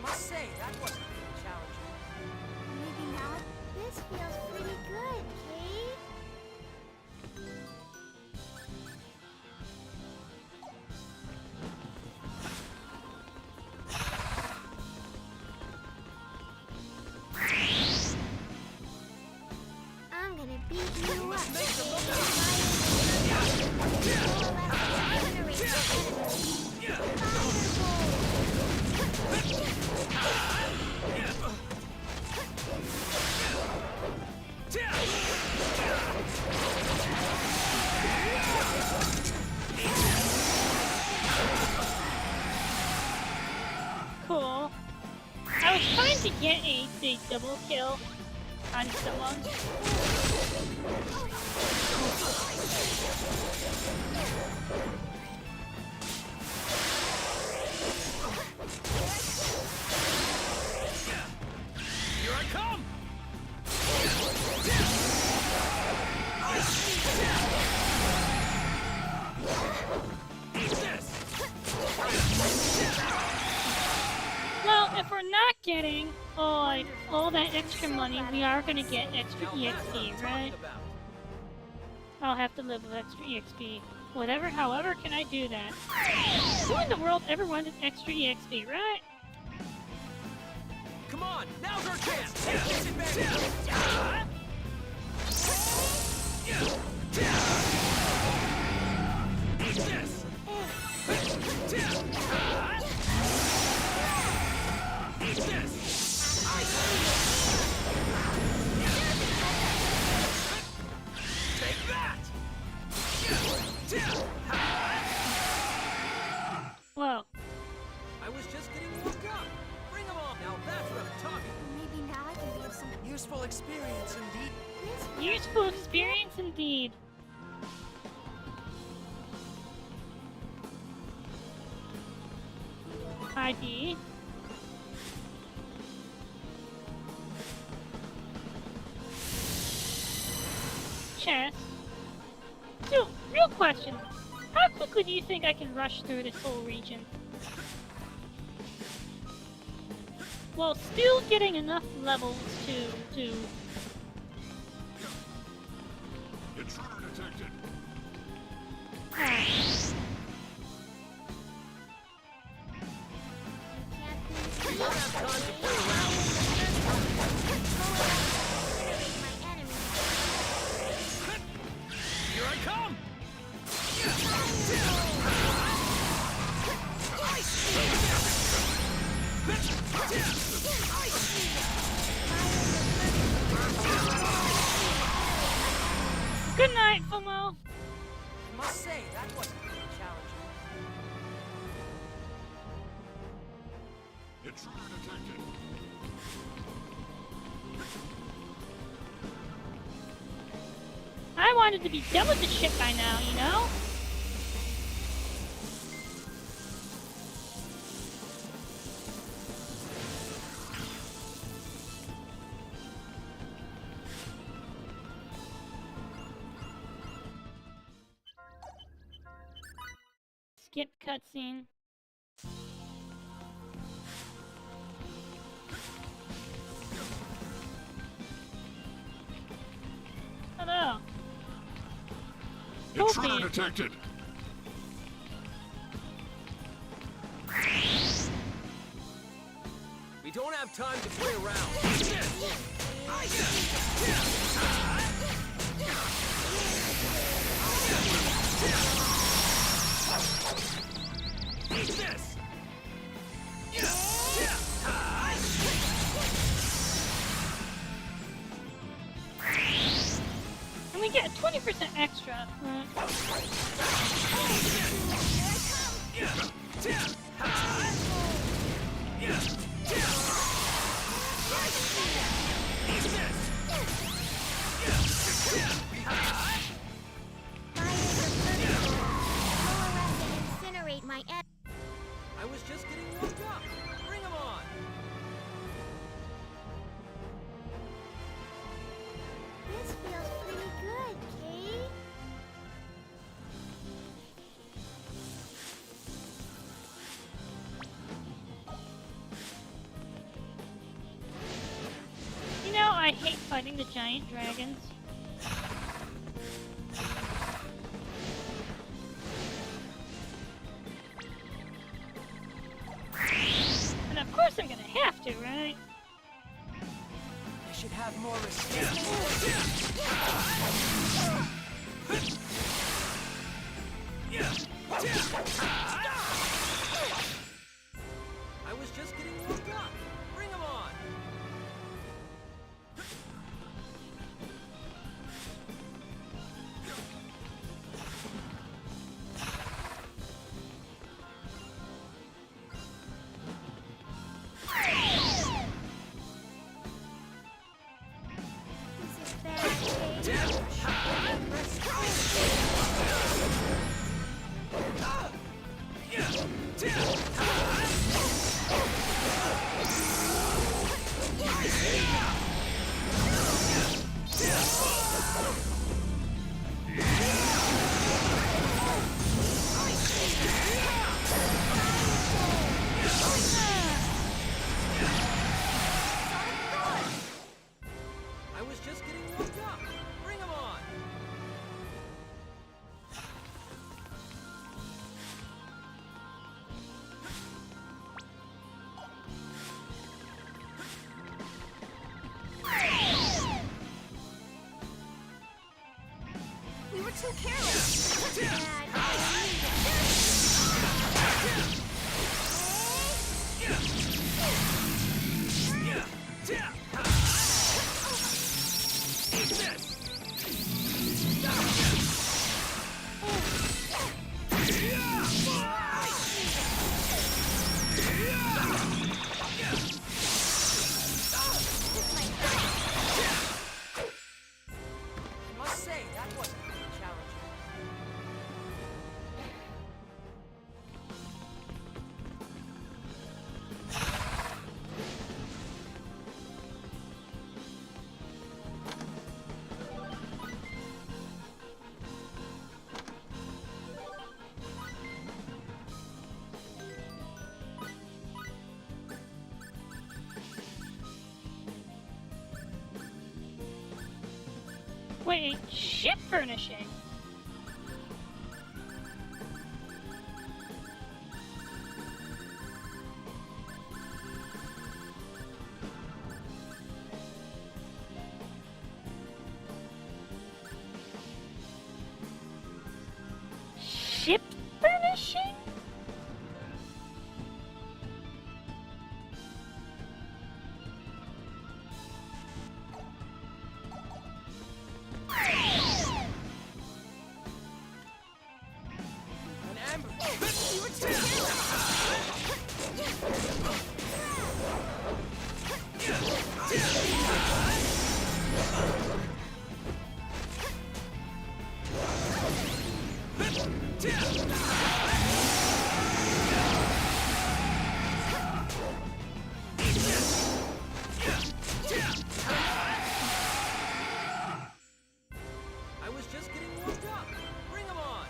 must say, that wasn't challenging. Maybe not. This feels pretty good, Kate. I'm gonna beat you up. Cool. I was trying to get a double kill on someone. Here I come! Eat this! Well, if we're not getting all that extra money, we are gonna get extra Now that's what I'm EXP, right? talking about. I'll have to live with extra EXP. Whatever, however can I do that? Who in the world ever wanted extra EXP, right? Come on, now's our chance. Take this advantage. experience indeed. Useful experience indeed. ID. Chest. So, real question. How quickly do you think I can rush through this whole region? While still getting enough levels to Intruder detected. You don't have time to play around. My enemy. Here I come! Good night, FOMO. I must say, that wasn't really challenging. Intruder detected. I wanted to be done with the ship by now, you know? Skip cutscene. Hello. Intruder Scorpion. detected. We don't have time to play around. Eat this! And we get 20% extra. Incinerate my enemy. I was just getting warmed up. Bring 'em on. This feels pretty good, Kate. You know, I hate fighting the giant dragons. And of course I'm gonna have to, right? I should have more respect. I was just getting warmed up. Bring 'em on. This is bad, Kate. Wait, ship furnishing? Ship furnishing? An ambush! You I was just getting warmed up. Bring 'em on.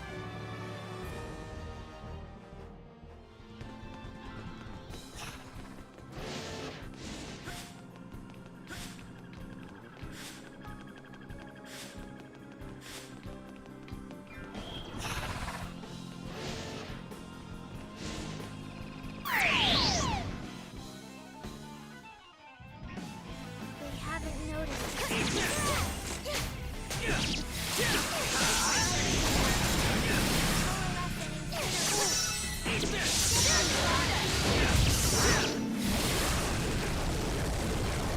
They haven't noticed.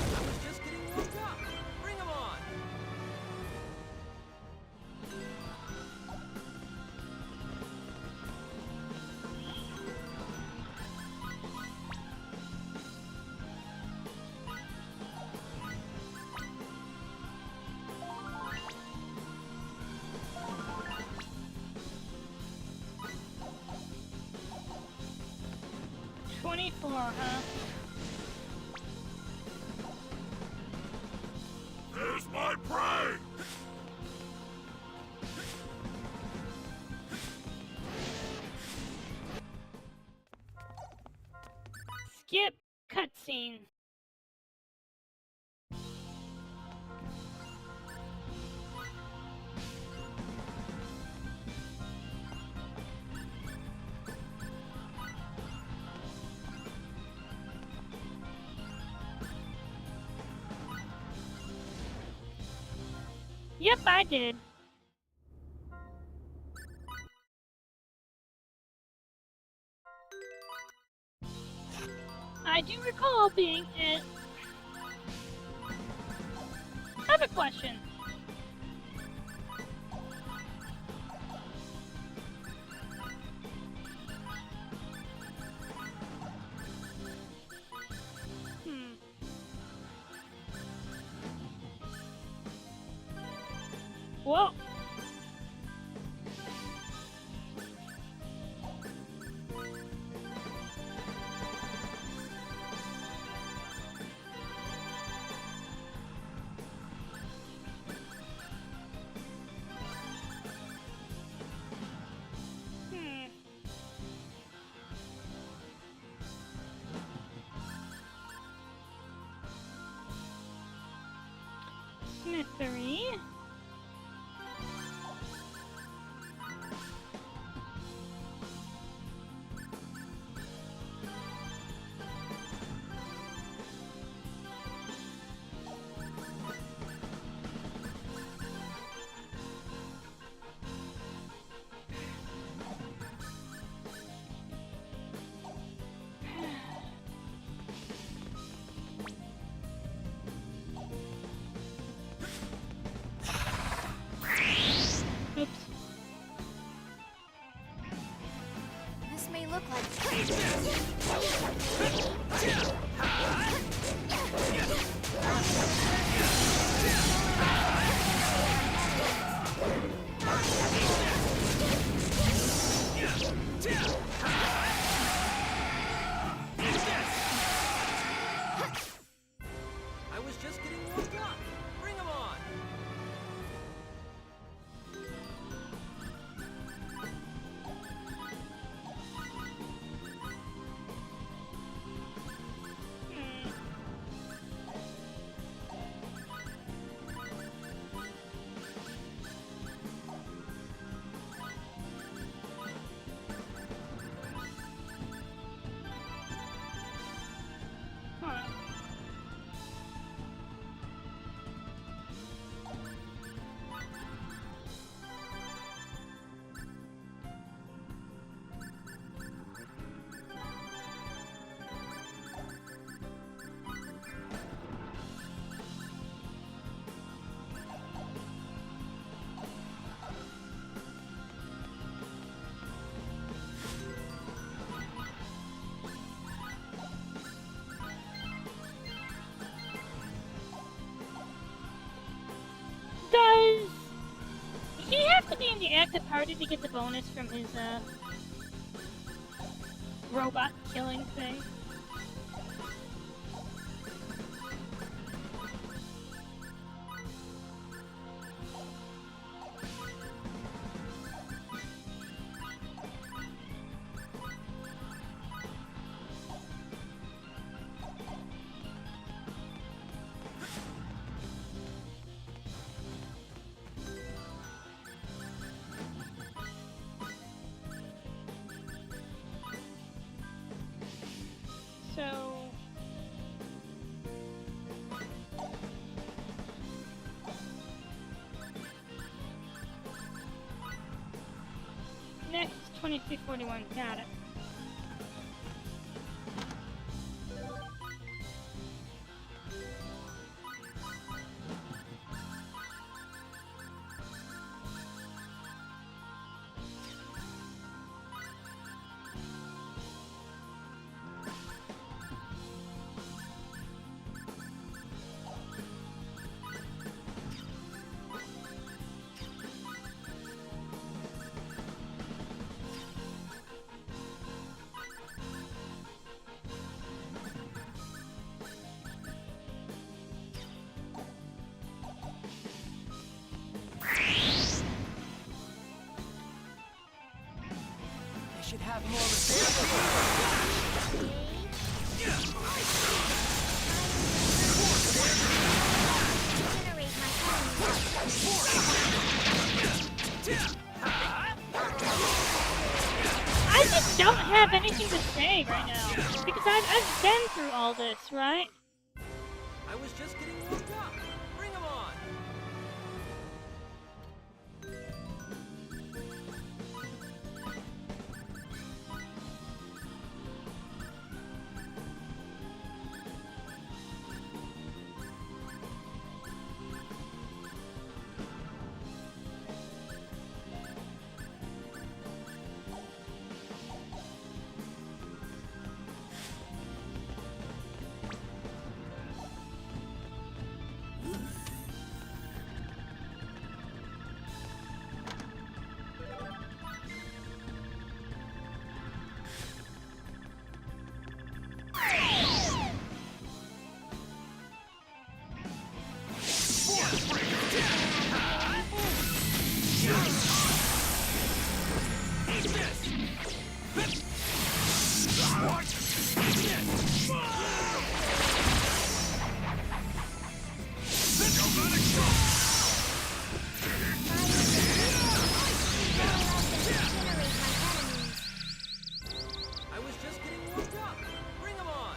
I was just getting warmed up. Bring 'em on. $24, huh? There's my prey! Skip cutscene. Yep, I did. I do recall being in... I have a question. Whoa. Smithery. Oops. This may look like. I was just getting warmed up. Bring 'em on. put me in the active party to get the bonus from his robot killing thing. So next 2341, got it. They should have more resistance. Generate my I just don't have anything to say right now because I've been through all this, right? I was just getting warmed up. Bring 'em on. I was just getting warmed up. Bring 'em on.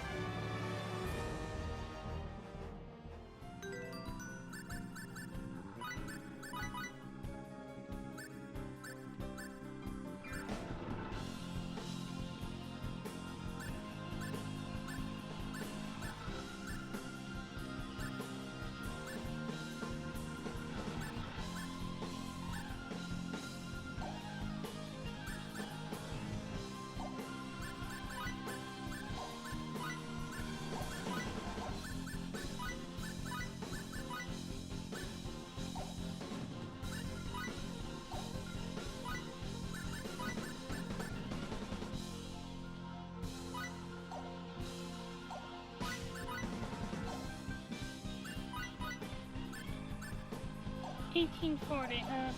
$18.40, huh?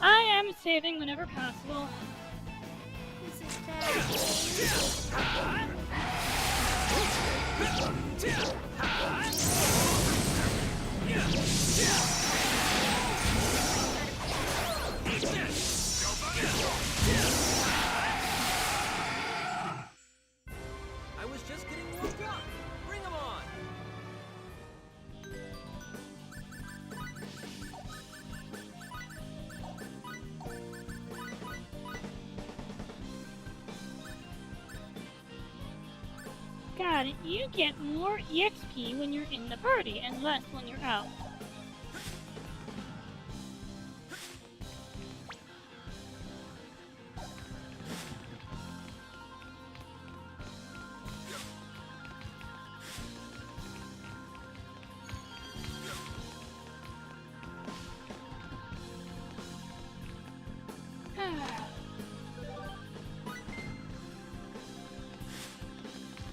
I am saving whenever possible. This is bad. I was just getting warmed up. Bring 'em on. Got it. You get more EXP when you're in the party and less when you're out.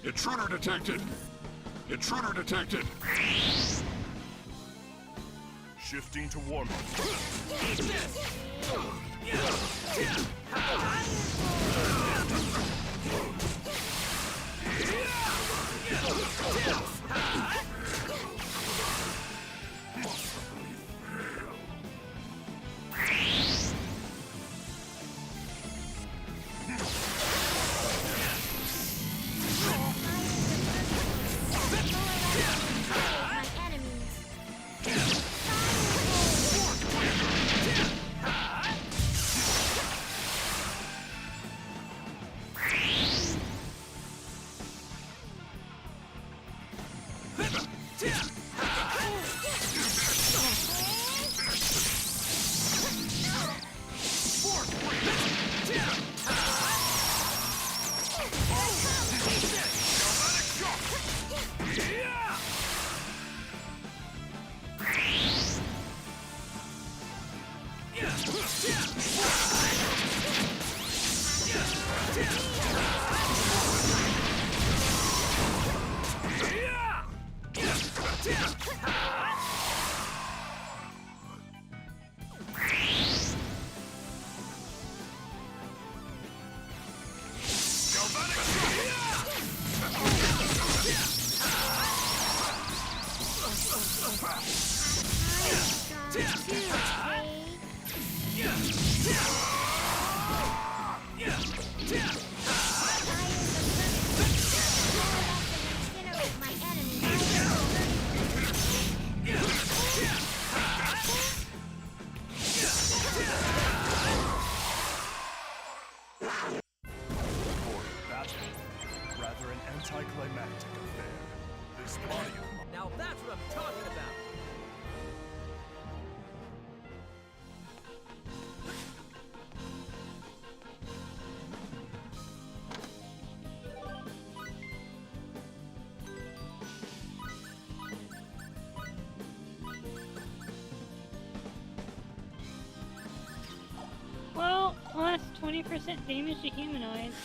Intruder detected! Intruder detected! Shifting to warm up. Rather an anticlimactic affair. This body of mine. Now that's what I'm talking about! Well, plus 20% damage to humanoids.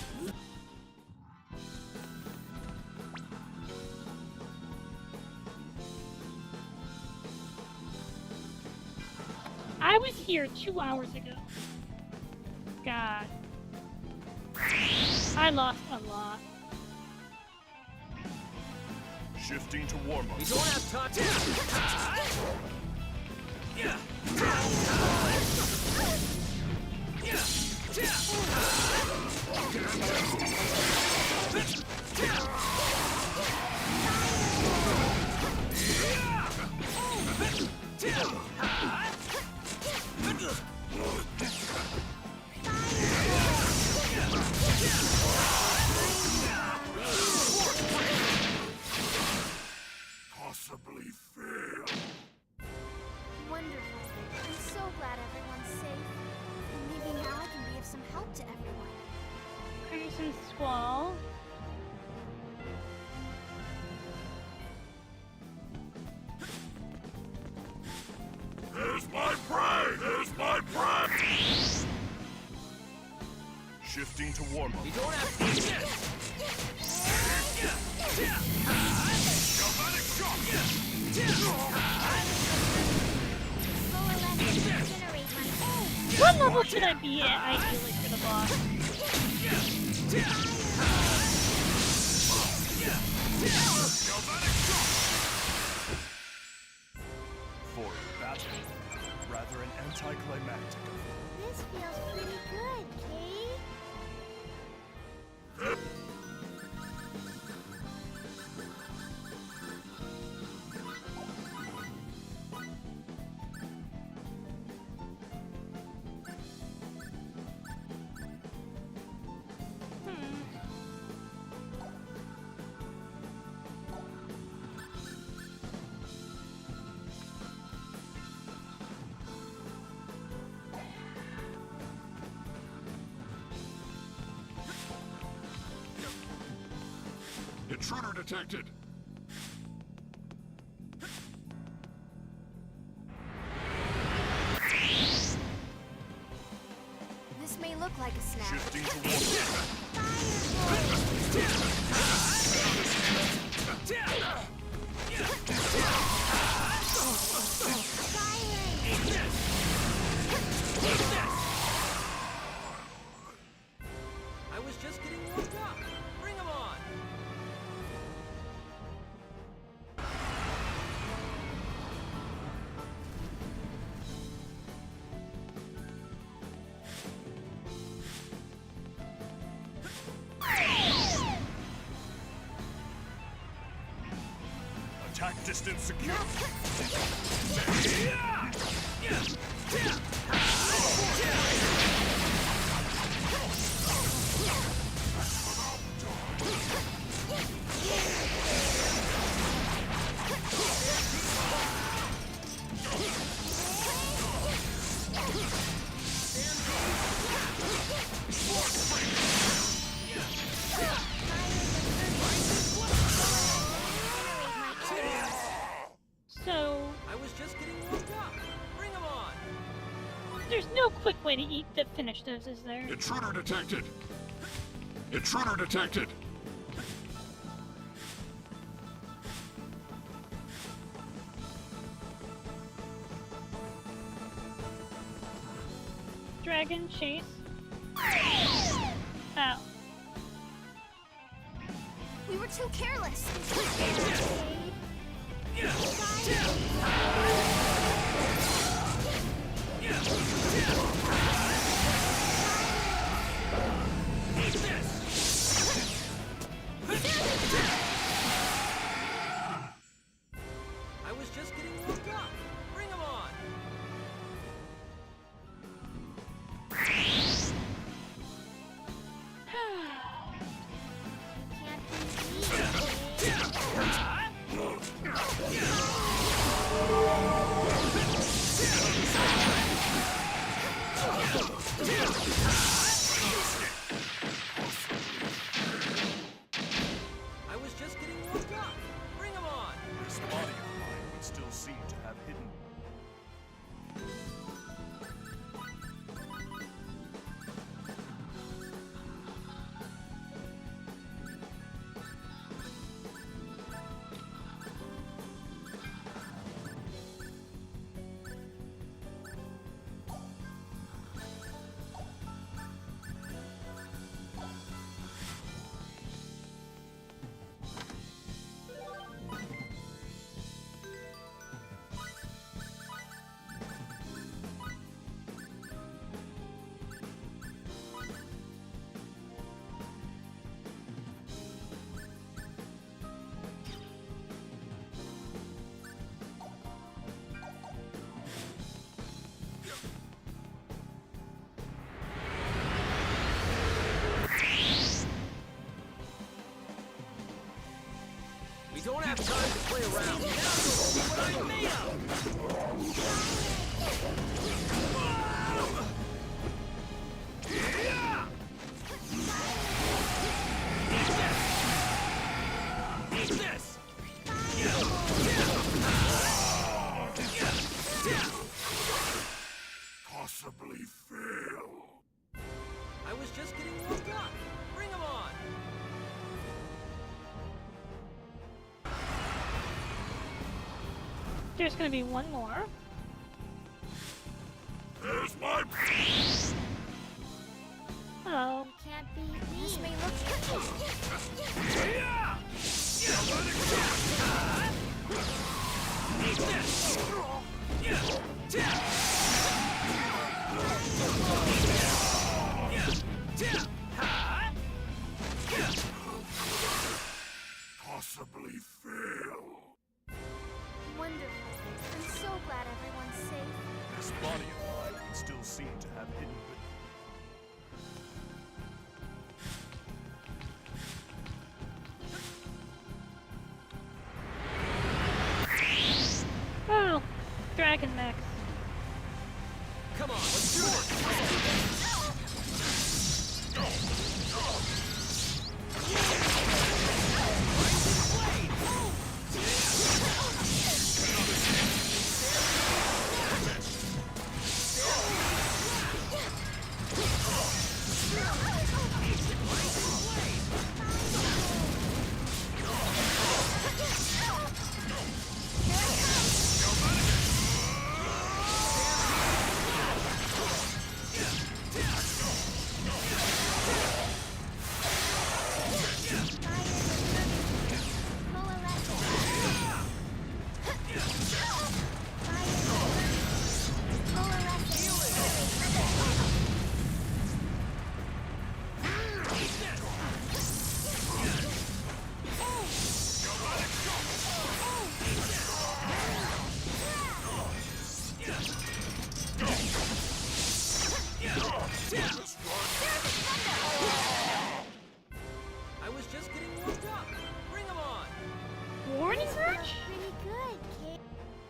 I was here 2 hours ago. God. I lost a lot. Shifting to warm up. We don't have time to... Possibly fail. Wonderful. I'm so glad everyone's safe. And maybe now I can be of some help to everyone. Crimson Squall. There's my prey! There's my prey! Shifting to warm up. We don't have to... Galvanic shock! Lower left incinerate my own. What level should I be at, ideally, for the boss? Galvanic shock! For battle. Rather an anticlimactic affair. This feels pretty good, Kate. Intruder detected! This may look like a snap. Shifting to warm up. Firebolt! Distance secure. So, I was just getting warmed up. Bring 'em on. there's no quick way to finish those, is there? Intruder detected! Intruder detected! Dragon chase. Ow. We were too careless. I was just getting warmed up. Bring 'em on. I was just getting warmed up. Bring 'em on. This body of mine would still seem to have hidden. We don't have time to play around. Now you'll see what I'm made of. Eat this! Possibly fail. I was just getting warmed up. Bring 'em on. There's gonna be one more. There's my... Oh, Can't be me. This may look Possibly fail. wonderful. I'm so glad everyone's safe. This body of mine would still seem to have hidden. oh, dragon mech. Come on, let's do this.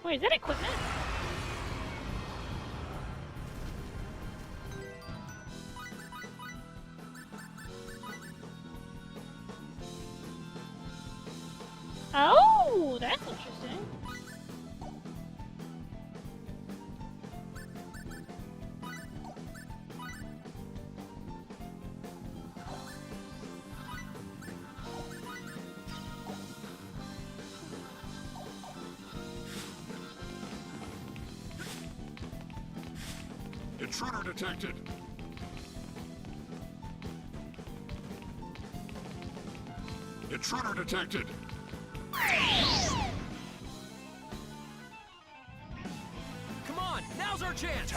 Wait, is that equipment? Oh, that's interesting. Intruder detected! Intruder detected! Come on, now's our chance!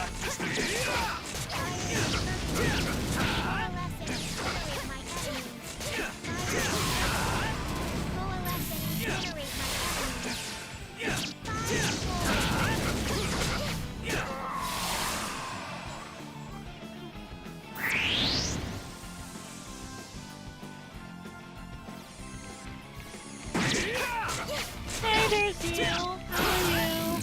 Hey there, Seal. How are you?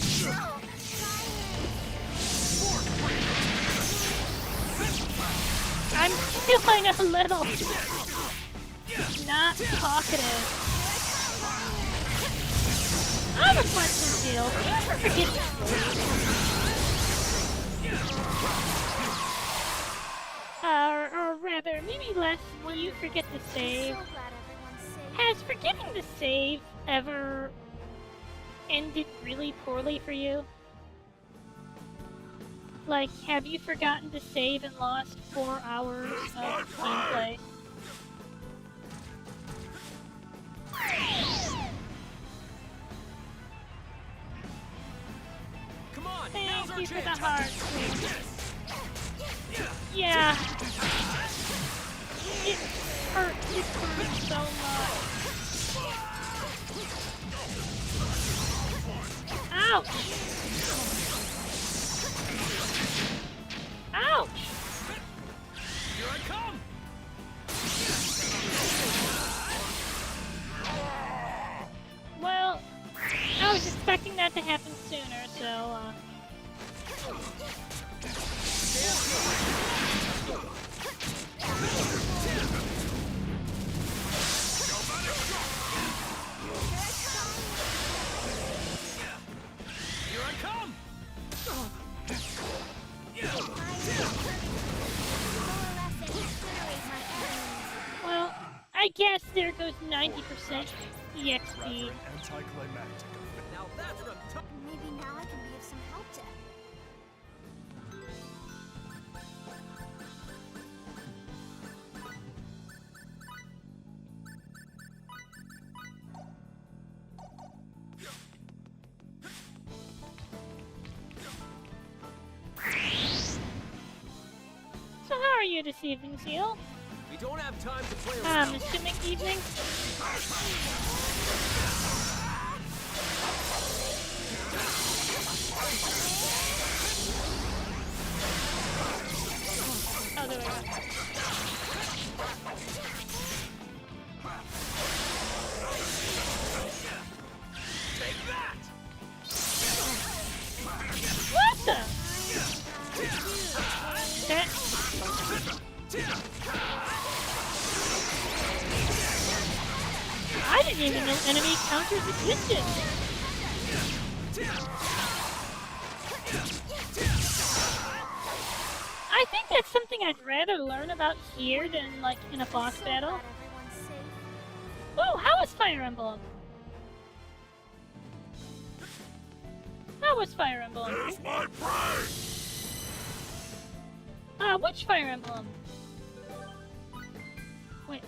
I'm feeling a little not talkative. I have a question, Seal. Do you ever forget to or rather, maybe less, will you forget to save? So glad everyone's safe. Has forgetting to save ever ended really poorly for you? Like, have you forgotten to save and lost 4 hours of gameplay? Come on, now's Thank our you for the chance! heart. Yeah. It hurts. It burns so much. Ouch! Ouch! Here I come! Well, I was expecting that to happen sooner, so, Here I come! well, I guess there goes 90% EXP. Anticlimactic. Now that's what I'm talking. Maybe now I can be of some help to. So how are you this evening, Seal? We don't have time to play around. Assuming evening? Oh, there we go. Take that! What the? That... I didn't even know enemy counters existed. I think that's something I'd rather learn about here than, like, in a boss battle. Glad everyone's safe. Oh, how was Fire Emblem? How was Fire Emblem? There's my prey! Which Fire Emblem? Wait.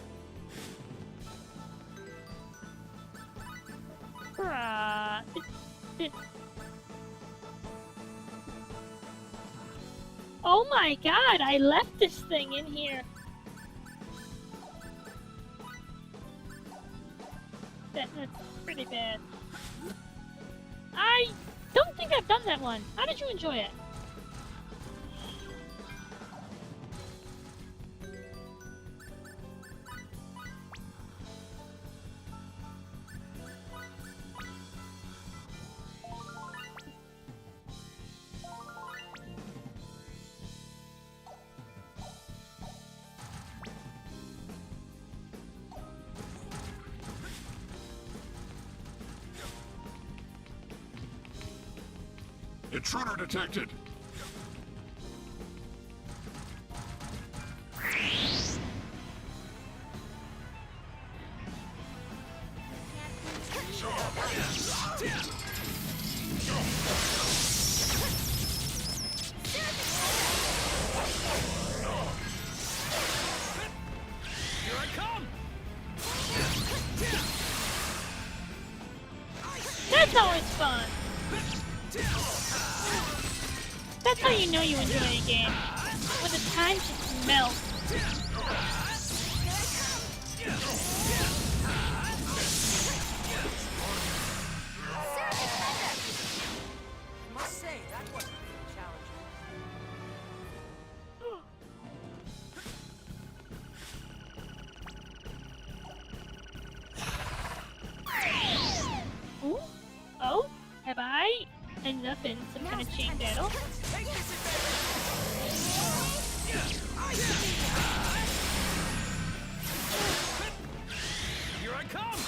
Oh my god, I left this thing in here. That's pretty bad. I don't think I've done that one. How did you enjoy it? Intruder detected! Here I come! That's always fun. That's how you know you enjoy a game. When the time just melts. I must say, that wasn't really challenging. Ooh. Oh? Have I ended up in some kind of chain battle? Take this Here I come!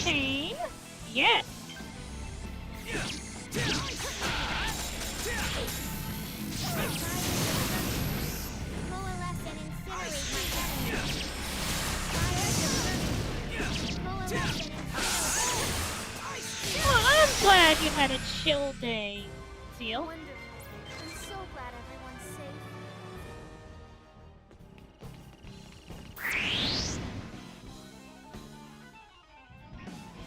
Chain? Yes! Coalesce and incinerate my enemies. Coalesce and incinerate. Well, I'm glad you had a chill day, Seal. Wonderful. I'm so glad everyone's safe.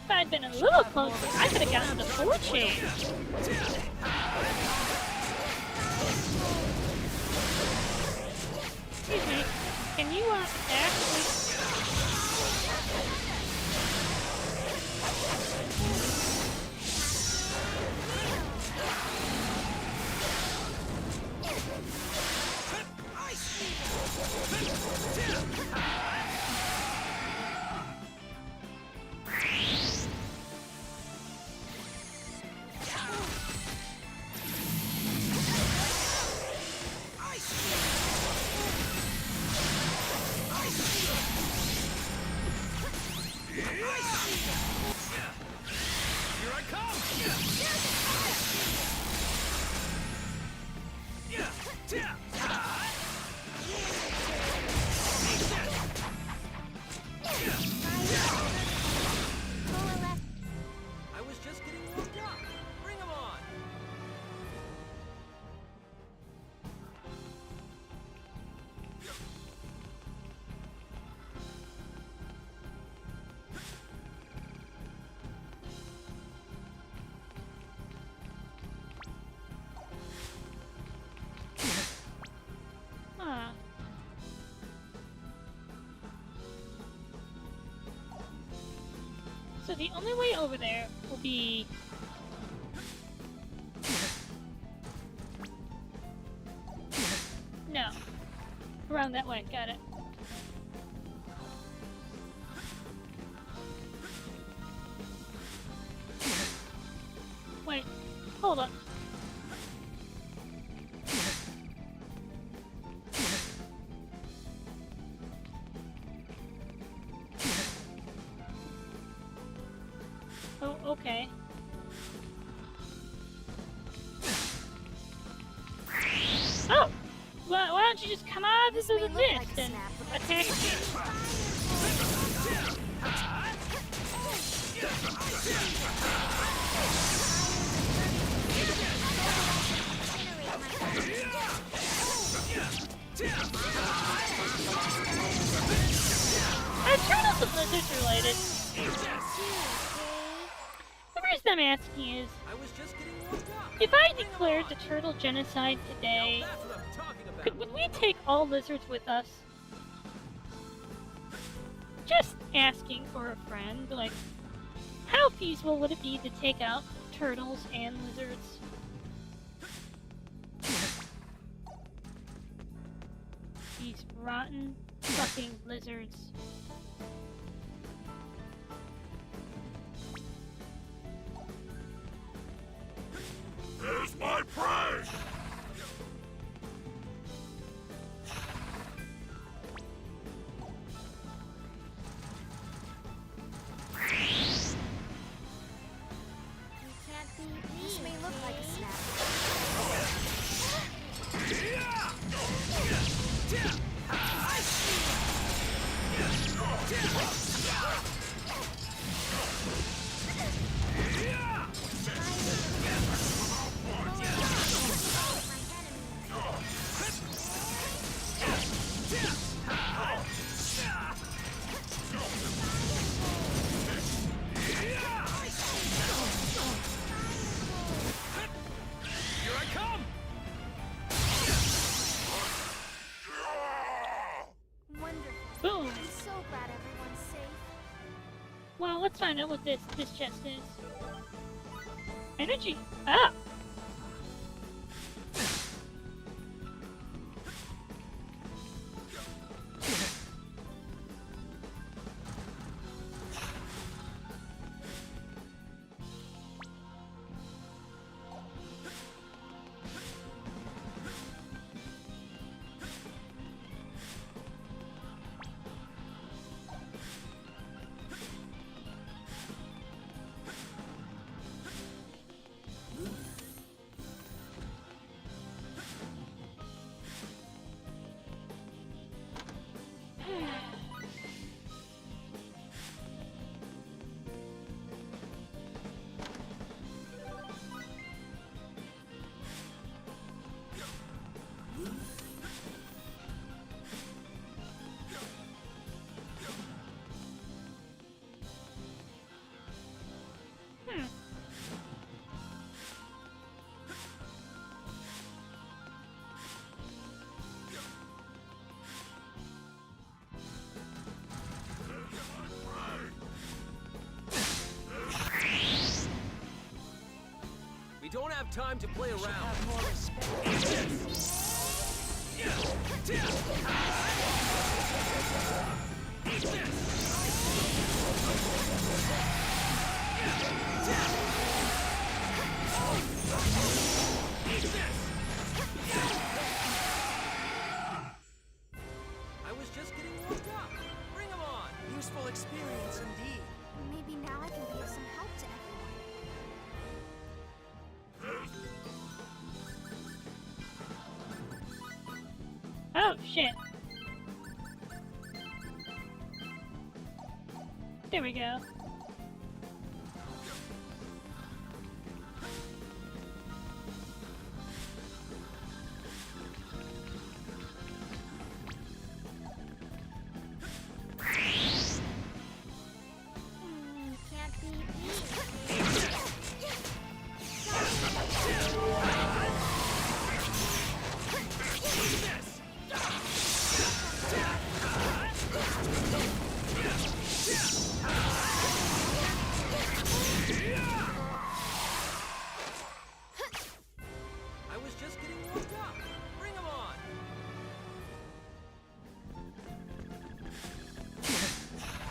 If I'd been a little closer, I could have gotten the 4 chain. Excuse me. Can you, actually... Here I come! Coalesce. I was just getting warmed up. Bring 'em on! Huh. So the only way over there will be... No. Around that way, got it. Wait, hold on. Oh, okay. Oh! Well, why don't you just come out of this May mist look like a and snap, but attack me? Are turtles and lizards related? The reason I'm asking is, I was just getting warmed up. if I declared the turtle genocide today, That's what I'm talking about. would we take all lizards with us? Just asking for a friend, like, how feasible would it be to take out turtles and lizards? These rotten fucking lizards. Here's my prey! Glad everyone's safe. Well, let's find out what this chest is. Energy. Ah. We don't have time to play around. Have more respect. I was just getting warmed up. Bring 'em on. Useful experience indeed. Maybe now I can be of some help to everyone. Oh shit. There we go. Can't be beat. I was just getting warmed up. Bring 'em on.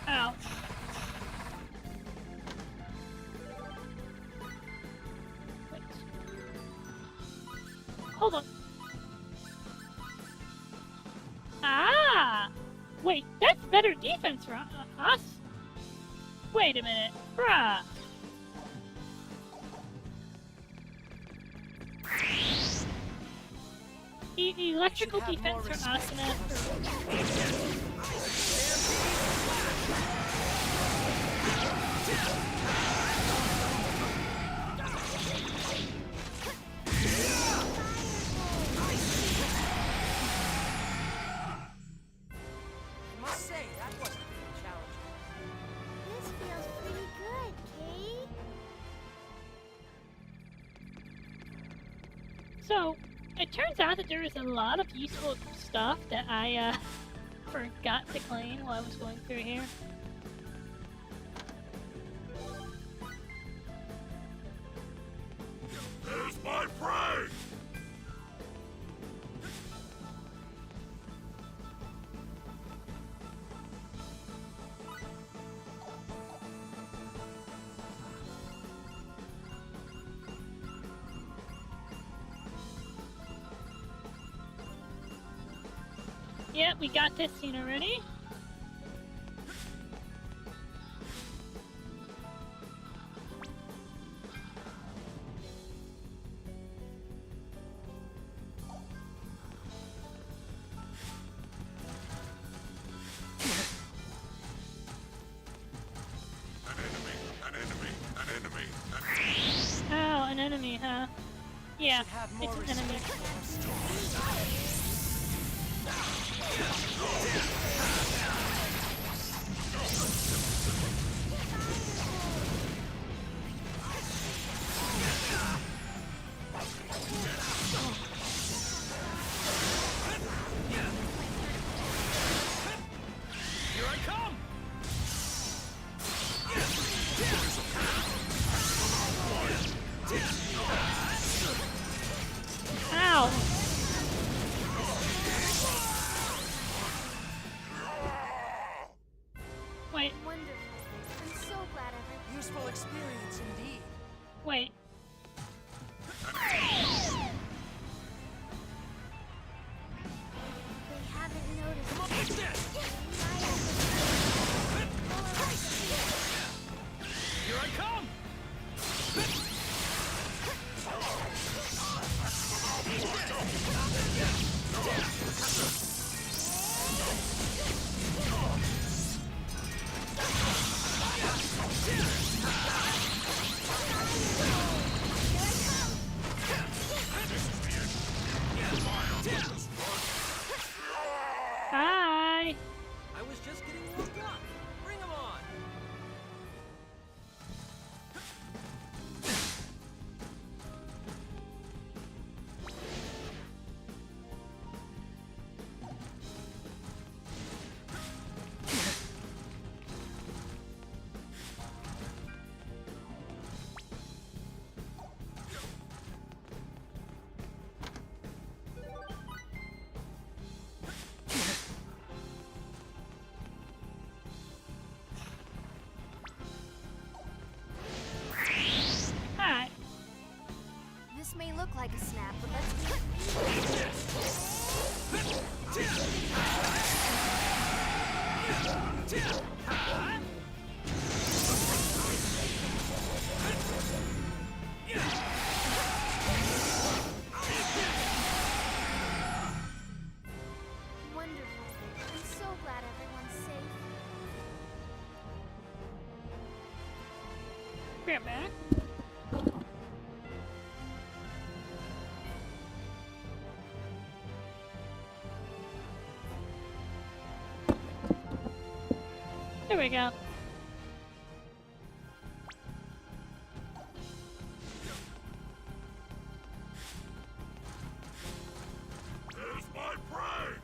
Ow. Wait. Hold on. Ah! Wait, that's better defense for us. Wait a minute. Bruh. Electrical Should have defense more for respect us and I must say, that wasn't really challenging. This feels pretty good, Kate. So, it turns out that there is a lot of useful stuff that I forgot to claim while I was going through here. There's my prey! Yeah, we got this scene already. Oh, an enemy, huh? Yeah, Should have more it's an enemy. respect. Here I come! experience indeed. Wait. They haven't noticed. Come on, fix this! Here I come! Hi. I was just getting warmed up. Bring 'em on. Hi. This may look like a snap, but let's Wonderful. I'm so glad everyone's safe. We're back. There we go. There's my prey!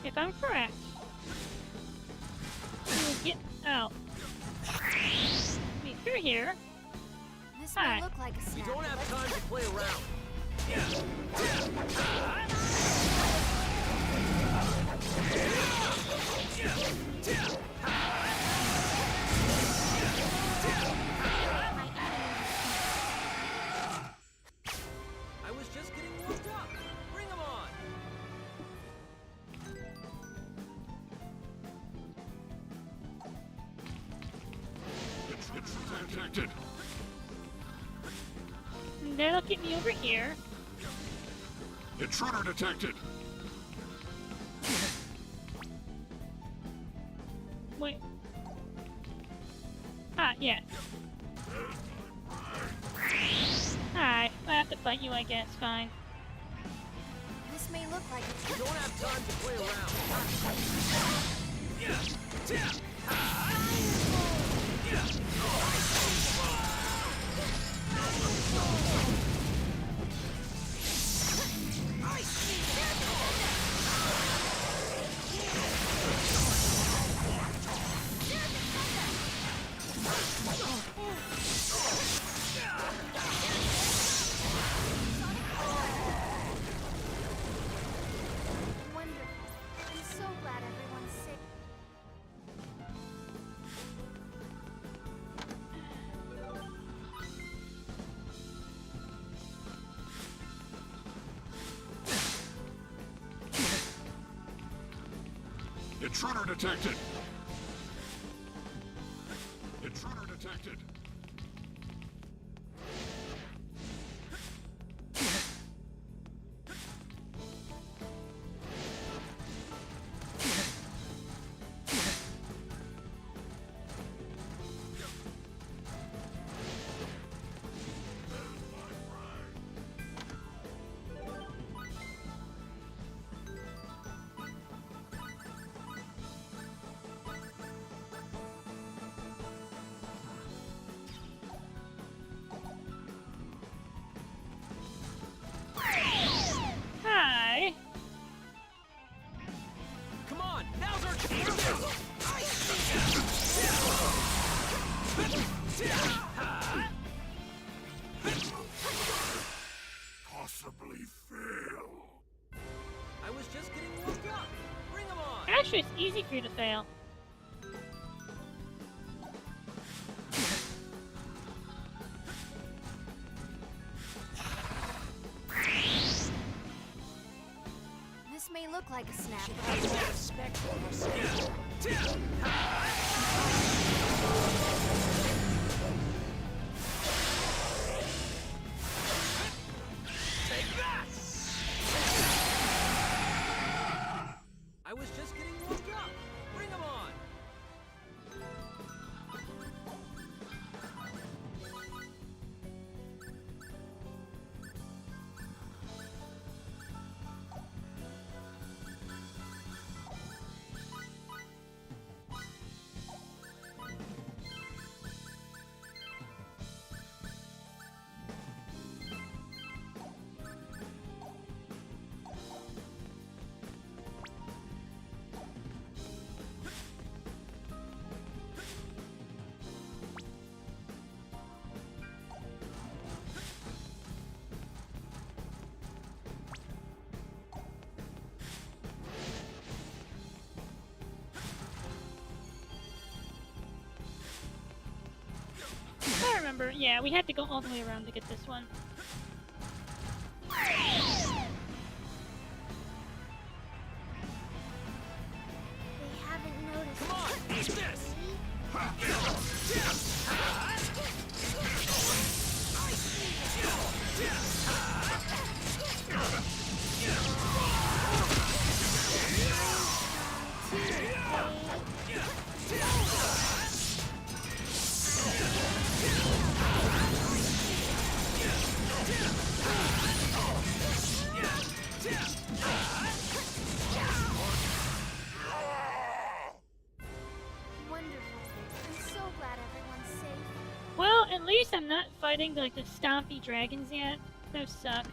If I'm correct, you will get out. If you're here, This Hi. may look like a We snap. don't but have let's time to play around. I was just getting warmed up. Bring 'em on. It's detected. and that'll get me over here. Intruder detected. Wait. Ah, yeah. Hi. I have to fight you, I guess. Fine. This may look like a We don't have time to play around. Wonderful. I'm so glad everyone's safe. Intruder detected. Intruder detected. Actually, it's easy for you to fail. This may look like a snap, Should but have more respect for ourselves. I was just getting warmed up. Bring 'em on. I remember, yeah, we had to go all the way around to get this one. they haven't noticed. Come on, eat this! Wonderful. I'm so glad everyone's safe. Well, at least I'm not fighting like the stompy dragons yet. Those suck.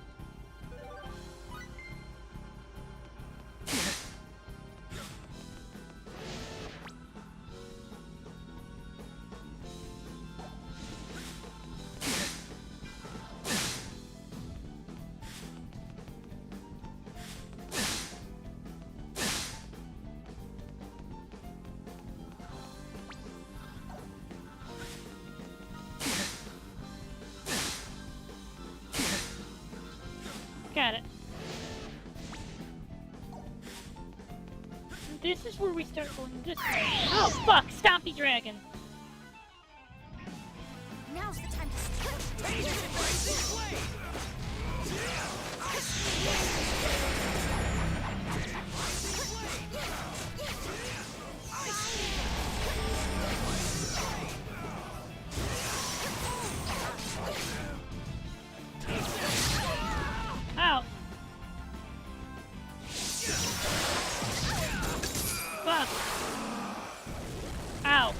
Got it. This is where we start going this way. Oh fuck! Stompy dragon! Now's the time to Ow! Fuck! Ow!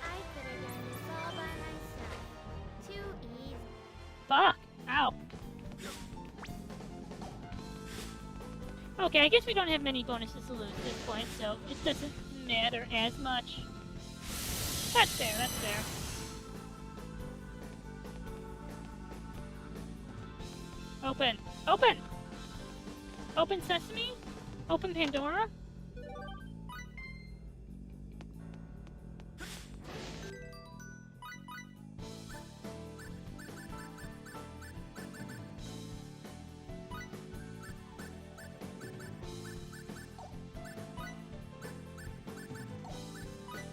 I could have done this all by myself. Too easy. Fuck! Ow! Okay, I guess we don't have many bonuses to lose at this point, so it doesn't matter as much. That's fair, that's fair. Open! Open! Open Sesame? Open Pandora?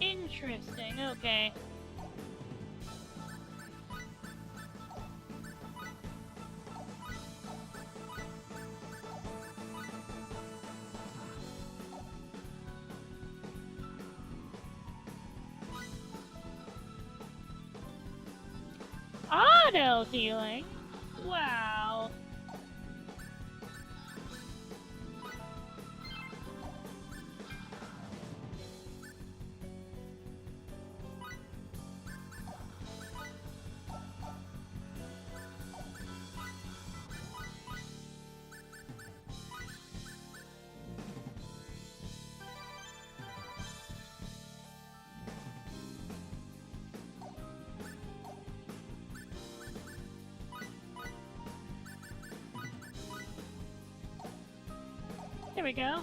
Interesting, okay. Auto healing? Wow. There we go.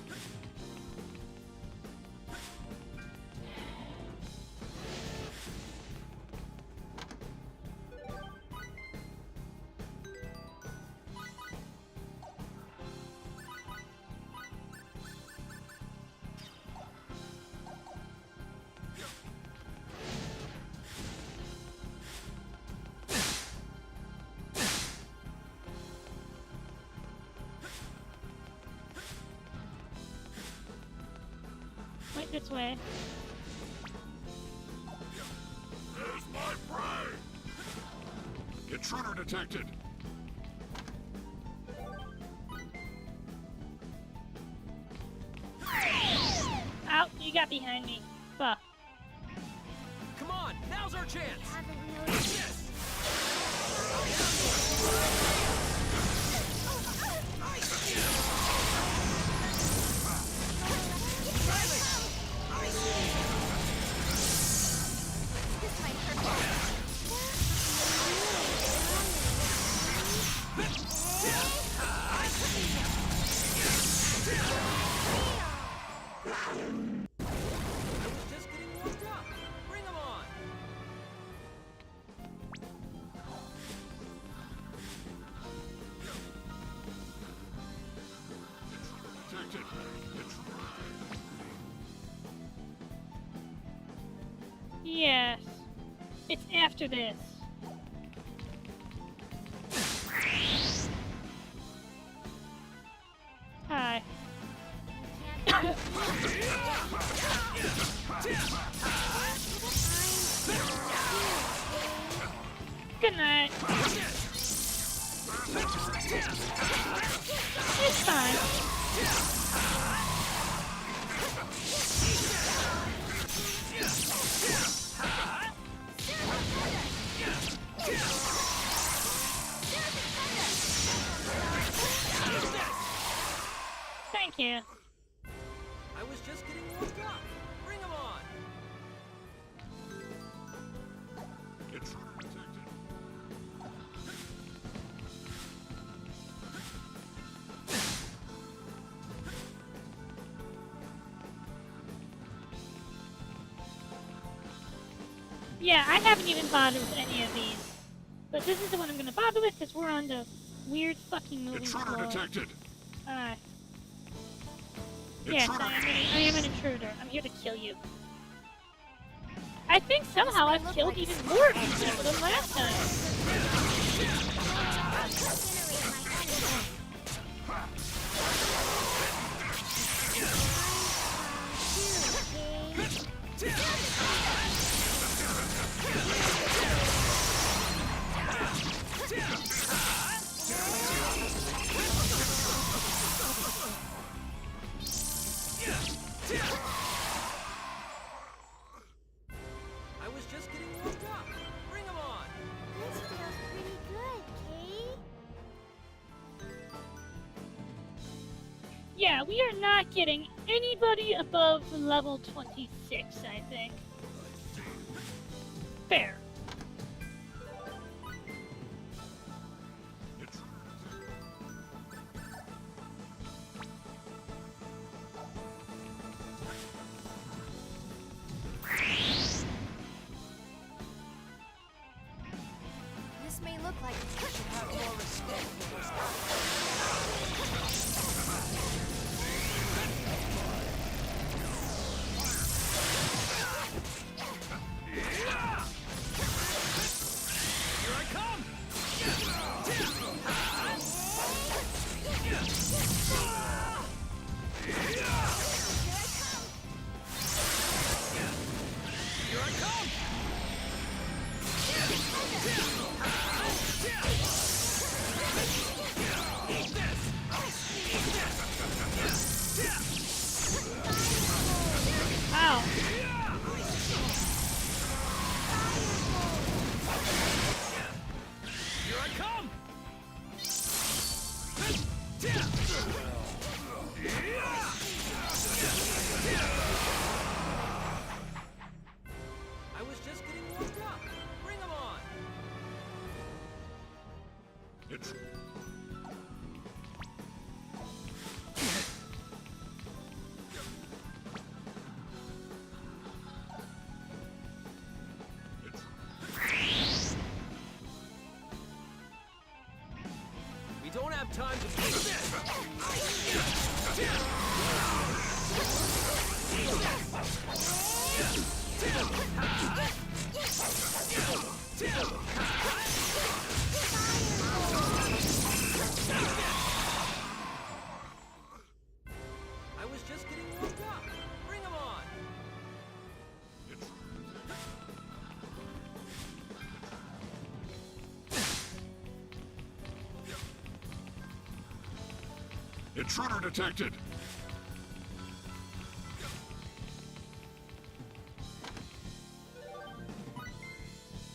Wait this way. There's my prey! Intruder detected! Ow, you got behind me. Fuck. Come on, now's our chance. Haven't noticed. This might hurt. I was just getting warmed up. Bring 'em on. Detected! Yes. It's after this. Hi. Good night. It's fine. Thank you. I was just getting warmed up. Bring 'em on. Intruder detected! Yeah, I haven't even bothered with any of these. But this is the one I'm gonna bother with because we're on the weird fucking moving Intruder floor. detected! Alright. Yes, Intruder! I am an intruder. I'm here to kill you. I think somehow I've killed even more people than last time. I was just getting warmed up. Bring 'em on. This feels pretty good, Kay. Yeah, we are not getting anybody above level 26, I think. Fair. This may look like you should have more respect for yourself. Here I come. Here I come. Eat this. Ow. Here I come. I was just getting warmed up. Bring 'em on. don't have time to take this! I was just getting warmed up. Bring 'em on! Intruder detected!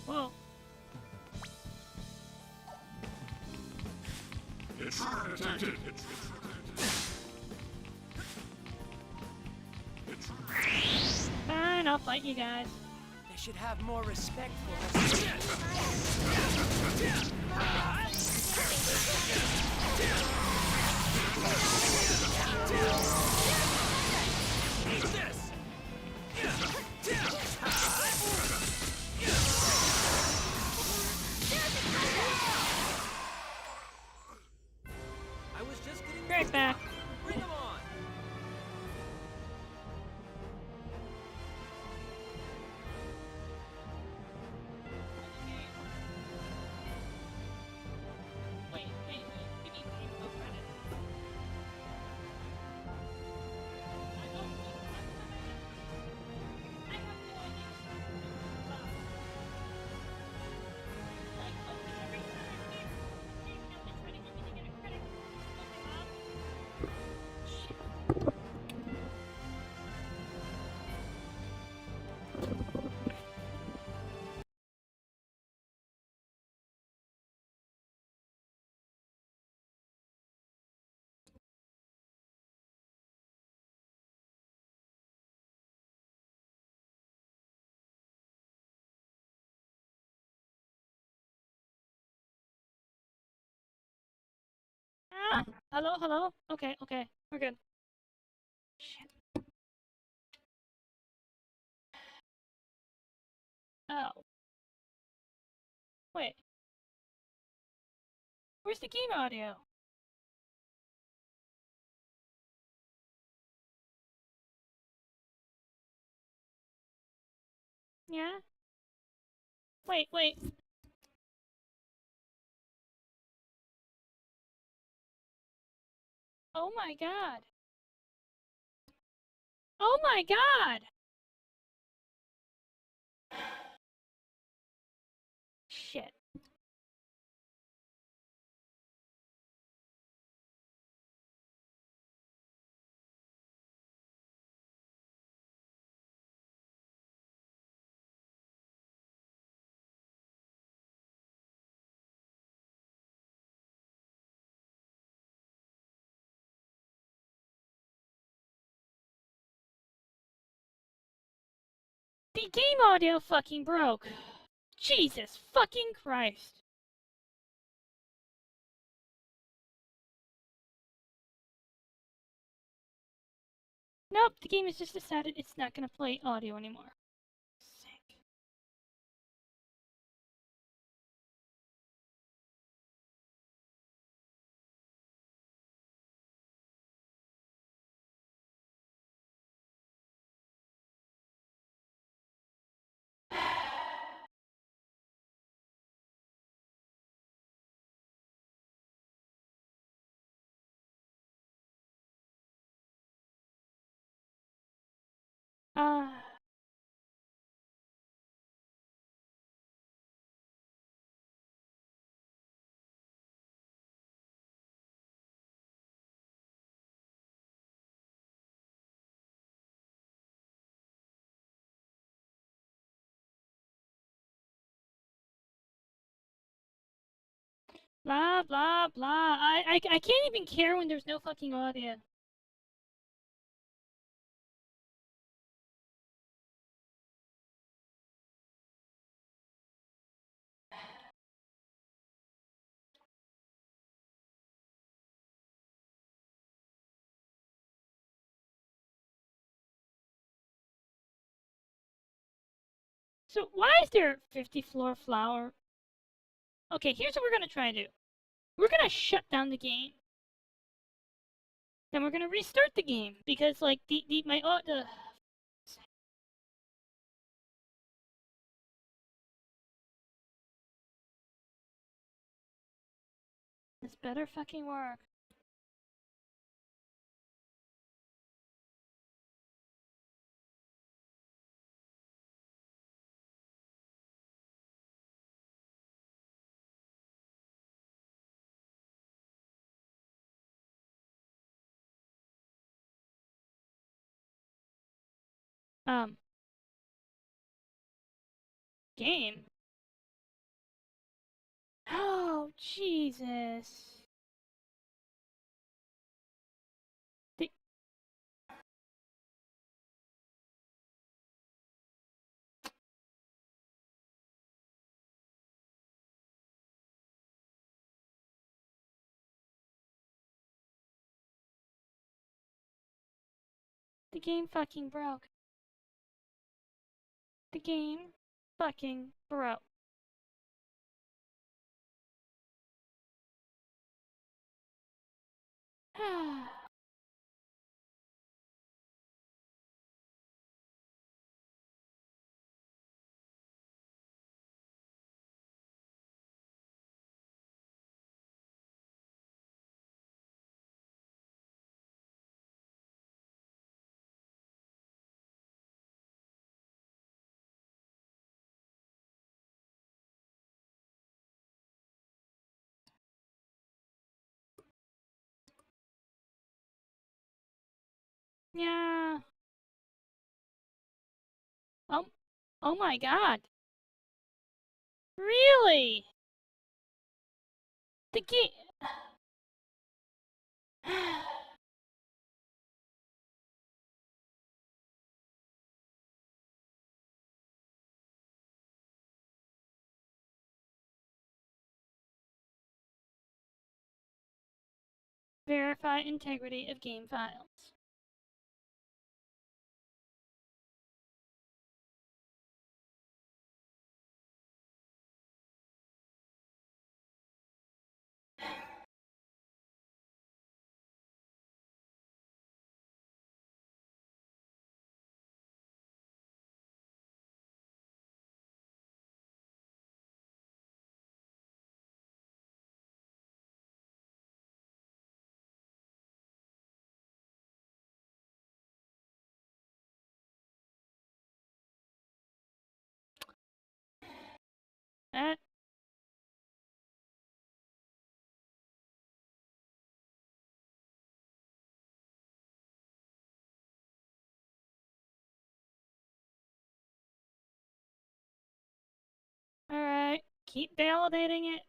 Whoa. Intruder detected! Fine, I'll fight you guys. They should have more respect for us. Eat this! I was just getting Right back. Bring 'em on! Wait. Give me info credit. I have no idea. Like, every time you have to try to get me to get a credit. Ah, hello? Okay, we're good. Shit. Oh. Wait. Where's the game audio? Yeah? Wait. Oh my god. Oh my god! Shit. The game audio fucking broke. Jesus fucking Christ. Nope, the game has just decided it's not gonna play audio anymore. Sick. Ah. Blah blah blah. I can't even care when there's no fucking audio. So why is there 50 floor flower? Okay, here's what we're gonna try and do. we're gonna shut down the game. Then we're gonna restart the game because like the this better fucking work. Game? Oh, Jesus. The game fucking broke. The game fucking broke. Yeah. Oh my god. Really? The game. Verify integrity of game files. That. Alright. Keep validating it.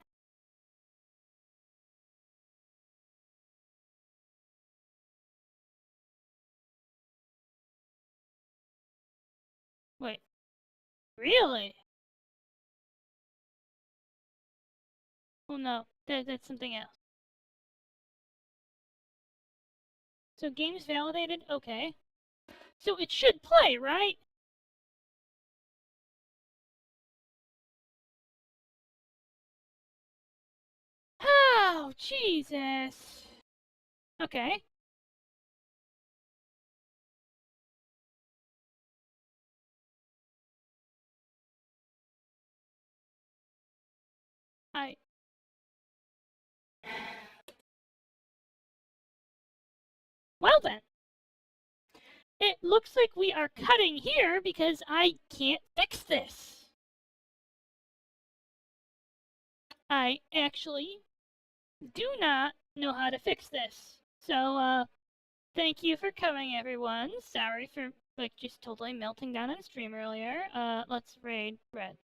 Wait. Really? Oh no. That's something else. So game's validated? Okay. So it should play, right? Oh, Jesus. Okay. Well then. It looks like we are cutting here because I can't fix this. I actually do not know how to fix this. So, thank you for coming, everyone. Sorry for, like, just totally melting down on stream earlier. Let's raid Red.